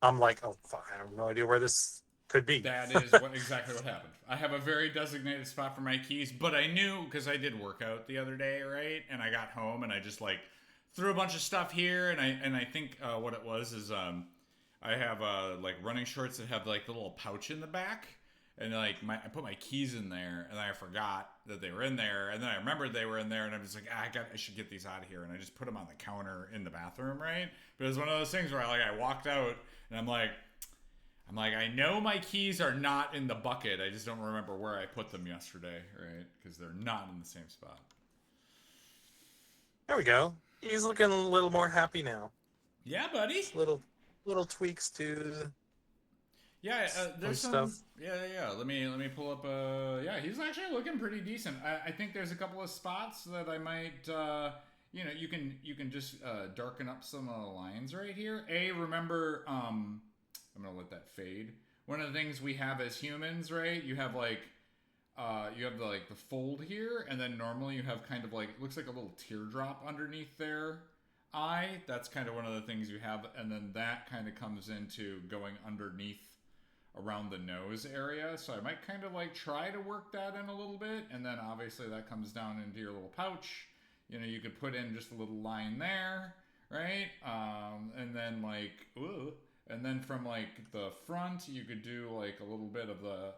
I'm like, oh fuck, I have no idea where this could be. That is exactly what happened. I have a very designated spot for my keys, but I knew because I did work out the other day, right? And I got home and I just like threw a bunch of stuff here, and I think what it was is I have like running shorts that have like the little pouch in the back, and like I put my keys in there, and I forgot that they were in there, and then I remembered they were in there, and I was like, I should get these out of here, and I just put them on the counter in the bathroom, right? But it was one of those things where I walked out, and I'm like, I know my keys are not in the bucket. I just don't remember where I put them yesterday, right? Because they're not in the same spot. There we go. He's looking a little more happy now. Yeah, buddy. Just little tweaks to there's some stuff. Yeah. Let me pull up. Yeah, he's actually looking pretty decent. I think there's a couple of spots that I might. You can just darken up some of the lines right here. Remember, I'm gonna let that fade. One of the things we have as humans, right? You have like. You have the fold here, and then normally you have kind of like, it looks like a little teardrop underneath their eye. That's kind of one of the things you have, and then that kind of comes into going underneath around the nose area. So I might kind of like try to work that in a little bit, and then obviously that comes down into your little pouch. You could put in just a little line there, right? And then like, ooh. And then from like the front, you could do like a little bit of the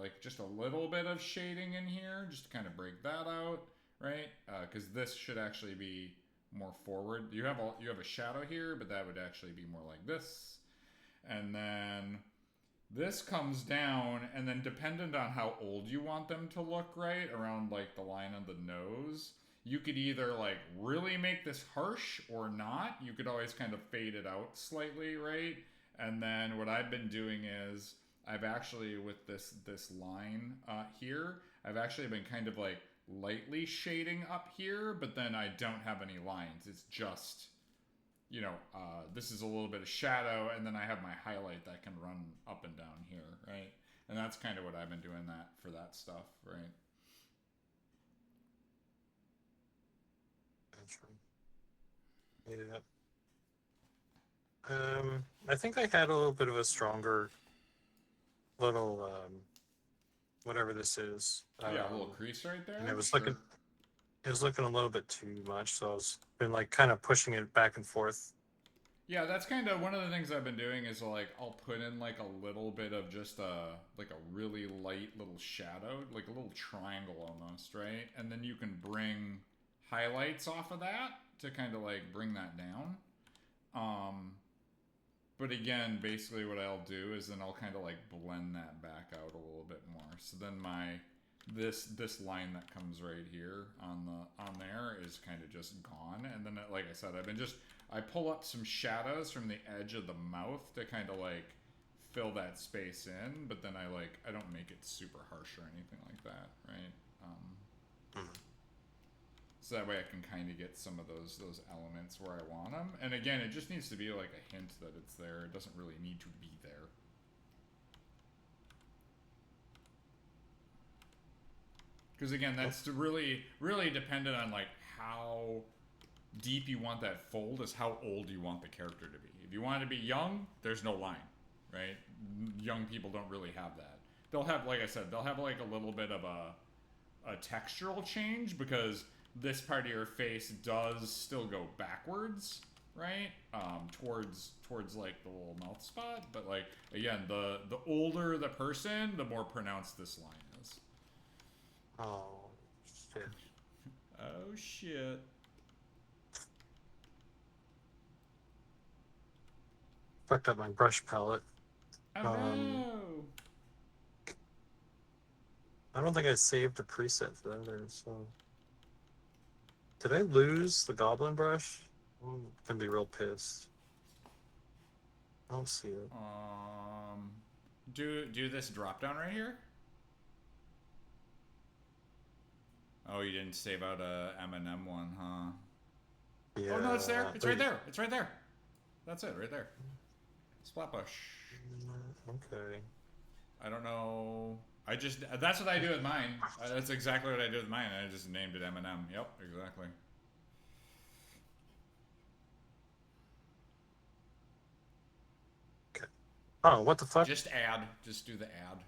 like just a little bit of shading in here, just to kind of break that out, right? Because this should actually be more forward. You have a shadow here, but that would actually be more like this. And then this comes down, and then dependent on how old you want them to look, right, around like the line of the nose, you could either like really make this harsh or not. You could always kind of fade it out slightly, right? And then what I've been doing is I've actually, with this line here, I've actually been kind of like lightly shading up here, but then I don't have any lines. It's just, this is a little bit of shadow, and then I have my highlight that can run up and down here, right? And that's kind of what I've been doing for that stuff, right? I think I had a little bit of a stronger little whatever this is. A little crease right there. And it was looking a little bit too much, so I was been like kind of pushing it back and forth. Yeah, that's kind of one of the things I've been doing is like I'll put in like a little bit of just a really light little shadow, like a little triangle almost, right? And then you can bring highlights off of that to kind of like bring that down. But again, basically what I'll do is then I'll kind of like blend that back out a little bit more. So then this line that comes right here on there is kind of just gone. And then like I said, I pull up some shadows from the edge of the mouth to kind of like fill that space in, but then I don't make it super harsh or anything like that, right? So that way I can kind of get some of those elements where I want them. And again, it just needs to be like a hint that it's there. It doesn't really need to be there. Because again, that's really, really dependent on like how deep you want that fold is how old you want the character to be. If you want it to be young, there's no line, right? Young people don't really have that. They'll have, like I said, they'll have like a little bit of a textural change because this part of your face does still go backwards, right? Towards like the little mouth spot. But like, again, the older the person, the more pronounced this line is. Oh, shit. Oh, shit. Fucked up my brush palette. Oh, no. I don't think I saved a preset for that either, so... Did I lose the goblin brush? I'm gonna be real pissed. I don't see it. Do this drop down right here. Oh, you didn't save out a M&M one, huh? Yeah. Oh no, it's there. It's right there. It's right there. That's it, right there. Splatbush. Okay. I don't know. That's what I do with mine. That's exactly what I did with mine. I just named it M&M. Yep, exactly. Okay. Oh, what the fuck? Just add. Just do the add.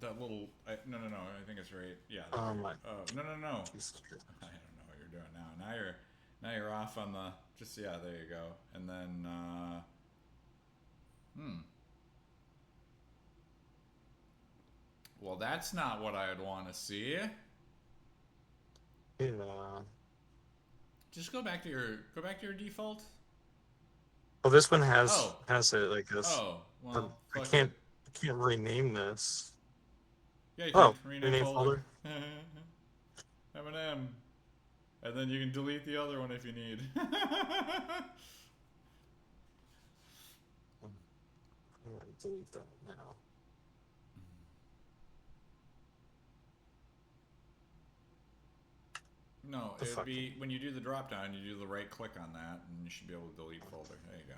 That little. No. I think it's right. Yeah. My. No. Jesus Christ. I don't know what you're doing now. Now you're off on the. Just yeah. There you go. And then. Well, that's not what I'd want to see. Yeah. Just go back to your default. Well, this one has it like this. Oh, well, I can't rename this. Yeah, you can rename folder. M&M. And then you can delete the other one if you need. I'm gonna delete that now. No, it would be when you do the drop down, you do the right click on that, and you should be able to delete folder. There you go.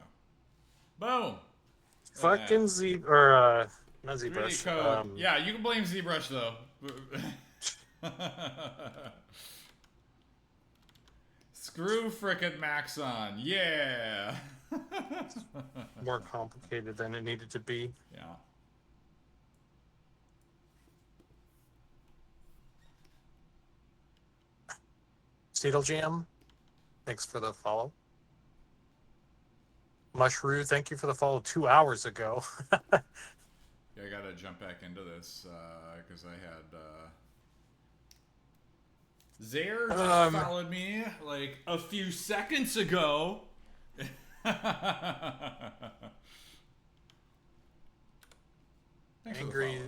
Boom. Fucking Z or not ZBrush. Code. Yeah, you can blame ZBrush though. Screw frickin' Maxon. Yeah. More complicated than it needed to be. Yeah. Seedle Jam, thanks for the follow. Mushroom, thank you for the follow 2 hours ago. Yeah, I gotta jump back into this because I had Zaire just followed me like a few seconds ago. Angry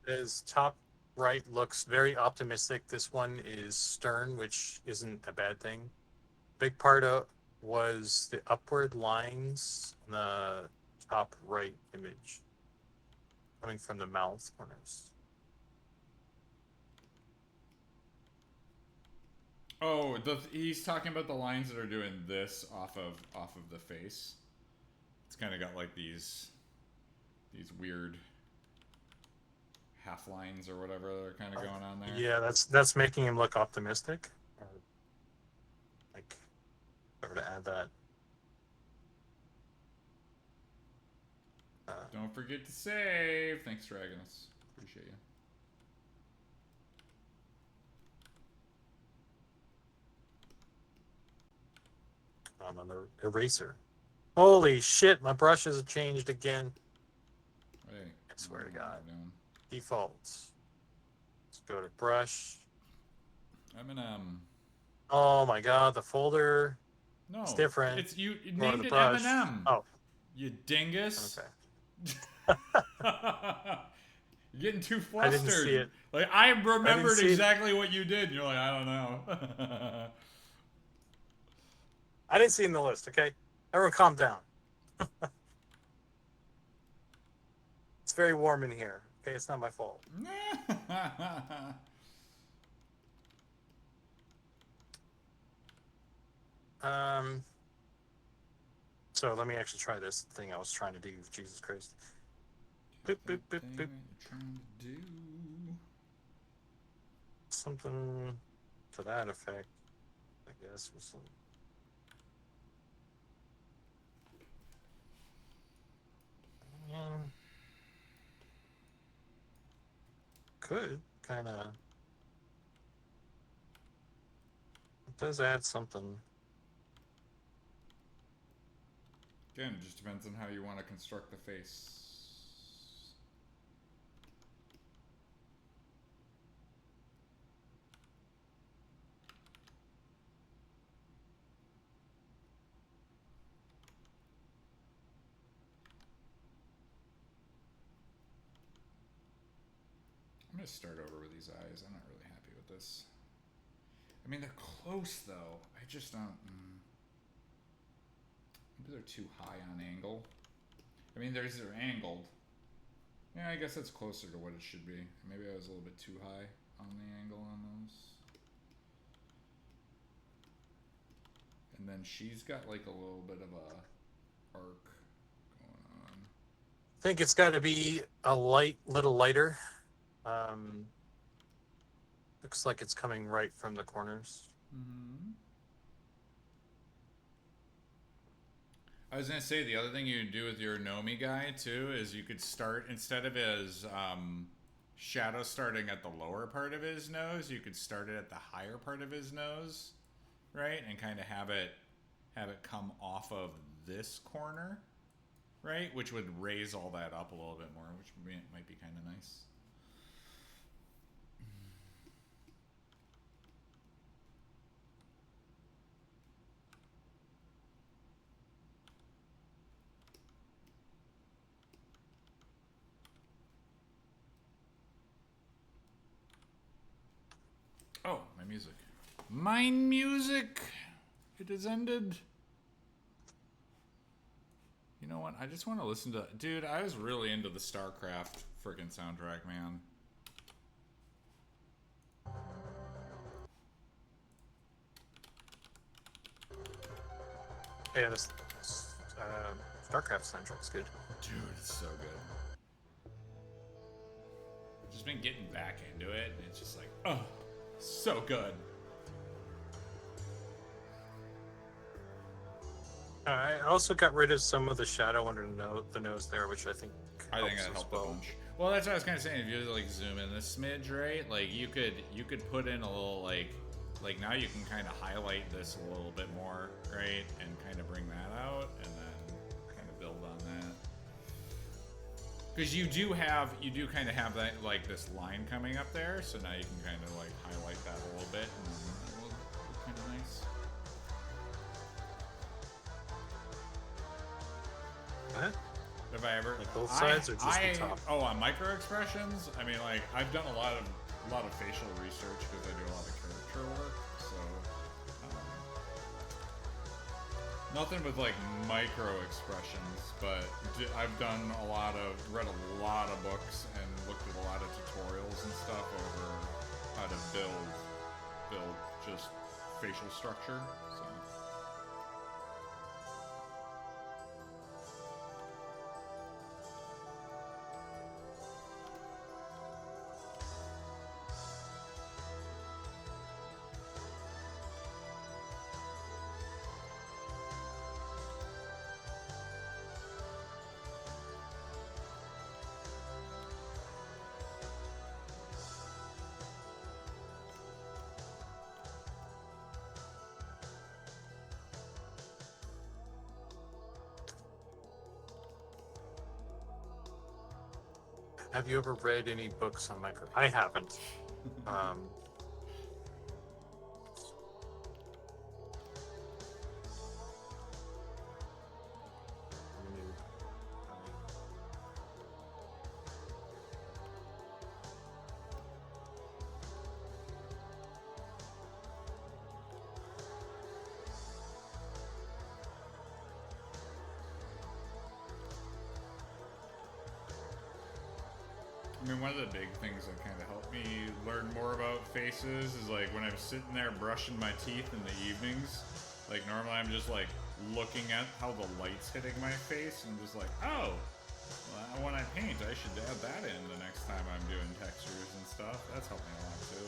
is top right looks very optimistic. This one is stern, which isn't a bad thing. Big part of was the upward lines in the top right image coming from the mouth corners. Oh, he's talking about the lines that are doing this off of the face. It's kind of got like these weird half lines or whatever that are kind of going on there. Yeah, that's making him look optimistic. Like, if I were to add that. Don't forget to save. Thanks, Dragonus. Appreciate you. I'm on the eraser. Holy shit, my brush has changed again. Hey, I swear to God. Defaults. Let's go to brush. M&M. Oh my God, the folder. No, it's different. It's you named it M&M. Oh, you dingus. Okay. You're getting too flustered. I didn't see it. Like I remembered exactly what you did. And you're like, I don't know. I didn't see it in the list. Okay, everyone, calm down. very warm in here. Okay, it's not my fault. So let me actually try this thing I was trying to do. Jesus Christ. Boop, boop, boop, boop. You're trying to do. Something to that effect, I guess. With some... Could kind of. It does add something. Again, it just depends on how you want to construct the face. I'm going to start over with these eyes. I'm not really happy with this. I mean, they're close, though. I just don't... Maybe they're too high on angle. I mean, they're angled. Yeah, I guess that's closer to what it should be. Maybe I was a little bit too high on the angle on those. And then she's got like a little bit of a arc going on. I think it's got to be a little lighter. Looks like it's coming right from the corners. Mm-hmm. I was going to say, the other thing you can do with your Nomi guy, too, is you could start, instead of his shadow starting at the lower part of his nose, you could start it at the higher part of his nose, right? And kind of have it come off of this corner, right? Which would raise all that up a little bit more, which might be kind of nice. Oh, my music. Mine music! It has ended. You know what? I just want to listen to... Dude, I was really into the StarCraft freaking soundtrack, man. Yeah, this StarCraft soundtrack's good. Dude, it's so good. I've just been getting back into it, and it's just like, oh, so good. I also got rid of some of the shadow under the nose there, which I think that helped a bunch. Well, that's what I was kind of saying. If you like zoom in this smidge, right? Like you could put in a little like now you can kind of highlight this a little bit more, right? And kind of bring that out, and then kind of build on that. Because you do kind of have that like this line coming up there, so now you can kind of like highlight that a little bit, and it will look kind of nice. What? Have I ever like both sides or just the top? Oh, on micro expressions. I mean, like I've done a lot of facial research because I do a lot of character work. So nothing with like micro expressions, but I've done read a lot of books and looked at a lot of tutorials and stuff over how to build just facial structure. So. Have you ever read any books on micro? I haven't. I mean, one of the big things that kind of helped me learn more about faces is like when I'm sitting there brushing my teeth in the evenings, like normally I'm just like looking at how the light's hitting my face and just like, oh, well, when I paint, I should add that in the next time I'm doing textures and stuff. That's helped me a lot too.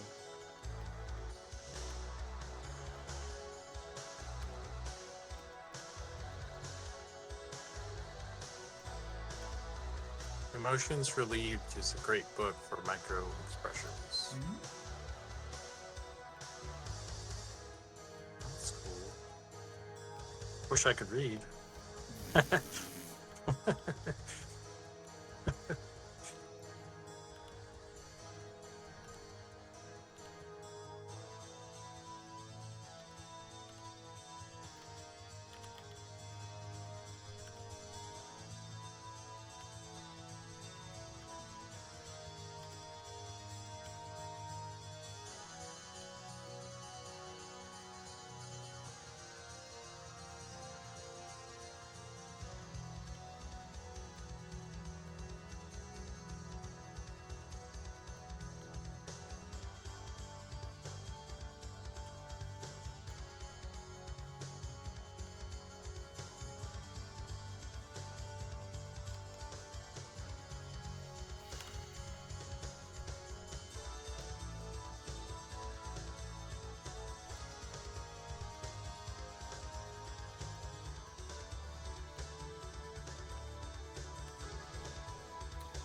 Emotions Relieved is a great book for micro expressions. Mm-hmm. That's cool. Wish I could read.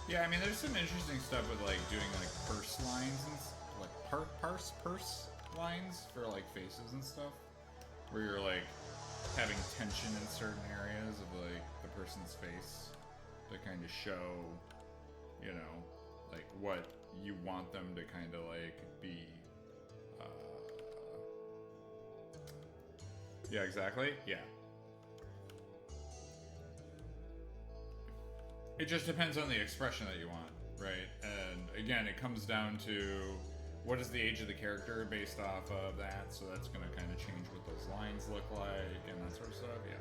Yeah, I mean, there's some interesting stuff with like doing like purse lines and like purse lines for like faces and stuff, where you're like having tension in certain areas of like the person's face to kind of show, you know, like what you want them to kind of like be. Yeah, exactly. Yeah. It just depends on the expression that you want, right? And again, it comes down to what is the age of the character based off of that, so that's going to kind of change what those lines look like and that sort of stuff, yeah.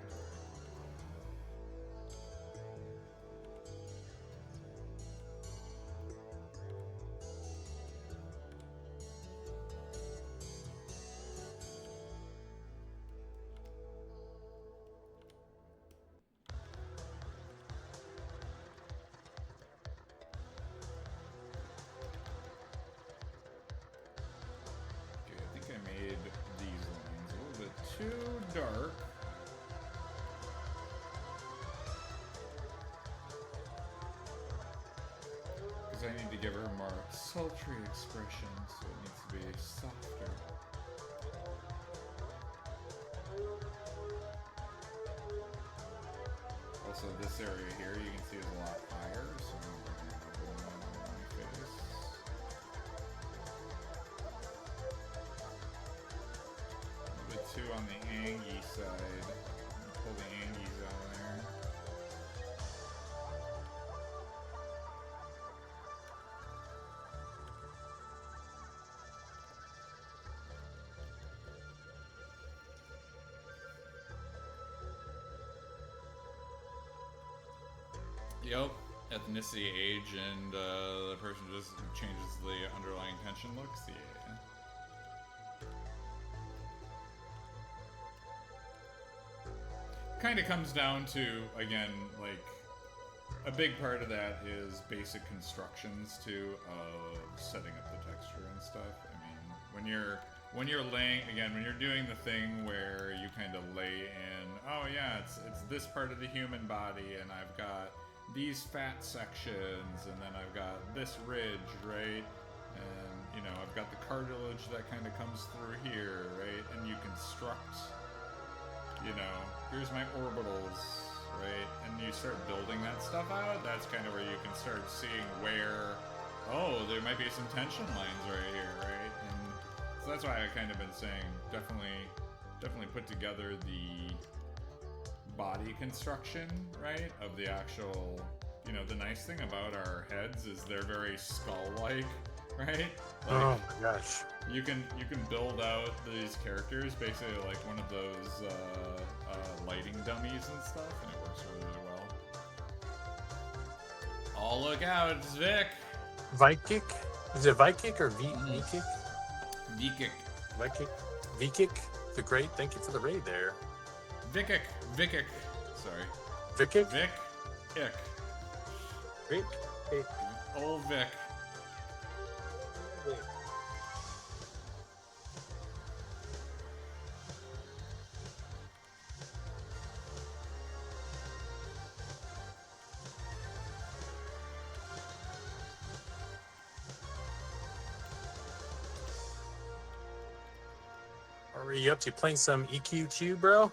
Dark. Because I need to give her a more sultry expression, so it needs to be softer. Also, this area here you can see is a lot higher, so I'm going to have one on my face. Two on the Angie side. Pull the Angies out there. Yep. Ethnicity, age, and the person just changes the underlying tension looks. Yeah. Kind of comes down to, again, like a big part of that is basic constructions too of setting up the texture and stuff. I mean, when you're laying, again, when you're doing the thing where you kind of lay in, oh yeah, it's this part of the human body, and I've got these fat sections, and then I've got this ridge, right? And you know, I've got the cartilage that kind of comes through here, right? And you construct, you know, here's my orbitals, right? And you start building that stuff out, that's kind of where you can start seeing where, oh, there might be some tension lines right here, right? And so that's why I kind of been saying, definitely put together the body construction, right? Of the actual, you know, the nice thing about our heads is they're very skull-like, right? Like, oh my gosh. You can build out these characters basically like one of those lighting dummies and stuff, and it works really, really well. Oh, look out, it's Vic! Vikick? Is it Vikick or Vikick? Vikick. Vikick? Vikick the Great, thank you for the raid there. Vikick. Sorry. Vikick? Vic. Ick. Vic? Ick. Old Vic. Are you up to playing some EQ2, bro?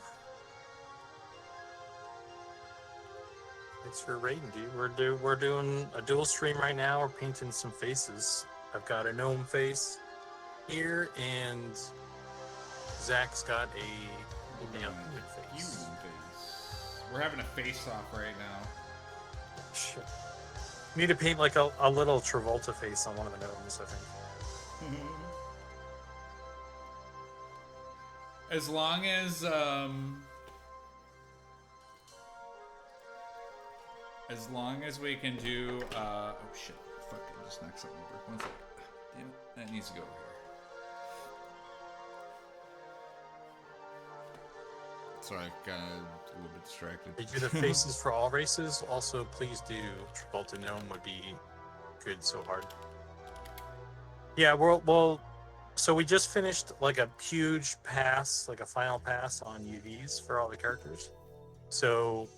Thanks for raiding, dude. We're doing a dual stream right now. We're painting some faces. I've got a gnome face here, and Zach's got a human face. We're having a face-off right now. Shit. Need to paint like a little Travolta face on one of the gnomes, I think. As long as we can do oh shit, fuck, I just knocked something over. 1 second. Damn it, that needs to go over here. Sorry, I got a little bit distracted. They do the faces for all races. Also, please do Travolta gnome would be good so hard. Yeah, well, so we just finished like a huge pass, like a final pass on UVs for all the characters. So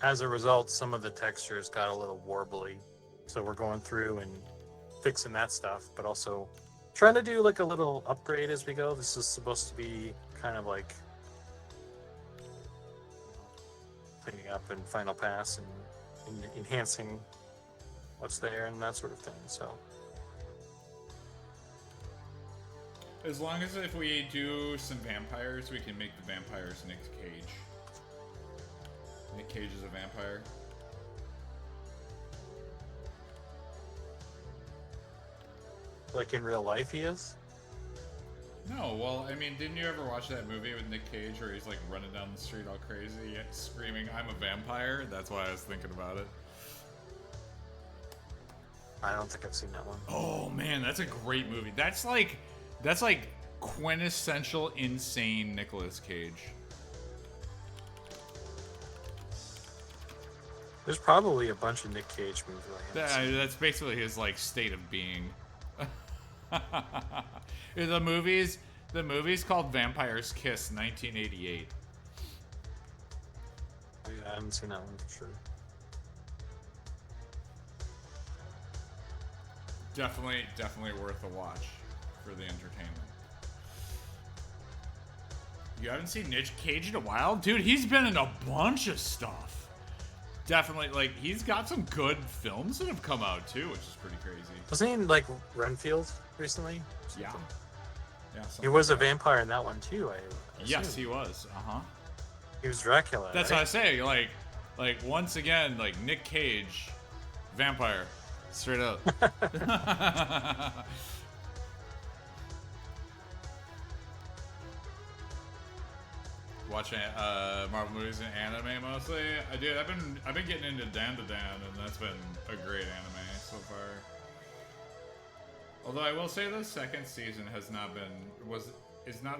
as a result, some of the textures got a little warbly. So we're going through and fixing that stuff, but also trying to do like a little upgrade as we go. This is supposed to be kind of like cleaning up and final pass and enhancing what's there and that sort of thing. So as long as if we do some vampires, we can make the vampires Nick Cage. Nick Cage is a vampire. like in real life he is? No, well, I mean, didn't you ever watch that movie with Nick Cage where he's like running down the street all crazy, screaming, "I'm a vampire"? That's why I was thinking about it. I don't think I've seen that one. Oh man, that's a great movie. That's like quintessential insane Nicolas Cage. There's probably a bunch of Nick Cage movies I haven't seen. That's basically his like state of being. the movies called Vampire's Kiss, 1988. Yeah, I haven't seen that one for sure. Definitely worth a watch for the entertainment. You haven't seen Nick Cage in a while? Dude, he's been in a bunch of stuff. Definitely, like, he's got some good films that have come out, too, which is pretty crazy. Wasn't he in, like, Renfield recently? Yeah. Yeah. He was a vampire in that one, too, I Yes, he was. Uh-huh. He was Dracula, That's right? what I say. Like, once again, like, Nick Cage, vampire. Straight up. Watching Marvel movies and anime mostly. Dude, I've been getting into Dan to Dan, and that's been a great anime so far. Although I will say the second season is not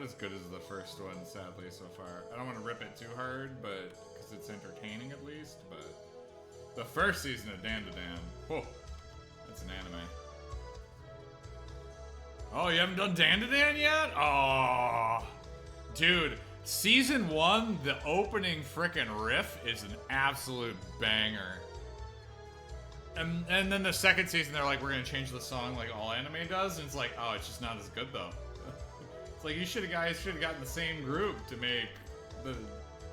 as good as the first one, sadly, so far. I don't want to rip it too hard, but because it's entertaining at least. But the first season of Dan to Dan, whoa, that's an anime. Oh, you haven't done Dan to Dan yet? Oh, dude. Season 1, the opening frickin' riff is an absolute banger. And then the second season, they're like, we're gonna change the song like all anime does, and it's like, oh, it's just not as good though. It's like, you guys should have gotten the same group to make the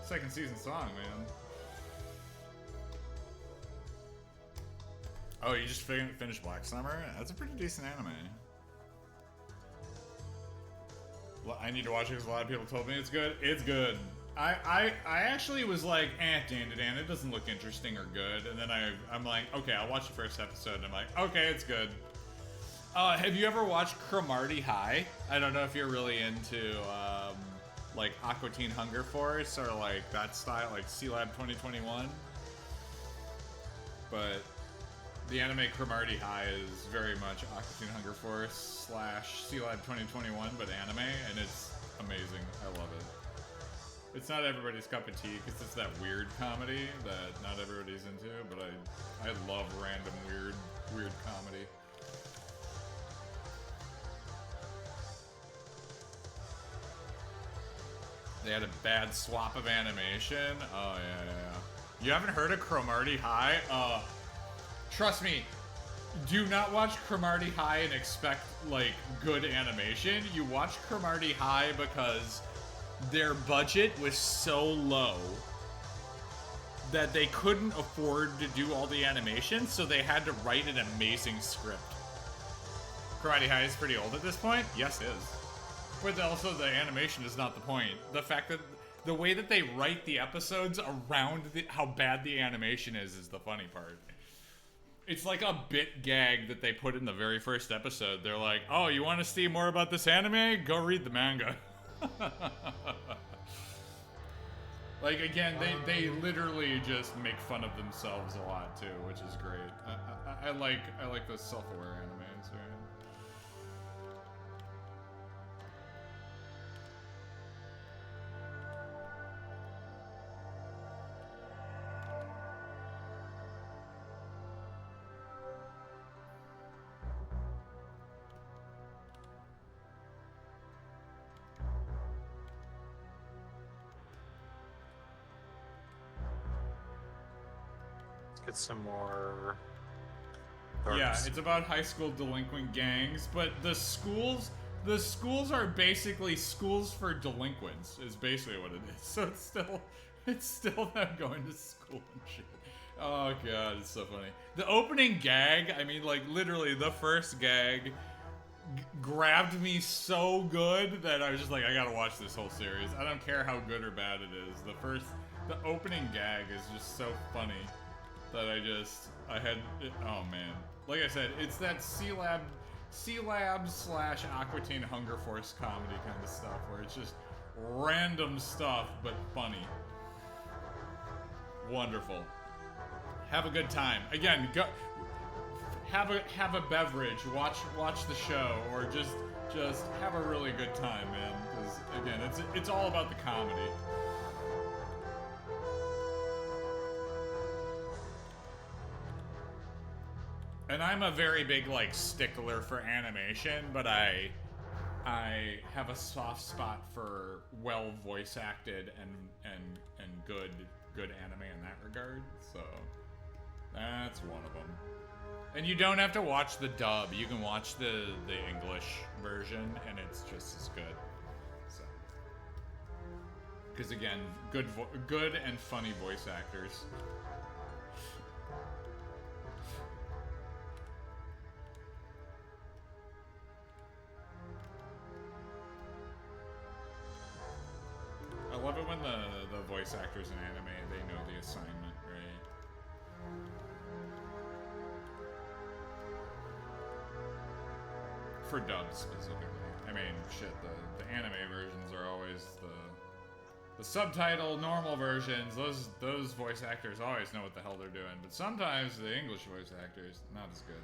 second season song, man. Oh, you just finished Black Summer? That's a pretty decent anime. I need to watch it because a lot of people told me it's good. It's good. I actually was like, Dan to Dan, it doesn't look interesting or good. And then I'm like, okay, I'll watch the first episode. And I'm like, okay, it's good. Have you ever watched Cromartie High? I don't know if you're really into like Aqua Teen Hunger Force or like that style, like C Lab 2021. But The anime Cromartie High is very much Aquatine Hunger Force slash C-Lab 2021, but anime, and it's amazing. I love it. It's not everybody's cup of tea because it's that weird comedy that not everybody's into, but I love random weird comedy. They had a bad swap of animation. Oh yeah. You haven't heard of Cromartie High? Trust me, do not watch Cromartie High and expect, like, good animation. You watch Cromartie High because their budget was so low that they couldn't afford to do all the animation, so they had to write an amazing script. Cromartie High is pretty old at this point? Yes, it is. But also, the animation is not the point. The fact that the way that they write the episodes around how bad the animation is the funny part. It's like a bit gag that they put in the very first episode. They're like, oh, you want to see more about this anime? Go read the manga. Like, again, they literally just make fun of themselves a lot, too, which is great. I like those self-aware animes, right? Get some more. Yeah, it's about high school delinquent gangs, but the schools are basically schools for delinquents. Is basically what it is. So it's still them going to school and shit. Oh god, it's so funny. The opening gag, I mean, like literally the first gag grabbed me so good that I was just like, I gotta watch this whole series. I don't care how good or bad it is. The opening gag is just so funny. That oh man. Like I said, it's that C-Lab slash Aquatine Hunger Force comedy kind of stuff where it's just random stuff but funny. Wonderful. Have a good time. Again, go have a beverage, watch the show, or just have a really good time, man. Because again, it's all about the comedy. And I'm a very big, like, stickler for animation, but I have a soft spot for well voice acted and good anime in that regard. So that's one of them. And you don't have to watch the dub. You can watch the English version, and it's just as good. So, because again, good and funny voice actors. I love it when the voice actors in anime, they know the assignment, right? For dubs specifically. I mean, shit, the anime versions are always the subtitle normal versions. Those voice actors always know what the hell they're doing, but sometimes the English voice actors not as good.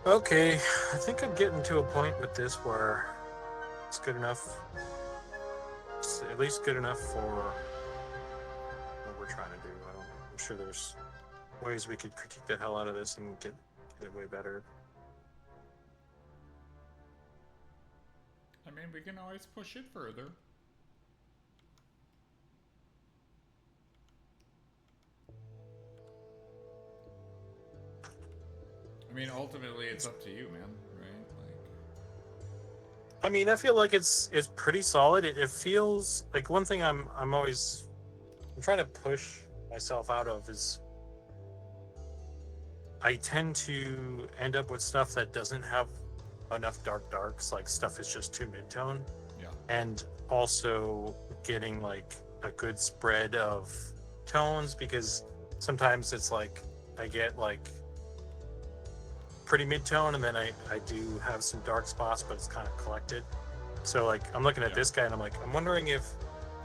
Okay, I think I'm getting to a point with this where it's good enough. It's at least good enough for what we're trying to do. I'm sure there's ways we could critique the hell out of this and get it way better. I mean, we can always push it further. I mean, ultimately, it's up to you, man. Right? Like, I mean, I feel like it's pretty solid. It feels like one thing I'm trying to push myself out of is I tend to end up with stuff that doesn't have enough darks, like stuff is just too mid-tone. yeah. And also getting like a good spread of tones, because sometimes it's like I get like pretty mid-tone and then I do have some dark spots, but it's kind of collected. So like I'm looking at this guy and I'm like, I'm wondering if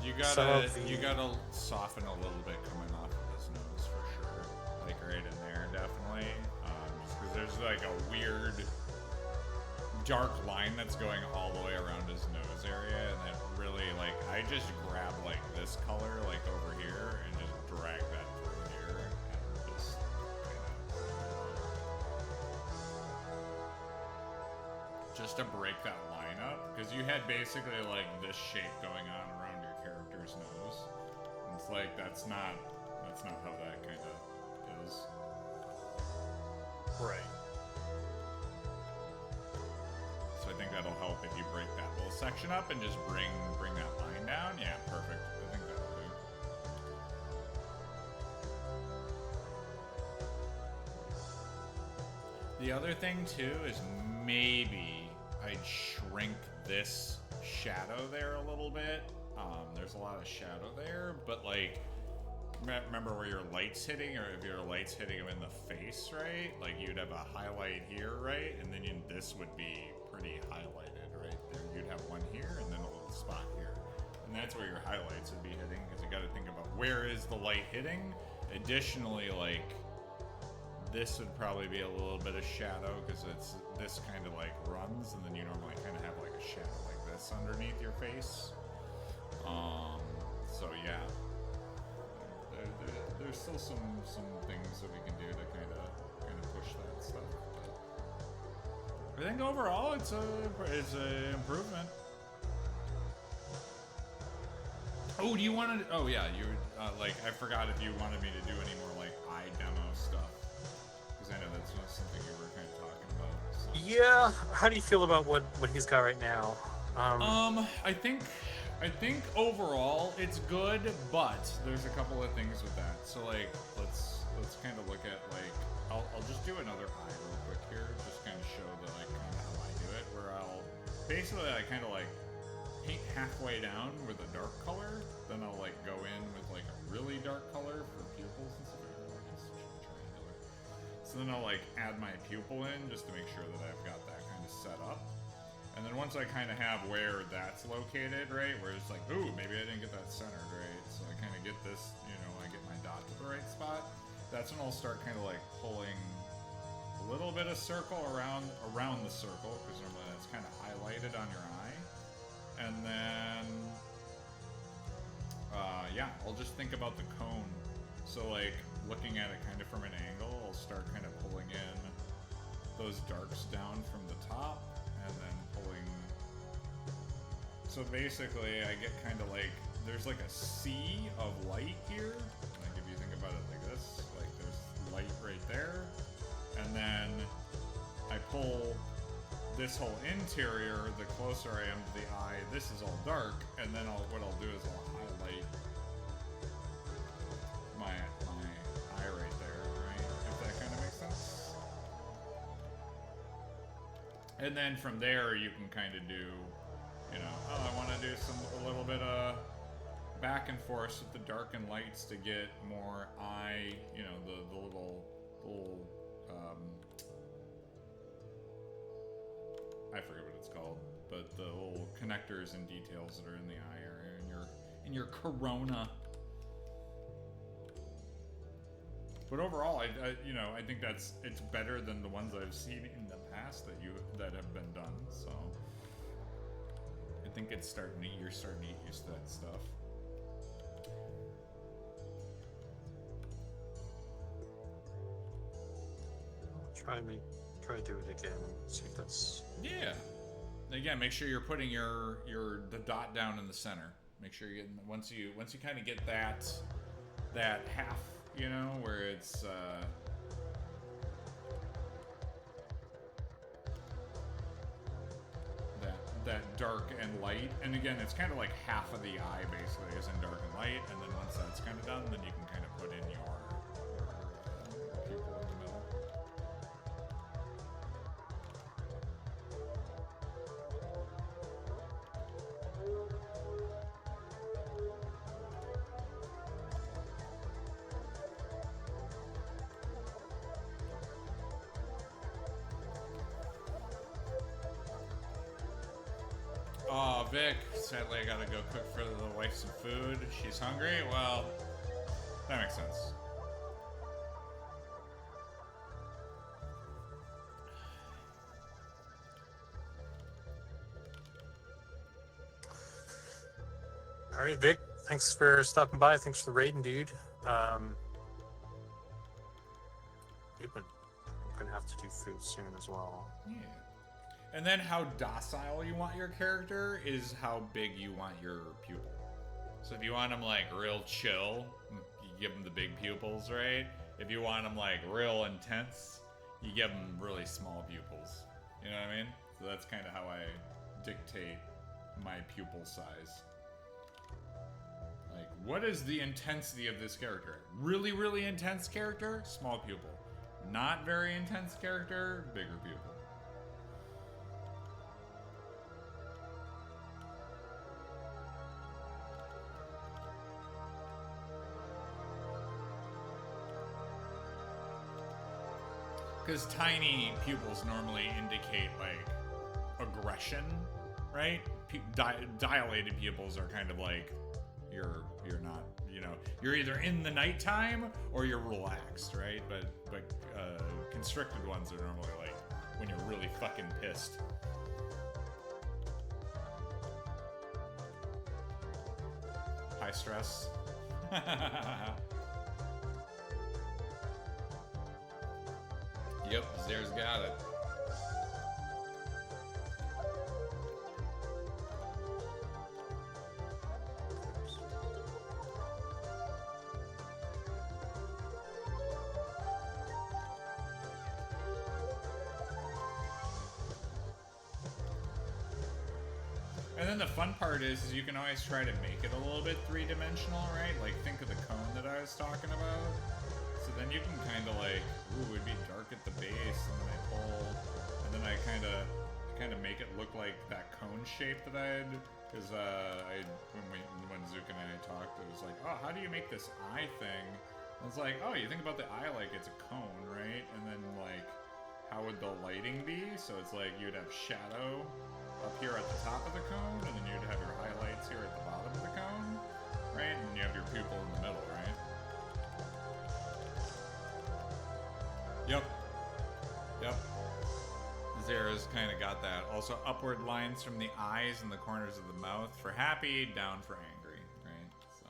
You some gotta of the you gotta soften a little bit coming off of his nose for sure. Like right in there, definitely. Just because there's like a weird dark line that's going all the way around his nose area, and that really like I just grab like this color like over here and just drag that through here and just just to break that line up, because you had basically like this shape going on around your character's nose. And it's like that's not how that kind of is. right. So I think that'll help if you break that little section up and just bring that line down. Yeah, perfect. I think that'll do. The other thing too is maybe I'd shrink this shadow there a little bit. There's a lot of shadow there, but like remember where your light's hitting, or if your light's hitting him in the face, right? Like you'd have a highlight here, right? And then this would be pretty highlighted, right? There you'd have one here and then a little spot here. And that's where your highlights would be hitting, because you got to think about where is the light hitting. Additionally, like this would probably be a little bit of shadow, because it's this kind of like runs, and then you normally kind of have like a shadow like this underneath your face. So yeah, there's still some things that we can do to kind of push that stuff. But I think overall it's a improvement. Oh, do you want to? Oh yeah, you like I forgot if you wanted me to do any more like eye demo stuff, because I know that's not something you were kind of talking about. So. Yeah. How do you feel about what he's got right now? I think overall it's good, but there's a couple of things with that. So like let's kind of look at like I'll just do another eye real quick here, just kind of show that like kind of how I do it, where I'll basically I kind of like paint halfway down with a dark color, then I'll like go in with like a really dark color for pupils and stuff. So then I'll like add my pupil in just to make sure that I've got that kind of set up. And then once I kind of have where that's located, right, where it's like, ooh, maybe I didn't get that centered, right? So I kind of get this, I get my dot to the right spot. That's when I'll start kind of like pulling a little bit of circle around the circle, because normally that's kind of highlighted on your eye. And then, yeah, I'll just think about the cone. So like looking at it kind of from an angle, I'll start kind of pulling in those darks down from the top, and then pulling. So basically I get kind of like, there's like a sea of light here. Like if you think about it like this, like there's light right there. And then I pull this whole interior, the closer I am to the eye, this is all dark, and then what I'll do is I'll highlight my eye right there, right? If that kind of makes sense. And then from there you can kind of do, I want to do a little bit of back and forth with the dark and lights to get more eye, the little I forget what it's called, but the little connectors and details that are in the eye area in your corona. But overall, I think it's better than the ones I've seen in the past that have been done. So I think you're starting to get used to that stuff. Try to do it again. See if that's. Yeah. Again, make sure you're putting the dot down in the center. Make sure you're getting once you kind of get that half, where it's that dark and light. And again, it's kind of like half of the eye basically is in dark and light. And then once that's kind of done, then you can kind of put in your pupil in the middle. Oh, Vic, sadly I gotta go cook for the wife some food. She's hungry? Well, that makes sense. All right, Vic, thanks for stopping by. Thanks for the raiding, dude. I'm gonna have to do food soon as well. Yeah. And then how docile you want your character is how big you want your pupil. So if you want them like real chill, you give them the big pupils, right? If you want them like real intense, you give them really small pupils. You know what I mean? So that's kind of how I dictate my pupil size. Like, what is the intensity of this character? Really, really intense character? Small pupil. Not very intense character? Bigger pupil. Because tiny pupils normally indicate, like, aggression, right? Dilated pupils are kind of like, you're not, you know, you're either in the nighttime or you're relaxed, right? But constricted ones are normally like when you're really fucking pissed. High stress. Yep, Zare's got it. And then the fun part is you can always try to make it a little bit three-dimensional, right? Like, think of the cone that I was talking about. So then you can kind of like, ooh, it'd be dark at the base, and then I pull, and then I kind of make it look like that cone shape that I had, because when Zook and I talked, it was like, oh, how do you make this eye thing? I was like, oh, you think about the eye like it's a cone, right? And then like, how would the lighting be? So it's like you'd have shadow up here at the top of the cone, and then you'd have your highlights here at the bottom of the cone, right? And then you have your pupil in the middle, right? Yep. Zara's kind of got that. Also, upward lines from the eyes and the corners of the mouth for happy, down for angry, right? So.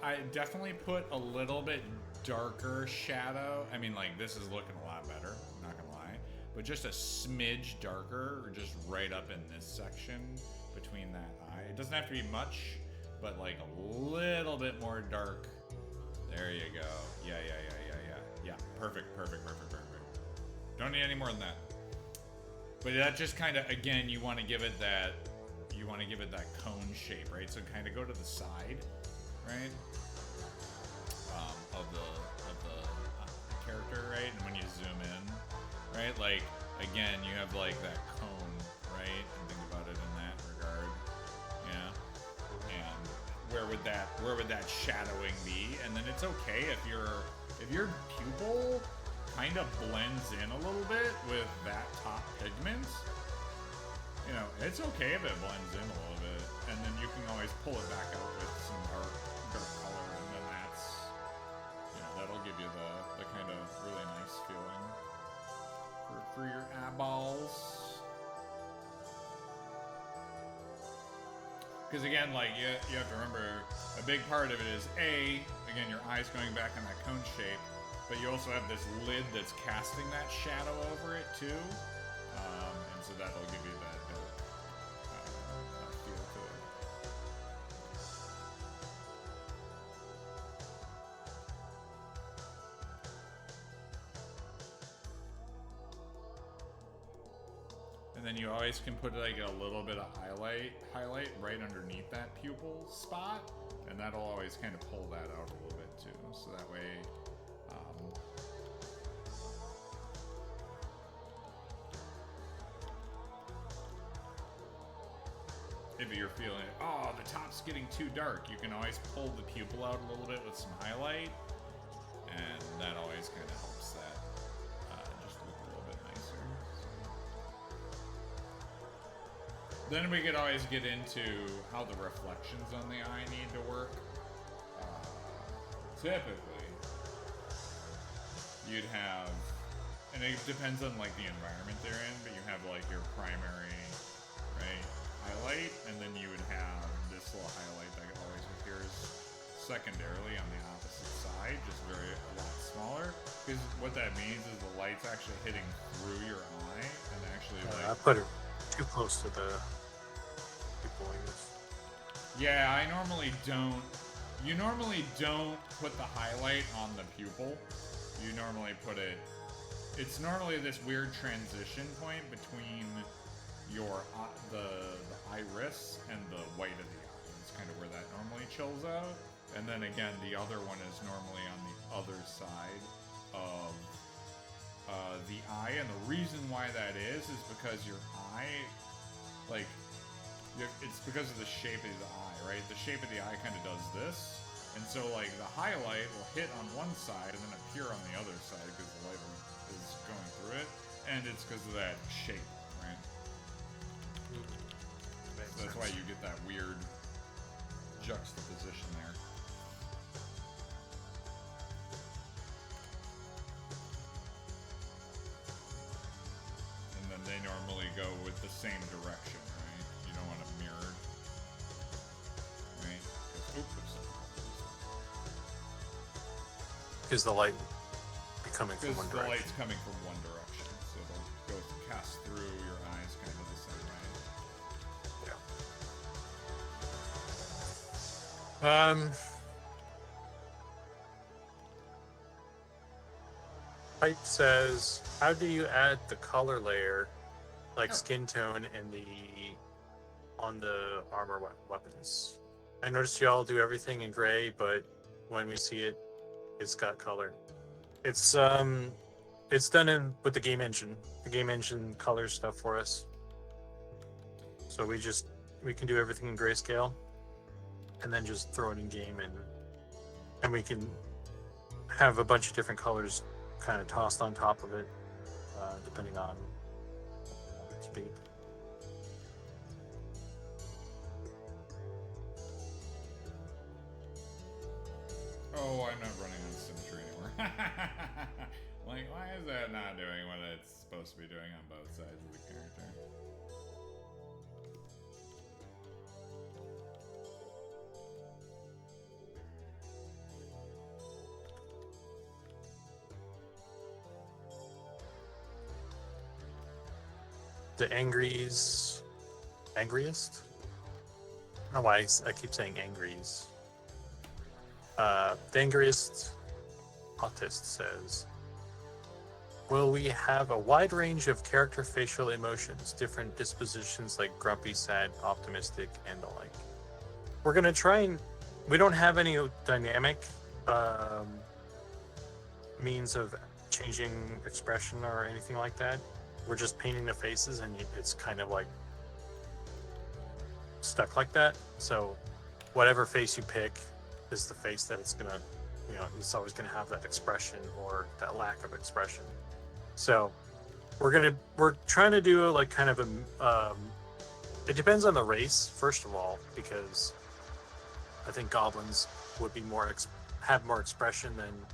I definitely put a little bit darker shadow. I mean, like, this is looking a lot better, I'm not gonna lie. But just a smidge darker, or just right up in this section between that eye. It doesn't have to be much, but like a little bit more dark. There you go. Yeah. Perfect. Don't need any more than that. But that just kind of, again, you want to give it that cone shape, right? So kind of go to the side, right? Of the character, right? And when you zoom in, right? Like, again, you have like that cone, right? And think about it in that regard. Yeah. And where would that shadowing be? And then it's okay if your pupil kind of blends in a little bit with that top pigment. You know, it's okay if it blends in a little bit, and then you can always pull it back out with some dark color, and then that's, you know, that'll give you the kind of really nice feeling for your Because again, like you have to remember, a big part of it is again, your eyes going back in that cone shape, but you also have this lid that's casting that shadow over it too, and so that'll give you that dark feel to it. And then you always can put like a little bit of highlight right underneath that pupil spot, and that'll always kind of pull that out a little bit too. So that way, if you're feeling, oh, the top's getting too dark, you can always pull the pupil out a little bit with some highlight, and that always kind of helps that just look a little bit nicer. Then we could always get into how the reflections on the eye need to work. Typically, you'd have, and it depends on like the environment they're in, but you have like your primary, right, highlight, and then you would have this little highlight that always appears secondarily on the opposite side, just a lot smaller. Because what that means is the light's actually hitting through your eye and actually like. I put it too close to the people, I guess. Yeah, I normally don't. You normally don't put the highlight on the pupil. You normally put it. It's normally this weird transition point between your the iris and the white of the eye. It's kind of where that normally chills out. And then again, the other one is normally on the other side of the eye. And the reason why that is because your eye, like, it's because of the shape of the eye, right? The shape of the eye kind of does this. And so, like, the highlight will hit on one side and then appear on the other side because the light is going through it. And it's because of that shape, right? So that's why you get that weird juxtaposition there. And then they normally go with the same direction, right? You don't want it mirrored, right? Because the light be coming from one direction. Because the light's coming from one direction, so it'll go cast through your eyes kind of the same way. Pipe says, how do you add the color layer, like skin tone, on the armor weapons? I noticed y'all do everything in gray, but when we see it, it's got color. It's done with the game engine. The game engine colors stuff for us. So we can do everything in grayscale, and then just throw it in game, and we can have a bunch of different colors kind of tossed on top of it, depending on speed. Oh, I'm not running on symmetry anymore. Like, why is that not doing what it's supposed to be doing on both sides of the character? The angriest? I don't know why I keep saying angries. The angriest autist says, will we have a wide range of character facial emotions, different dispositions like grumpy, sad, optimistic, and the like? We're going to try and... We don't have any dynamic means of changing expression or anything like that. We're just painting the faces, and it's kind of like stuck like that. So whatever face you pick is the face that it's gonna, it's always gonna have that expression or that lack of expression. So we're trying to do like kind of a, it depends on the race, first of all, because I think goblins would be have more expression than,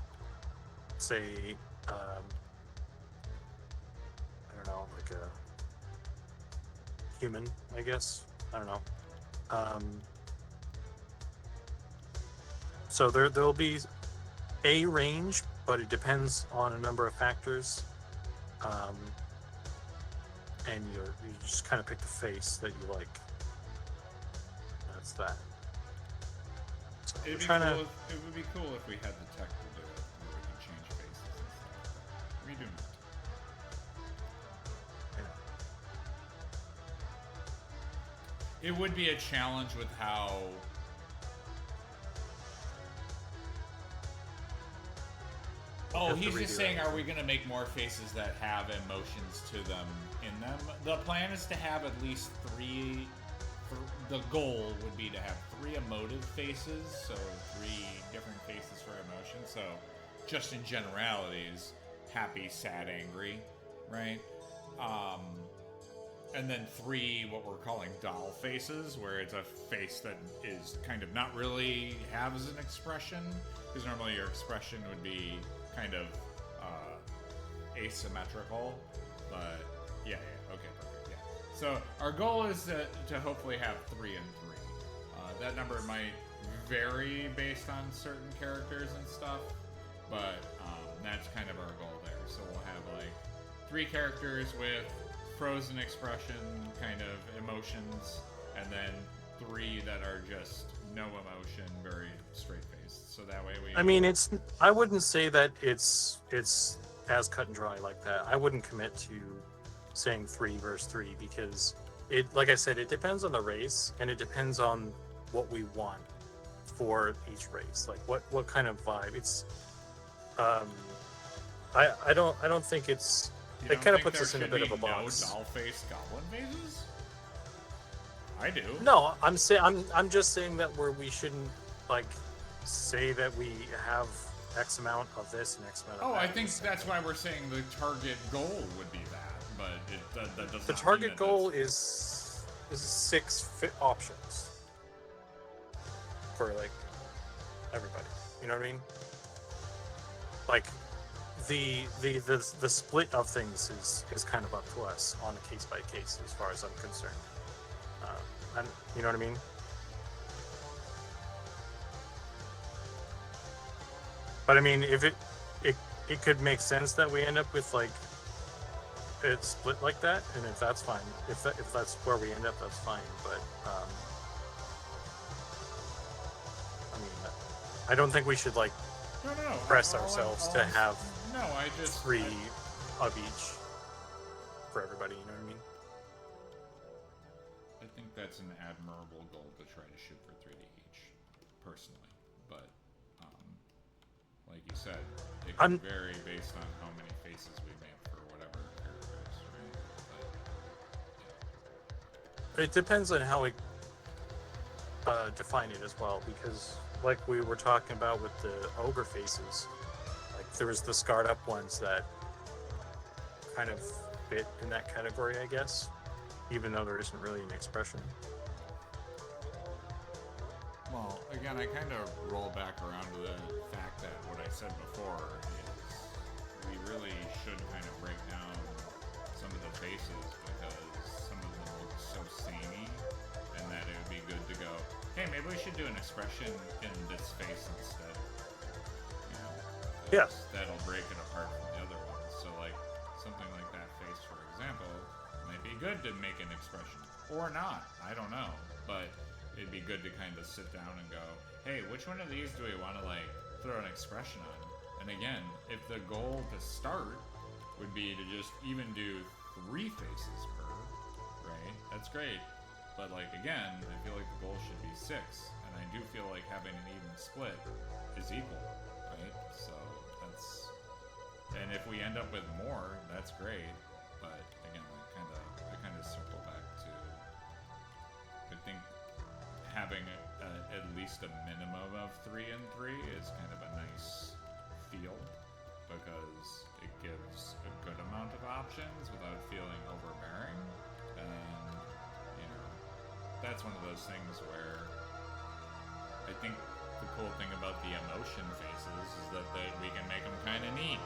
say, I don't know, like a human, I guess. I don't know. So there'll be a range, but it depends on a number of factors. And you just kind of pick the face that you like. That's that. So It would be cool if we had the tech to do it, where we could change faces and stuff. We do not. Yeah. It would be a challenge with how. Oh, he's just saying, are we going to make more faces that have emotions to them in them? The plan is to have at least 3. The goal would be to have 3 emotive faces, so 3 different faces for emotion. So, just in generalities, happy, sad, angry, right? And then 3 what we're calling doll faces, where it's a face that is kind of not really has an expression, because normally your expression would be kind of asymmetrical, but yeah, okay, perfect, yeah. So our goal is to hopefully have 3 and 3. That number might vary based on certain characters and stuff, but that's kind of our goal there. So we'll have like 3 characters with frozen expression, kind of emotions, and then 3 that are just no emotion, very straight faced. So that way we. I mean, I wouldn't say that it's as cut and dry like that. I wouldn't commit to saying 3 versus 3 because like I said, it depends on the race and it depends on what we want for each race. Like what kind of vibe. It's. I don't think it's. It kind of puts us in a bit of a box. No doll-faced goblin faces? I do. No, I'm just saying that we shouldn't like say that we have X amount of this and X amount of that. I think that's why we're saying the target goal would be that, but that doesn't. The target goal is 6 options for like everybody. You know what I mean? Like the split of things is kind of up to us on a case by case as far as I'm concerned. You know what I mean? But I mean, if it could make sense that we end up with like it split like that, and if that's fine, if that's where we end up, that's fine. But I mean, I don't think we should like press ourselves to have 3 of each for everybody. You know what I mean? I think that's an admirable goal to try to shoot for 3 to each, personally. But, like you said, it can vary based on how many faces we make for whatever characters, right? But, yeah. It depends on how we define it as well, because like we were talking about with the ogre faces, like there was the scarred up ones that kind of fit in that category, I guess. Even though there isn't really an expression. well, again, I kind of roll back around to the fact that what I said before is we really should kind of break down some of the faces because some of them look so samey, and that it would be good to go, hey, maybe we should do an expression in this face instead. You know? Yeah. That'll break it apart from the other ones. So, like, something like that face, for example, might be good to make an expression. Or not. I don't know. But it'd be good to kind of sit down and go, hey, which one of these do we want to, like, throw an expression on? And again, if the goal to start would be to just even do 3 faces per, right? That's great. But, like, again, I feel like the goal should be 6. And I do feel like having an even split is equal, right? So, that's... And if we end up with more, that's great. But, again, I kind of circle back to... I think having at least a minimum of 3 and 3 is kind of a nice feel, because it gives a good amount of options without feeling overbearing. And, you know, that's one of those things where I think the cool thing about the emotion faces is that we can make them kind of neat.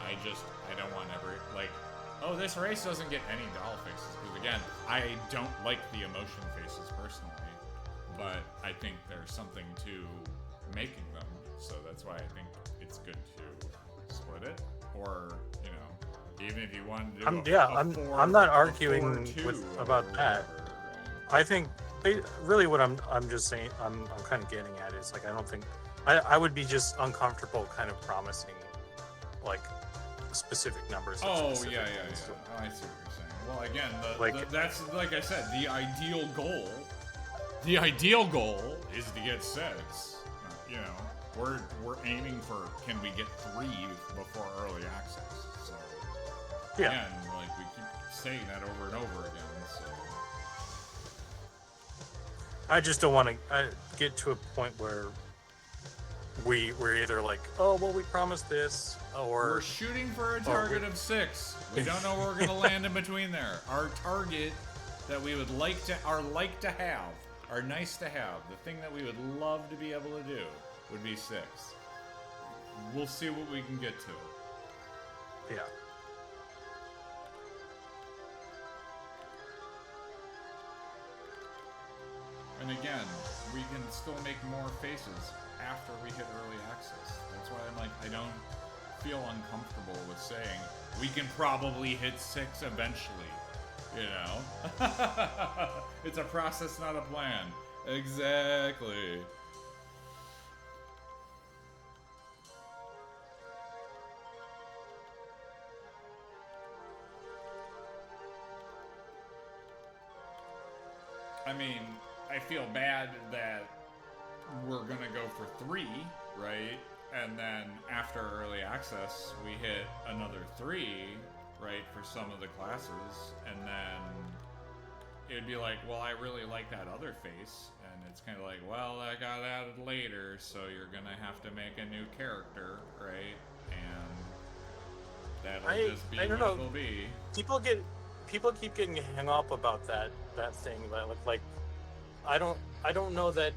I don't want this race doesn't get any doll faces, because again, I don't like the emotion faces personally, but I think there's something to making them. So that's why I think it's good to split it. Or, you know, even if you want to do I'm not arguing about that. Whatever, right? I think really what I'm just saying I'm kind of getting at is like I don't think I would be just uncomfortable kind of promising like specific numbers. Oh specific yeah. things. Oh, I see what you're saying. Well, again, Like- that's like I said, the ideal goal. The ideal goal is to get 6. You know, we're aiming for can we get 3 before early access? So Yeah. again, like we keep saying that over and over again. So. I just don't want to get to a point where we're either like, oh well, we promised this, or We're shooting for a target of 6. We don't know where we're going to land in between there. Our target that we would like to have, our nice to have, the thing that we would love to be able to do would be 6. We'll see what we can get to. yeah. And again, we can still make more faces after we hit early access. That's why I'm like, I don't feel uncomfortable with saying we can probably hit 6 eventually. You know? It's a process, not a plan. Exactly. I mean, I feel bad that we're gonna go for 3, right? And then after early access, we hit another 3, right, for some of the classes, and then it'd be like, well, I really like that other face, and it's kind of like, well, that got added later, so you're gonna have to make a new character, right? And that'll just be I don't what know. it'll be. People keep getting hung up about that thing, but like I don't know that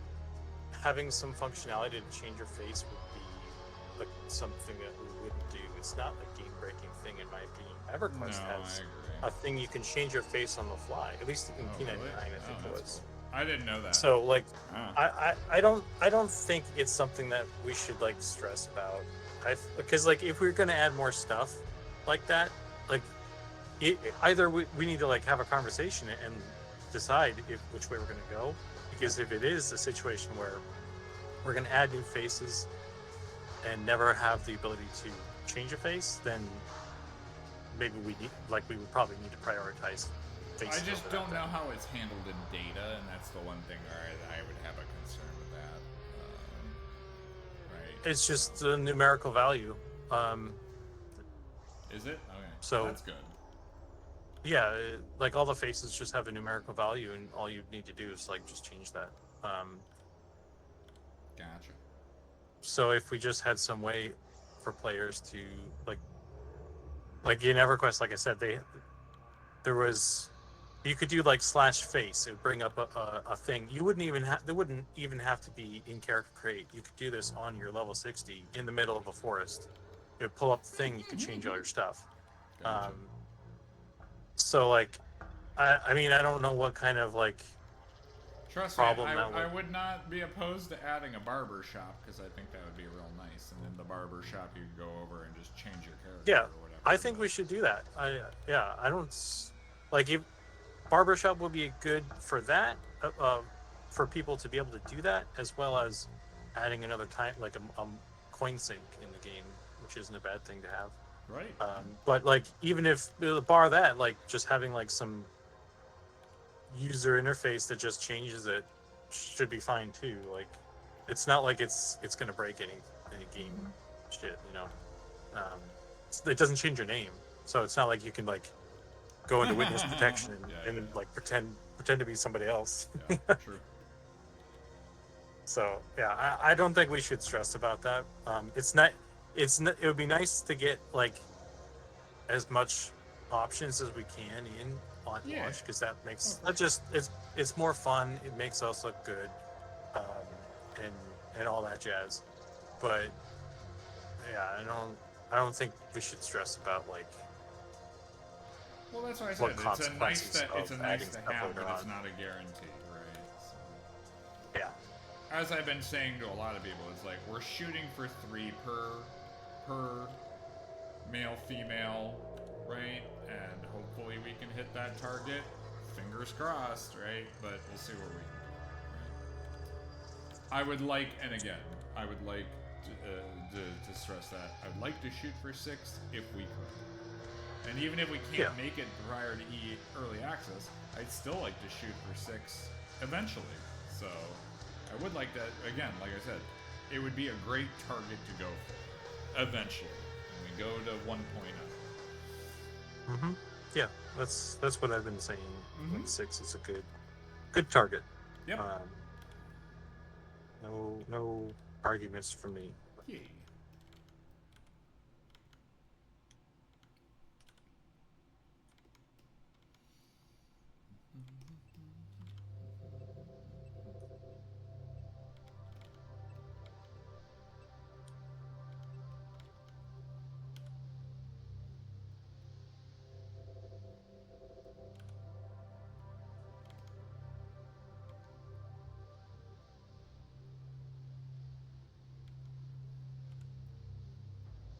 having some functionality to change your face would be like something that we wouldn't do. It's not a game-breaking thing in my opinion. EverQuest No, has I agree. a thing you can change your face on the fly. At least in P99, really? I think it That's was. cool. I didn't know that. So like, Oh. I don't think it's something that we should like stress about. Because like if we're gonna add more stuff like that, like either we need to like have a conversation and decide which way we're gonna go. Because if it is a situation where we're gonna add new faces and never have the ability to change a face, then maybe we would probably need to prioritize faces. I just over don't that. know how it's handled in data, and that's the one thing where I would have a concern with that. Right? It's just a numerical value. Is it? Okay. So- that's good. Yeah, like all the faces just have a numerical value, and all you need to do is like just change that. Gotcha. So if we just had some way for players to like in EverQuest, like I said, there was you could do like /face. It would bring up a thing. You wouldn't even have. There wouldn't even have to be in character create. You could do this on your level 60 in the middle of a forest. It would pull up the thing. You could change all your stuff. Gotcha. So like, I mean, I don't know what kind of like. Trust me, problem that I would- would not be opposed to adding a barber shop because I think that would be real nice. And in the barber shop, you could go over and just change your character Yeah, or whatever. I think we should do that. I don't like if barbershop would be good for that, for people to be able to do that, as well as adding another time like a coin sink in the game, which isn't a bad thing to have. Right. But like even if bar that, like just having like some user interface that just changes it should be fine too. Like it's not like it's gonna break any game shit, you know. It doesn't change your name, so it's not like you can like go into witness protection and like pretend to be somebody else. Yeah, true. So yeah, I don't think we should stress about that. It would be nice to get like as much options as we can in on Yeah. launch, because that makes it's more fun. It makes us look good, and all that jazz. But yeah, I don't think we should stress about like Well, that's why I what said it's a nice consequences to of adding have, stuff but later it's on. not a guarantee, right? So. Yeah. as I've been saying to a lot of people, it's like we're shooting for 3 per male, female, right? And hopefully we can hit that target. Fingers crossed, right? But we'll see where we can go. Right? I would like, and again, I would like to stress that I'd like to shoot for 6 if we could. And even if we can't make it prior to early access, I'd still like to shoot for 6 eventually. So I would like that, again, like I said, it would be a great target to go for eventually when we go to 1.0. Mm-hmm. Yeah, that's what I've been saying. 6 is a good target. Yep. No arguments from me. Yay.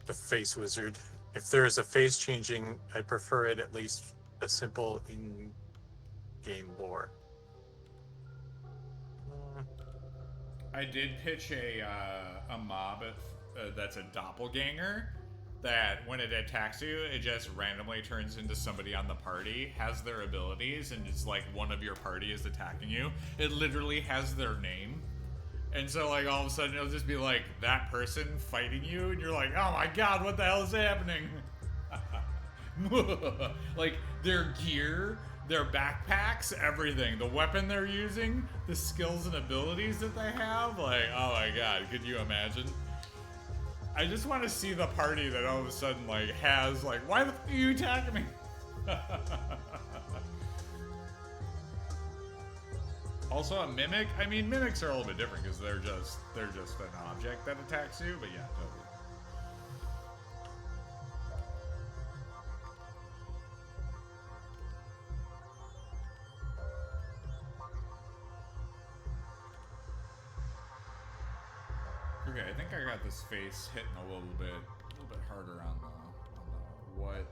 The face wizard. If there is a face changing, I prefer it at least a simple in-game lore. I did pitch a mob that's a doppelganger that when it attacks you, it just randomly turns into somebody on the party, has their abilities, and it's like one of your party is attacking you. It literally has their name. And so, like, all of a sudden, it'll just be, like, that person fighting you, and you're like, oh my god, what the hell is happening? Like, their gear, their backpacks, everything. The weapon they're using, the skills and abilities that they have. Like, oh my god, could you imagine? I just want to see the party that all of a sudden, like, has, like, why the f*** are you attacking me? Also, a mimic. I mean, mimics are a little bit different because they're just an object that attacks you. But yeah, totally. Okay, I think I got this face hitting a little bit harder on the what.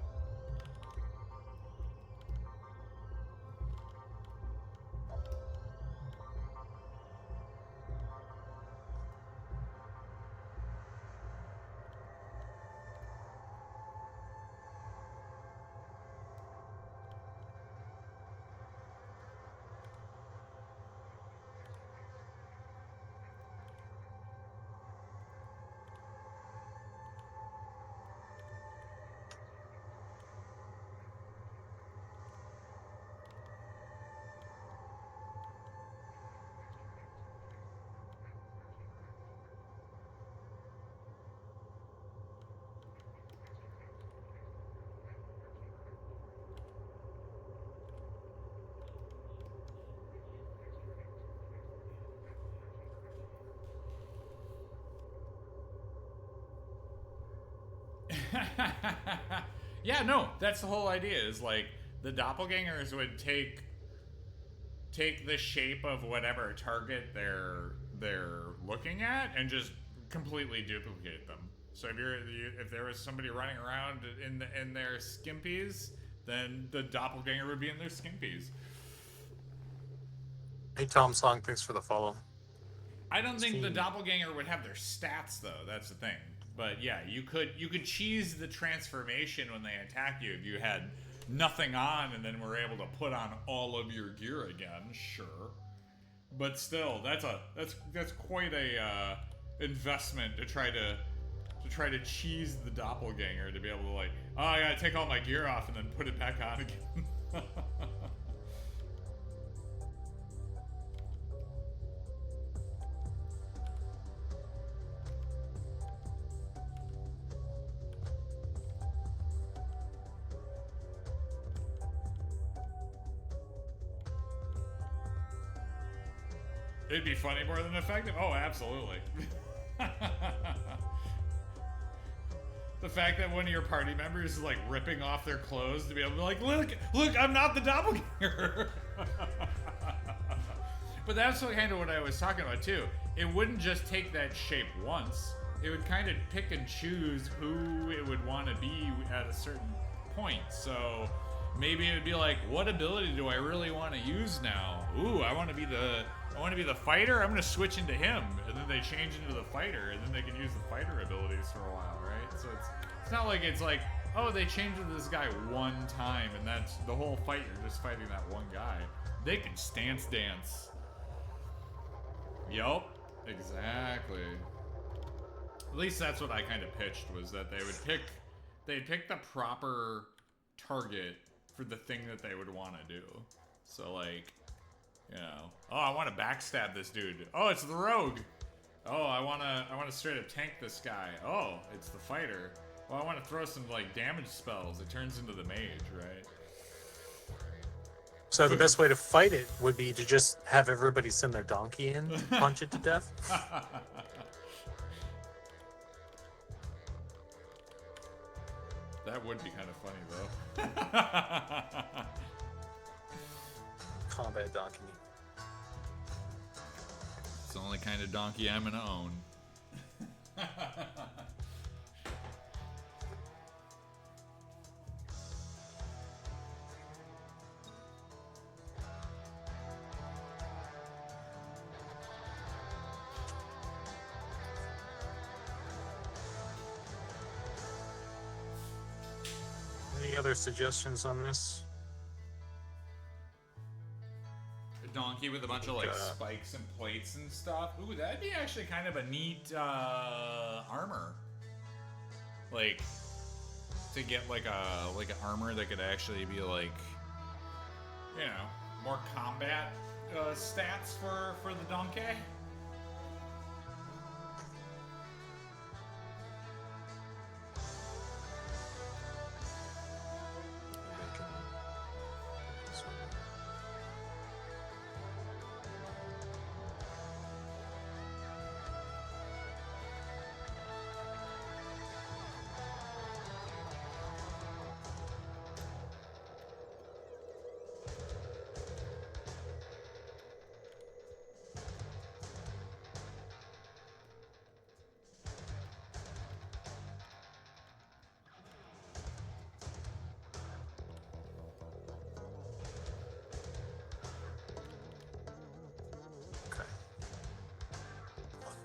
Yeah, no, that's the whole idea. Is like the doppelgangers would take the shape of whatever target they're looking at and just completely duplicate them. So if there was somebody running around in their skimpies, then the doppelganger would be in their skimpies. Hey Tom Song, thanks for the follow. I don't think the doppelganger would have their stats though. That's the thing. But yeah, you could cheese the transformation when they attack you if you had nothing on and then were able to put on all of your gear again. Sure, but still, that's quite a investment to try to cheese the doppelganger to be able to like, oh, I gotta take all my gear off and then put it back on again. It'd be funny more than effective? Oh, absolutely. The fact that one of your party members is like ripping off their clothes to be able to be like, look, I'm not the doppelganger. But that's kind of what I was talking about too. It wouldn't just take that shape once. It would kind of pick and choose who it would want to be at a certain point. So maybe it would be like, what ability do I really want to use now? Ooh, I want to be the fighter. I'm going to switch into him, and then they change into the fighter, and then they can use the fighter abilities for a while, right? So it's not like it's like, oh, they changed into this guy one time, and that's the whole fight. You're just fighting that one guy. They can stance dance. Yup, exactly. At least that's what I kind of pitched, was that they'd pick the proper target for the thing that they would want to do. So like, you know, oh, I want to backstab this dude. Oh, it's the rogue. Oh, I want to straight up tank this guy. Oh, it's the fighter. Well, I want to throw some like damage spells. It turns into the mage, right? So the best way to fight it would be to just have everybody send their donkey in, punch it to death. That would be kind of funny, though. Combat donkey. It's the only kind of donkey I'm gonna own. Any other suggestions on this? A donkey with a bunch of like spikes and plates and stuff. Ooh, that'd be actually kind of a neat armor. Like to get like an armor that could actually be like, you know, more combat stats for the donkey.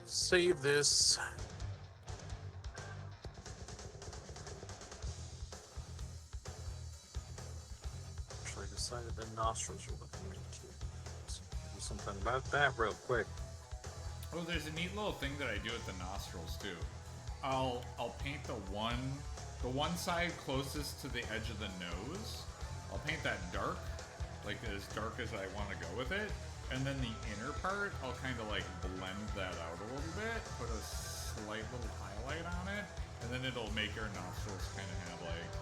Save this. Actually, I decided the nostrils are looking neat too. Let's do something about that real quick. Oh, there's a neat little thing that I do with the nostrils too. I'll paint the one side closest to the edge of the nose. I'll paint that dark, like as dark as I want to go with it. And then the inner part, I'll kind of like blend that out a little bit, put a slight little highlight on it, and then it'll make your nostrils kind of have like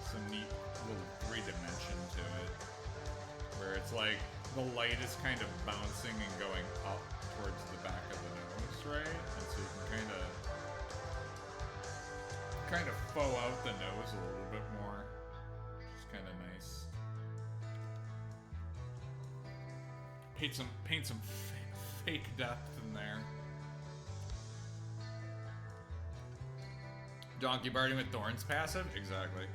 some neat little 3-dimension to it. Where it's like the light is kind of bouncing and going up towards the back of the nose, right? And so you can kind of faux out the nose a little bit more. Which is kind of nice. Paint some fake depth in there. Donkey Barding with Thorns passive? Exactly.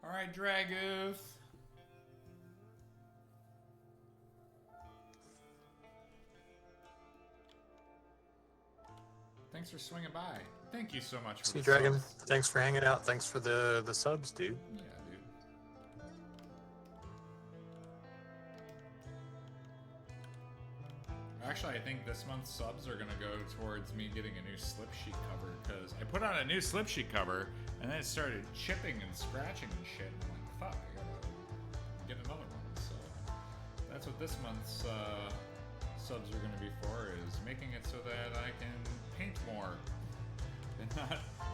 Alright, Draguth. Thanks for swinging by. Thank you so much for Sea the Dragon, subs. thanks for hanging out. Thanks for the subs, dude. Yeah, dude. Actually, I think this month's subs are gonna go towards me getting a new slip sheet cover, because I put on a new slip sheet cover and then it started chipping and scratching and shit. And I'm like, fuck, I gotta get another one. So that's what this month's subs are gonna be for, is making it so that I can paint more.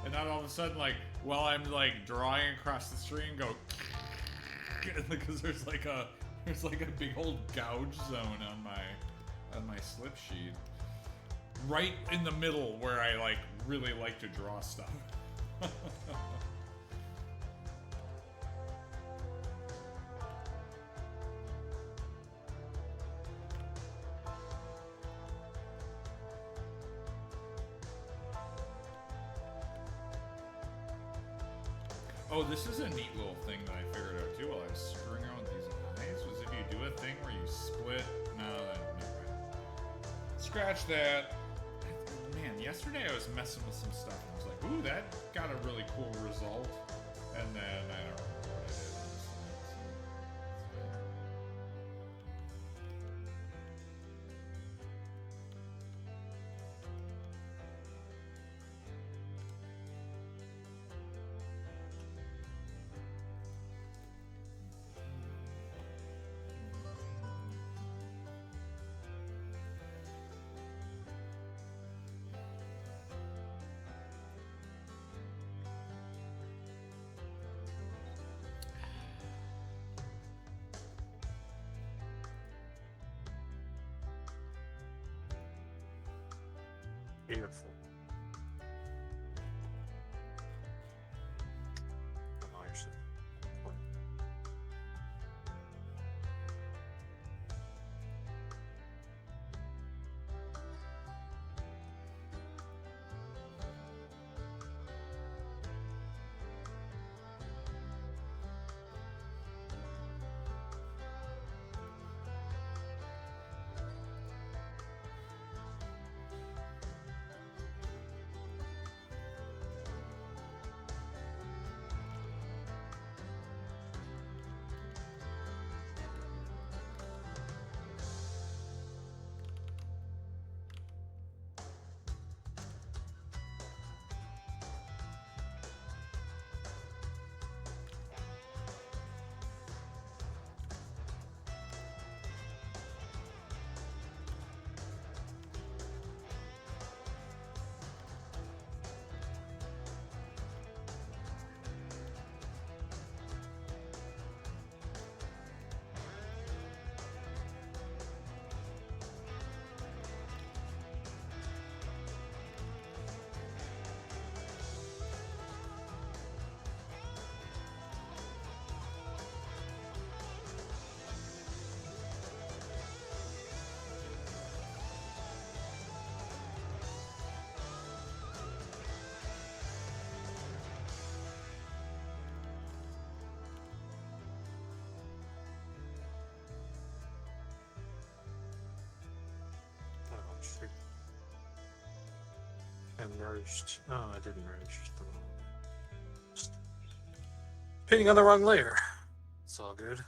And not all of a sudden, like, while I'm like drawing across the screen, go because there's like a big old gouge zone on my slip sheet, right in the middle where I like really like to draw stuff. Oh, this is a neat little thing that I figured out too while I was screwing around with these eyes, was if you do a thing where you split... No, never mind. Scratch that. Man, yesterday I was messing with some stuff and I was like, ooh, that got a really cool result. And then I don't remember what I did. Beautiful. Oh, you're so- Oh, shoot. And merged. Oh, I didn't merge the wrong. Just painting on the wrong layer. It's all good.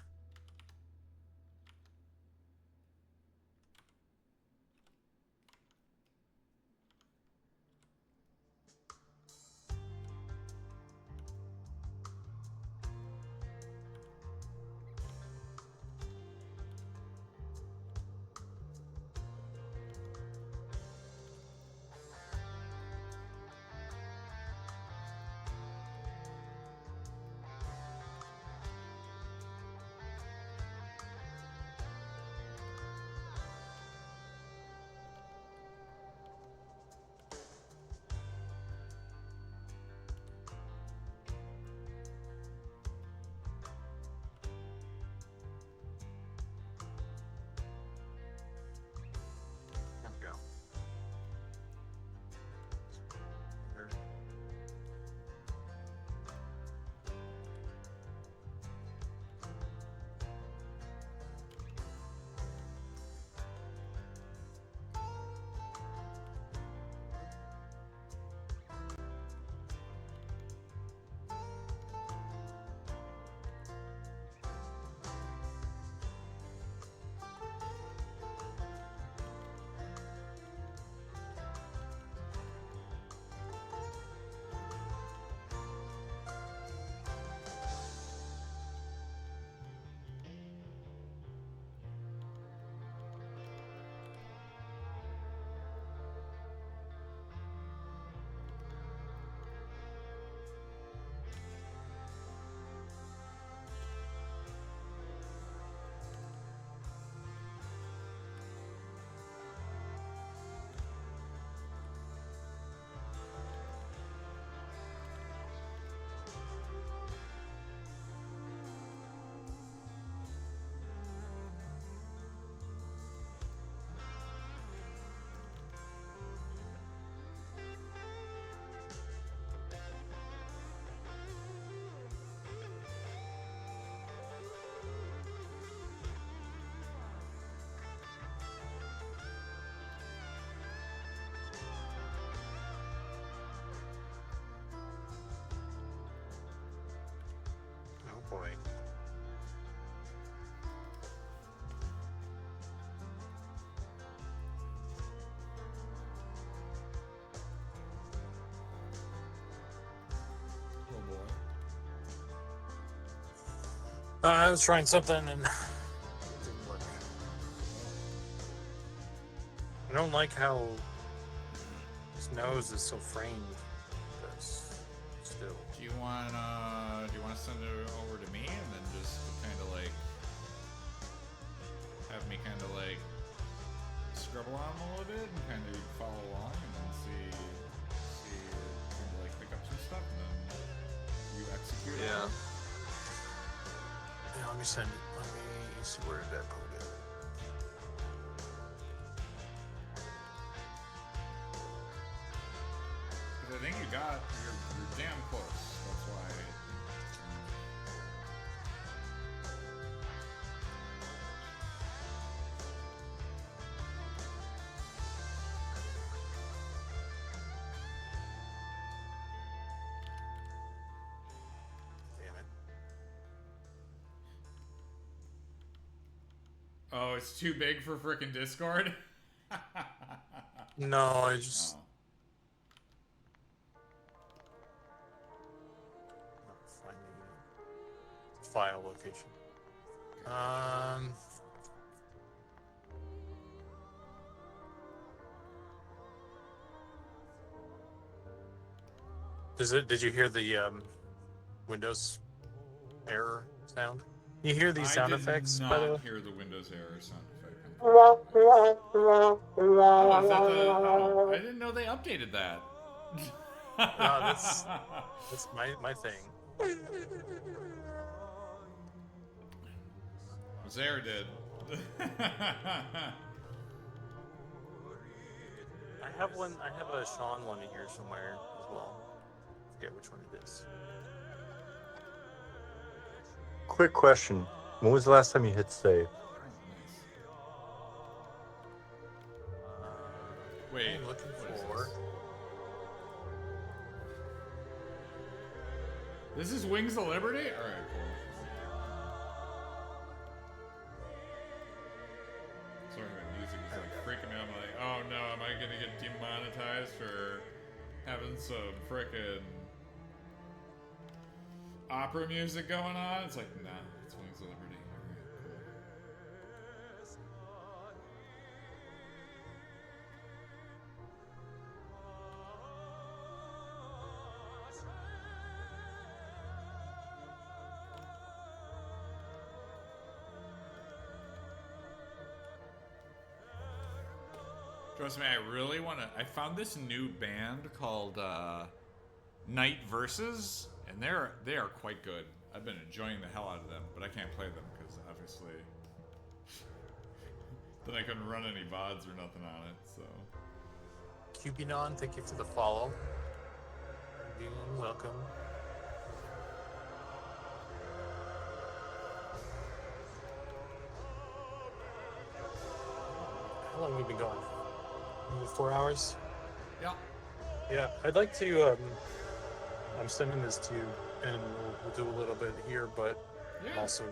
Boy. Oh boy. I was trying something and it didn't work. I don't like how his nose is so framed. Because still. Do you want to send it over to me and then just kind of like have me kind of like scribble on him a little bit and kind of follow along and then see kind of like pick up some stuff and then you execute it? Yeah. Yeah, let me send it. Let me see, where did I put it? Because I think you're damn close. That's why. Damn it. Oh, it's too big for frickin' Discord? No, I just Oh. not finding the file location. Did you hear the Windows error sound? You hear these sound effects, by the way? I did not hear the Windows error sound effect. Oh, is that oh, I didn't know they updated that. No, that's my thing. Zare did. I have a Sean one in here somewhere as well. Forget which one it is. Quick question. When was the last time you hit save? Wait, I'm looking what is for. This is Wings of Liberty? Alright, cool. Sorry, my music is like freaking me out. I'm like, oh no, am I gonna get demonetized for having some frickin' opera music going on? It's like, nah, it's Wings of Liberty. Alright, cool. Trust me, I really want to. I found this new band called Night Verses, and they are quite good. I've been enjoying the hell out of them, but I can't play them because obviously then I couldn't run any VODs or nothing on it. So Cupinon, thank you for the follow. You're welcome. How long have we been going? Maybe 4 hours? yeah, Yeah, I'd like to. I'm sending this to you, and we'll do a little bit here, but I'm yeah. also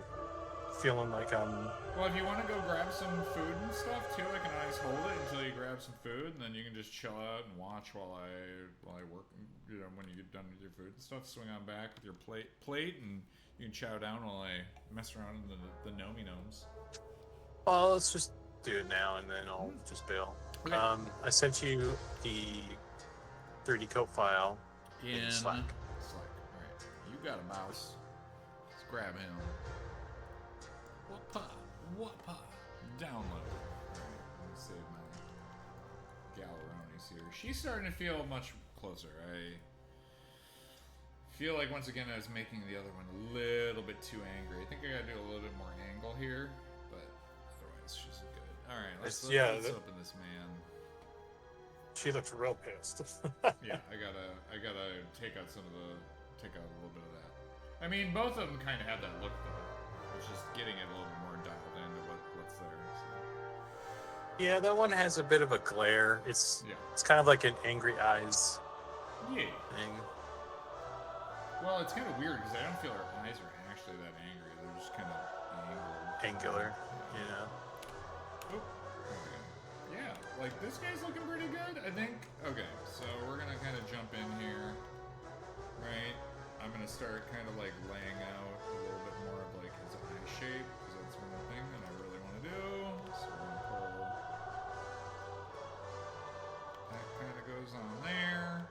feeling like I'm. Well, if you want to go grab some food and stuff too, I can always hold it until you grab some food, and then you can just chill out and watch while I work. You know, when you get done with your food and stuff, swing on back with your plate, and you can chow down while I mess around in the gnomey gnomes. Well, let's just do it now, and then I'll just bail. Okay. I sent you the 3D coat file in Slack. Alright. You got a mouse. Let's grab him. Whoppa. Download. Alright, let me save my Galleronis here. She's starting to feel much closer. I feel like once again I was making the other one a little bit too angry. I think I gotta do a little bit more angle here, but otherwise she's good. Alright, let's open this man. She looks real pissed. Yeah, I gotta take out a little bit of that. I mean, both of them kind of have that look though. It's just getting it a little bit more dialed into what's there. So. Yeah, that one has a bit of a glare. It's kind of like an angry eyes Yeah. thing. Well, it's kind of weird because I don't feel her eyes are actually actually that angry. They're just kind of angled. Angular, yeah. Oh, okay. Yeah, like this guy's looking pretty good, I think. Okay, so we're gonna kind of jump in here, right? I'm gonna start kind of like laying out a little bit more of like his eye shape, because that's one thing that I really want to do. So we're gonna pull. That kind of goes on there.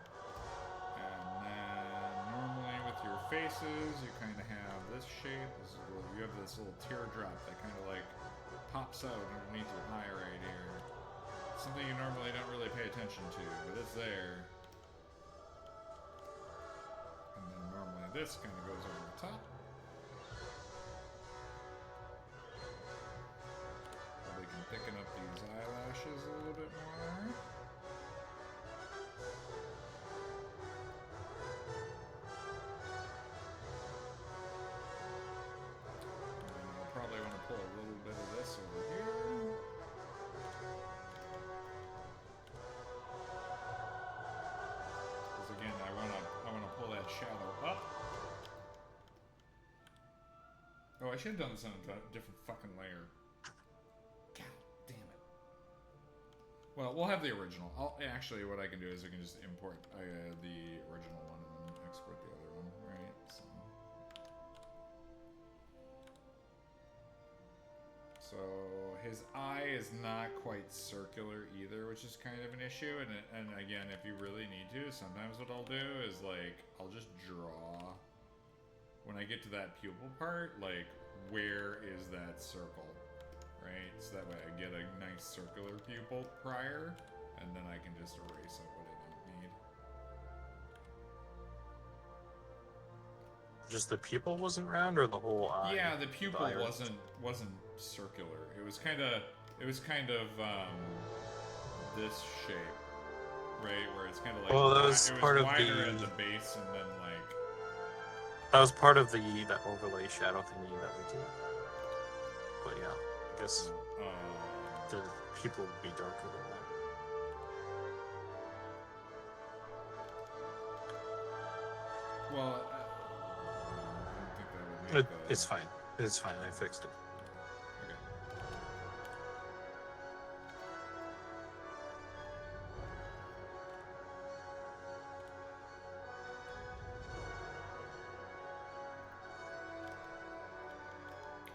And then normally with your faces, you kind of have this shape. This is you have this little teardrop that kind of like pops out underneath your eye right here. Something you normally don't really pay attention to, but it's there. And then normally this kind of goes over the top. Probably can thicken up these eyelashes a little bit more. And I'll probably want to pull a little bit of this over here. Again, I want to pull that shadow up. Oh, I should have done this on a different fucking layer. God damn it. Well, we'll have the original. Actually, what I can do is I can just import the original one and then export the other one, right? So his eye is not quite circular either, which is kind of an issue. And again, if you really need to, sometimes what I'll do is like I'll just draw when I get to that pupil part, like where is that circle, right? So that way I get a nice circular pupil prior, and then I can just erase out what I don't need. Just the pupil wasn't round, or the whole eye? Yeah, the pupil wasn't circular. It was kind of this shape, right? Where it's kind of like that was part of wider at the base, and then like that was part of that overlay shadow thingy that we did. But yeah, I guess the pupil would be darker than that. Well, I don't think that would make It's fine. It's fine. I fixed it. Okay.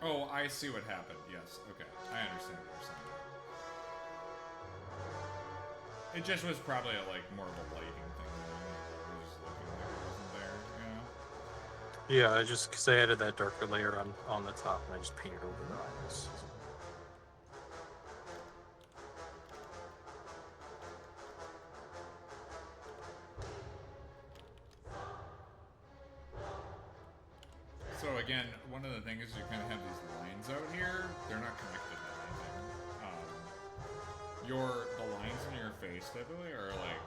Oh, I see what happened. Yes. Okay. I understand what you're saying. It just was probably more of a lighting thing. It was looking like it wasn't there, you know? Yeah, because I added that darker layer on the top, and I just painted over the eyes. So again, one of the things is you kind of have these lines out here. They're not connected to anything. The lines in your face typically are like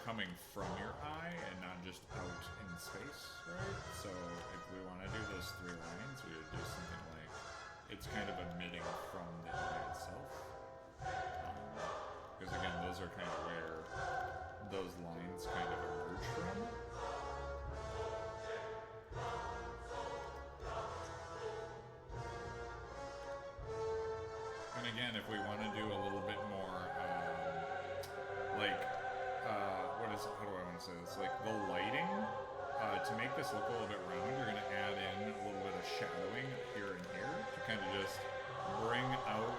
coming from your eye and not just out in space, right? So if we want to do those three lines, we would do something like it's kind of emitting from the eye itself. Because again, those are kind of where those lines kind of emerge from. And again, if we want to do a little bit more, how do I want to say this? Like the lighting, to make this look a little bit round, you're going to add in a little bit of shadowing here and here to kind of just bring out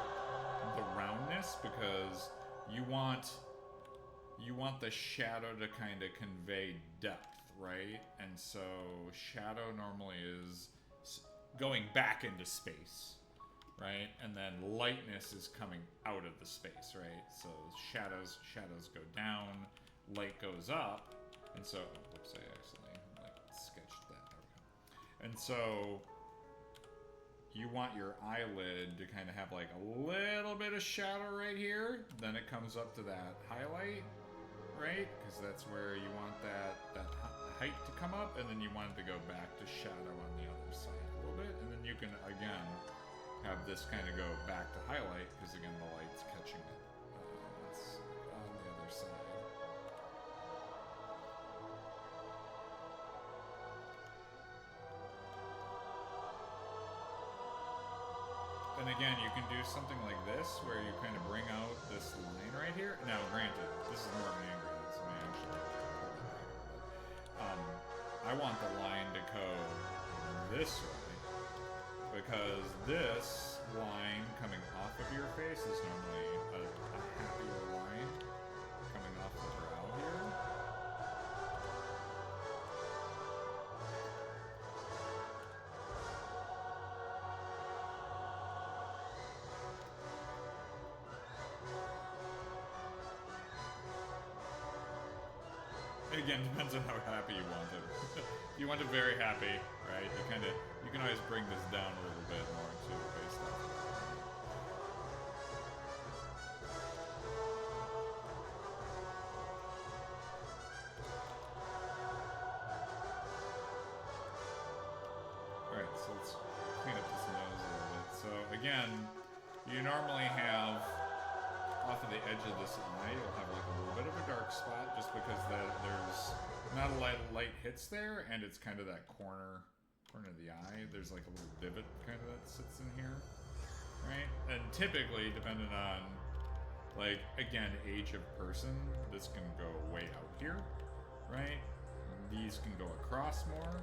the roundness, because you want the shadow to kind of convey depth, right? And so shadow normally is going back into space, right? And then lightness is coming out of the space, right? So shadows go down, light goes up, and so whoops, I accidentally sketched that. There we go. And so you want your eyelid to kind of have like a little bit of shadow right here. Then it comes up to that highlight, right? Because that's where you want that height to come up, and then you want it to go back to shadow on the other side a little bit, and then you can again have this kind of go back to highlight, because again the light's catching it. It's on the other side. again, you can do something like this, where you kind of bring out this line right here. Now, granted, this is more of an angry than something actually. I want the line to go this way, because this line coming off of your face is normally a happier line coming off the brow here. Again, depends on how happy you want it. If you want it very happy, right? You can always bring this down a little bit more too, based off. All right, so let's clean up this nose a little bit. So again, you normally have off of the edge of this eye, you'll have like a little bit of a dark spot, just because there's not a lot of light hits there, and it's kind of that corner of the eye. There's like a little divot kind of that sits in here, right? And typically, depending on, like, again, age of person, this can go way out here, right? These can go across more,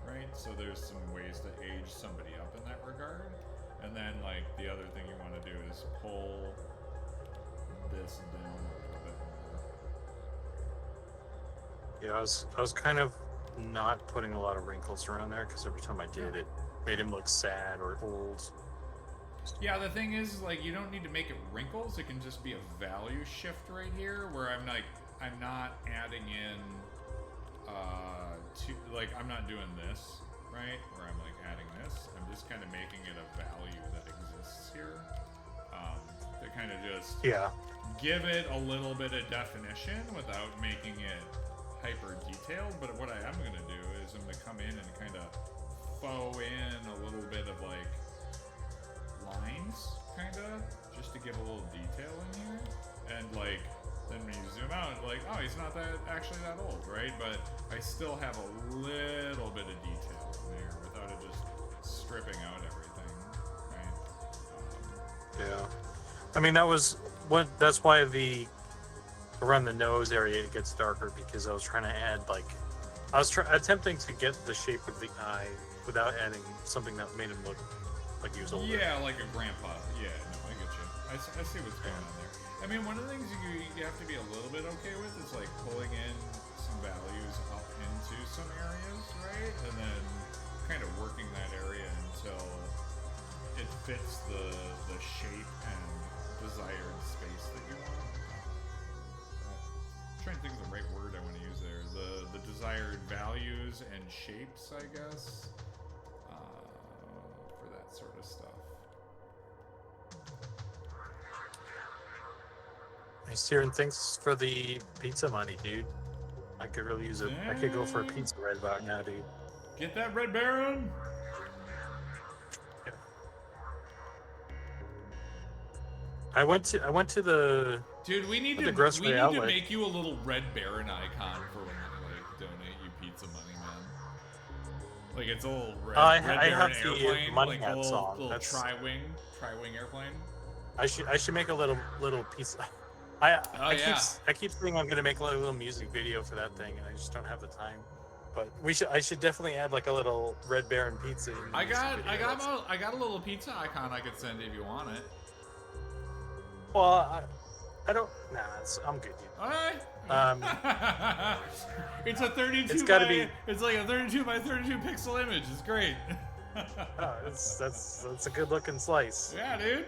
right? So there's some ways to age somebody up in that regard. And then, like, the other thing you want to do is pull this down a little bit more. Yeah, I was kind of not putting a lot of wrinkles around there, because every time I did, it made him look sad or old. Yeah, the thing is, like, you don't need to make it wrinkles. It can just be a value shift right here, where I'm not adding in I'm not doing this, right? Where I'm like adding this. I'm just kind of making it a value that exists here. To kind of just give it a little bit of definition without making it hyper detailed. But what I am going to do is I'm going to come in and kind of faux in a little bit of like lines, kind of, just to give a little detail in here. And like, then when you zoom out, like, oh, he's not actually that old, right? But I still have a little bit of detail in there without it just stripping out everything, right? Yeah. I mean, that's why around the nose area it gets darker, because I was trying to add, like, attempting to get the shape of the eye without adding something that made him look like he was older. Yeah, like a grandpa. Yeah, no, I get you. I see what's going on there. I mean, one of the things you have to be a little bit okay with is like pulling in some values up into some areas, right? And then kind of working that area until it fits the shape and desired space that you want. I'm trying to think of the right word I want to use there. The desired values and shapes, I guess, for that sort of stuff. Nice hearing. Thanks for the pizza money, dude. I could really use it. I could go for a pizza right about now, dude. Get that Red Baron! Yeah. I went to the dude. We need to make you a little Red Baron icon for when we like donate you pizza money, man. Like it's a little Red Baron airplane, like a little tri-wing airplane. I should make a little pizza. I keep saying I'm gonna make a little music video for that thing, and I just don't have the time. But I should definitely add like a little Red Baron pizza. I got a little pizza icon I could send you if you want it. Well, I don't. Nah, I'm good, dude. All right. It's a 32. It's like a 32 by 32 pixel image. It's great. That's a good looking slice. Yeah, dude.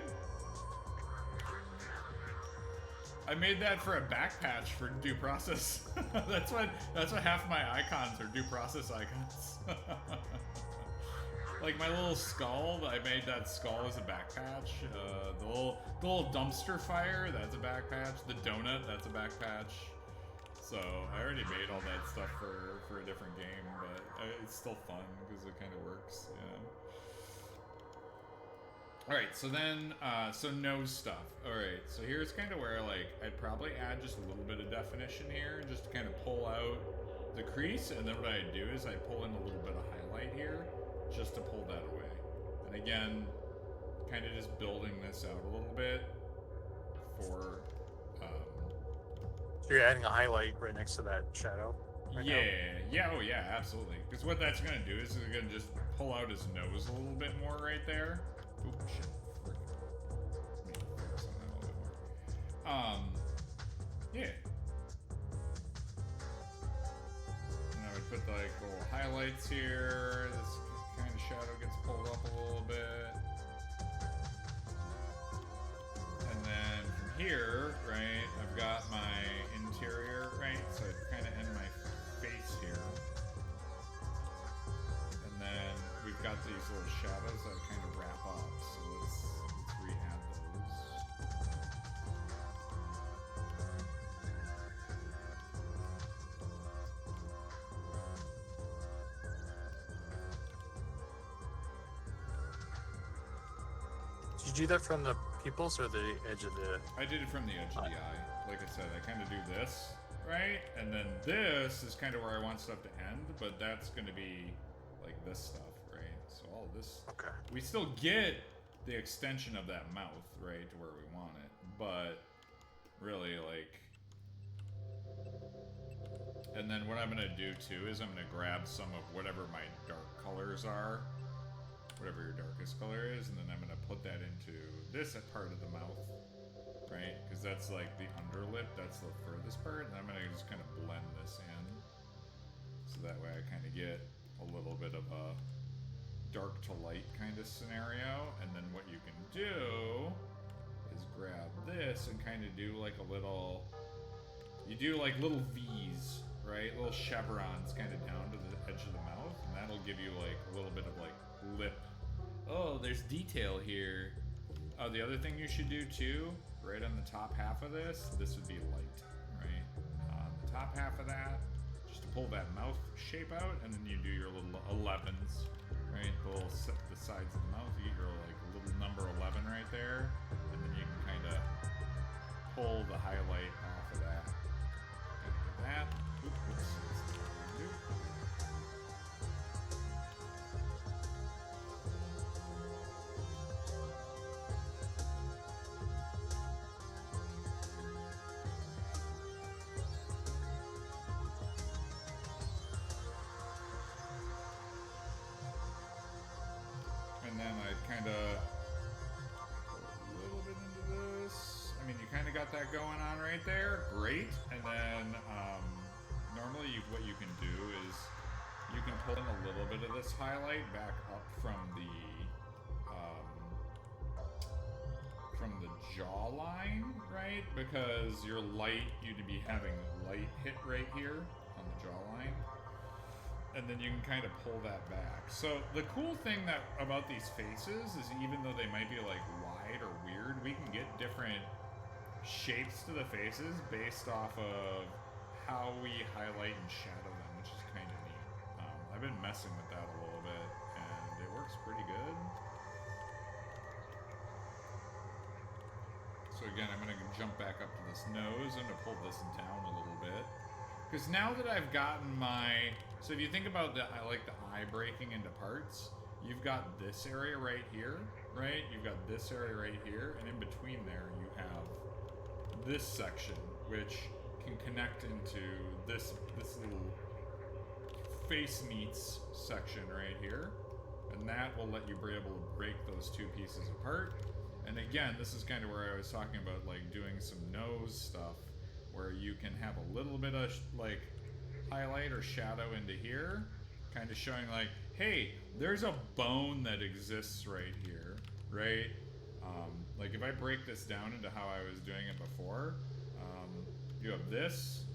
I made that for a back patch for due process. that's what half my icons are, due process icons. Like my little skull, I made that skull as a back patch. The little dumpster fire, that's a back patch. The donut, that's a back patch. So I already made all that stuff for a different game, but it's still fun because it kind of works, you know. Alright, so then, so nose stuff. Alright, so here's kind of where, like, I'd probably add just a little bit of definition here, just to kind of pull out the crease, and then what I'd do is I'd pull in a little bit of highlight here, just to pull that away. And again, kind of just building this out a little bit for. So you're adding a highlight right next to that shadow. Right Yeah, oh yeah, absolutely. Because what that's gonna do is it's gonna just pull out his nose a little bit more right there. Oop, shit. Let me focus on that a little bit more. Yeah. And I would put like little highlights here. This kind of shadow gets pulled up a little bit. And then from here, right, I've got my interior, right? So I kind of end my face here. And then we've got these little shadows that kind of wrap up. So let's re-add those. Did you do that from the pupils or the edge of the... I did it from the edge of the eye. Like I said, I kind of do this, right? And then this is kind of where I want stuff to end, but that's going to be like this stuff, right? So all this... Okay. We still get the extension of that mouth, right, to where we want it, but really, like... And then what I'm going to do, too, is I'm going to grab some of whatever my dark colors are, whatever your darkest color is, and then I'm going to put that into this part of the mouth, right? Because that's like the underlip, that's the furthest part, and I'm going to just kind of blend this in. So that way I kind of get a little bit of a dark to light kind of scenario. And then what you can do is grab this and kind of do like a little... You do like little V's, right? Little chevrons kind of down to the edge of the mouth, and that'll give you like a little bit of like lip. Oh, there's detail here. Oh, the other thing you should do too, right on the top half of this would be light, right? On the top half of that, just to pull that mouth shape out, and then you do your little 11s, right? The sides of the mouth, you get your like little number 11 right there, and then you can kind of pull the highlight off of that. That. Oops. And then I kind of a little bit into this. I mean, you kind of got that going on right there. Great. And then normally what you can do is you can pull in a little bit of this highlight back up from the jawline, right? Because you'd be having light hit right here on the jawline. And then you can kind of pull that back. So the cool thing about these faces is even though they might be like wide or weird, we can get different shapes to the faces based off of how we highlight and shadow them, which is kind of neat. I've been messing with that a little bit, and it works pretty good. So again, I'm going to jump back up to this nose. I'm going to pull this down a little bit. Because now that I've gotten my... So if you think about the eye breaking into parts, you've got this area right here, right? You've got this area right here, and in between there you have this section, which can connect into this little face meets section right here. And that will let you be able to break those two pieces apart. And again, this is kind of where I was talking about like doing some nose stuff, where you can have a little bit of like highlight or shadow into here, kind of showing like, hey, there's a bone that exists right here, right? Like if I break this down into how I was doing it before, you have this,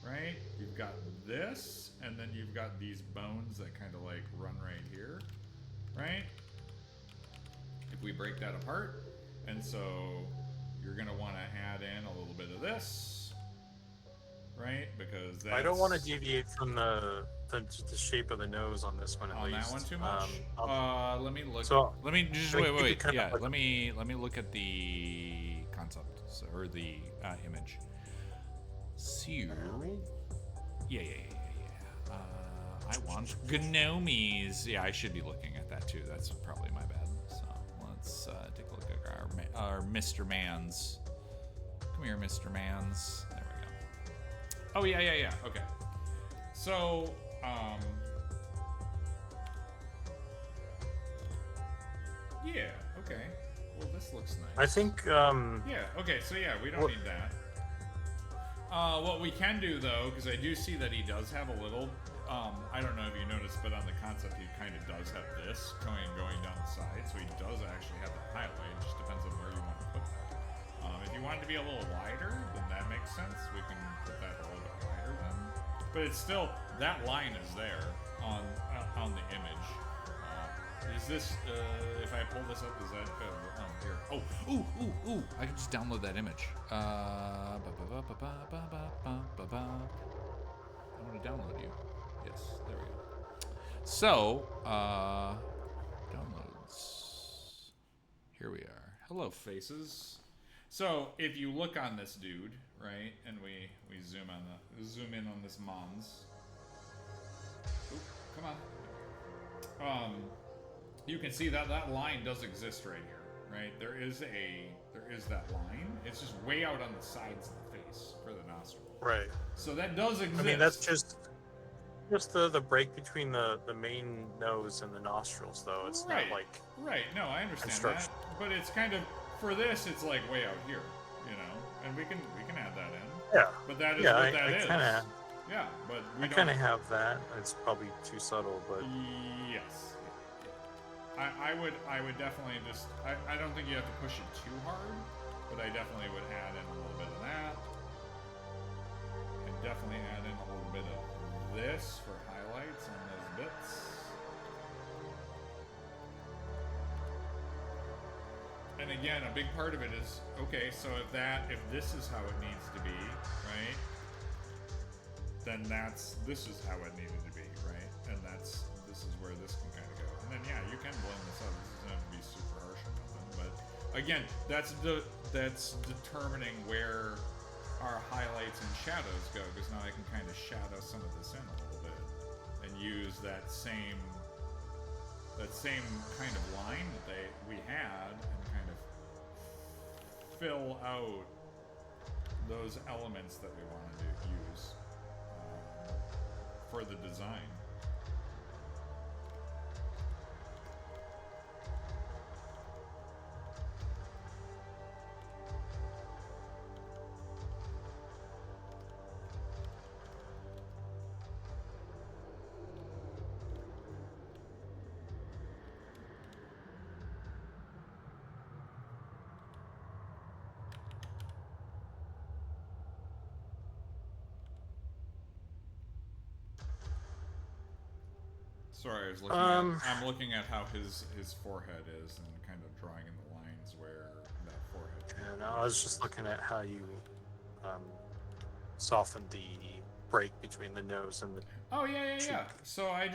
right? You've got this, and then you've got these bones that kind of like run right here, right? If we break that apart, and so you're going to want to add in a little bit of this, right? Because that's... I don't want to deviate from the shape of the nose on this one at least. On that one too much? Let me look. So, let me just wait. Yeah, let me look at the concept or the image. So, yeah. I want gnomies. Yeah, I should be looking at that too. That's probably my bad. So, let's take a look at our Mr. Mans. Come here, Mr. Mans. There we go. Oh, yeah. Okay. So, yeah, okay. Well, this looks nice. I think, Yeah, okay, so yeah, we don't need that. What we can do, though, because I do see that he does have a little, I don't know if you noticed, but on the concept, he kind of does have this going down the side, so he does actually have the highlight. It just depends on where you want to put that. If you want it to be a little wider, then that makes sense. We can put that a little bit wider then. But it's still, that line is there on the image. Is this, if I pull this up, is that, here. Oh, ooh, I can just download that image. I want to download you. Yes, there we go. So, downloads. Here we are. Hello, faces. So, if you look on this dude, right, and we zoom in on this Mons. Oop, come on. You can see that line does exist right here, right? There is that line. It's just way out on the sides of the face for the nostril. right. So that does exist. I mean, that's just the break between the main nose and the nostrils, though. It's right. not like right. No, I understand that, but it's kind of for this. It's like way out here, you know, and we can add that in. Yeah. But that is yeah, what that is. Kinda, yeah, but I kind of have that. It's probably too subtle, but yes. I would definitely just, I don't think you have to push it too hard, but I definitely would add in a little bit of that. And definitely add in a little bit of this for highlights on those bits. And again, a big part of it is, okay, so if this is how it needs to be, right? Then this is how it needed to be, right? And this is where this can kind of go. And then yeah, you can blend this up. This doesn't have to be super harsh or nothing. But again, that's determining where our highlights and shadows go, because now I can kind of shadow some of this in a little bit and use that same kind of line that we had and kind of fill out those elements that we wanted to use for the design. Sorry, I was looking I'm looking at how his forehead is and kind of drawing in the lines where that forehead is. Yeah, no, I was just looking at how you softened the break between the nose and the Oh yeah. So I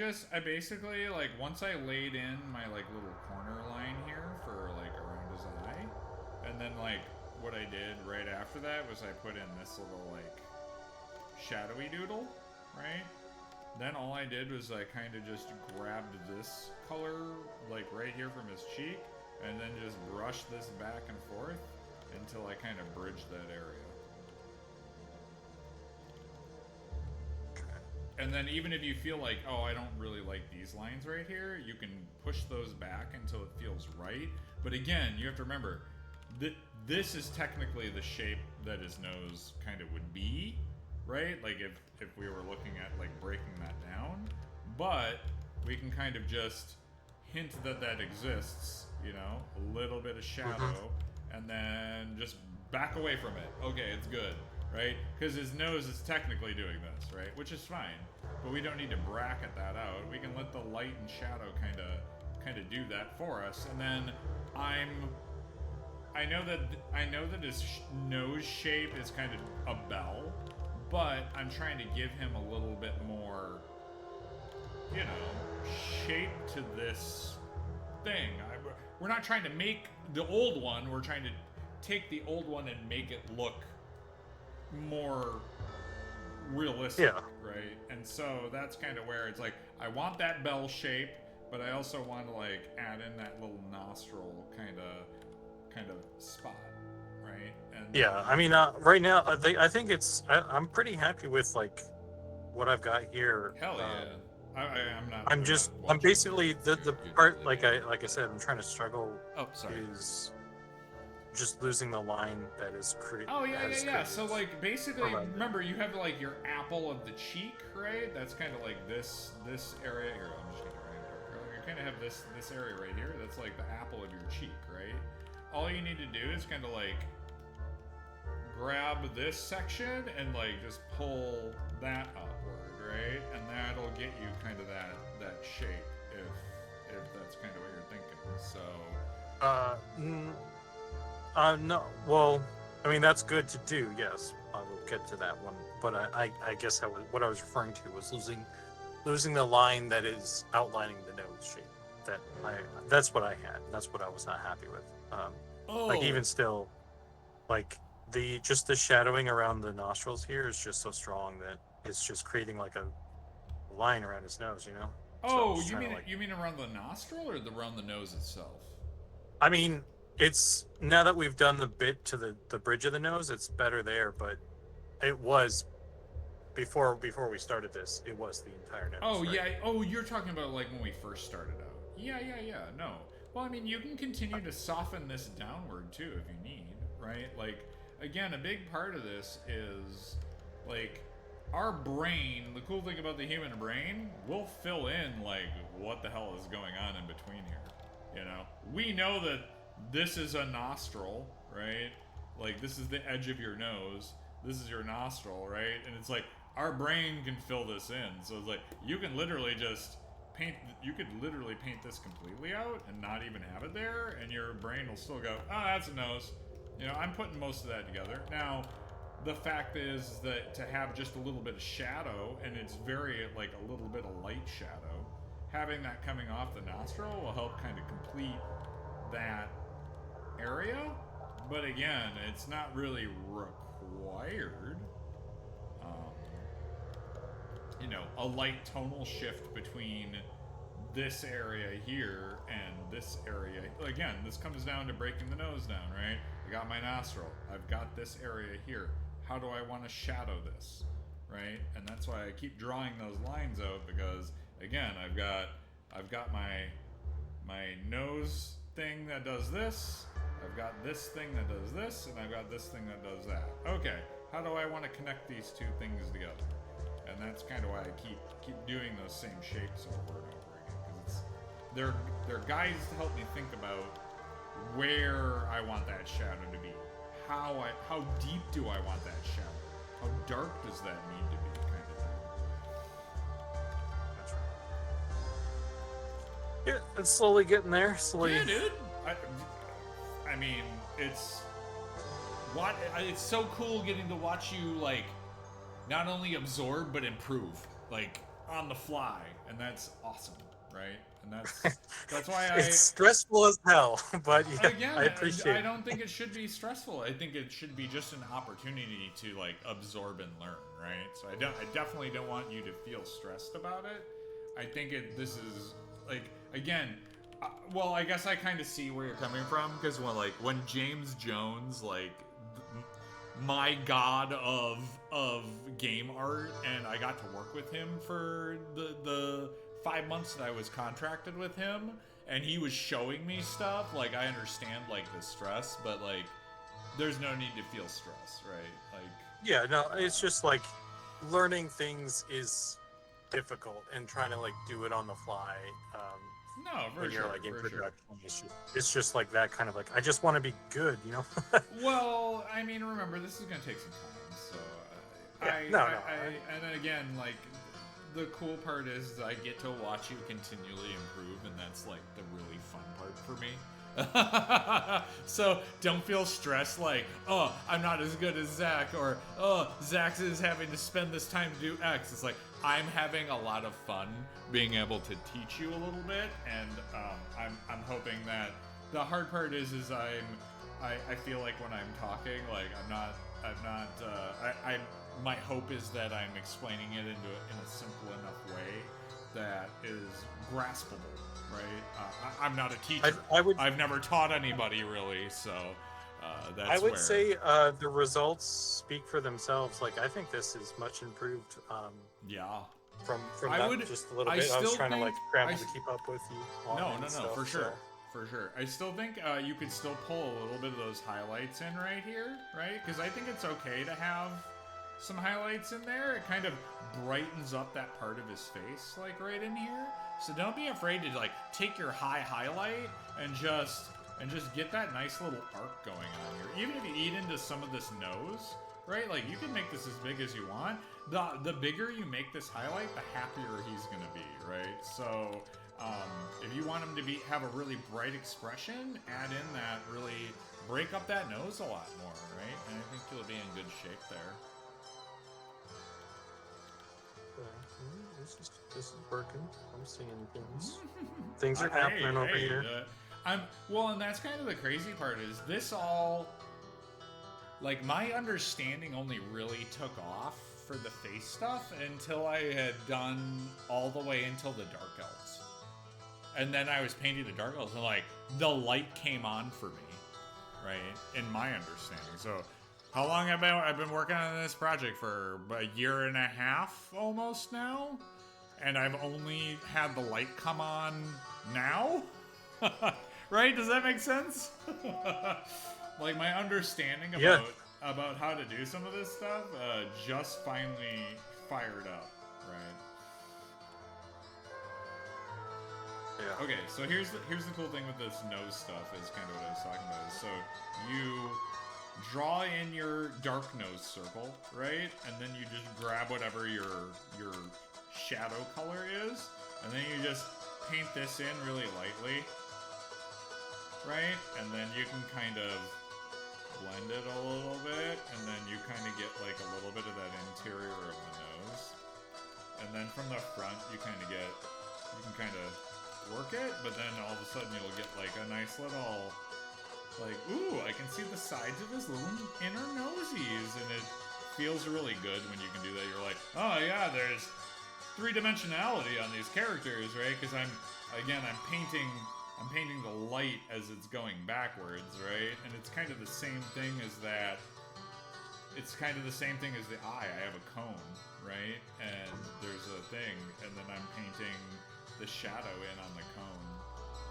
basically, like, once I laid in my like little corner line here for like around his eye, and then like what I did right after that was I put in this little like shadowy doodle, right? Then all I did was I kind of just grabbed this color, like right here from his cheek, and then just brushed this back and forth until I kind of bridged that area. And then even if you feel like, oh, I don't really like these lines right here, you can push those back until it feels right. But again, you have to remember, this is technically the shape that his nose kind of would be, right? Like if we were looking at like breaking that down, but we can kind of just hint that exists, you know, a little bit of shadow, and then just back away from it. Okay, it's good, right? Because his nose is technically doing this, right? Which is fine, but we don't need to bracket that out. We can let the light and shadow kind of do that for us, and then I know that his nose shape is kind of a bell, but I'm trying to give him a little bit more, you know, shape to this thing. We're not trying to make the old one, we're trying to take the old one and make it look more realistic, right? And so that's kind of where it's like, I want that bell shape, but I also want to like add in that little nostril kind of spot, right? And Yeah, I mean, right now, I think I'm pretty happy with like what I've got here. hell yeah. I'm not. I'm watching basically the your part daily game. like I said, I'm trying to struggle Oh, sorry. is just losing the line that is Oh yeah, yeah, yeah. created So like basically, around it. remember you have like your apple of the cheek, right? That's kind of like this area here. I'm just gonna right. You kind of have this area right here. That's like the apple of your cheek, right? All you need to do is kind of like grab this section and like just pull that upward, right? And that'll get you kind of that shape if that's kind of what you're thinking. So. No. Well, I mean that's good to do. Yes, I will get to that one. But I guess what I was referring to was losing the line that is outlining the nose shape. That's what I had. That's what I was not happy with. Like even still, like the shadowing around the nostrils here is just so strong that it's just creating like a line around his nose. You know. Oh, you mean around the nostril or around the nose itself? I mean, it's now that we've done the bit to the bridge of the nose, it's better there. But it was before we started this. It was the entire nose. Oh right? yeah. Oh, you're talking about like when we first started out. Yeah, yeah, yeah. No. Well, I mean, you can continue to soften this downward too if you need, right? Like, again, a big part of this is like our brain. The cool thing about the human brain, we'll fill in like what the hell is going on in between here. You know, we know that this is a nostril, right? Like this is the edge of your nose. This is your nostril, right? And it's like our brain can fill this in. So it's like you can literally just paint. You could literally paint this completely out and not even have it there, and your brain will still go, "Oh, that's a nose." You know, I'm putting most of that together now. The fact is that to have just a little bit of shadow, and it's very like a little bit of light shadow, having that coming off the nostril will help kind of complete that area. But again, it's not really required. You know, a light tonal shift between this area here and this area. Again, this comes down to breaking the nose down, right? I got my nostril. I've got this area here. How do I want to shadow this, right? And that's why I keep drawing those lines out because, again, I've got my nose thing that does this. I've got this thing that does this, and I've got this thing that does that. Okay, how do I want to connect these two things together? And that's kind of why I keep doing those same shapes over and over again because they're guides to help me think about where I want that shadow to be. How deep do I want that shadow? How dark does that need to be, kind of thing. That's right. Yeah, it's slowly getting there. Slowly. Yeah, dude. I mean, it's so cool getting to watch you like not only absorb but improve like on the fly, and that's awesome, right? And that's why It's stressful as hell, but yeah, again, I appreciate I don't think it should be stressful. I think it should be just an opportunity to like absorb and learn, right? So I definitely don't want you to feel stressed about it. I think this is like again. Well, I guess I kind of see where you're coming from because when James Jones, like my god of game art, and I got to work with him for the 5 months that I was contracted with him, and he was showing me stuff. Like I understand like the stress, but like there's no need to feel stress, right? Like yeah, no, it's just like learning things is difficult and trying to like do it on the fly. No, for when sure. You're like in for production, sure. it's just like that kind of like I just want to be good, you know. Well, I mean, remember this is gonna take some time, so and then again, like the cool part is I get to watch you continually improve, and that's like the really fun part for me. So don't feel stressed like, oh, I'm not as good as Zach, or oh, Zach is having to spend this time to do X. It's like I'm having a lot of fun being able to teach you a little bit, and I'm hoping that the hard part is I feel like when I'm talking, like my hope is that I'm explaining it in a simple enough way that is graspable, right? I'm not a teacher. I would. I've never taught anybody really, so that's I would where. say the results speak for themselves. Like, I think this is much improved. Yeah. From I that would just a little I bit. I was still trying to like think scramble to keep up with you. No, Stuff, for sure. so. For sure. I still think you could still pull a little bit of those highlights in right here, right? Because I think it's okay to have some highlights in there. It kind of brightens up that part of his face, like right in here. So don't be afraid to like take your high highlight and just get that nice little arc going on here. Even if you eat into some of this nose, right? Like you can make this as big as you want. The bigger you make this highlight, the happier he's gonna be, right? So if you want him to have a really bright expression, add in that really break up that nose a lot more, right? And I think you'll be in good shape there. This is working. I'm seeing things. Things are happening over here. Well, and that's kind of the crazy part is this all, like my understanding only really took off for the face stuff until I had done all the way until the Dark Elves. And then I was painting the Dark Elves and like the light came on for me, right? In my understanding. So how long have I've been working on this project for a year and a half almost now? And I've only had the light come on now? Right? Does that make sense? Like my understanding about how to do some of this stuff just finally fired up, right? Yeah. Okay, so here's the cool thing with this nose stuff is kind of what I was talking about. So you draw in your dark nose circle, right? And then you just grab whatever your shadow color is, and then you just paint this in really lightly, right? And then you can kind of blend it a little bit, and then you kind of get like a little bit of that interior of the nose. And then from the front, you can kind of work it, but then all of a sudden you'll get like a nice little, like, ooh, I can see the sides of his little inner nosies, and it feels really good when you can do that. You're like, oh yeah, there's three-dimensionality on these characters, right? Because I'm painting the light as it's going backwards, right? And it's kind of the same thing as that. It's kind of the same thing as the eye. I have a cone, right? And there's a thing, and then I'm painting the shadow in on the cone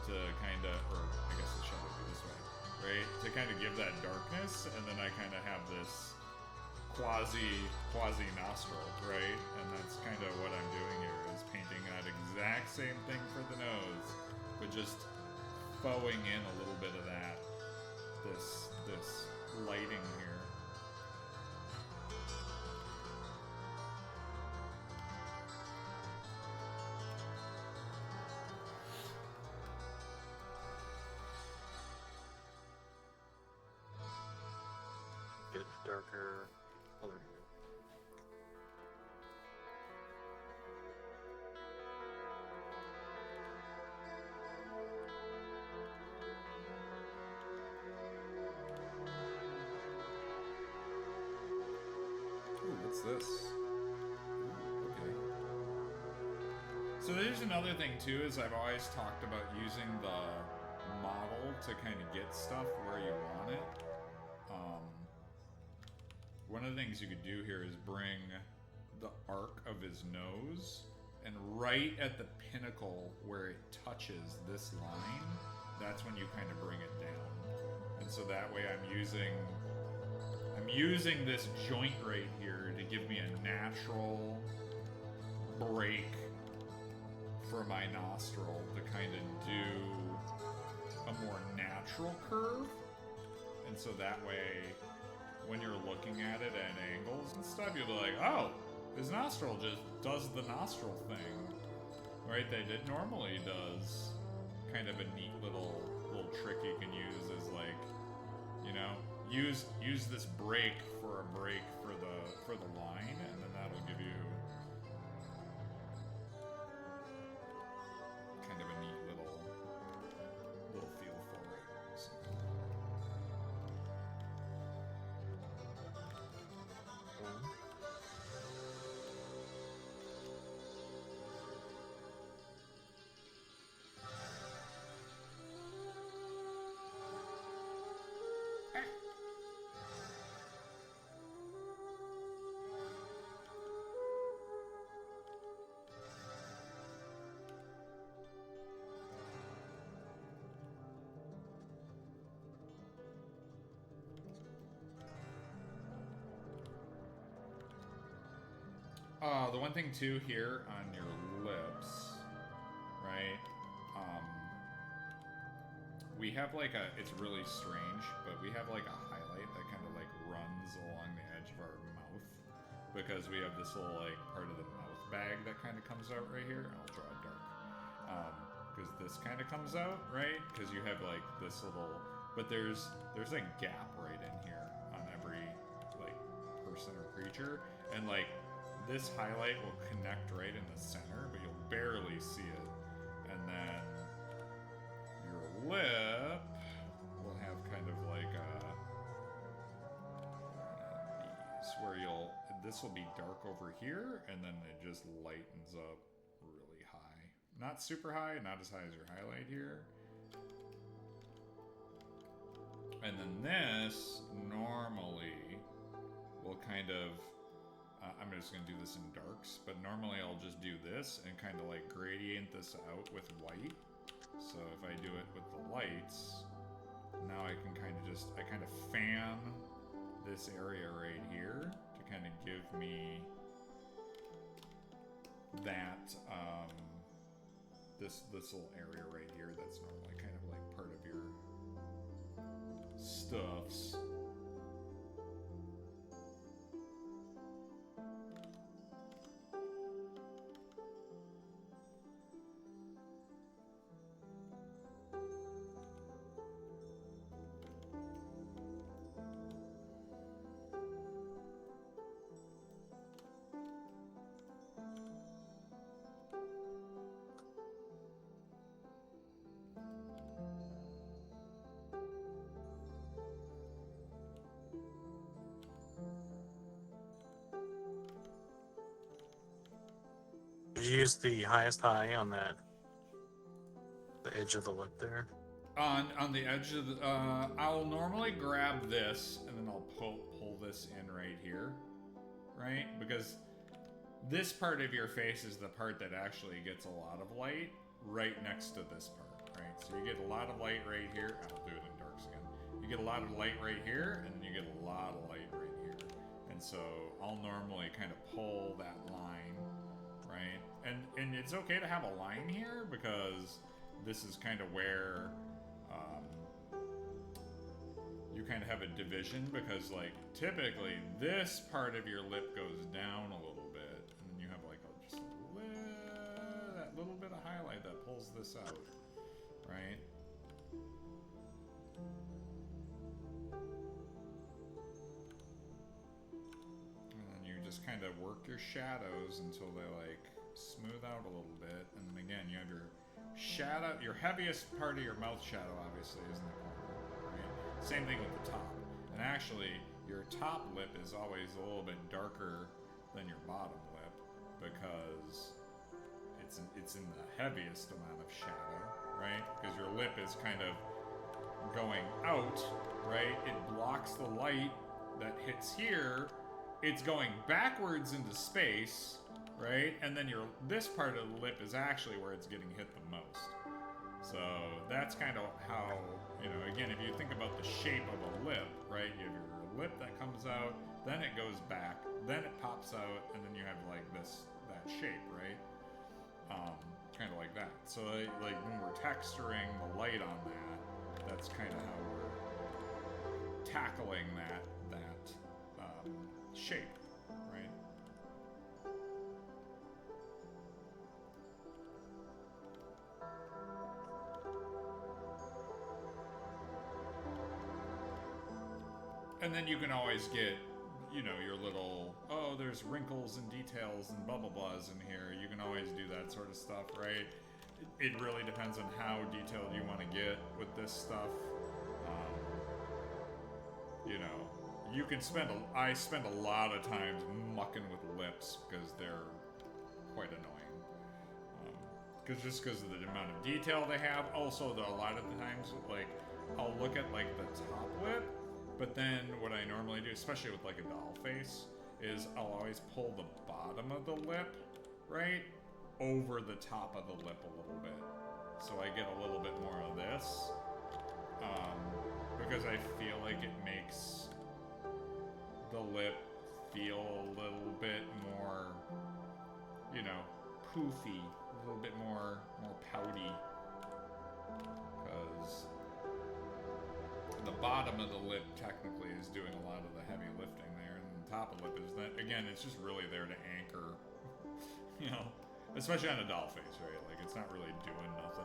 to kind of, or I guess the shadow would be this way, right? To kind of give that darkness, and then I kind of have this quasi nostril, right? And that's kind of what I'm doing here, is painting that exact same thing for the nose, but just faux-ing in a little bit of that, this lighting here. Get darker color here. Ooh, what's this? Okay. So there's another thing too, is I've always talked about using the model to kind of get stuff where you want it. One of the things you could do here is bring the arc of his nose, and right at the pinnacle where it touches this line, that's when you kind of bring it down. And so that way I'm using this joint right here to give me a natural break for my nostril to kind of do a more natural curve. And so that way, when you're looking at it at angles and stuff, you'll be like, oh, his nostril just does the nostril thing, right? That it normally does. Kind of a neat little trick you can use is like, you know, use this break for the line, and then that'll give you kind of a neat little feel for it. So. The one thing too here on your lips, right? We have like it's really strange, but we have like a highlight that kind of like runs along the edge of our mouth because we have this little like part of the mouth bag that kind of comes out right here. I'll draw it dark. Because this kind of comes out, right? Because you have like this little, but there's a gap right in here on every like person or creature, and like this highlight will connect right in the center, but you'll barely see it, and then your lip will have kind of like these where this will be dark over here, and then it just lightens up really high. Not super high, not as high as your highlight here. And then this normally will kind of, I'm just going to do this in darks, but normally I'll just do this and kind of like gradient this out with white. So if I do it with the lights, now I can kind of I kind of fan this area right here to kind of give me that, this little area right here that's normally kind of like part of your stuffs. Did you use the highest high on the edge of the lip there? On the edge of the, I'll normally grab this and then I'll pull this in right here, right? Because this part of your face is the part that actually gets a lot of light right next to this part, right? So you get a lot of light right here. I'll do it in darks again. You get a lot of light right here, and then you get a lot of light right here. And so I'll normally kind of pull that line, right? And it's okay to have a line here because this is kind of where you kind of have a division, because like typically this part of your lip goes down a little bit, and then you have like just that little bit of highlight that pulls this out, right? And then you just kind of work your shadows until they like smooth out a little bit, and then again you have your shadow. Your heaviest part of your mouth shadow obviously is in the corner, right? Same thing with the top. And actually your top lip is always a little bit darker than your bottom lip because it's in the heaviest amount of shadow, right? Because your lip is kind of going out, right? It blocks the light that hits here. It's going backwards into space, right? And then this part of the lip is actually where it's getting hit the most. So that's kind of how, again, if you think about the shape of a lip, right? You have your lip that comes out, then it goes back, then it pops out, and then you have like that shape, right? Kind of like that. So like when we're texturing the light on that, that's kind of how we're tackling that shape, right? And then you can always get, your little, there's wrinkles and details and blah blah blahs in here. You can always do that sort of stuff, right? It really depends on how detailed you want to get with this stuff. You can I spend a lot of times mucking with lips because they're quite annoying. Because of the amount of detail they have. Also, a lot of the times, like, I'll look at like the top lip, but then what I normally do, especially with like a doll face, is I'll always pull the bottom of the lip, right, over the top of the lip a little bit. So I get a little bit more of this. Because I feel like it makes the lip feel a little bit more, you know, poofy, a little bit more pouty, because the bottom of the lip technically is doing a lot of the heavy lifting there, and the top of the lip is that, again, it's just really there to anchor, you know, especially on a doll face, right? Like, it's not really doing nothing.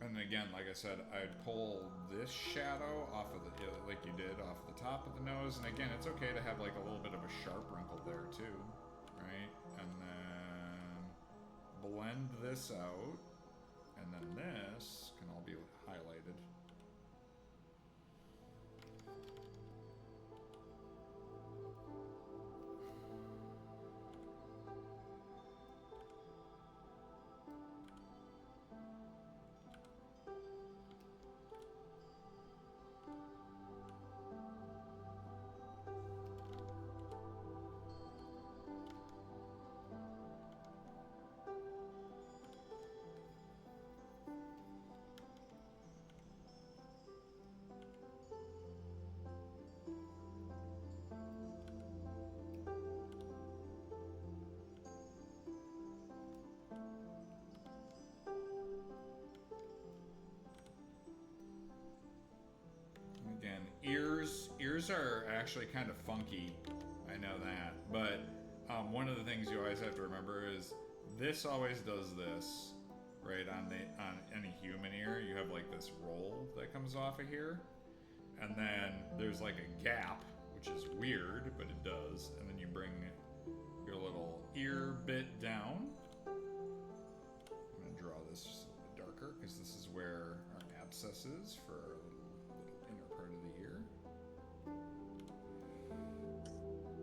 And again, like I said, I'd pull this shadow off of the, like you did, off the top of the nose. And again, it's okay to have like a little bit of a sharp wrinkle there too, right? And then blend this out. And then this can all be highlighted. Again, ears are actually kind of funky. I know that, but one of the things you always have to remember is this always does this, right? On any human ear, you have like this roll that comes off of here, and then there's like a gap, which is weird, but it does, and then you bring your little ear bit down. I'm gonna draw this just a little bit darker because this is where our abscess is for our little inner part of the ear.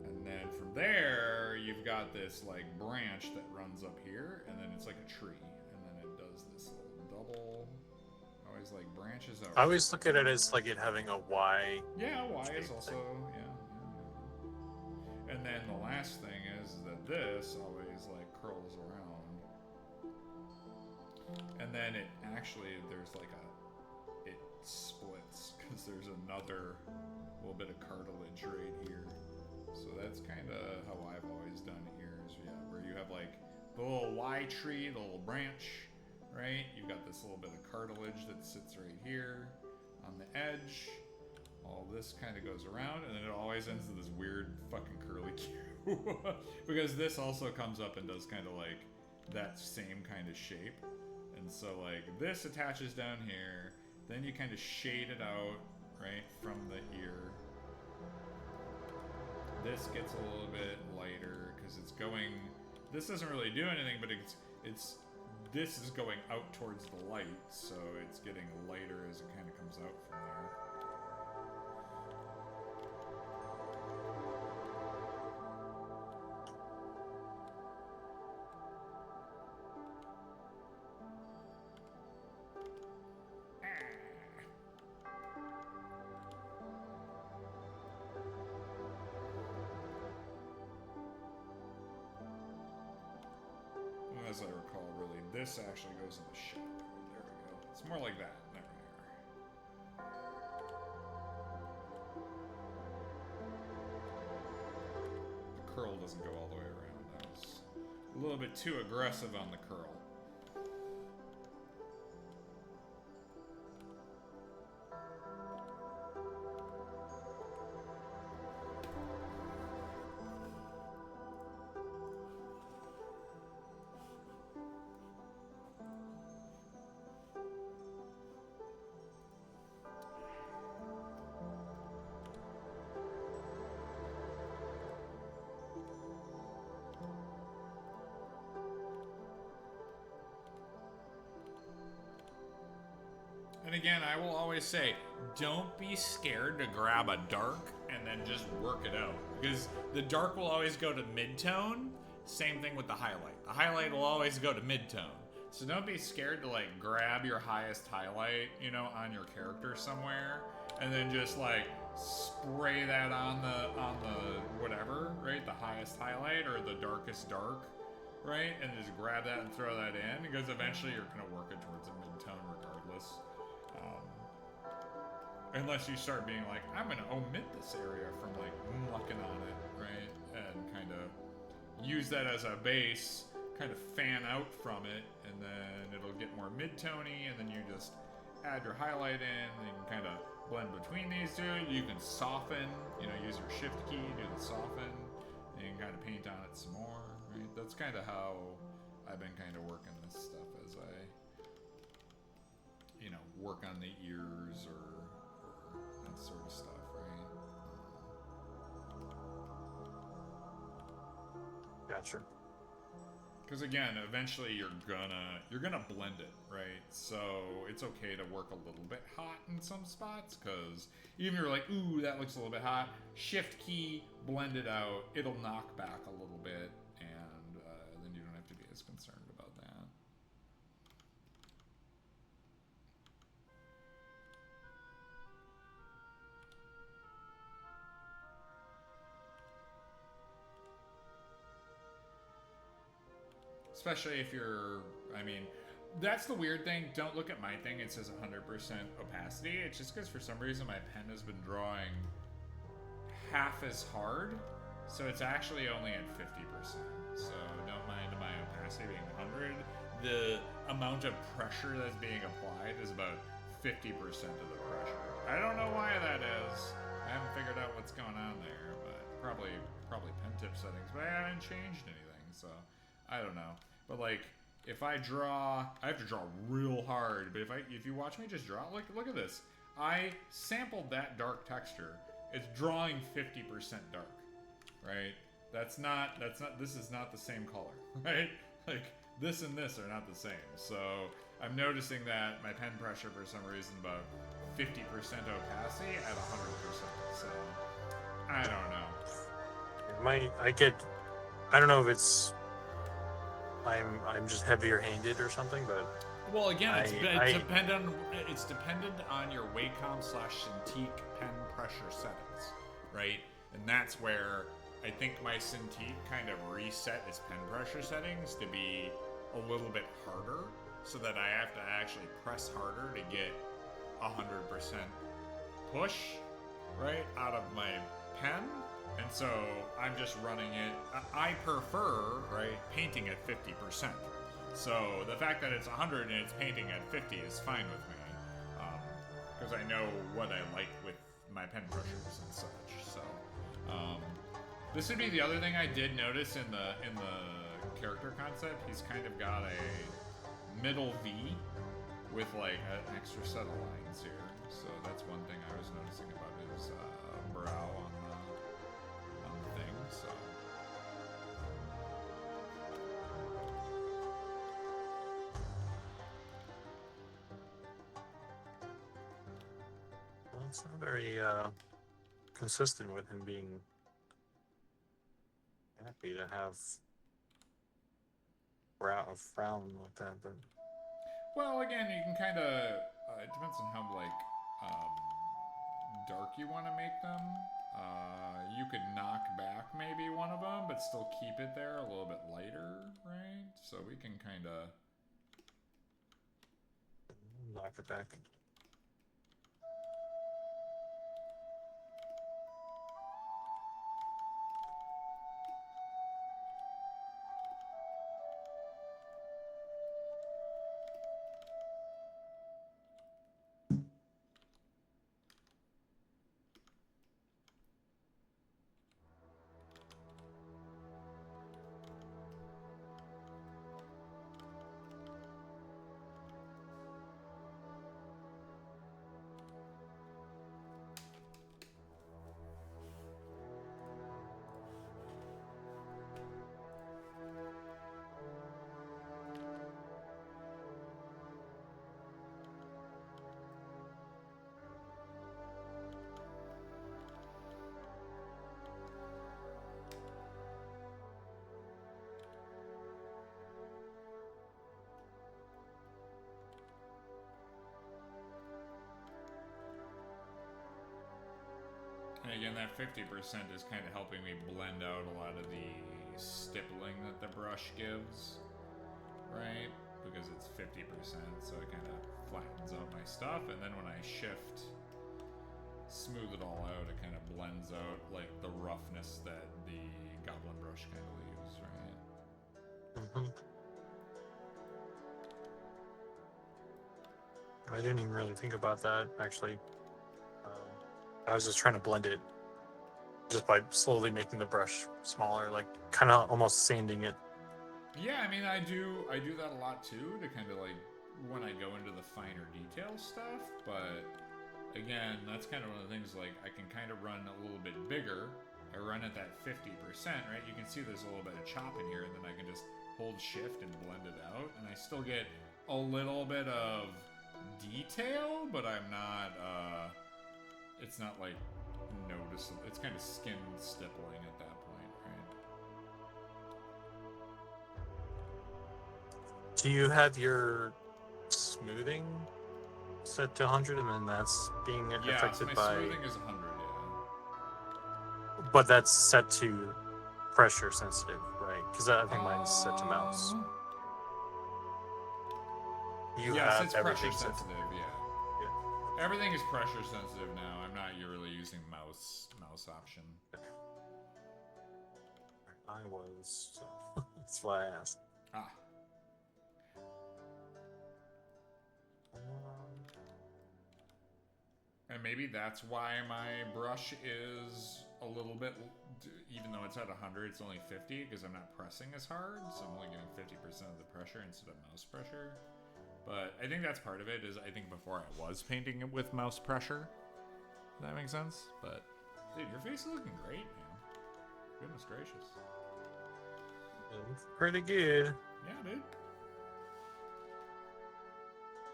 And then from there, you've got this like branch that runs up here, and then it's like a tree, and then it does this little double. Always like branches out. I always look at it as like it having a Y. Yeah, Y is also yeah. And then the last thing is that this always like curls around, and then it actually there's like it splits because there's another little bit of cartilage right here. So that's kind of how I've always done ears, yeah, where you have like the little Y tree, the little branch, right? You've got this little bit of cartilage that sits right here on the edge. All this kind of goes around, and then it always ends in this weird fucking curly Q. Because this also comes up and does kind of like that same kind of shape. And so like this attaches down here, then you kind of shade it out, right, from the ear. This gets a little bit lighter because it's going, this doesn't really do anything, but this is going out towards the light, so it's getting lighter as it kind of comes out from there. As I recall, really, this actually goes in the shadow. There we go. It's more like that. There we are. The curl doesn't go all the way around. I was a little bit too aggressive on the curl. And again, I will always say, don't be scared to grab a dark and then just work it out. Because the dark will always go to mid-tone. Same thing with the highlight. The highlight will always go to mid-tone. So don't be scared to like grab your highest highlight, you know, on your character somewhere, and then just like spray that on the whatever, right? The highest highlight or the darkest dark. right? And just grab that and throw that in, because eventually you're going to work it towards a mid-tone regardless. Unless you start being like, I'm going to omit this area from like mucking on it, right? And kind of use that as a base, kind of fan out from it, and then it'll get more mid-tony, and then you just add your highlight in, and you can kind of blend between these two. You can soften, use your shift key, do the soften, and you can kind of paint on it some more, right? That's kind of how I've been kind of working this stuff as I, work on the ears or that sort of stuff, right? Gotcha. Because again, eventually you're gonna blend it, right? So it's okay to work a little bit hot in some spots, because even if you're like, ooh, that looks a little bit hot, shift key, blend it out, it'll knock back a little bit, and then you don't have to be as concerned about that. Especially if you're, that's the weird thing. Don't look at my thing. It says 100% opacity. It's just because for some reason my pen has been drawing half as hard. So it's actually only at 50%. So don't mind my opacity being 100. The amount of pressure that's being applied is about 50% of the pressure. I don't know why that is. I haven't figured out what's going on there, but probably pen tip settings. But I haven't changed anything, so I don't know. But like, if I draw, I have to draw real hard. But if you watch me just draw, look at this. I sampled that dark texture. It's drawing 50% dark, right? This is not the same color, right? Like, this and this are not the same. So I'm noticing that my pen pressure, for some reason, about 50% opacity at 100%. So I don't know. I don't know if it's I'm just heavier handed or something, but well, again, it's dependent on your Wacom/Cintiq pen pressure settings, right? And that's where I think my Cintiq kind of reset its pen pressure settings to be a little bit harder, so that I have to actually press harder to get 100% push, right, out of my pen. And so I'm just running it. I prefer, right, painting at 50%. So the fact that it's 100 and it's painting at 50 is fine with me, because I know what I like with my pen pressures and such. So this would be the other thing I did notice in the character concept. He's kind of got a middle V with like an extra set of lines here. So that's one thing I was noticing about his brow on the thing. So well, it's not very consistent with him being happy to have a frown like that. But well, again, you can kind of it depends on how like dark you want to make them. You could knock back maybe one of them, but still keep it there a little bit lighter, right? So we can kind of knock it back. And again, that 50% is kind of helping me blend out a lot of the stippling that the brush gives, right? Because it's 50%, so it kind of flattens out my stuff, and then when I shift, smooth it all out, it kind of blends out like the roughness that the goblin brush kind of leaves, right? Mm-hmm. I didn't even really think about that, actually. I was just trying to blend it just by slowly making the brush smaller, like kind of almost sanding it. Yeah, I mean, I do that a lot too, to kind of like when I go into the finer detail stuff. But again, that's kind of one of the things. Like, I can kind of run a little bit bigger. I run at that 50%, right? You can see there's a little bit of chop in here, and then I can just hold shift and blend it out, and I still get a little bit of detail, but I'm not. It's not like noticeable. It's kind of skin stippling at that point, right? Do you have your smoothing set to 100, and then that's being affected my by? smoothing is 100. Yeah. But that's set to pressure sensitive, right? Because I think mine's set to mouse. You yes, have it's everything pressure set to. sensitive. Yeah. Everything is pressure sensitive now. I'm not really using mouse option. I was. So that's why I asked. Ah. And maybe that's why my brush is a little bit, even though it's at 100, it's only 50 because I'm not pressing as hard. So I'm only getting 50% of the pressure instead of mouse pressure. But I think that's part of it. Is I think before I was painting it with mouse pressure. Does that make sense? But dude, your face is looking great, man. Goodness gracious. It's pretty good. Yeah, dude.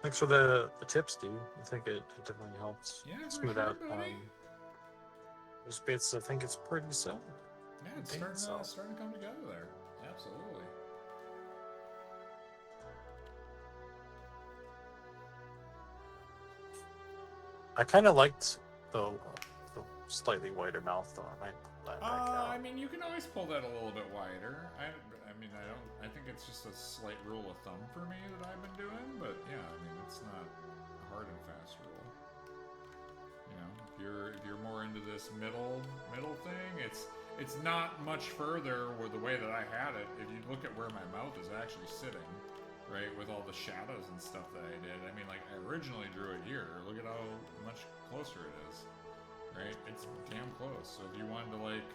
Thanks for the tips, dude. I think it definitely helps smooth out those bits. I think it's pretty solid. Yeah, it's starting to come together there. Absolutely. I kind of liked the slightly wider mouth, though. I might pull that back out. I mean, you can always pull that a little bit wider. I think it's just a slight rule of thumb for me that I've been doing, but yeah, I mean, it's not a hard and fast rule. You know, if you're more into this middle thing, it's not much further with the way that I had it. If you look at where my mouth is actually sitting, right, with all the shadows and stuff that I did. I mean, like, I originally drew it here. Look at how much closer it is, right? It's damn close. So if you wanted to, like,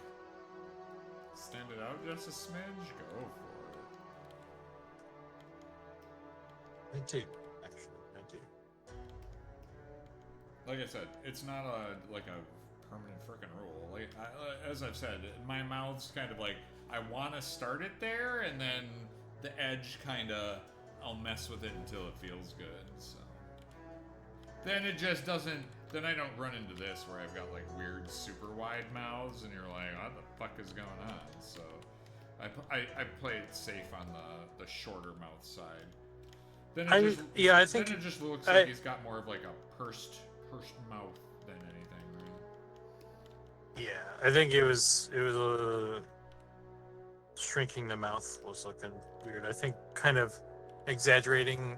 extend it out just a smidge, go for it. I do, actually. I do. Like I said, it's not a permanent freaking rule. Like, as I've said, my mouth's kind of like, I want to start it there, and then the edge kind of, I'll mess with it until it feels good. So then it just doesn't. Then I don't run into this where I've got like weird super wide mouths, and you're like, what the fuck is going on? So I play it safe on the shorter mouth side. Then it think it just looks like he's got more of like a pursed mouth than anything, right? Yeah, I think it was shrinking the mouth was looking weird. I think kind of exaggerating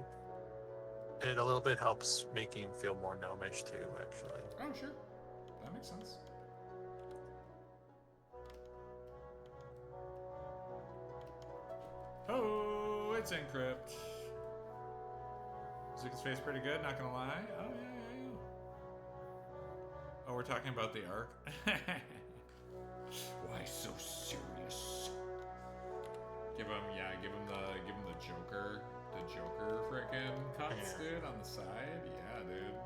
it a little bit helps making him feel more gnomish too, actually. Oh, sure. That makes sense. Oh, it's Encrypt. Zuka's face pretty good, not gonna lie. Oh, yeah. Oh, we're talking about the arc? Why so serious? Give him the Joker frickin' cuts, dude, on the side. Yeah, dude.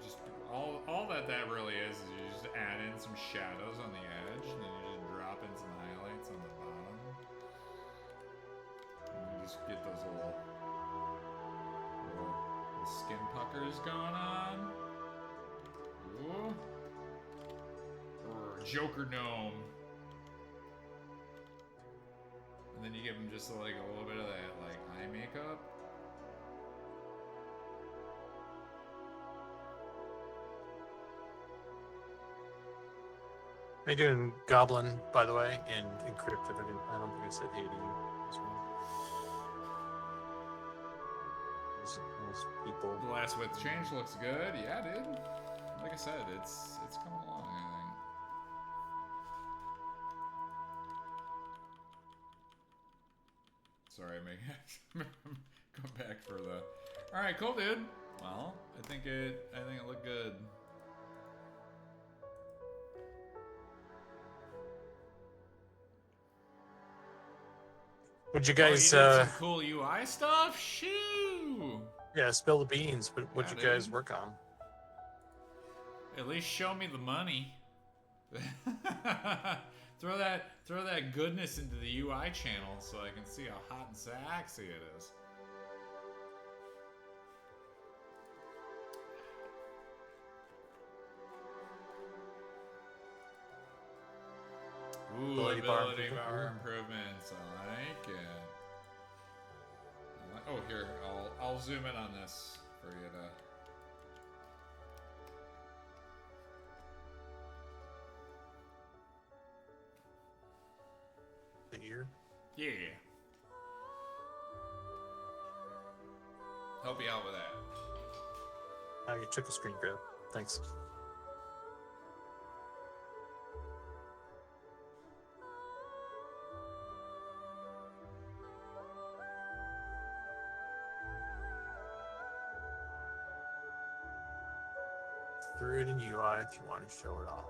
Just all that really is you just add in some shadows on the edge, and then you just drop in some highlights on the bottom. And you just get those little skin puckers going on. Ooh. Or Joker gnome. And then you give him just like a little bit of that like eye makeup. How you doing, Goblin, by the way, and Encrypted? I don't think I said hey to you as well. Those people. The last with change looks good. Yeah, dude. Like I said, it's coming along, I think. Sorry, I'm going back for the. All right, cool, dude. Well, I think it looked good. Would you guys? You did some cool UI stuff. Shoo! Yeah, spill the beans. What'd you guys work on? At least show me the money. throw that goodness into the UI channel so I can see how hot and sexy it is. Ooh, ability bar improvements. I like it. Oh, here, I'll zoom in on this for you to. The ear? Yeah. Help you out with that. Oh, you took a screen grab. Thanks. Through it in UI if you want to show it off.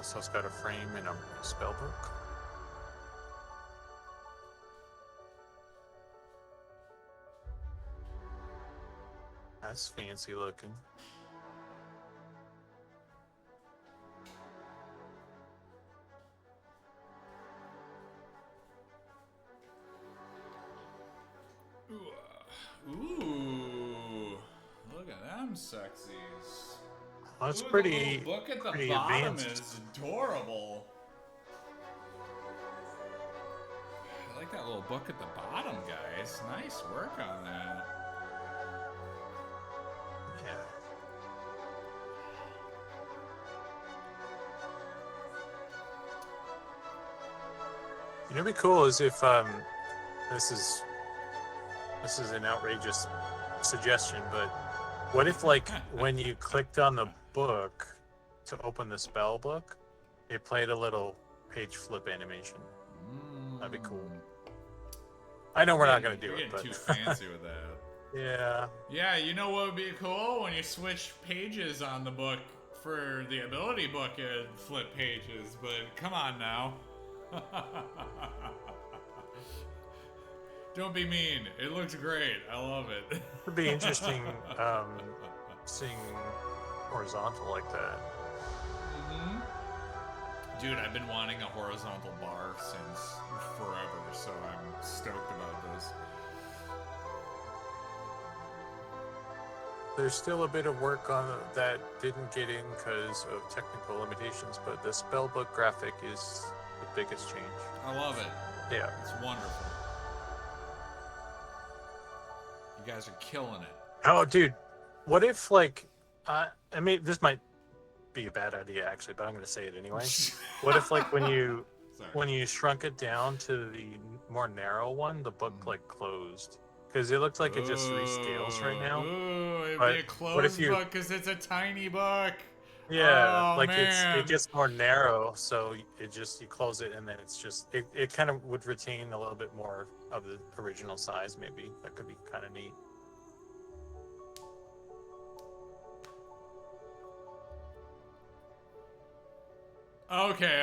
So it's got a frame and a spell book. That's fancy looking. Ooh, look at them sexies. Well, that's Ooh, pretty. The book at the pretty bottom advanced. is adorable. I like that little book at the bottom, guys. Nice work on that. Yeah. You know, what'd be cool is if this is an outrageous suggestion, but what if like when you clicked on the book to open the spell book, it played a little page flip animation? That'd be cool. I know we're not gonna do it, but too fancy with that. Yeah. Yeah, you know what would be cool when you switch pages on the book for the ability book and flip pages, but come on now. Don't be mean. It looks great. I love it. It'd be interesting seeing horizontal like that. Dude, I've been wanting a horizontal bar since forever, so I'm stoked about this. There's still a bit of work on that didn't get in because of technical limitations, but the spellbook graphic is the biggest change. I love it. Yeah. It's wonderful. You guys are killing it. Oh, dude. What if, like, I mean, this might be a bad idea, actually, but I'm going to say it anyway. What if, like, when you shrunk it down to the more narrow one, the book, like, closed? Because it looks like it just rescales right now. Ooh, it'd But be a closed book because it's a tiny book. Yeah, Oh, like man. it gets more narrow, so you close it and then it's just it kind of would retain a little bit more of the original size. Maybe that could be kind of neat. Okay,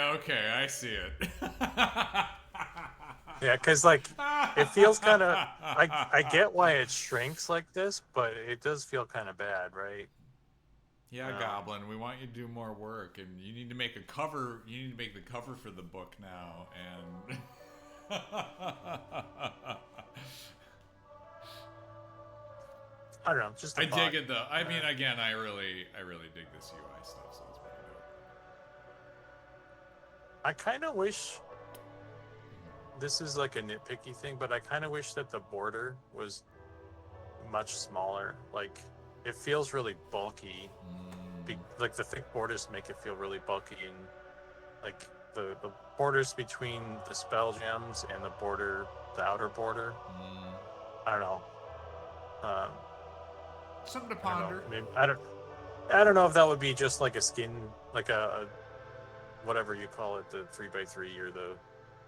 I see it. Yeah, because like it feels kind of. I get why it shrinks like this, but it does feel kind of bad, right? Yeah, Goblin, we want you to do more work, and you need to make a cover. You need to make the cover for the book now, and I don't know, just a I thought. dig it though. I mean, again, I really dig this UI stuff, so it's pretty dope. I kind of wish, this is like a nitpicky thing, but I kind of wish that the border was much smaller. Like, it feels really bulky. Like, the thick borders make it feel really bulky, and like the borders between the spell gems and the outer border. I don't know. Something to ponder. I don't know if that would be just like a skin, like a whatever you call it, the 3x3 or the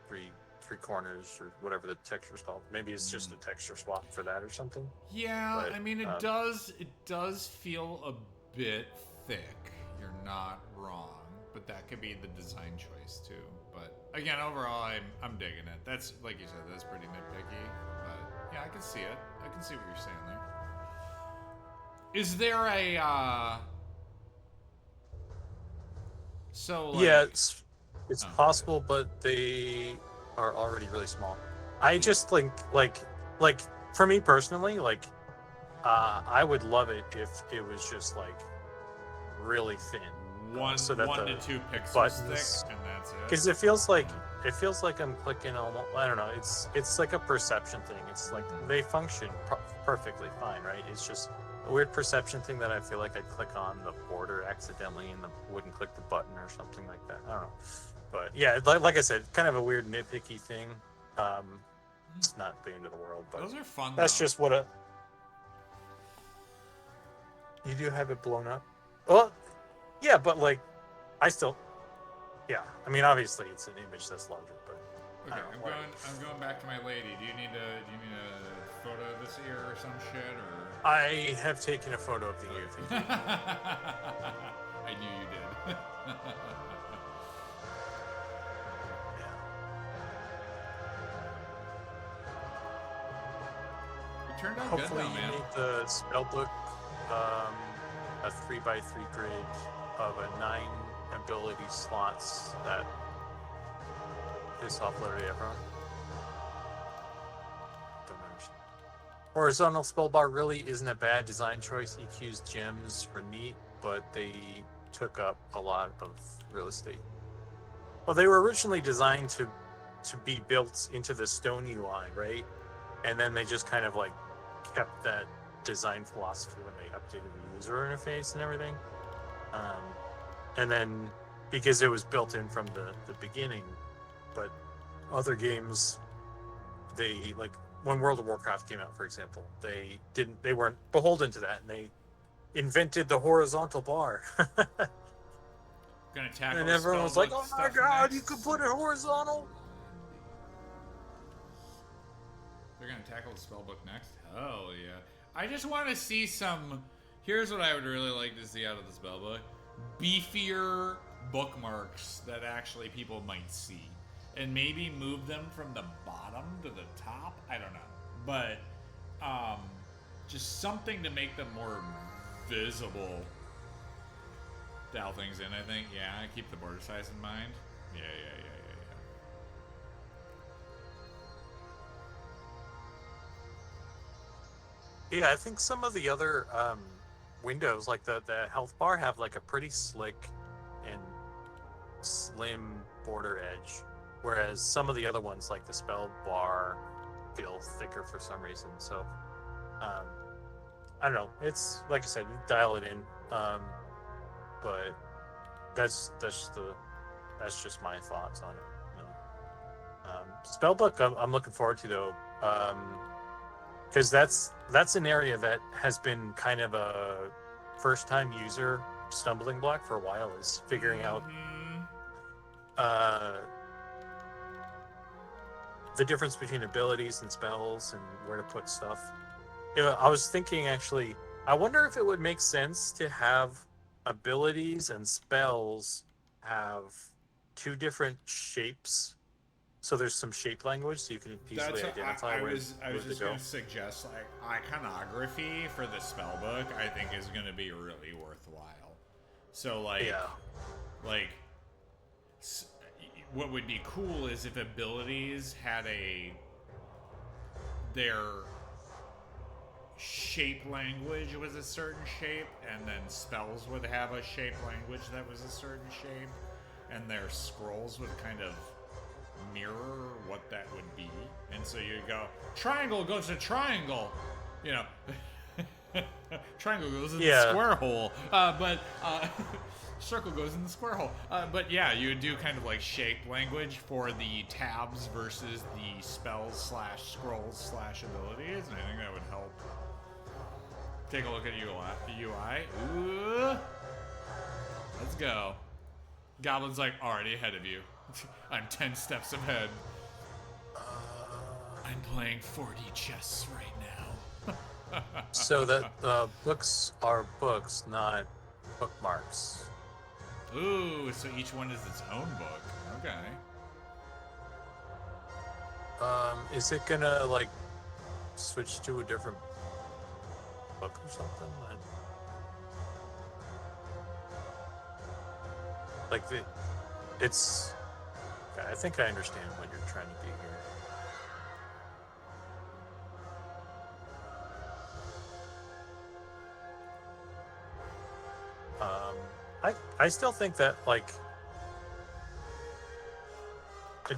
three corners or whatever the texture's called. Maybe it's just a texture swap for that or something. Yeah, But, I mean, it does feel a bit thick. You're not wrong, but that could be the design choice too. But again, overall, I'm digging it. That's, like you said, that's pretty nitpicky. But yeah, I can see it. I can see what you're saying there. Is there a so like, yeah, it's possible, but they are already really small. I just think like for me personally, like I would love it if it was just like really thin, so that 1 to 2 pixels buttons, thick, and that's it. because it feels like I'm clicking almost. I don't know. It's like a perception thing. It's like they function perfectly fine, right? It's just a weird perception thing that I feel like I'd click on the border accidentally and wouldn't click the button or something like that. I don't know. But yeah, like I said, kind of a weird nitpicky thing. It's not the end of the world, but those are fun. That's though. just what you do have it blown up. Well, yeah, but like I still, yeah. I mean, obviously it's an image that's larger, but Okay, I'm going back to my lady. Do you need a photo of this ear or some shit or? I have taken a photo of the ear. I knew you did. It turned out Hopefully good though, man. you made the spellbook a 3x3 grid of a 9 ability slots that piss off literally everyone. Don't understand. Horizontal spellbar really isn't a bad design choice. EQ's gems are neat, but they took up a lot of real estate. Well, they were originally designed to be built into the stone UI, right? And then they just kind of like kept that design philosophy when they updated the user interface and everything. And then because it was built in from the beginning, but other games, they like when World of Warcraft came out, for example, they weren't beholden to that, and they invented the horizontal bar. Gonna tackle and everyone was like, "Oh my god, next. you could put it horizontal." They're gonna tackle the spellbook next? Hell yeah. I just want to see some. Here's what I would really like to see out of the spellbook: beefier bookmarks that actually people might see. And maybe move them from the bottom to the top. I don't know. But just something to make them more visible. Dial things in, I think. Yeah, keep the border size in mind. Yeah. Yeah, I think some of the other windows, like the health bar, have like a pretty slick and slim border edge, whereas some of the other ones, like the spell bar, feel thicker for some reason. So I don't know. It's like I said, dial it in, but that's just my thoughts on it. You know? Spellbook, I'm looking forward to though. Because that's an area that has been kind of a first-time user stumbling block for a while, is figuring out the difference between abilities and spells and where to put stuff. You know, I was thinking actually, I wonder if it would make sense to have abilities and spells have 2 different shapes. So there's some shape language, so you can easily identify I where was just to going go. to suggest, like, iconography for the spellbook, I think is going to be really worthwhile. So, like, what would be cool is if abilities had their shape language was a certain shape, and then spells would have a shape language that was a certain shape, and their scrolls would kind of mirror what that would be. And so you go, triangle goes to triangle, you know. Triangle goes in the square hole, but circle goes in the square hole. But yeah, you would do kind of like shape language for the tabs versus the spells slash scrolls slash abilities, and I think that would help. Take a look at UI. Ooh. Let's go. Goblin's like already ahead of you. I'm 10 steps ahead. I'm playing 4D chess right now. So that books are books, not bookmarks. Ooh, so each one is its own book. Okay. Is it gonna like switch to a different book or something? Like it's. I think I understand what you're trying to do here. I still think that like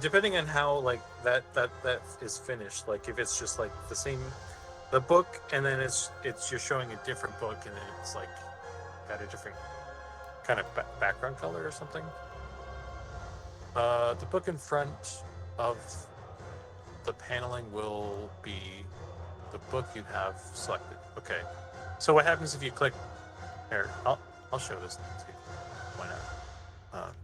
depending on how like that is finished, like if it's just like the book and then it's you're showing a different book and then it's like got a different kind of background color or something. The book in front of the paneling will be the book you have selected. Okay, so what happens if you click here? I'll show this to you. Why not?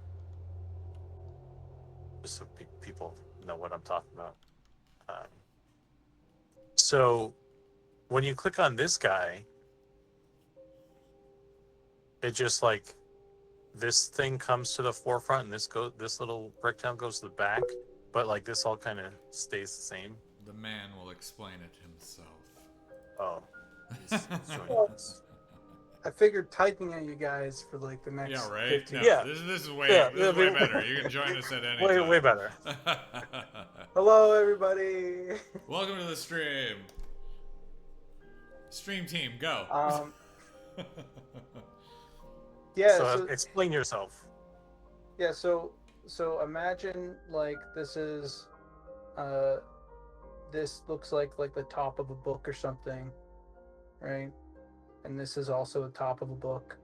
Just so people know what I'm talking about. So when you click on this guy, it just like this thing comes to the forefront and this little rectangle goes to the back, but like this all kind of stays the same. The man will explain it himself. Oh, he's showing us. I figured typing at you guys for like the next 15. No, this is way better. You can join us at any time. Way better. Hello, everybody. Welcome to the stream. Stream team, go. Yeah. So explain yourself. Yeah. So imagine like this is, this looks like the top of a book or something, right? And this is also the top of a book,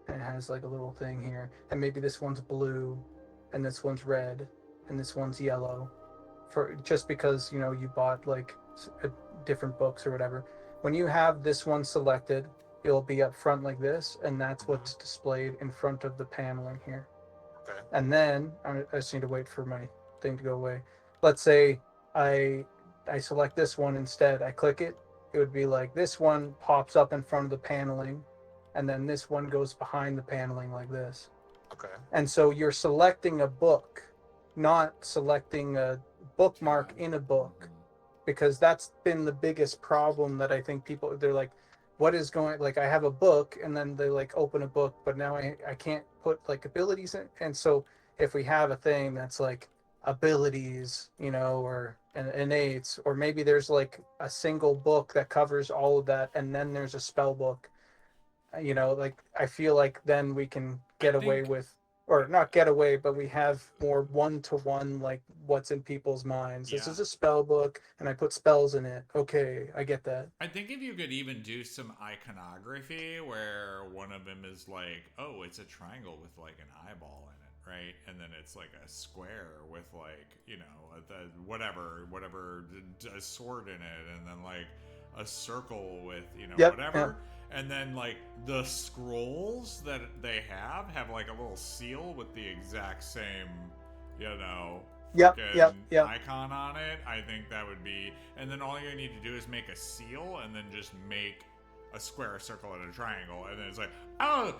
and it has like a little thing here, and maybe this one's blue and this one's red and this one's yellow, for just because you bought like different books or whatever. When you have this one selected, it'll be up front like this, and that's what's displayed in front of the paneling here. Okay. And then I just need to wait for my thing to go away. Let's say I select this one instead. I click it. It would be like this one pops up in front of the paneling, and then this one goes behind the paneling like this. Okay. And so you're selecting a book, not selecting a bookmark in a book, because that's been the biggest problem that I think people, they're like, what is going, like I have a book, and then they like open a book, but now I can't put like abilities in. And so if we have a thing that's like abilities, or innates, or maybe there's like a single book that covers all of that, and then there's a spell book, like I feel like then we can get away with, or not get away, but we have more one-to-one, like what's in people's minds. This is a spell book and I put spells in it. Okay, I get that. I think if you could even do some iconography where one of them is like, oh, it's a triangle with like an eyeball in it, right? And then it's like a square with like, whatever, a sword in it, and then like a circle with, whatever. Yep. And then like the scrolls that they have like a little seal with the exact same, icon on it. I think that would be, and then all you need to do is make a seal and then just make a square, a circle, and a triangle, and then it's like, oh,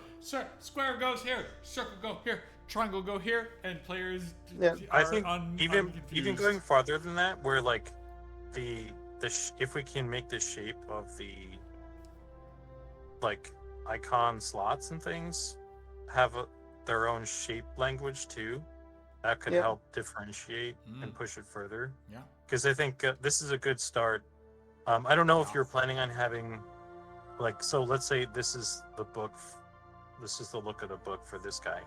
square goes here, circle go here, triangle go here, and players I think even going farther than that, where like if we can make the shape of the like icon slots and things have their own shape language too, that could help differentiate and push it further. Yeah, because I think this is a good start I don't know if you're planning on having, like, so let's say this is the book, this is the look of the book for this guy.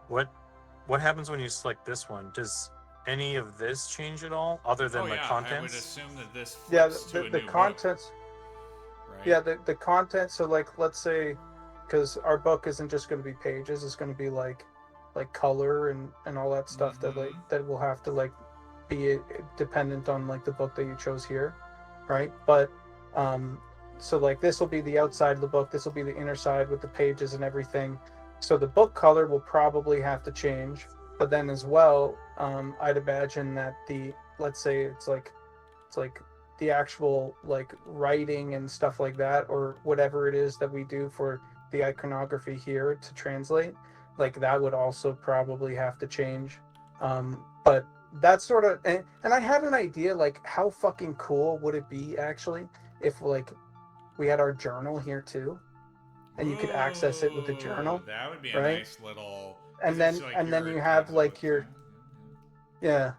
What happens when you select this one? Does any of this change at all, other than the contents? I would assume that this Yeah, flips to a the new contents. book, right? Yeah, the content. So like, let's say, because our book isn't just going to be pages; it's going to be like color and all that stuff that will have to like be dependent on like the book that you chose here, right? But so like this will be the outside of the book. This will be the inner side with the pages and everything. So the book color will probably have to change. But then as well, I'd imagine that let's say it's like the actual like writing and stuff like that, or whatever it is that we do for the iconography here to translate, like that would also probably have to change. But that's sort of, and I had an idea, like how fucking cool would it be actually if like we had our journal here too, and you could access it with the journal. That would be a right? nice little. And then you have like your yeah.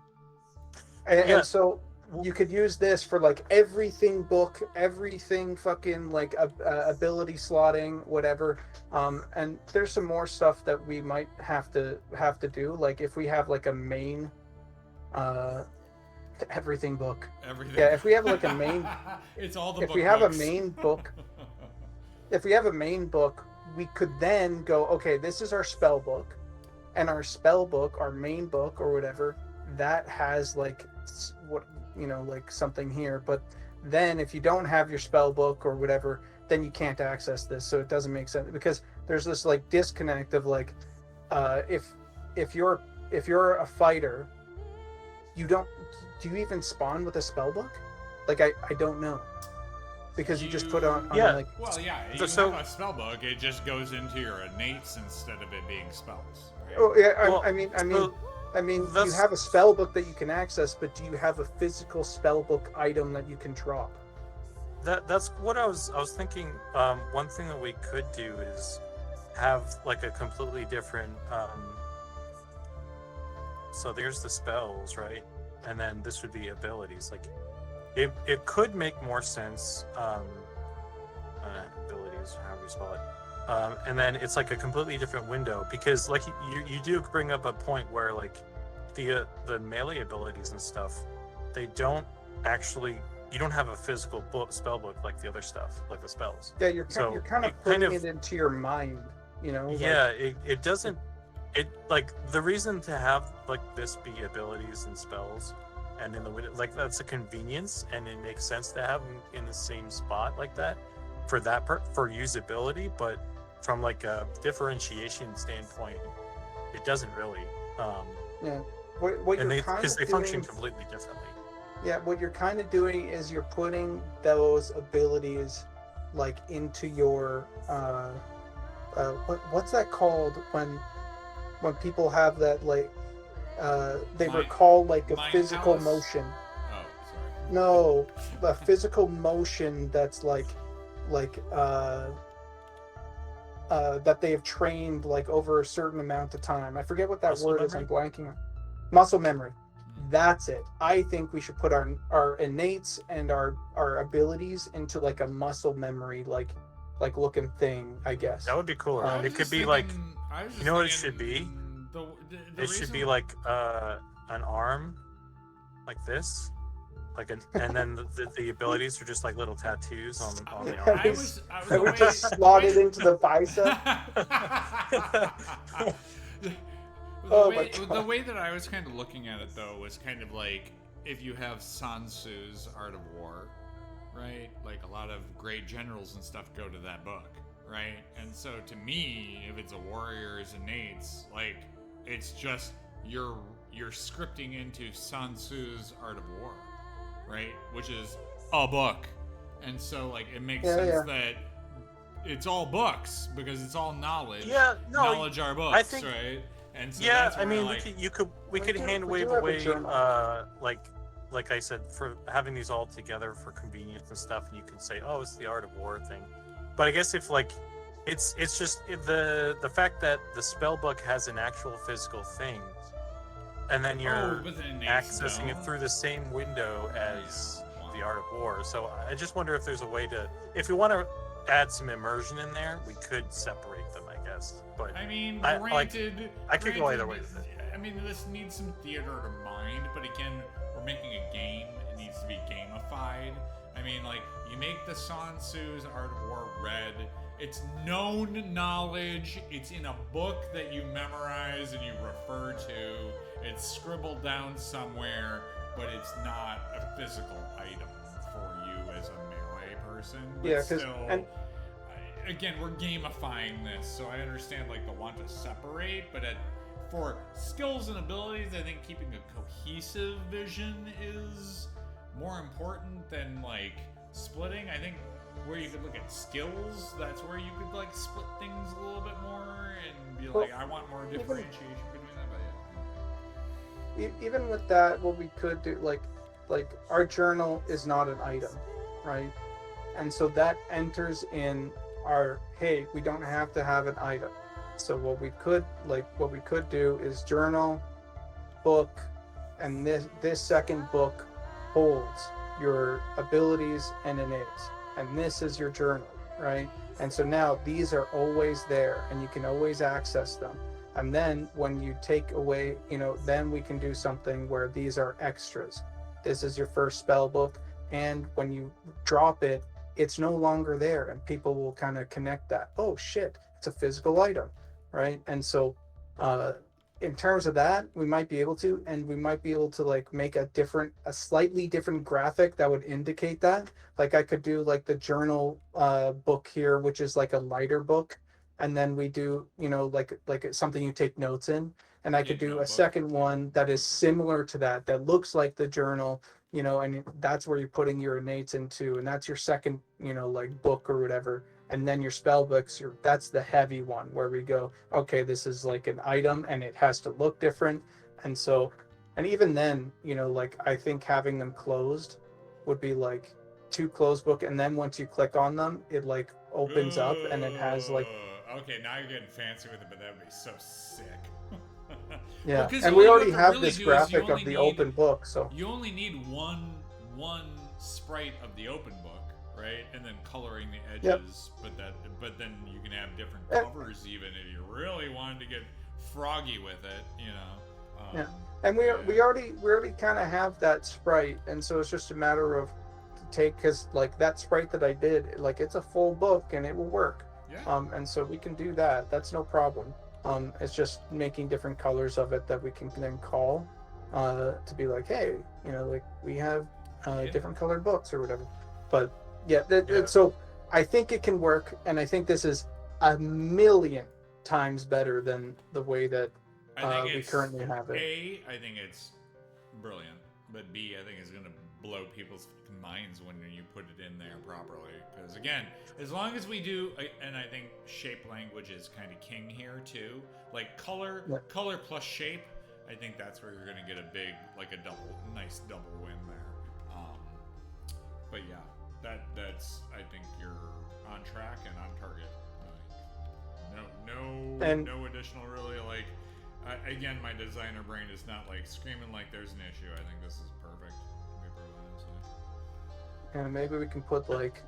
And so you could use this for like everything book, everything fucking like ability slotting, whatever. And there's some more stuff that we might have to do. Like if we have like a main everything book. Everything. Yeah, if we have like a main it's all the if book we have books. a main book if we have a main book, we could then go, okay, this is our spell book, and our spell book, our main book or whatever, that has like what like something here. But then if you don't have your spell book or whatever, then you can't access this. So it doesn't make sense, because there's this like disconnect of like if you're a fighter, do you even spawn with a spell book? Like I don't know. Because you just put on like... Well, yeah, you have a spell book, it just goes into your innates instead of it being spells. Right? Oh, yeah, I mean, you have a spell book that you can access, but do you have a physical spell book item that you can drop? That's what I was thinking. One thing that we could do is have like a completely different... so there's the spells, right? And then this would be abilities. Like, it could make more sense, abilities, however you spell it, and then it's like a completely different window, because like you do bring up a point where like the melee abilities and stuff, they don't actually, you don't have a physical spell book like the other stuff, like the spells. Yeah, you're kind of putting it into your mind, Yeah, it doesn't. It like the reason to have like this be abilities and spells, and in the window, like that's a convenience, and it makes sense to have them in the same spot like that for for usability. But from like a differentiation standpoint, it doesn't really. Yeah, what you're because they function completely differently. Yeah, what you're kind of doing is you're putting those abilities like into your what's that called when people have that like they recall like a physical motion. Oh, sorry. No, a physical motion that's like that they have trained like over a certain amount of time. I forget what that Muscle word is. memory? I'm blanking on. Muscle memory. That's it. I think we should put our innates and our abilities into like a muscle memory like looking thing, I guess. That would be cool. It could be like, you know what it should be? It should be like an arm, like this, like and then the abilities are just like little tattoos on the arm. I would just slot it into the bicep. The way that I was kind of looking at it though was kind of like if you have Sun Tzu's Art of War, right? Like a lot of great generals and stuff go to that book, right? And so to me, if it's a warrior's innates, like it's just you're scripting into Sun Tzu's Art of War, right? Which is a book. And so like it makes sense that it's all books because it's all knowledge. Yeah, no, knowledge are books, I think, right? And so yeah, I mean, like, we could hand wave away like I said, for having these all together for convenience and stuff, and you can say, oh, it's the Art of War thing. But I guess if like it's just the fact that the spell book has an actual physical thing, and then you're accessing it through the same window as the art of war. So I just wonder if there's a way to, if we want to add some immersion in there, we could separate them, I guess. But I mean, I could go either way with it. I mean, this needs some theater to mind, but again, we're making a game. It needs to be gamified. I mean, like, you make the Sun Tzu's Art of War red. It's known knowledge. It's in a book that you memorize and you refer to. It's scribbled down somewhere, but it's not a physical item for you as a melee person. But Yeah, still, again, we're gamifying this, so I understand like the want to separate, but for skills and abilities, I think keeping a cohesive vision is more important than like splitting. I think where you could look at skills, that's where you could like split things a little bit more and be like, I want more differentiation between them. But yeah. Even with that, what we could do, like our journal is not an item, right? And so that enters in our, hey, we don't have to have an item. So what we could do is journal, book, and this second book holds your abilities and innates, and this is your journal, right? And so now these are always there and you can always access them. And then when you take away, then we can do something where these are extras. This is your first spell book, and when you drop it, it's no longer there, and people will kind of connect that. Oh shit, it's a physical item, right? And so in terms of that, we might be able to, and we might be able to like make a slightly different graphic that would indicate that. Like I could do like the journal book here, which is like a lighter book, and then we do, like it's something you take notes in, and I could do a second one that is similar to that looks like the journal, and that's where you're putting your innates into, and that's your second, like book or whatever. And then your spell books, that's the heavy one where we go, okay, this is like an item and it has to look different. And so, and even then, like I think having them closed would be like 2 closed book, and then once you click on them, it like opens up and it has like. Okay, now you're getting fancy with it, but that would be so sick. Yeah, well, and we already have really this graphic of the open book, so you only need one sprite of the open book, right? And then coloring the edges. Yep. But then you can have different covers even if you really wanted to get froggy with it, yeah, and we already kind of have that sprite, and so it's just a matter of because like that sprite that I did, like it's a full book and it will work. Yeah. And so we can do that. That's no problem. It's just making different colors of it that we can then call to be like, hey, like we have different colored books or whatever. But yeah, so I think it can work, and I think this is a million times better than the way that we currently have it. I think it's brilliant, but B, I think it's going to blow people's minds when you put it in there properly. Because again, as long as we do, and I think shape language is kind of king here too. Like color plus shape, I think that's where you're going to get a big, like a nice double win there. But yeah, that's I think you're on track and on target. No additional really like. Again, my designer brain is not like screaming like there's an issue. I think this is perfect. And maybe we can put like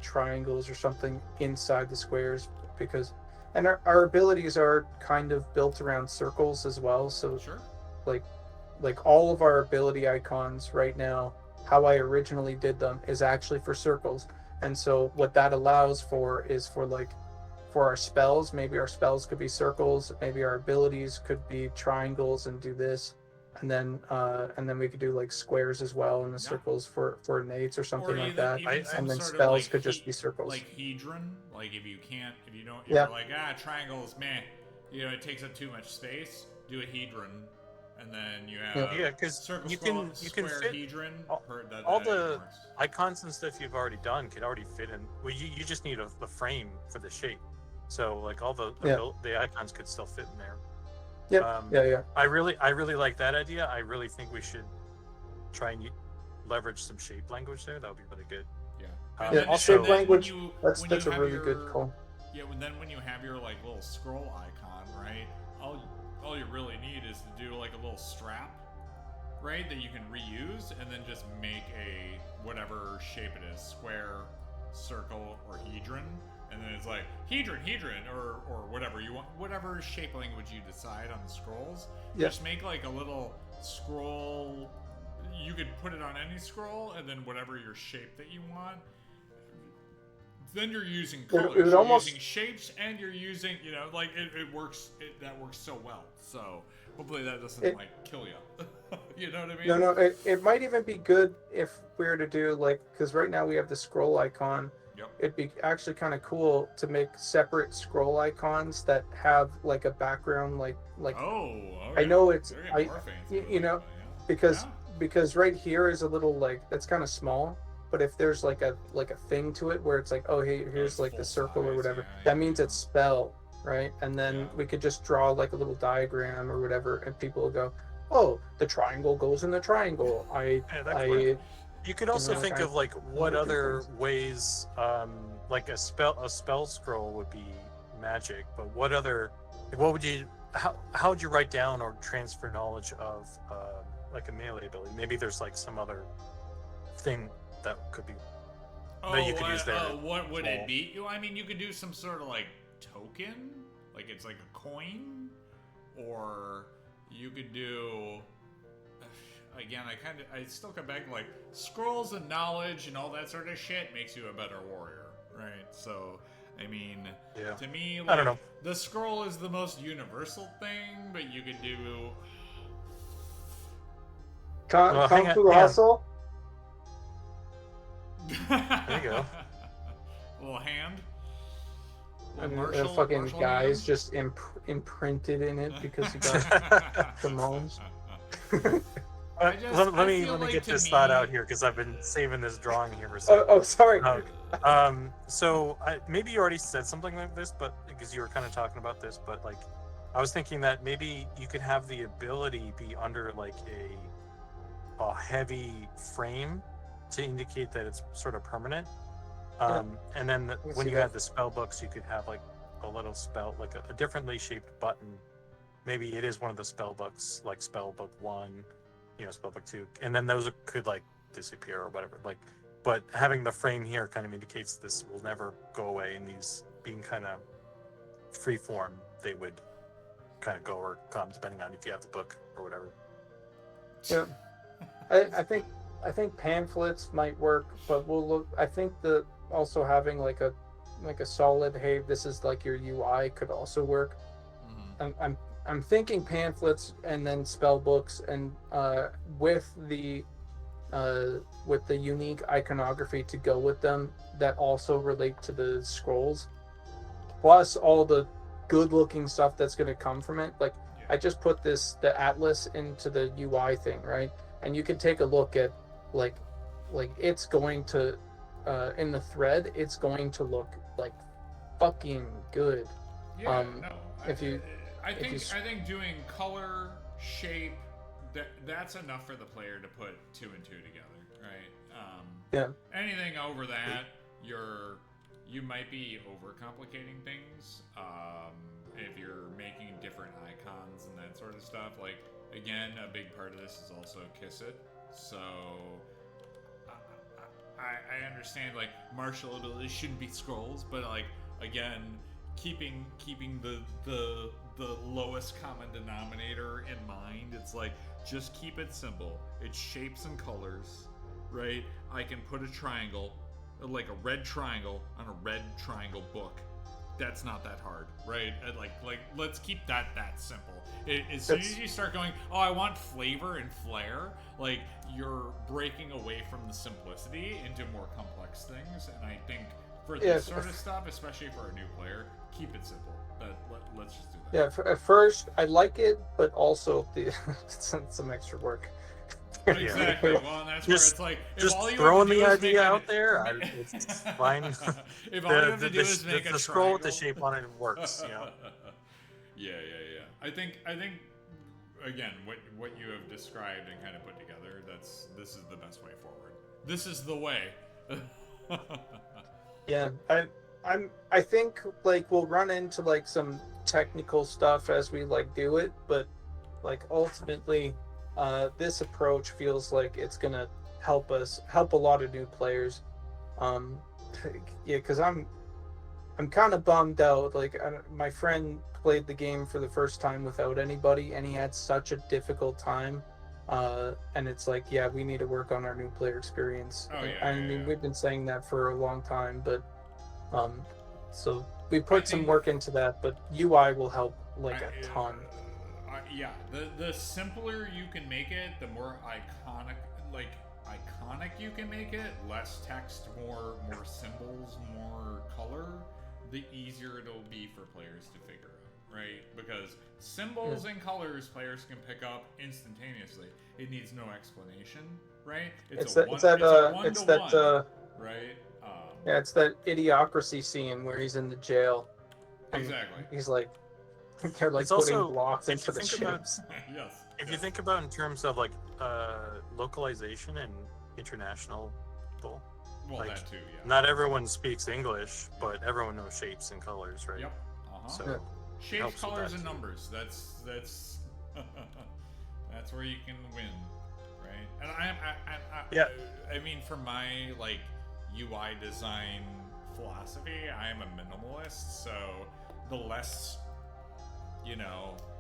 triangles or something inside the squares, because and our abilities are kind of built around circles as well. So sure. like all of our ability icons right now, how I originally did them is actually for circles. And so what that allows for is for our spells, maybe our spells could be circles, maybe our abilities could be triangles and do this. And then we could do like squares as well, and the circles for innates or something like that. And then spells could just be circles. Like hedron, like if you don't, you're like, triangles, meh. It takes up too much space. Do a hedron, and then you have because circle, you can fit hedron. All the icons and stuff you've already done could already fit in. Well, you just need a frame for the shape. So like all the icons could still fit in there. Yeah. I really like that idea. I really think we should try and leverage some shape language there. That would be really good. Yeah. Shape language. That's a really good call. Yeah. Then when you have your like little scroll icon, right? All you really need is to do like a little strap, right, that you can reuse, and then just make a whatever shape it is, square, circle, or hedron, and then it's like hedron, or whatever you want, whatever shape language you decide on the scrolls. Yeah. Just make like a little scroll. You could put it on any scroll, and then whatever your shape that you want. Then you're using colors, would you're almost... using shapes, and you're using, like it works. That works so well. So hopefully that doesn't like kill you. You know what I mean? No, it might even be good if we were to do like, because right now we have the scroll icon. Yep. It'd be actually kind of cool to make separate scroll icons that have like a background, like. Oh, okay. I know it's because because right here is a little like that's kind of small. But if there's like a thing to it where it's like, oh, hey, here's like the circle or whatever, that means it's spell, right? And then we could just draw like a little diagram or whatever, and people will go, oh, the triangle goes in the triangle. You could also think of like what other ways, like a spell scroll would be magic, but how would you write down or transfer knowledge of like a melee ability? Maybe there's like some other thing that could be that you could use there. What would it be? I mean, you could do some sort of like token, like it's like a coin, or you could do. Again, I still come back like scrolls and knowledge and all that sort of shit makes you a better warrior, right? So, I mean, to me, like, I don't know. The scroll is the most universal thing, but you could do. Kung Fu Hustle. There you go. A little hand. And fucking guys hand? Just imprinted in it because he got the moans. Let me get this thought out here because I've been saving this drawing here for a second. Oh, sorry. So maybe you already said something like this, but because you were kind of talking about this, but like I was thinking that maybe you could have the ability be under like a heavy frame to indicate that it's sort of permanent. And then when you have the spell books, you could have like a little spell, like a differently shaped button. Maybe it is one of the spell books, like spell book 1, spell book 2, and then those could like disappear or whatever. Like, but having the frame here kind of indicates this will never go away, and these being kind of free form, they would kind of go or come depending on if you have the book or whatever. Yeah, I think pamphlets might work, but we'll look. I think also having like a solid, hey, this is like your UI could also work. Mm-hmm. I'm thinking pamphlets and then spell books, and with the unique iconography to go with them that also relate to the scrolls, plus all the good looking stuff that's going to come from it. Like I just put the atlas into the UI thing, right? And you can take a look at like it's going to in the thread, it's going to look like fucking good. I think doing color, shape, that's enough for the player to put 2 and 2 together, right? Anything over that, you might be overcomplicating things. If you're making different icons and that sort of stuff, like again, a big part of this is also kiss it. So I understand like martial abilities shouldn't be scrolls, but like again, keeping the lowest common denominator in mind, it's like just keep it simple. It's shapes and colors, right? I can put a triangle, like a red triangle, on a red triangle book. That's not that hard, right? Like let's keep that simple. As soon as you start going, oh, I want flavor and flair, like you're breaking away from the simplicity into more complex things. And I think for this sort of stuff, especially for a new player, keep it simple. Let's just do that. Yeah, at first I like it, but also it's some extra work. Exactly. Well, and that's where it's like just throwing the idea out there. It's fine. If all you have to do is make a scroll with the shape on it works. Yeah. I think again, what you have described and kind of put together, this is the best way forward. This is the way. Yeah, I think like we'll run into like some technical stuff as we like do it, but like ultimately this approach feels like it's gonna help a lot of new players. Um, yeah, because I'm kind of bummed out. Like my friend played the game for the first time without anybody, and he had such a difficult time. And it's like, yeah, we need to work on our new player experience. Oh, yeah, I yeah, mean, yeah. we've been saying that for a long time, but so we I put some think- work into that. But UI will help like a ton. Yeah, the simpler you can make it, the more iconic you can make it. Less text, more symbols, more color. The easier it'll be for players to figure out, right? Because symbols and colors players can pick up instantaneously. It needs no explanation, right? It's a one-to-one, right? Yeah, it's that idiocracy scene where he's in the jail. Exactly. He's like, they're like It's putting also, blocks if into you the think about- ships. Yes. If you think about in terms of like localization and international, Well, like, that too, yeah. not everyone speaks English, but everyone knows shapes and colors, right? Yep. Uh-huh. So Shapes, helps with colors, that, and too. numbers. That's that's where you can win, right? And I mean, for my like UI design philosophy, I am a minimalist. So the less,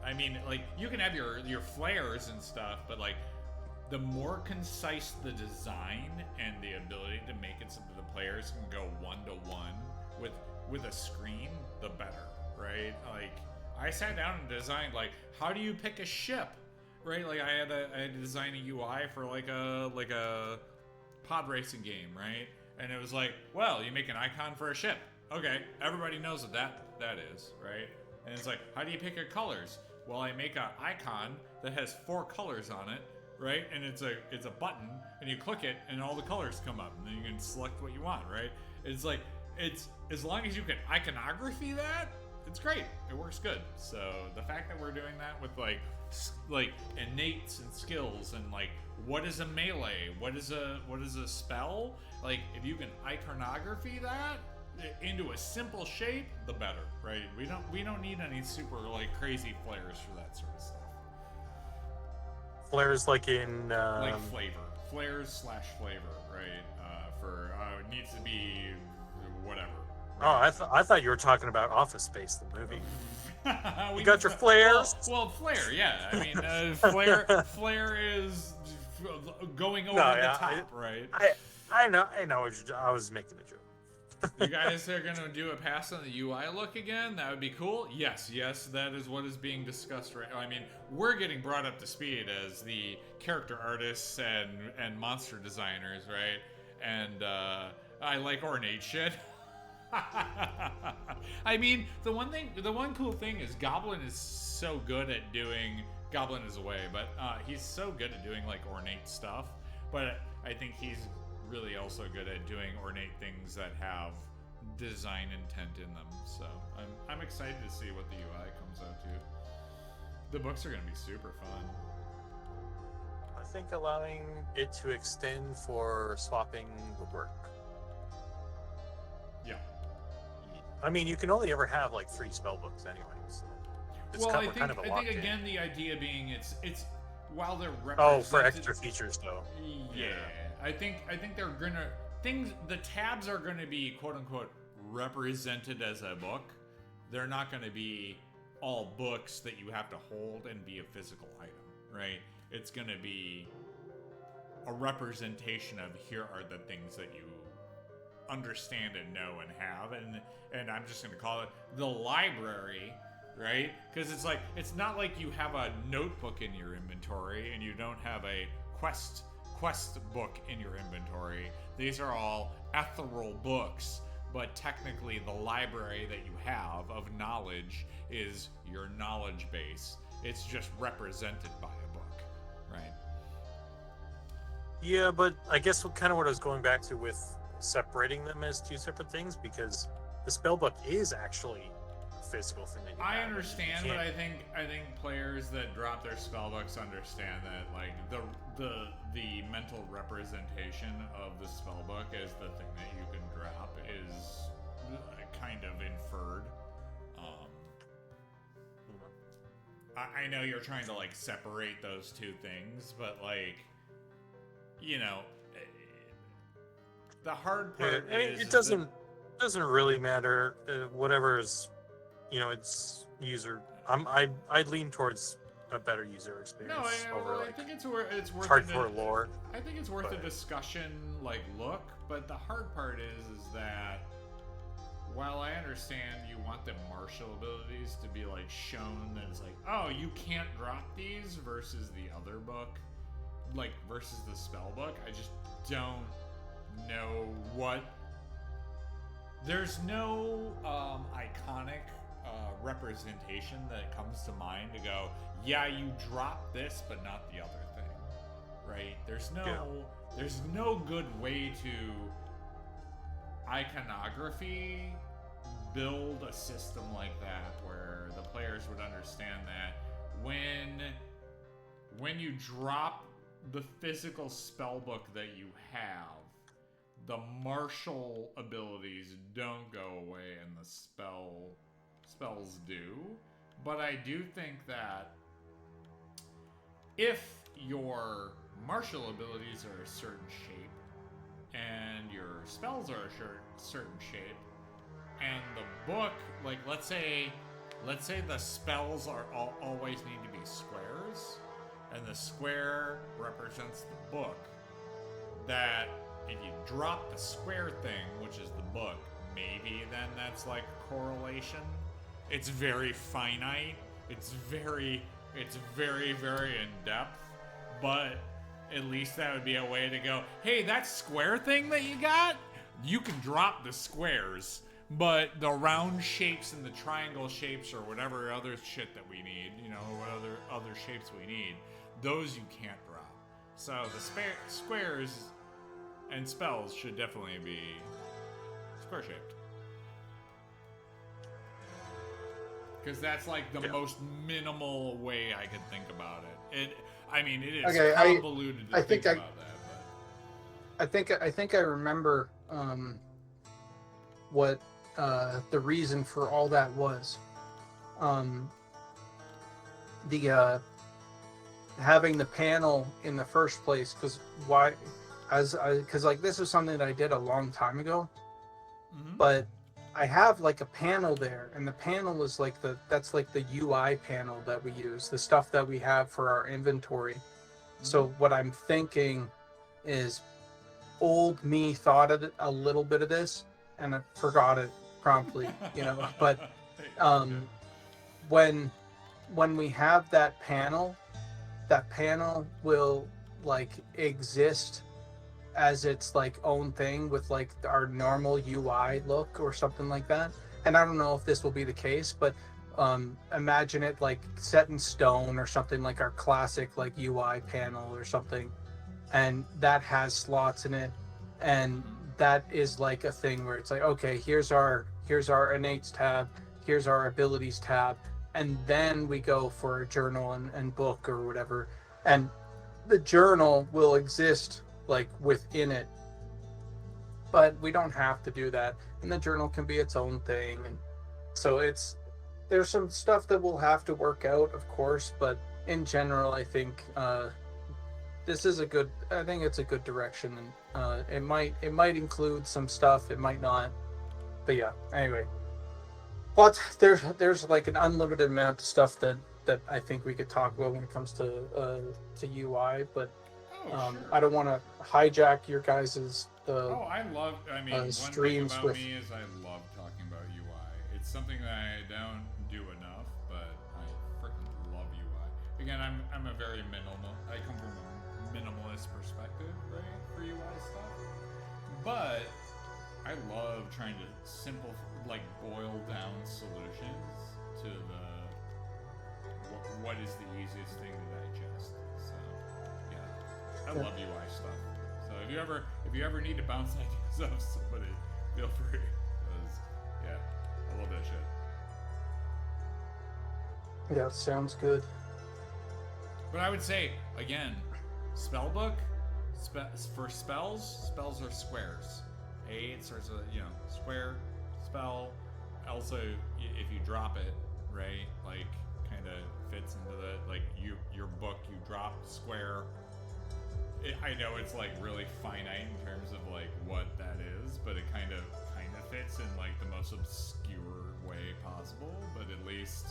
I mean, like you can have your flares and stuff, but like the more concise the design and the ability to make it so that the players can go one-to-one with a screen, the better, right? Like I sat down and designed like how do you pick a ship, right? Like I had to design a UI for like a pod racing game, right? And it was like, well, you make an icon for a ship. Okay, everybody knows what that is, right? And it's like, how do you pick your colors? Well, I make an icon that has 4 colors on it, right? And it's a button, and you click it, and all the colors come up, and then you can select what you want, right? It's like it's as long as you can iconography that, it's great. It works good. So the fact that we're doing that with like innates and skills and like what is a melee, what is a spell, like if you can iconography that into a simple shape, the better, right? We don't need any super like crazy flares for that sort of stuff. Flares like in Like flares/flavor, right? It needs to be whatever. Oh, I thought you were talking about Office Space, the movie. You got your flares? Well, flare, yeah. I mean, flare is going over the top, right? I know. I was making a joke. You guys are gonna do a pass on the UI look again? That would be cool. Yes, that is what is being discussed right now. I mean, we're getting brought up to speed as the character artists and monster designers, right? And I like ornate shit. I mean, the one cool thing is Goblin is so good at doing. Goblin is away, but he's so good at doing like ornate stuff. But I think he's really also good at doing ornate things that have design intent in them. So I'm excited to see what the UI comes out to. The books are going to be super fun. I think allowing it to extend for swapping would work. Yeah. I mean, you can only ever have like 3 spell books anyway. So it's Well, I kind of think again the idea being it's while they're oh, for extra features though. Yeah. I think they're gonna the tabs are gonna be quote unquote represented as a book. They're not gonna be all books that you have to hold and be a physical item, right? It's gonna be a representation of here are the things that you understand and know and have, and I'm just gonna call it the library, right? Because it's not like you have a notebook in your inventory and you don't have a quest book in your inventory. These are all ethereal books, but technically the library that you have of knowledge is your knowledge base. It's just represented by a book, right? Yeah, but I guess what I was going back to with separating them as 2 separate things, because the spellbook is actually a physical thing that you I have. understand, but I think players that drop their spellbooks understand that like the mental representation of the spellbook as the thing that you can drop is kind of inferred. I know you're trying to like separate those two things, but like, you know, the hard part is it doesn't really matter. Whatever is, it's user. I'd lean towards a better user experience over I like think it's worth hardcore lore. I think it's worth a discussion like look, but the hard part is that while I understand you want the martial abilities to be like shown that it's like, oh, you can't drop these versus the other book, like versus the spell book, I just don't know what. There's no iconic representation that comes to mind to go, yeah, you drop this but not the other thing, right? There's no good way to iconography build a system like that where the players would understand that when you drop the physical spell book that you have, the martial abilities don't go away and the spells do. But I do think that if your martial abilities are a certain shape and your spells are a certain shape, and the book, like let's say the spells are always need to be squares, and the square represents the book, that if you drop the square thing, which is the book, maybe then that's like a correlation. It's very finite. It's very very in depth, but at least that would be a way to go, hey, that square thing that you got, you can drop the squares, but the round shapes and the triangle shapes or whatever other shit that we need, what other shapes we need, those you can't drop. So the squares and spells should definitely be square shaped. Because that's like the most minimal way I could think about it. It is convoluted to think about that. But I think I remember what the reason for all that was. The having the panel in the first place, because like this is something that I did a long time ago, but I have like a panel there, and the panel is like that's like the UI panel that we use, the stuff that we have for our inventory. So what I'm thinking is, old me thought of a little bit of this, and I forgot it promptly, But when we have that panel will like exist as its like own thing with like our normal UI look or something like that. And I don't know if this will be the case, but imagine it like set in stone or something, like our classic like UI panel or something, and that has slots in it, and that is like a thing where it's like, okay, here's our innates tab, here's our abilities tab, and then we go for a journal and book or whatever, and the journal will exist like within it, but we don't have to do that, and the journal can be its own thing. And so there's some stuff that we'll have to work out, of course, but in general I think it's a good direction, and it might include some stuff, it might not, but yeah, anyway. But there's like an unlimited amount of stuff that I think we could talk about when it comes to UI, but sure. I don't want to hijack your guys's one streams thing about me is I love talking about UI. It's something that I don't do enough, but I freaking love UI. Again, I'm a very I come from a minimalist perspective, right, for UI stuff. But I love trying to boil down solutions to what is the easiest thing to digest. So yeah, I love UI stuff. So if you ever need to bounce ideas off somebody, feel free. Because yeah, I love that shit. Yeah, sounds good. But I would say again, spellbook for spells are squares. It starts with square spell. Also, if you drop it, right, like kind of fits into like your book, you drop square. I know it's like really finite in terms of like what that is, but it kind of fits in like the most obscure way possible. But at least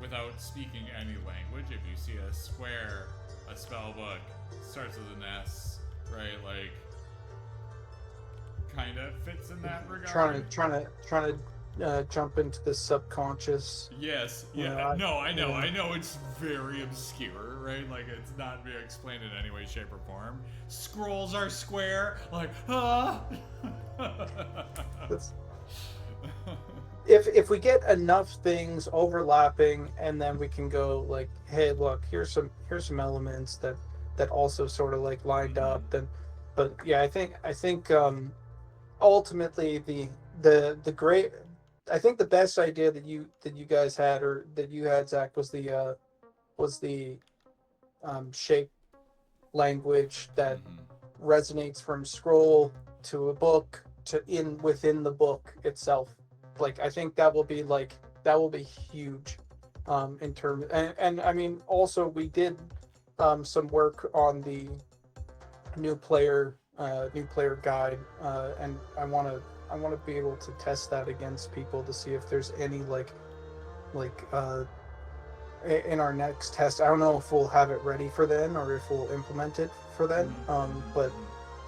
without speaking any language, if you see a square, a spell book starts with an S, right? Like kind of fits in that regard. Trying to jump into the subconscious. Yes. Yeah. I know it's very obscure, right? Like it's not being explained in any way, shape, or form. Scrolls are square. Like, If we get enough things overlapping, and then we can go like, hey, look, here's some elements that also sort of like lined up. Then, but yeah, I think ultimately the great. I think the best idea that you guys had, or that you had, Zach, was the shape language that resonates from scroll to a book to within the book itself. Like I think that will be huge in terms, and I mean also we did some work on the new player guide, and I want to be able to test that against people to see if there's any in our next test. I don't know if we'll have it ready for then or if we'll implement it for then. But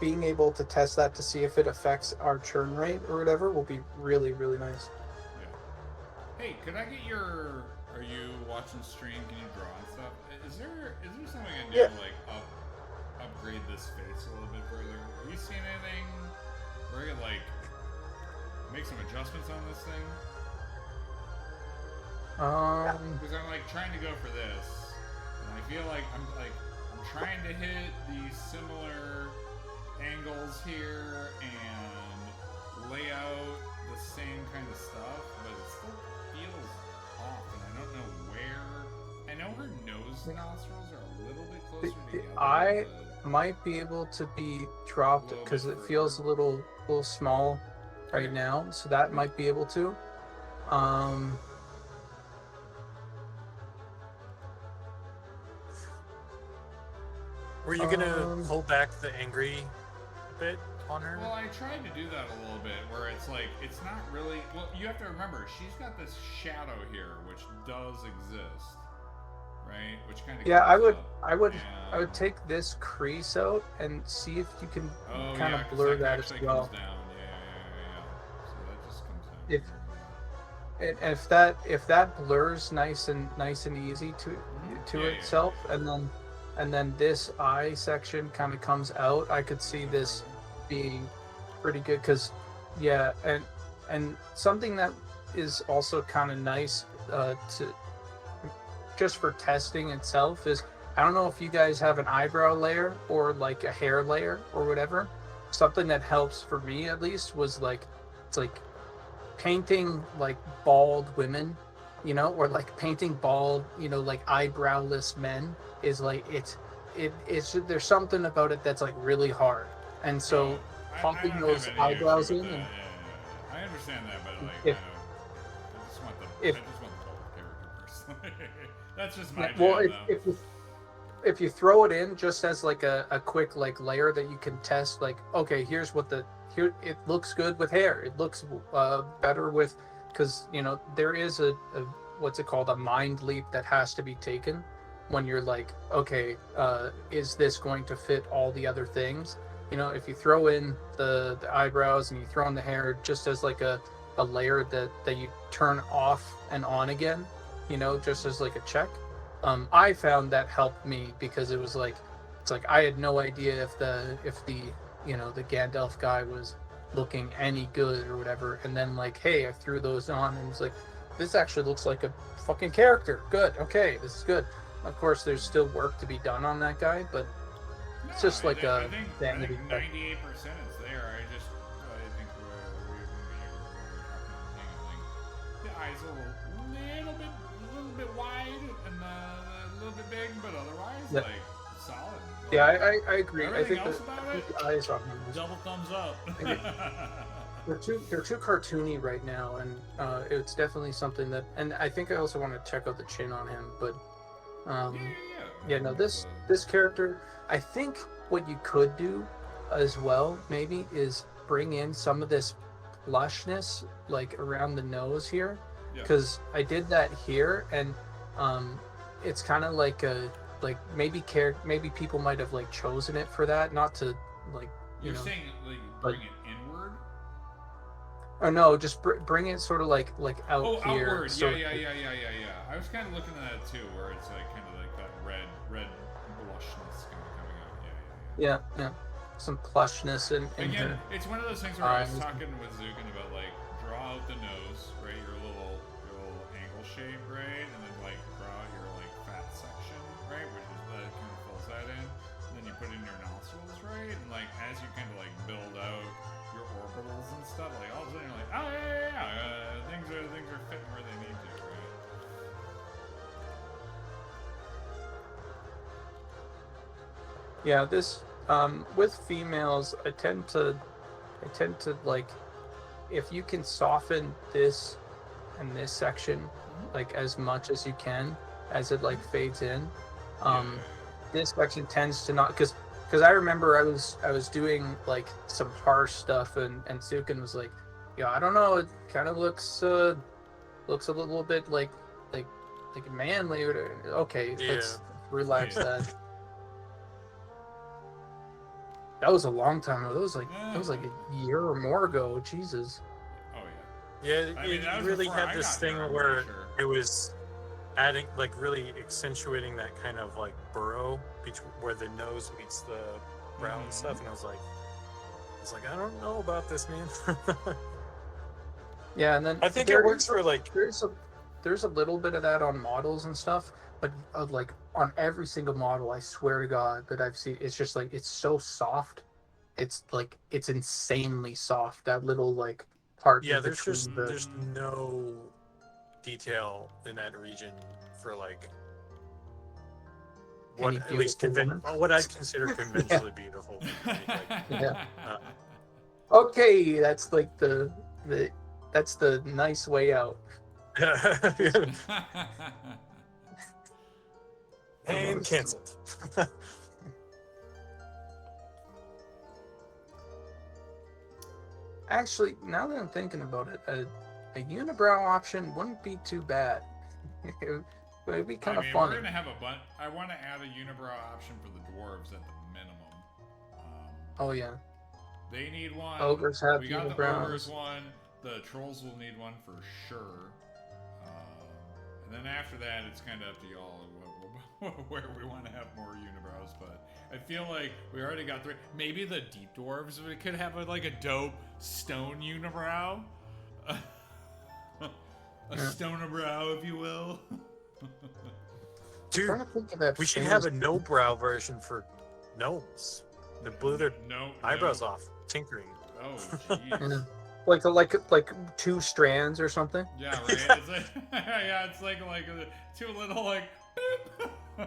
being able to test that to see if it affects our churn rate or whatever will be really, really nice. Yeah. Hey, could I get your? Are you watching stream? Can you draw and stuff? Is there something I can do like upgrade this face a little bit further? Are you seeing anything where I could like make some adjustments on this thing? Because I'm like trying to go for this, and I feel like I'm trying to hit these similar angles here and lay out the same kind of stuff, but it still feels off, and I don't know where. I know her nose nostrils are a little bit closer together. I might be able to be dropped because it feels a little small right now, so that might be able to. Were you gonna pull back the angry bit on her? Well, I tried to do that a little bit, where it's like it's not really. Well, you have to remember she's got this shadow here, which does exist, right? Which kind of I would take this crease out and see if you can kind of blur that as well. Comes down. Yeah. So that just comes down. If that blurs nice and easy to itself, and then this eye section kind of comes out, I could see this being pretty good. Because and something that is also kind of nice to just for testing itself is, I don't know if you guys have an eyebrow layer or like a hair layer or whatever. Something that helps for me at least was like, it's like painting like bald women, or like painting bald, like eyebrowless men is like, it's there's something about it that's like really hard. And so popping those eyebrows in. And, I understand that, but like, if, I just want the bald character personally. That's just my if you throw it in just as like a quick like layer that you can test, like, okay, here it looks good with hair, it looks better with, because there is a what's it called, a mind leap that has to be taken when you're like, okay, is this going to fit all the other things? If you throw in the eyebrows and you throw in the hair just as like a layer that you turn off and on again, just as like a check. I found that helped me, because it was like, it's like I had no idea if the the Gandalf guy was looking any good or whatever, and then like, hey, I threw those on and it's like, this actually looks like a fucking character. Good, okay, this is good. Of course, there's still work to be done on that guy, but it's just I think 98% is there. I think we were talking, the eyes are a little bit wide and a little bit big, but otherwise, like, solid. Yeah, I agree. I think the eyes on him. Double thumbs up. They're too cartoony right now, and it's definitely something that. And I think I also want to check out the chin on him, but Yeah, no, this character, I think what you could do as well, maybe, is bring in some of this plushness, like around the nose here, Yeah. because I did that here, and it's kind of like maybe people might have like chosen it for that, not to like You're saying like but bring it inward? or no, just bring it sort of like out Oh, here. outward. So Yeah. I was kind of looking at it too, where it's like kind of like that red blushness kind of coming out. yeah, some plushness in Again, here. it's one of those things where I was talking with Zukin about like draw out the nose, right? Your little angle shape, right? And then like draw out your like fat section, right? Which is that kind of fills that in. And then you put in your nostrils, right? And like as you kind of like build out your orbitals and stuff, like all of a sudden you're like, oh yeah, things are fitting where they need to, right? Yeah, this with females, I tend to like, if you can soften this and this section like as much as you can as it like fades in. This section tends to not, because I remember I was doing like some harsh stuff, and Sukin was like, yeah, I don't know, it kind of looks a little bit like manly. Okay, let's relax that. That was a long time ago. That was like a year or more ago. Jesus. Oh Yeah, I mean, that it was really before had I this got thing there, I'm where pretty sure. it was adding, like, really accentuating that kind of like burrow where the nose meets the brow and stuff. And I was like, I don't know about this, man. Yeah, and then I think it works for like there's a little bit of that on models and stuff, but like on every single model, I swear to God that I've seen, it's just like it's so soft. It's like it's insanely soft. That little like part in there's between just the there's no detail in that region for like what any at least beautiful woman. what I consider conventionally beautiful. Yeah. Okay, that's like that's the nice way out. And canceled. Actually, now that I'm thinking about it, a unibrow option wouldn't be too bad. It'd be kind of funny. We're gonna have a bunch. I want to add a unibrow option for the dwarves at the minimum. Oh yeah. They need one. Ogres have we got unibrows. The ogres one. The trolls will need one for sure. And then after that, it's kind of up to y'all where we want to have more unibrows. But I feel like we already got 3. Maybe the deep dwarves we could have like a dope stone unibrow. A stonebrow, if you will. Dude, we should have a no brow version for gnomes. They blew their eyebrows off tinkering. Oh, jeez. like 2 strands or something. Yeah, right. It's like, it's like 2 little like.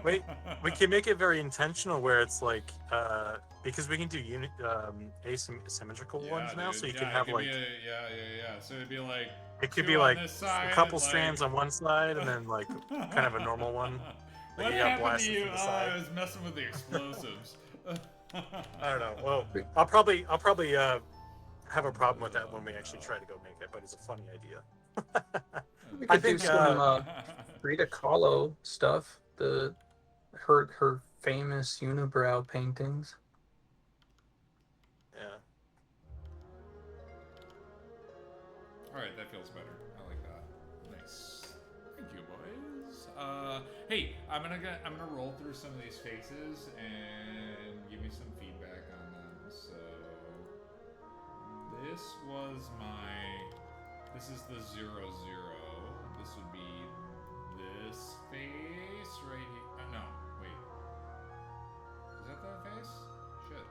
Wait, we can make it very intentional where it's like because we can do asymmetrical ones now, so you can have like So it'd be like it could be like a couple strands on one side and then like kind of a normal one. What happened to you? I was messing with the explosives. I don't know. Well, I'll probably have a problem with that when we actually try to go make it, but it's a funny idea. We could do some Frida Kahlo stuff. Her famous unibrow paintings. Yeah. Alright, that feels better. I like that. Nice. Thank you, boys. Hey, I'm gonna roll through some of these faces and give me some feedback on them. So this is the 0, 0. This would be this face right here. No, wait. Is that the face? Shit.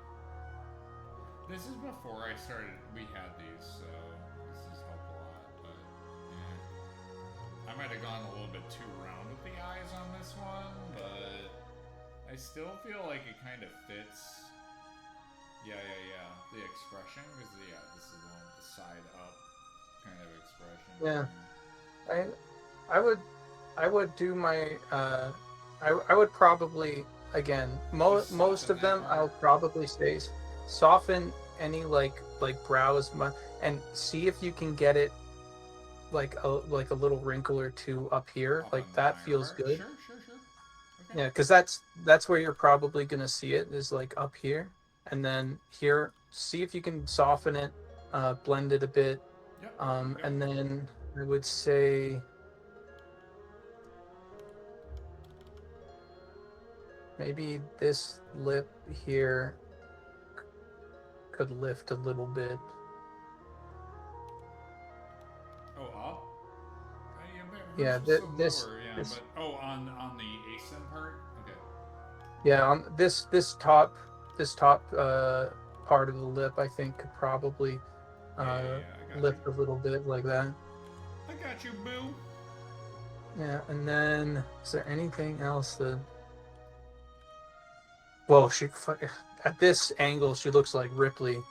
This is before I started. We had these, so this has helped a lot. But I might have gone a little bit too round with the eyes on this one, but I still feel like it kind of fits. Yeah. The expression, because this is the one with the side up kind of expression. Yeah. I would do my I would probably, again, most soften of that them part. I'll probably say soften any like brows and see if you can get it like a little wrinkle or two up here. Up on Like the that higher feels part. good. Sure. Okay. Yeah, because that's where you're probably gonna see it is like up here, and then here. See if you can soften it, blend it a bit, Yep. and then I would say maybe this lip here could lift a little bit. Oh, up. Yeah, Hers was so this lower. Yeah, this but on the ASIN part. Okay. yeah on this top part of the lip I think could probably I got you. lift a little bit like that. I got you, boo. Yeah, and then is there anything else that? Whoa, at this angle she looks like Ripley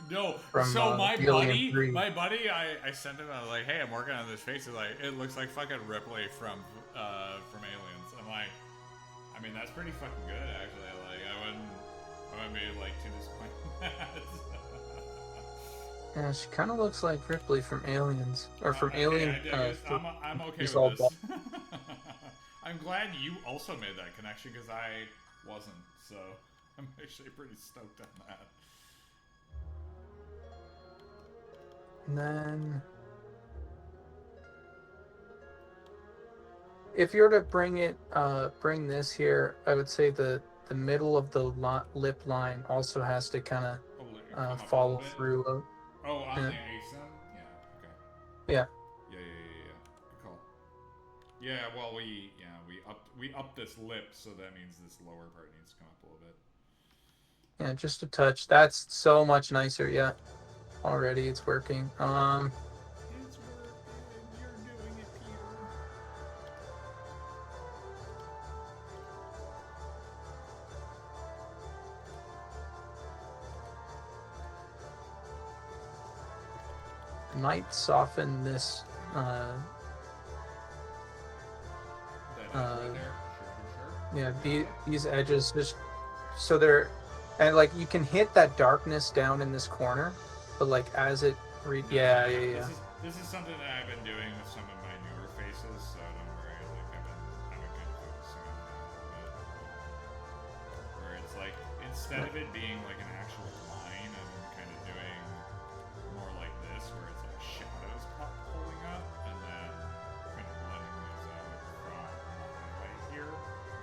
No, from so Alien 3. my buddy, I sent him. I was like, "Hey, I'm working on this face." He's like, "It looks like fucking Ripley from Aliens." I'm like, I mean, that's pretty fucking good, actually. Like, I wouldn't be like too disappointed. Yeah, she kind of looks like Ripley from Aliens, or from Alien. I dig it. I'm okay She's with all this. I'm glad you also made that connection because I wasn't. So I'm actually pretty stoked on that. And then, if you're to bring this here, I would say the middle of the lip line also has to kind of follow through. Oh, on yeah. the ASIN? Yeah, okay. Yeah. Yeah. Good call. Yeah, well, we upped this lip, so that means this lower part needs to come up a little bit. Yeah, just a touch. That's so much nicer. Yeah, already it's working. It's working. You're doing it, Peter. Might soften this. Right there. Sure. Yeah, these edges just so they're and like you can hit that darkness down in this corner, but like as it yeah. This is something that I've been doing with some of my newer faces, so don't worry. Like I've been kind of focusing on that a little bit. Where it's like instead of it being like an actual line, I'm kind of doing more like this, where it's like shadows pulling up and then kind of blending those out from the highlight here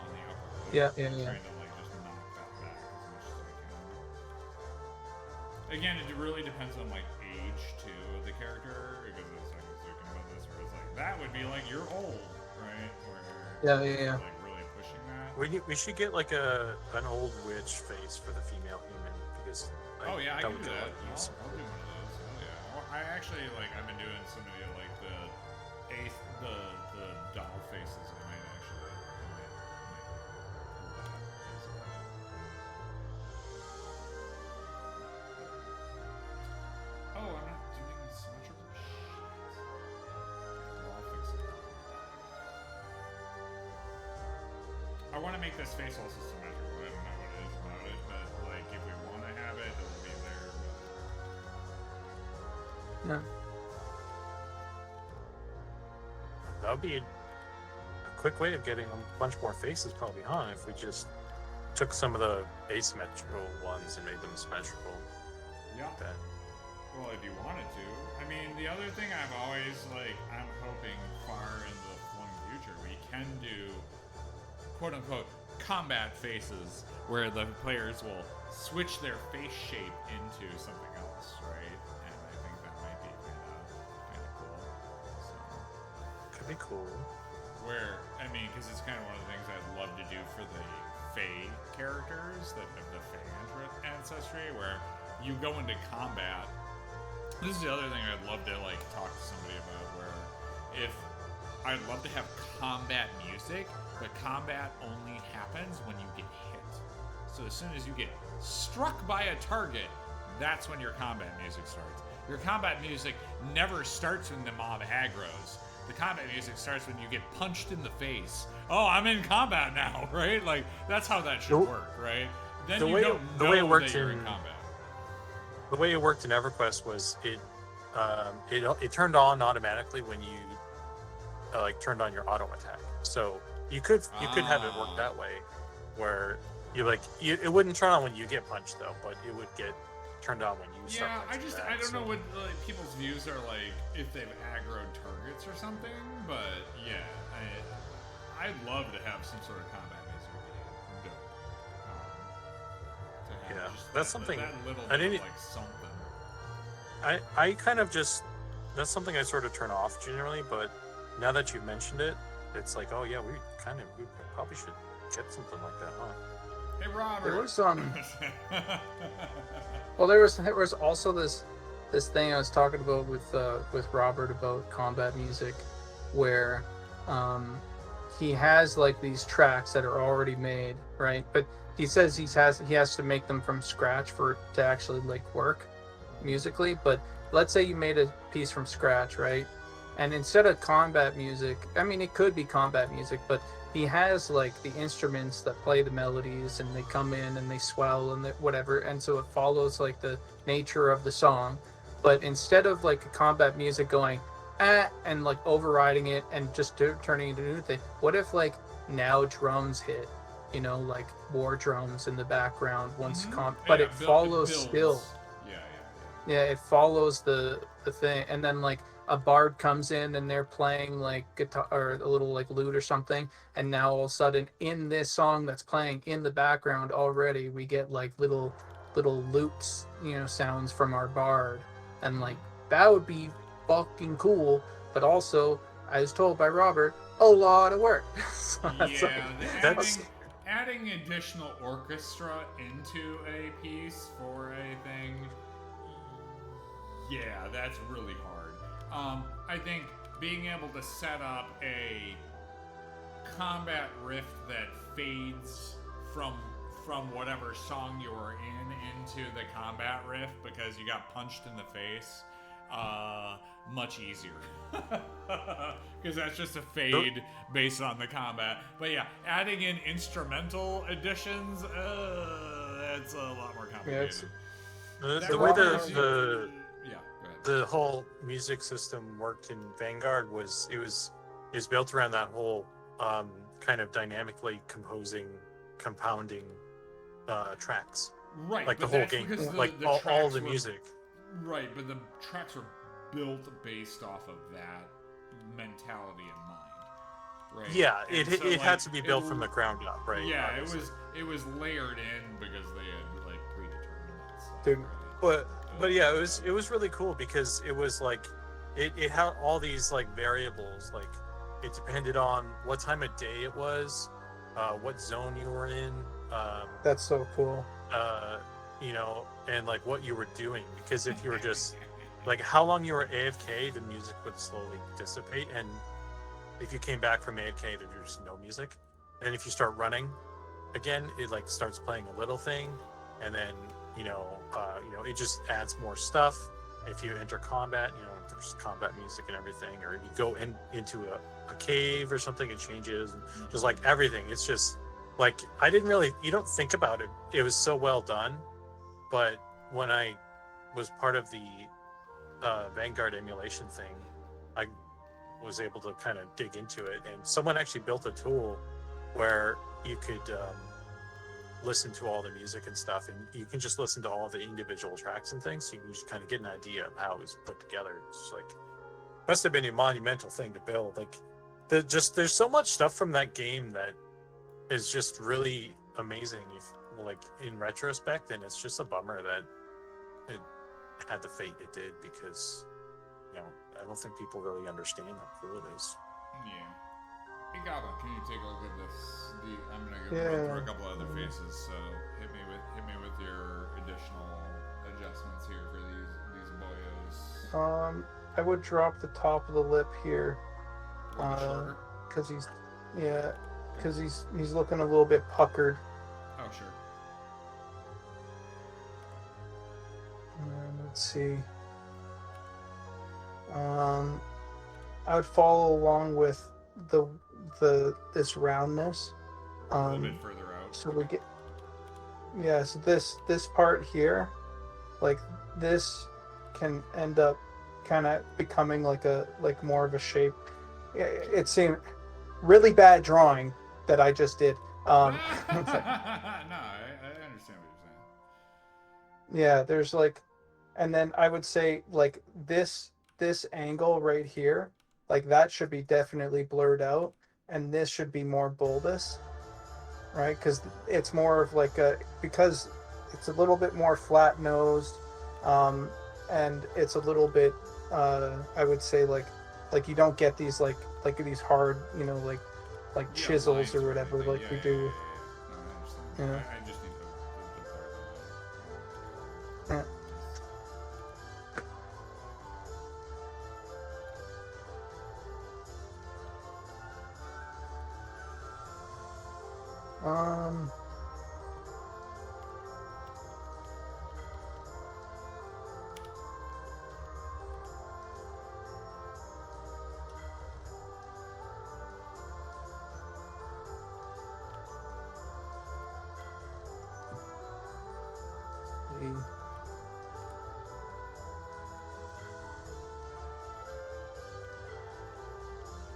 on the upper lip. Yeah. Trying to like just knock that back as much as I can. Again, it really depends on like age too of the character, because I was talking about this, where it's like that would be like you're old, right? Where Yeah. like really pushing that. We should get like an old witch face for the female human because Oh yeah, I can do that. like use. I'll do one of those. Oh yeah. I actually like. I've been doing some of the like the doll faces. I might actually. Oh, I'm not doing symmetrical shit. Well, I'll fix it. I want to make this face also symmetrical. I don't know what it is about it, but like if we want to have it, it'll be there. Yeah. That would be a quick way of getting a bunch more faces, probably, huh? If we just took some of the asymmetrical ones and made them symmetrical. Yeah. That. Well, if you wanted to. I mean, the other thing I'm always like, I'm hoping far in the flung future, we can do quote unquote combat faces where the players will switch their face shape into something else, right? And I think that might be kind of cool. So, Could be cool. where, I mean, because it's kind of one of the things I'd love to do for the Fae characters that have the Fae ancestry, where you go into combat. This is the other thing I'd love to like talk to somebody about, where if I'd love to have combat music, but combat only happens when you get hit. So as soon as you get struck by a target, that's when your combat music starts. Your combat music never starts when the mob aggroes. The combat music starts when you get punched in the face. oh, I'm in combat now, right? Like that's how that should work, right? Then the you way don't the know way it worked that you're in in combat. the way it worked in EverQuest was it turned on automatically when you like turned on your auto attack. So you could have it work that way, where it wouldn't turn on when you get punched though, but it would get turned on when you start punching back. I don't know what like, people's views are like if they've aggroed targets or something, but yeah, I'd love to have some sort of combat music. Yeah, that's something. That little I bit didn't. Of, like something. I kind of just that's something I sort of turn off generally, but now that you mentioned it, it's like, oh yeah, we probably should get something like that, huh? Hey Robert. There was well, there was also this thing I was talking about with Robert about combat music, where he has like these tracks that are already made, right? But he says he has to make them from scratch for it to actually like work musically. But let's say you made a piece from scratch, right? And instead of combat music, I mean, it could be combat music, but he has like the instruments that play the melodies and they come in and they swell and whatever. And so it follows like the nature of the song. But instead of like a combat music going, and like overriding it and just turning into a new thing, what if like now drums hit, you know, like war drums in the background once but it follows still. Yeah, it follows the thing, and then like a bard comes in and they're playing like guitar or a little like lute or something, and now all of a sudden in this song that's playing in the background already we get like little lutes, you know, sounds from our bard, and like that would be fucking cool, but also I was told by Robert a lot of work. So adding additional orchestra into a piece for a thing. Yeah, that's really hard. I think being able to set up a combat riff that fades from whatever song you were into the combat riff because you got punched in the face, much easier. Because that's just a fade based on the combat. But yeah, adding in instrumental additions, that's a lot more complicated. The way the whole music system worked in Vanguard was built around that whole kind of dynamically compounding tracks. Right, like the whole game, like all the music. Right, but the tracks were built based off of that mentality in mind. Right. Yeah, it had to be built from the ground up, right? Yeah, obviously. it was layered in because they had like predetermined that stuff. Dude, right? But yeah, it was really cool because it was like it had all these like variables. Like it depended on what time of day it was, what zone you were in. That's so cool. You know, and like what you were doing, because if you were just like how long you were AFK, the music would slowly dissipate, and if you came back from AFK, there's just no music. And if you start running again, it like starts playing a little thing, and then you know, it just adds more stuff. If you enter combat, you know, there's combat music and everything, or you go into a cave or something, it changes, and just like everything. It's just like you don't think about it. It was so well done, but when I was part of the Vanguard emulation thing, I was able to kind of dig into it, and someone actually built a tool where you could listen to all the music and stuff, and you can just listen to all the individual tracks and things, so you can just kind of get an idea of how it was put together. It's like must have been a monumental thing to build. Like there's so much stuff from that game that is just really amazing, like in retrospect, and it's just a bummer that it had the fate it did, because you know, I don't think people really understand how cool it is. Yeah. Hey Goblin, can you take a look at this? I'm gonna go run through a couple other faces, so hit me with your additional adjustments here for these boyos. I would drop the top of the lip here, because he's looking a little bit puckered. Oh sure. Let's see. I would follow along with this roundness. A little bit further out. So we get, yeah. So this part here, like this, can end up kind of becoming like more of a shape. It seemed really bad drawing that I just did. No, I understand what you're saying. Yeah, there's like, and then I would say like this angle right here, like that should be definitely blurred out, and this should be more bulbous, right? Because it's more of like because it's a little bit more flat nosed, and it's a little bit, I would say like you don't get these like these hard, like chisels or whatever like we do. No, I understand. I just need to Yeah. Um.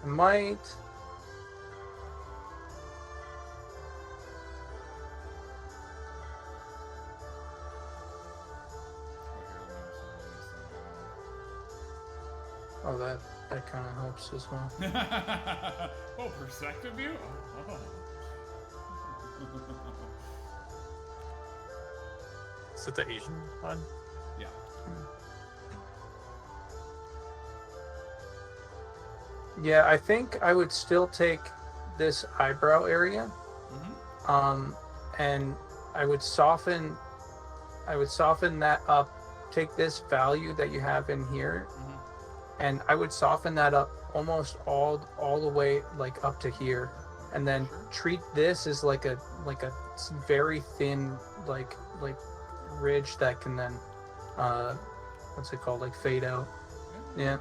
I might. Oh, that kind of helps as well. Oh, perspective view? Oh. Is it the Asian one? Yeah. Yeah, I think I would still take this eyebrow area, and I would soften that up. Take this value that you have in here, and I would soften that up almost all the way like up to here, and then treat this as like a very thin like ridge that can then what's it called, like fade out. Yeah.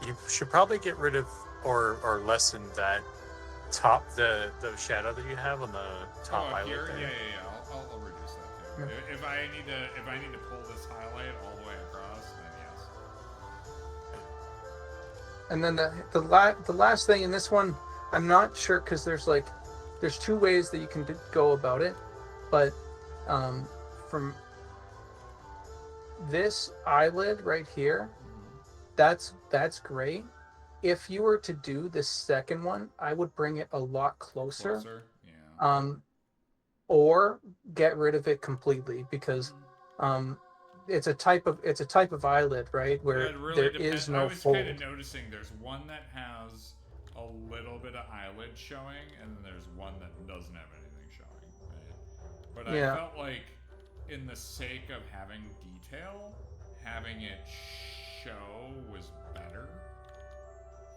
You should probably get rid of or lessen that the shadow that you have on the top eyelid here? there. Yeah. I'll reduce that too. Yeah. If I need to pull this highlight all the way across, then yes. And then the last thing in this one, I'm not sure because there's two ways that you can go about it, but from this eyelid right here, that's great. If you were to do the second one, I would bring it a lot closer. Yeah. Or get rid of it completely because it's a type of eyelid, right? Where It really there depends. is no I was fold. kind of noticing there's one that has a little bit of eyelid showing, and then there's one that doesn't have anything showing. Right? But Yeah. I felt like, in the sake of having detail, having it show was better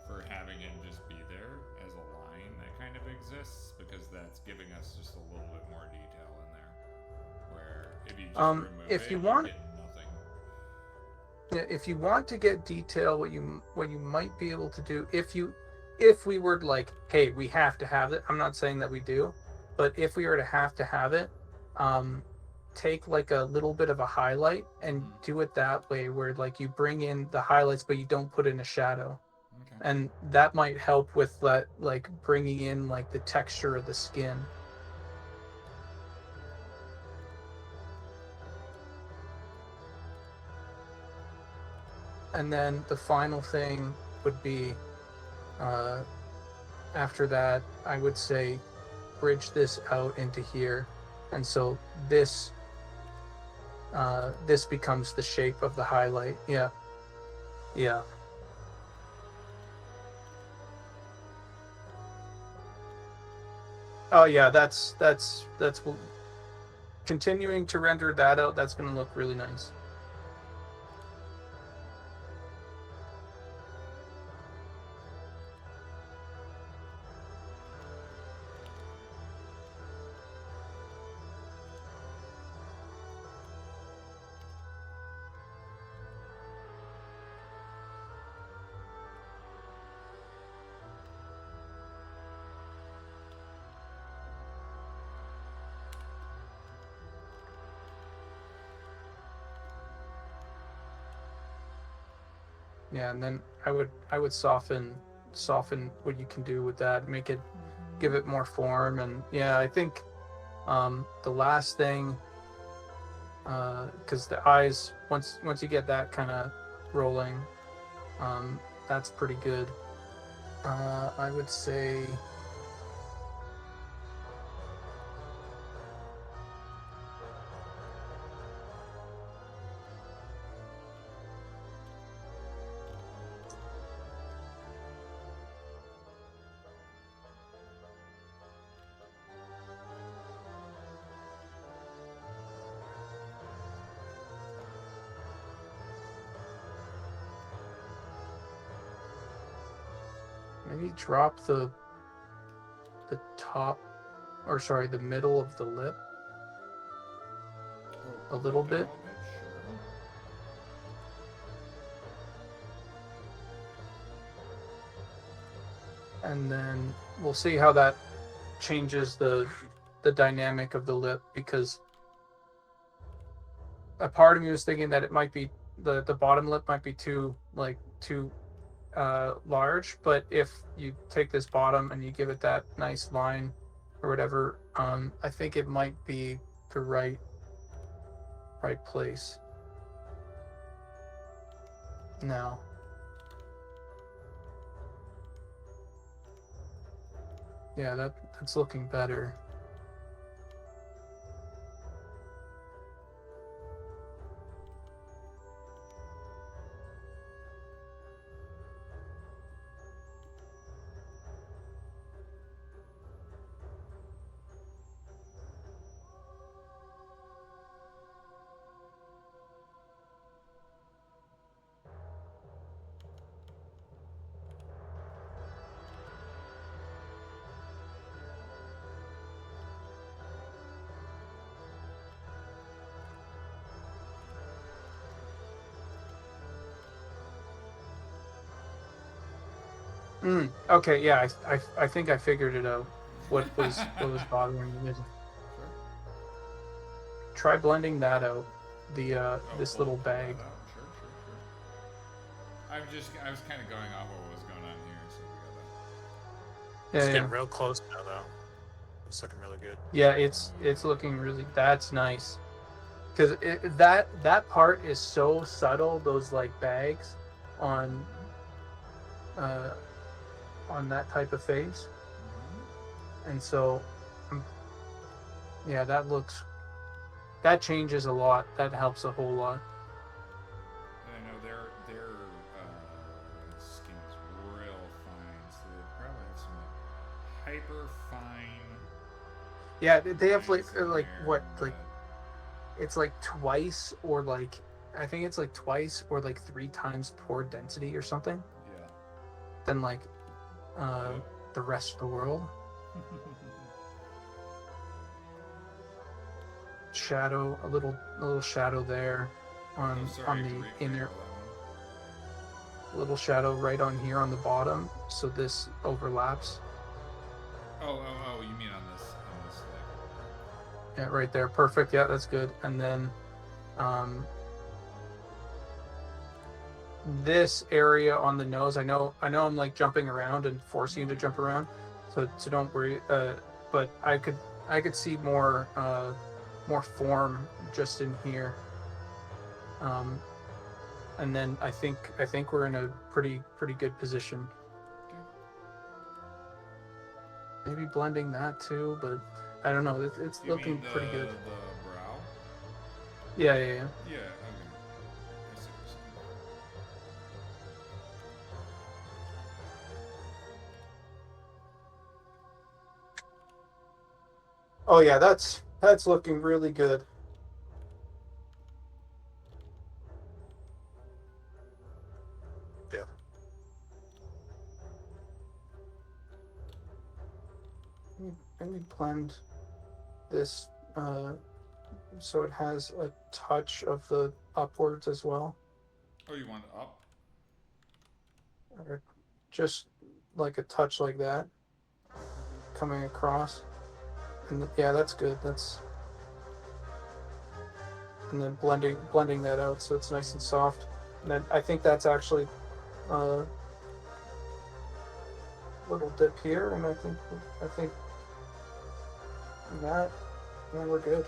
for having it just be there as a line that kind of exists, because that's giving us just a little bit more detail in there. Where if you just remove if it, you want, get nothing. if you want to get detail, what you might be able to do if we were like, hey, we have to have it. I'm not saying that we do, but if we were to have it, take like a little bit of a highlight and do it that way, where like you bring in the highlights, but you don't put in a shadow. Okay. And that might help with that, like bringing in like the texture of the skin. And then the final thing would be, after that, I would say bridge this out into here, and so this becomes the shape of the highlight. Yeah. Oh yeah, that's continuing to render that out. That's going to look really nice. Yeah, and then I would soften what you can do with that, make it, give it more form. And yeah, I think the last thing, because the eyes, once you get that kind of rolling, that's pretty good. I would say maybe drop the top, or sorry, the middle of the lip a little bit. And then we'll see how that changes the dynamic of the lip, because a part of me was thinking that it might be the bottom lip might be too large, but if you take this bottom and you give it that nice line or whatever, I think it might be the right place now. Yeah, that's looking better. Okay, yeah, I think I figured it out. What was bothering me? Try blending that out. The this little bag. Sure. I was kind of going off what was going on here, so we It's Yeah, getting real close now, though. It's looking really good. yeah, it's looking really. That's nice, because that part is so subtle. Those like bags on that type of face, and so yeah, that changes a lot. That helps a whole lot. And I know their skin is real fine, so they probably have some like hyper fine. Yeah, they have like what, there, like it's like twice, or like I think it's like twice or like 3 times pore density or something yeah. than like the rest of the world. Shadow, a little shadow there on the inner, little shadow right on here on the bottom, so this overlaps. Oh, you mean on this like... Yeah, right there, perfect. Yeah, that's good. And then this area on the nose, I know I'm like jumping around and forcing you to jump around, so don't worry. But I could see more form just in here. And then I think we're in a pretty good position. Maybe blending that too, but I don't know. It's looking pretty good. The brow? Yeah. Yeah, okay. I see what you're saying. Oh yeah, that's looking really good. Yeah. Let me blend this so it has a touch of the upwards as well, Oh, you want it up? or just like a touch like that coming across. And yeah, that's good. And then blending that out so it's nice and soft. And then I think that's actually little dip here, and I think that, then we're good.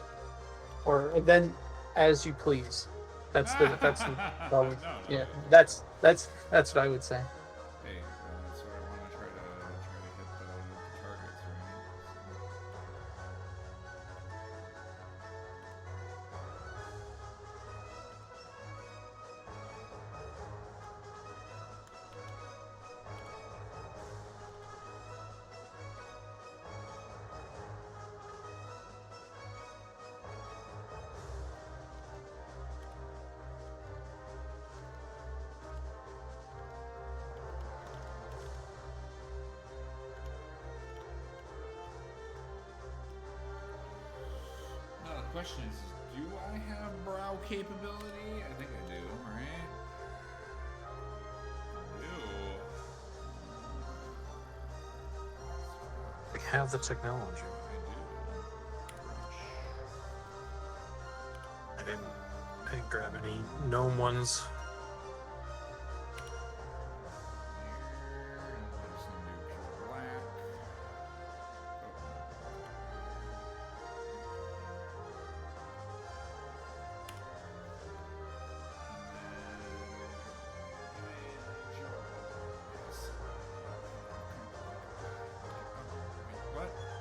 Or and then, as you please. That's No, yeah. no. That's what I would say. Hey, that's what I want to try to hit the targets, right? Now the question is, do I have brow capability? I think I do, right? I do. We have the technology. I didn't grab any gnome ones.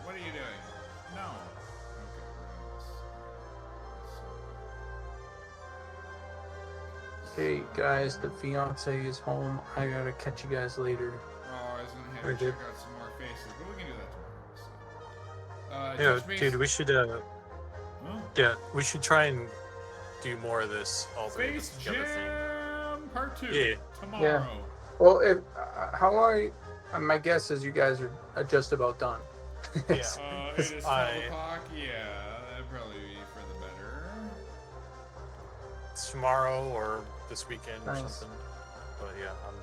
What are you doing? No. Hey guys, the fiance is home. I gotta catch you guys later. Oh, I was gonna have Very to good. check out some more faces, but we can do that tomorrow. So. Yeah, Touch base. dude, we should Huh? yeah, we should try and do more of this all Space together thing. Jam Part 2 Yeah. tomorrow. Yeah. Well, if how long? My guess is you guys are just about done. Yeah. It is 12 o'clock. Yeah, that'd probably be for the better. It's tomorrow or this weekend or Nice. something. But yeah, I'm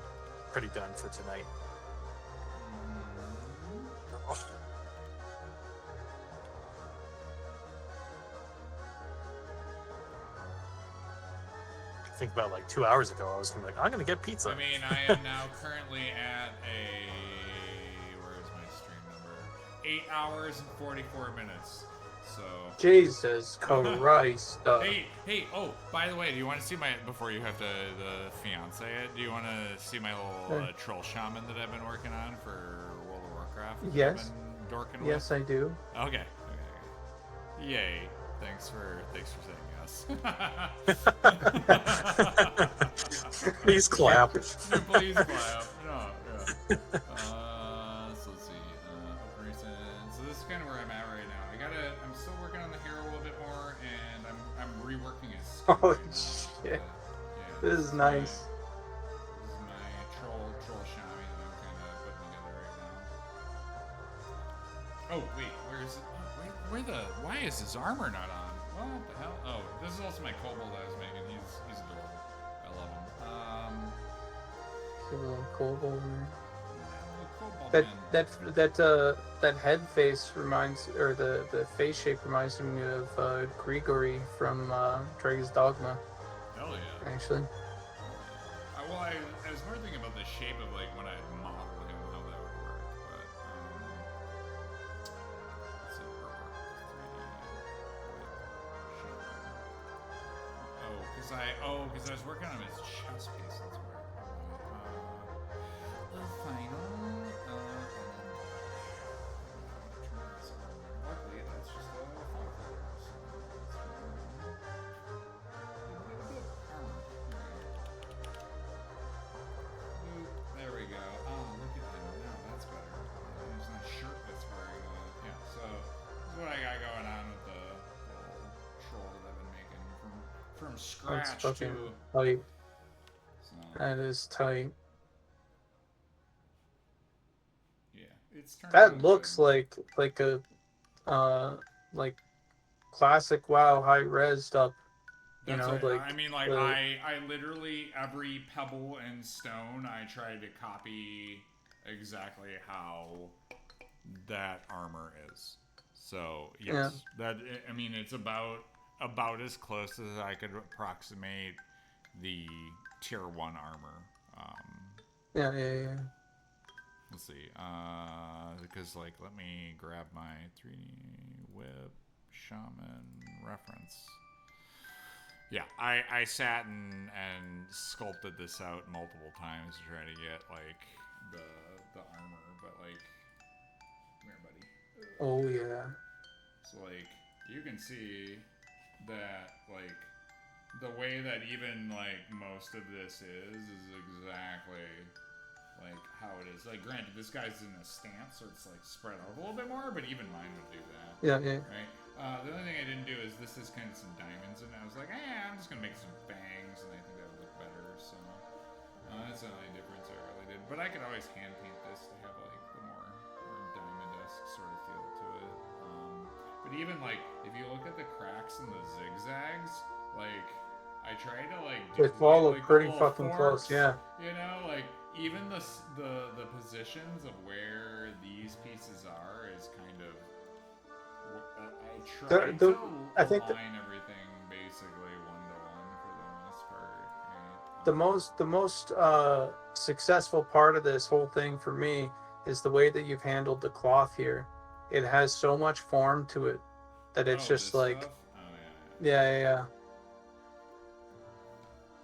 pretty done for tonight. I think about like 2 hours ago, I was gonna be like, I'm gonna get pizza. I mean, I am now currently at where is my stream number? 8 hours and 44 minutes. So. Jesus Christ. Hey, oh, by the way, do you want to see before you have to, the fiance, do you want to see my little troll shaman that I've been working on for World of Warcraft? Yes. I've been dorking Yes, I do. Okay. Yay. Thanks for saying yes. Please clap. Please clap. No, yeah. So let's see. So this is kind of where I'm at right now. I'm still working on the hero a little bit more, and I'm reworking his skin Holy right now. shit. Yeah, This is nice. This is my troll shaman that I'm kind of putting together right now. Oh wait, where is it? Why is his armor not on? What the hell? Oh, this is also my kobold I was making. He's adorable. I love him. See a little kobold Kobold there. man. That head face reminds, or the face shape reminds me of Grigory from Dragon's Dogma. Hell yeah. Actually. Well, I was more thinking about the shape of like when I modeled him, how that would work. But let's see, because I was working on his chest piece. That's where. The final. Luckily, that's just a file folder. There we go. Oh, look at him. Now that's better. He's not shirtless wearing yeah, so this is what I got going on with the little troll that I've been making from scratch That's fucking to. tight. So, That is tight. yeah, it's turned That out looks good. like a like classic WoW high res stuff. You That's know, right. like I mean, like the, I literally every pebble and stone I tried to copy exactly how that armor is. So yes, that I mean it's about as close as I could approximate the tier 1 armor Yeah. Let's see. Because like, let me grab my 3D whip shaman reference. Yeah, I sat and sculpted this out multiple times to try to get like the armor, but like, come here, buddy. Oh yeah. So like, you can see that like the way that even like most of this is exactly like how it is. Like, granted, this guy's in a stance, so it's like spread out a little bit more, but even mine would do that. Yeah. Right? The only thing I didn't do is this is kind of some diamonds, and I was like, I'm just gonna make some fangs, and I think that would look better. So that's the only difference I really did. But I could always hand paint this to have like the more diamond-esque sort of feel to it. But even like if you look at the cracks and the zigzags, like I try to like They follow like, pretty the fucking forks, close. Yeah. You know, like even the positions of where these pieces are is kind of I try to I think align everything basically 1-to-1 for the most part. Right? the most successful part of this whole thing for me is the way that you've handled the cloth here. It has so much form to it that it's just like, stuff? yeah.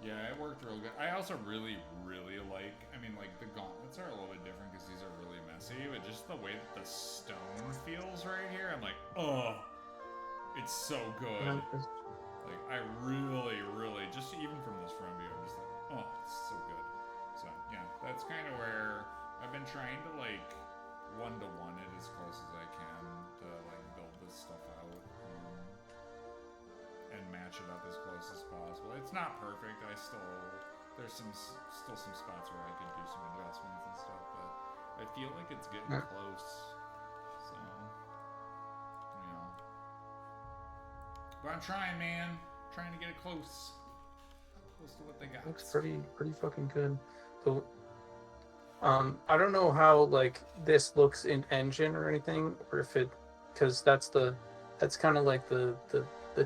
Yeah, it worked real good. I also really like, I mean, like, the gauntlets are a little bit different because these are really messy, but just the way that the stone feels right here, I'm like, oh, it's so good. Like, I really, just even from this front view, I'm just like, oh, it's so good. So, yeah, that's kind of where I've been trying to, like, 1-to-1 it as close as I can to, like, build this stuff out. And match it up as close as possible. It's not perfect. There's still some spots where I could do some adjustments and stuff, but I feel like it's getting close. So, you know. But I'm trying, man. Trying to get it close to what they got. Looks pretty fucking good. So, I don't know how like this looks in engine or anything, or if it, because that's kind of like the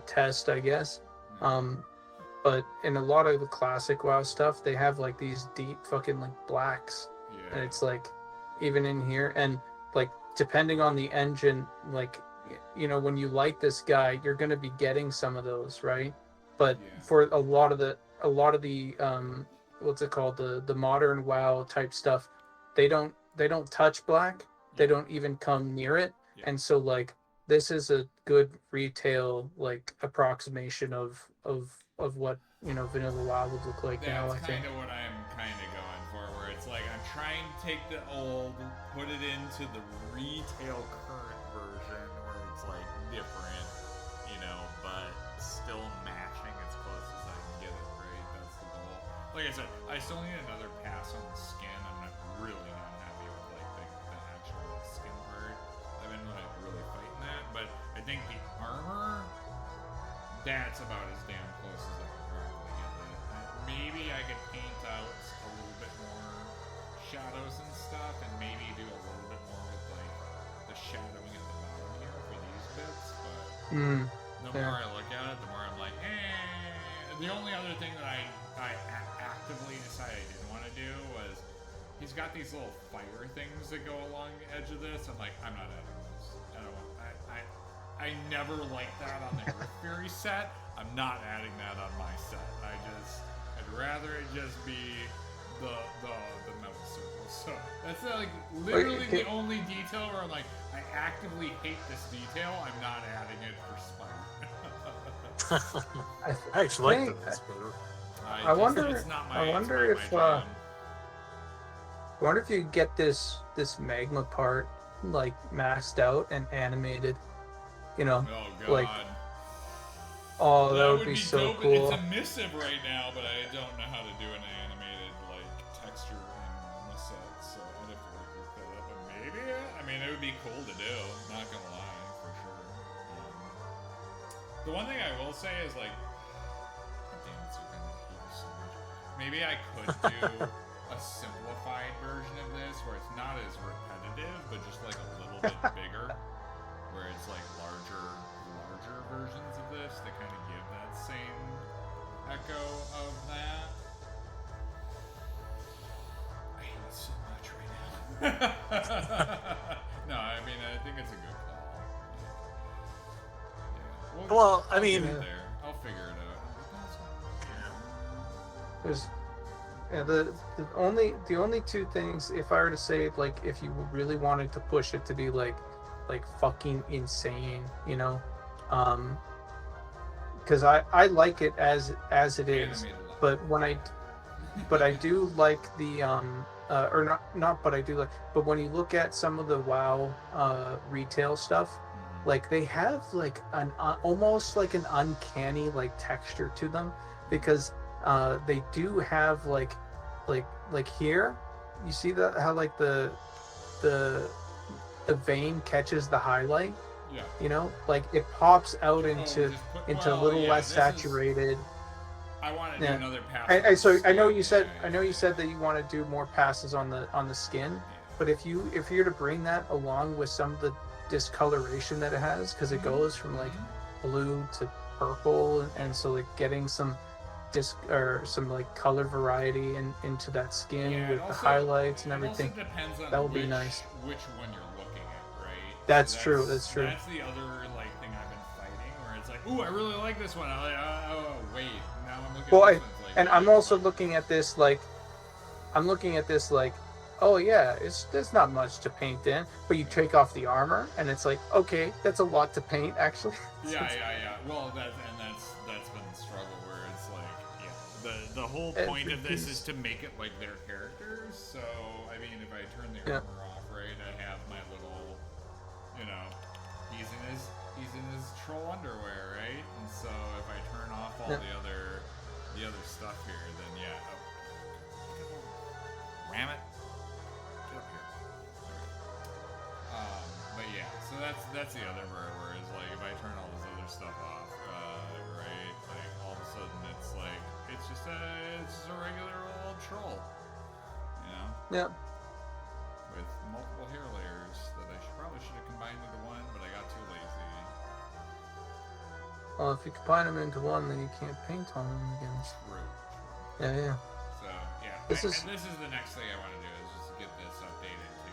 test, I guess. But in a lot of the classic WoW stuff, they have like these deep fucking like blacks, and it's like even in here, and like depending on the engine, like you know, when you light this guy, you're gonna be getting some of those, right? But for a lot of the what's it called, the modern WoW type stuff, they don't touch black. They don't even come near it, and so like this is a good retail like approximation of what, you know, vanilla WoW would look like now. That's kind of what I'm kind of going for, where it's like I'm trying to take the old, put it into the retail current version, where it's like different, you know, but still matching as close as I can get it. Right, that's the goal. Like I said, I still need another pass on the skin. I'm not really not happy with like the actual skin part. I've been like really fighting that, but I think the armor, that's about as damn close as I can probably get that. Maybe I could paint out a little bit more shadows and stuff, and maybe do a little bit more with like the shadowing at the bottom here for these bits, but the more I look at it, the more I'm like, The only other thing that I actively decided I didn't want to do was, he's got these little fire things that go along the edge of this. I'm like, I'm not adding those. I don't want. I never liked that on the Earth Fury set. I'm not adding that on my set. I'd rather it just be the metal circle. So that's like literally the only detail where I'm like, I actively hate this detail. I'm not adding it for spite. I actually like this better. I wonder if you could get this magma part like maxed out and animated. You know, like, oh, that would be so dope. cool. It's a missive right now, but I don't know how to do an animated like texture in the set, so I'd have to look that up. But maybe, I mean, it would be cool to do. Not gonna lie, for sure. The one thing I will say is like, damn, it's so much. Maybe I could do a simplified version of this where it's not as repetitive, but just like a little bit bigger. Where it's like larger versions of this that kind of give that same echo of that. I hate No, I mean, I think it's a good call. Yeah. Well, I I'll mean, get it there. I'll figure it out. There's the only two things, if I were to say, like, if you really wanted to push it to be like fucking insane, you know, because I like it as it is, but I do like the or not but I do like, but when you look at some of the WoW retail stuff, like they have like an almost like an uncanny like texture to them, because they do have like here, you see that how like the vein catches the highlight. Yeah. You know, like it pops out into a little less saturated. I want to do another pass. So I know you said that you want to do more passes on the skin, but if you're to bring that along with some of the discoloration that it has, because it goes from like blue to purple, and so like getting some some like color variety into that skin with the highlights and everything. Also depends on that would be nice. Which one you're looking at, right? That's true. That's true. That's the other like thing I've been fighting, where it's like, ooh, I really like this one. I'm like, oh wait, now I'm looking. Well, at this one. It's like, and I'm also looking at this like, oh yeah, it's not much to paint in, but you take off the armor and it's like, okay, that's a lot to paint actually. Yeah. Well, that's been the struggle, where it's like, the whole point of this is to make it like their characters. So I mean, if I turn the armor off, right, I have my little, you know, he's in his troll underwear, right? And so if I turn off all the other stuff here, then ram it. But yeah, so that's the other part, where it's like if I turn all this other stuff off, right, like all of a sudden it's just a regular old troll, you know? Yeah. With multiple hair layers that I probably should have combined into one, but I got too lazy. Well, if you combine them into one, then you can't paint on them again. True. Yeah. So yeah, this is the next thing I want to do, is just get this updated to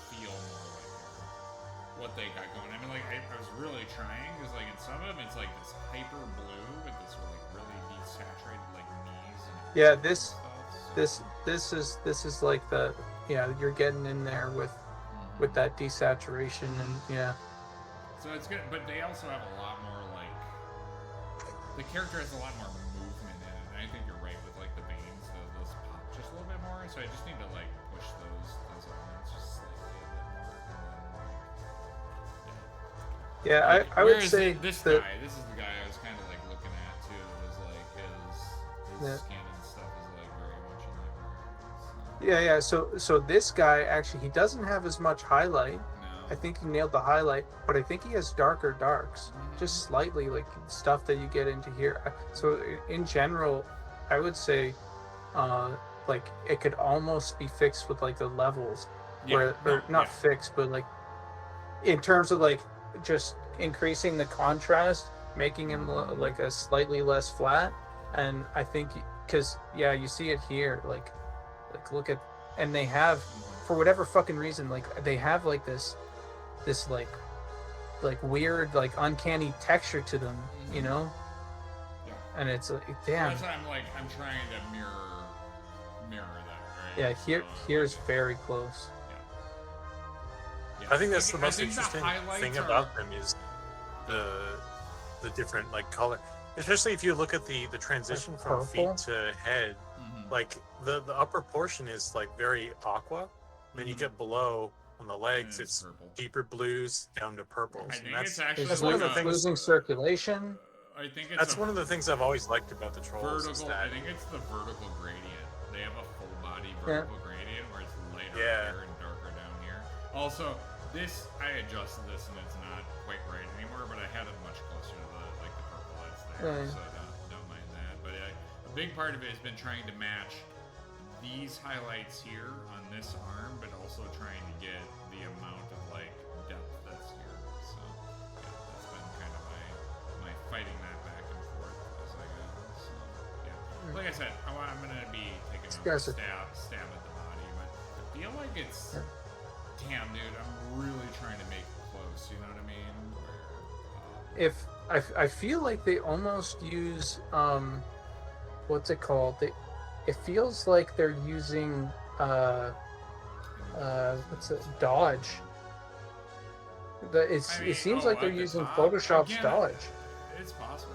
feel more like what they got going. I mean, like I was really trying, because like in some of them it's like this hyper blue with this like really desaturated like knees and this is like the you're getting in there with that desaturation, and so it's good. But they also have a lot more like, the character has a lot more movement in it, and I think you're right with like the veins, those pop just a little bit more. So I just need to like push those elements just slightly a bit more, and then I would say this is the guy I was kind of like looking at too. Was like his skin and stuff is like very much in that. So this guy, actually, he doesn't have as much highlight. No. I think he nailed the highlight, but I think he has darker darks, just slightly, like stuff that you get into here. So in general, I would say, like it could almost be fixed with like the levels, fixed, but like in terms of like just increasing the contrast, making him like a slightly less flat. And I think because you see it here, like look at, and they have, for whatever fucking reason, like they have like this like weird, like uncanny texture to them, you know? Yeah. And it's like, damn. That's why I'm trying to mirror that, right? Yeah, here's very close. Yeah. I think that's the most interesting thing about them, is the different like color, especially if you look at the transition like from purple? feet to head. Like the upper portion is like very aqua, then you get below on the legs, it's purple. Deeper blues down to purples. I think and it's actually Is one it of the things. losing circulation? I think it's That's one of the things I've always liked about the trolls. Is vertical. that I think it's the vertical gradient. They have a full body vertical gradient where it's lighter here and darker down here. Also, this I adjusted this and it's not quite right anymore, but I had it much closer to the purple that's there, so don't mind that. But a big part of it has been trying to match these highlights here on this arm, but also trying to get the amount of like depth that's here. So that's been kind of my fighting that back and forth as I go. So like I said, I'm gonna be taking a stab at the body, but I feel like it's Damn, dude, I'm really trying to make it close. You know what I mean? If I feel like they almost use what's it called? It feels like they're using what's it? Dodge. It seems like they're using Photoshop's again, Dodge. It's possible.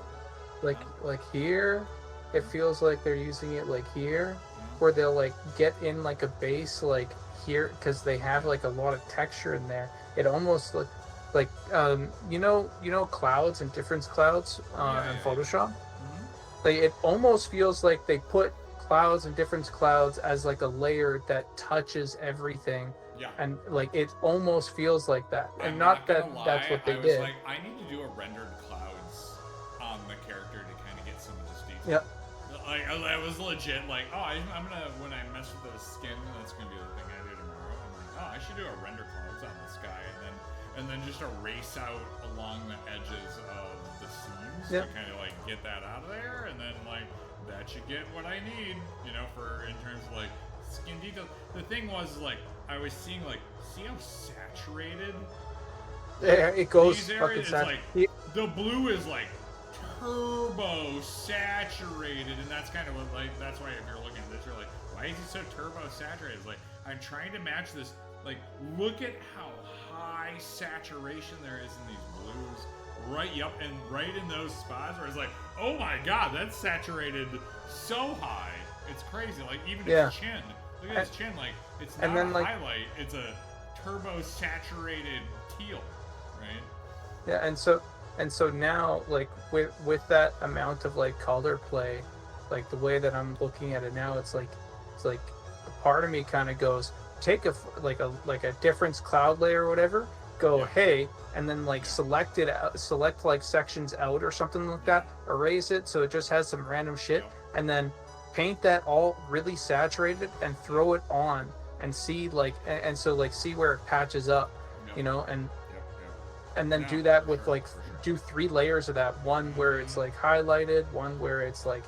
Like here, it feels like they're using it like here, where they'll like get in like a base like here because they have like a lot of texture in there. It almost like you know clouds and difference clouds in Photoshop. Like it almost feels like they put clouds and difference clouds as like a layer that touches everything. Yeah. And like it almost feels like that, and I'm not that gonna lie, that's what they I was did. like, I need to do a rendered clouds on the character to kind of get some of this detail. Yep. Like I was legit like, oh, I'm gonna when I mess with the skin, that's gonna be the thing I do tomorrow. I'm like, oh, I should do a render clouds on this guy, and then just erase out along the edges of the seams to kind of like get that out of there, and then like that should get what I need, you know, for in terms of like skin detail. The thing was like I was seeing like, see how saturated It goes these fucking areas? It's like the blue is like turbo saturated, and that's kind of what like that's why if you're looking at this, you're like, why is he so turbo saturated? It's like I'm trying to match this. Like, look at how high saturation there is in these blues. Right, yep, and right in those spots where it's like, oh my god, that's saturated so high. It's crazy. Like, even his chin. Look at his chin. Like, it's not a highlight. It's a turbo saturated teal, right? Yeah, and so now, like, with that amount of, like, color play, like, the way that I'm looking at it now, it's like a part of me kind of goes, take a difference cloud layer or whatever, go hey, and then like select like sections out or something like that, erase it so it just has some random shit, and then paint that all really saturated and throw it on and see like and so like see where it patches up, you know, and then do that with do 3 layers of that, one where it's like highlighted, one where it's like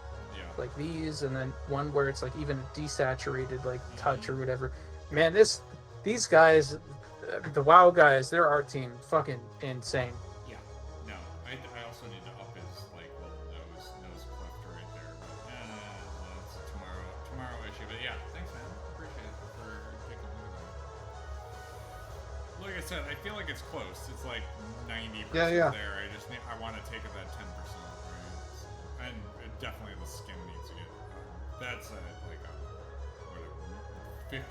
these, and then one where it's like even desaturated like touch or whatever. Man, these guys, the WoW guys, their art team, fucking insane. Yeah, no, I also need to up his like little nose clip right there. But that's a tomorrow issue. But yeah, thanks, man. Appreciate it for taking a look at that. Like I said, I feel like it's close. It's like 90% there. I want to take it that 10%, right? And definitely the skin needs to get. That's like a 50%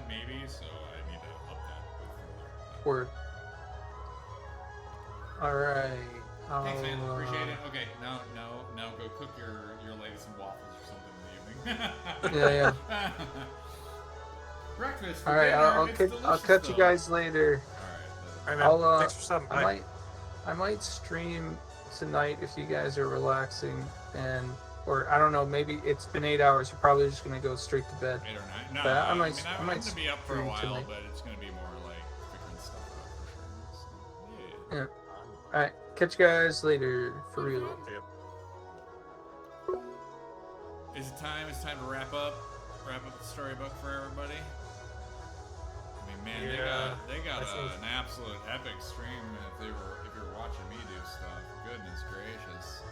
maybe, so I need to up that. Word. Alright. Thanks, man. Appreciate it. Okay, now go cook your lady some waffles or something in the evening. Yeah. Breakfast. Alright, I'll catch you guys later. Alright, man. Thanks for stopping by. I might stream tonight if you guys are relaxing, or I don't know, maybe it's been 8 hours. You're probably just gonna go straight to bed. 8 or 9. No, but I might to be up for a while, tonight. but it's gonna be more like figuring stuff out for sure. So, yeah. All right, catch you guys later for real. Yep. Is it time? It's time to wrap up the storybook for everybody. I mean, man, they got an absolute epic stream if you're watching me do stuff. Goodness gracious.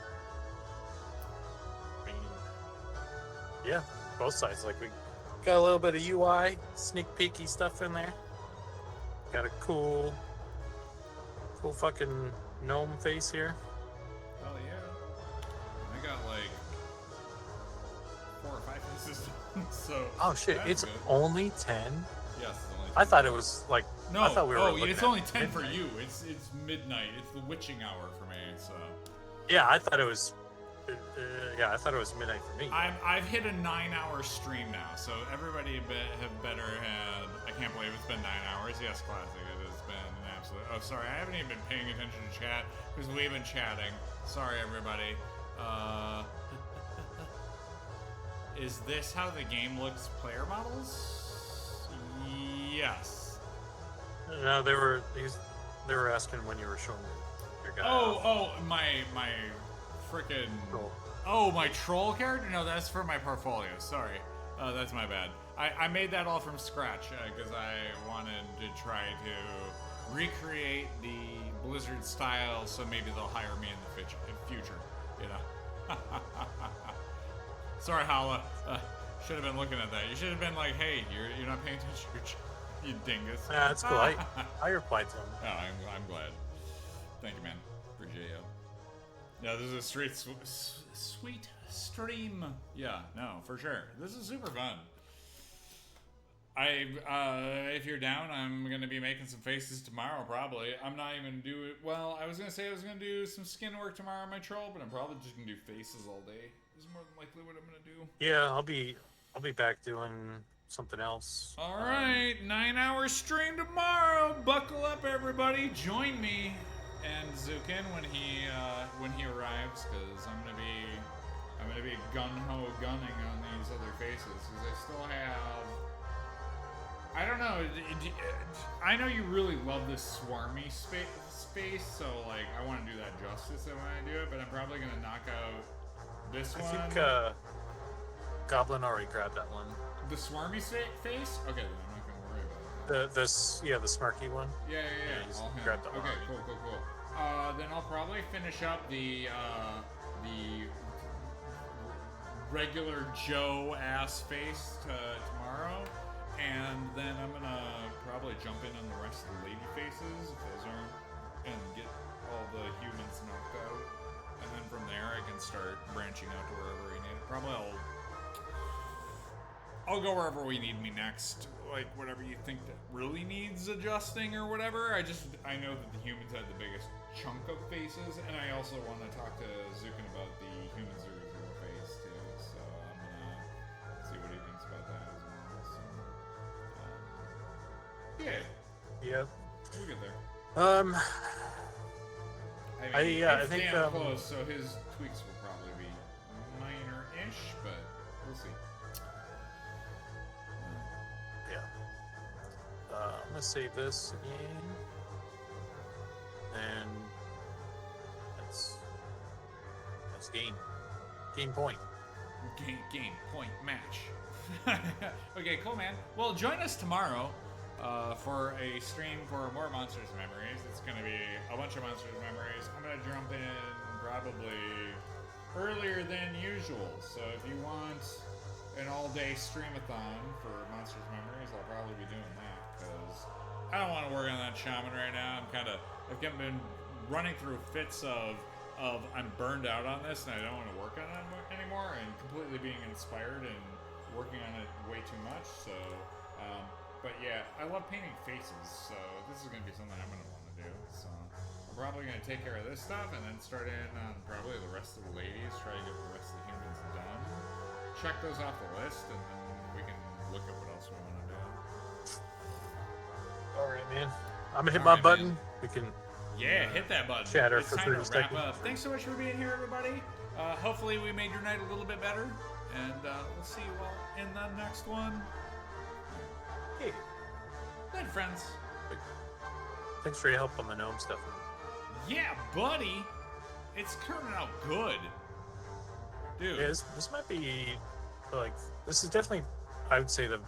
Yeah, both sides. Like, we got a little bit of UI, sneak peeky stuff in there. Got a cool fucking gnome face here. Oh yeah. I got like 4 or 5 faces. So. Oh shit! It's good. only 10. Yes, it's only 10. I thought it was like. No. I thought we were it's only 10 midnight. for you. It's midnight. It's the witching hour for me. So. Yeah, I thought it was. I thought it was midnight for me. I've hit a 9-hour stream now, so everybody have better had. I can't believe it's been 9 hours. Yes, classic. It has been an absolute. Oh, sorry, I haven't even been paying attention to chat because we've been chatting. Sorry, everybody. Is this how the game looks? Player models? Yes. No, they were asking when you were showing your guy. Oh, my frickin'. Troll. Oh, my troll character? No, that's for my portfolio. Sorry. That's my bad. I made that all from scratch because I wanted to try to recreate the Blizzard style, so maybe they'll hire me in the future. You know. Sorry, Hala. Should have been looking at that. You should have been like, "Hey, you're not paying attention, you dingus." Yeah, that's cool. I replied to him. Oh, I'm glad. Thank you, man. Appreciate you. Yeah, this is a sweet stream. Yeah, no, for sure. This is super fun. If you're down, I'm gonna be making some faces tomorrow. Probably. I'm not even gonna do it. Well, I was gonna say I was gonna do some skin work tomorrow on my troll, but I'm probably just gonna do faces all day. This is more than likely what I'm gonna do. Yeah, I'll be back doing something else. All right, 9-hour stream tomorrow. Buckle up, everybody. Join me and Zukin when he arrives, because I'm gonna be gun ho gunning on these other faces, because I still have. I don't know. I know you really love this swarmy space, so like I want to do that justice when I do it. But I'm probably gonna knock out this one. I think Goblin already grabbed that one. The swarmy face? Okay, then I'm not gonna worry about that. The Smarky one. Yeah. He's All him. grabbed that one. Okay, cool. Then I'll probably finish up the regular Joe ass face tomorrow, and then I'm gonna probably jump in on the rest of the lady faces if those aren't, and get all the humans knocked out, and then from there I can start branching out to wherever we need. Probably I'll go wherever we need me next, like whatever you think that really needs adjusting or whatever. I know that the humans had the biggest chunk of faces, and I also want to talk to Zukin about the human 0 face too, so I'm gonna see what he thinks about that as well. So, yeah. Yep. We'll get there. I it's think damn close, so his tweaks will probably be minor-ish, but we'll see. Yeah. I'm gonna save this again, and that's game point. Game point match. Okay, cool, man. Well, join us tomorrow for a stream for more Monsters Memories. It's going to be a bunch of Monsters Memories. I'm going to jump in probably earlier than usual. So if you want an all-day streamathon for Monsters Memories, I'll probably be doing that, because I don't want to work on that Shaman right now. I've been running through fits of I'm burned out on this and I don't want to work on it anymore, and completely being inspired and working on it way too much. So, but yeah, I love painting faces, so this is going to be something I'm going to want to do. So I'm probably going to take care of this stuff and then start in on probably the rest of the ladies, try to get the rest of the humans done. Check those off the list, and then we can look at what else we want to do. All right, man. I'm gonna hit my button. Man. We can. Yeah, hit that button. Chatter it's for time 30 to wrap seconds. up. Thanks so much for being here, everybody. Hopefully we made your night a little bit better, and we'll see you all in the next one. Hey, Good friends. thanks for your help on the gnome stuff. Yeah, buddy. It's turning out good, dude. Yeah, this might be like, this is definitely, I would say, the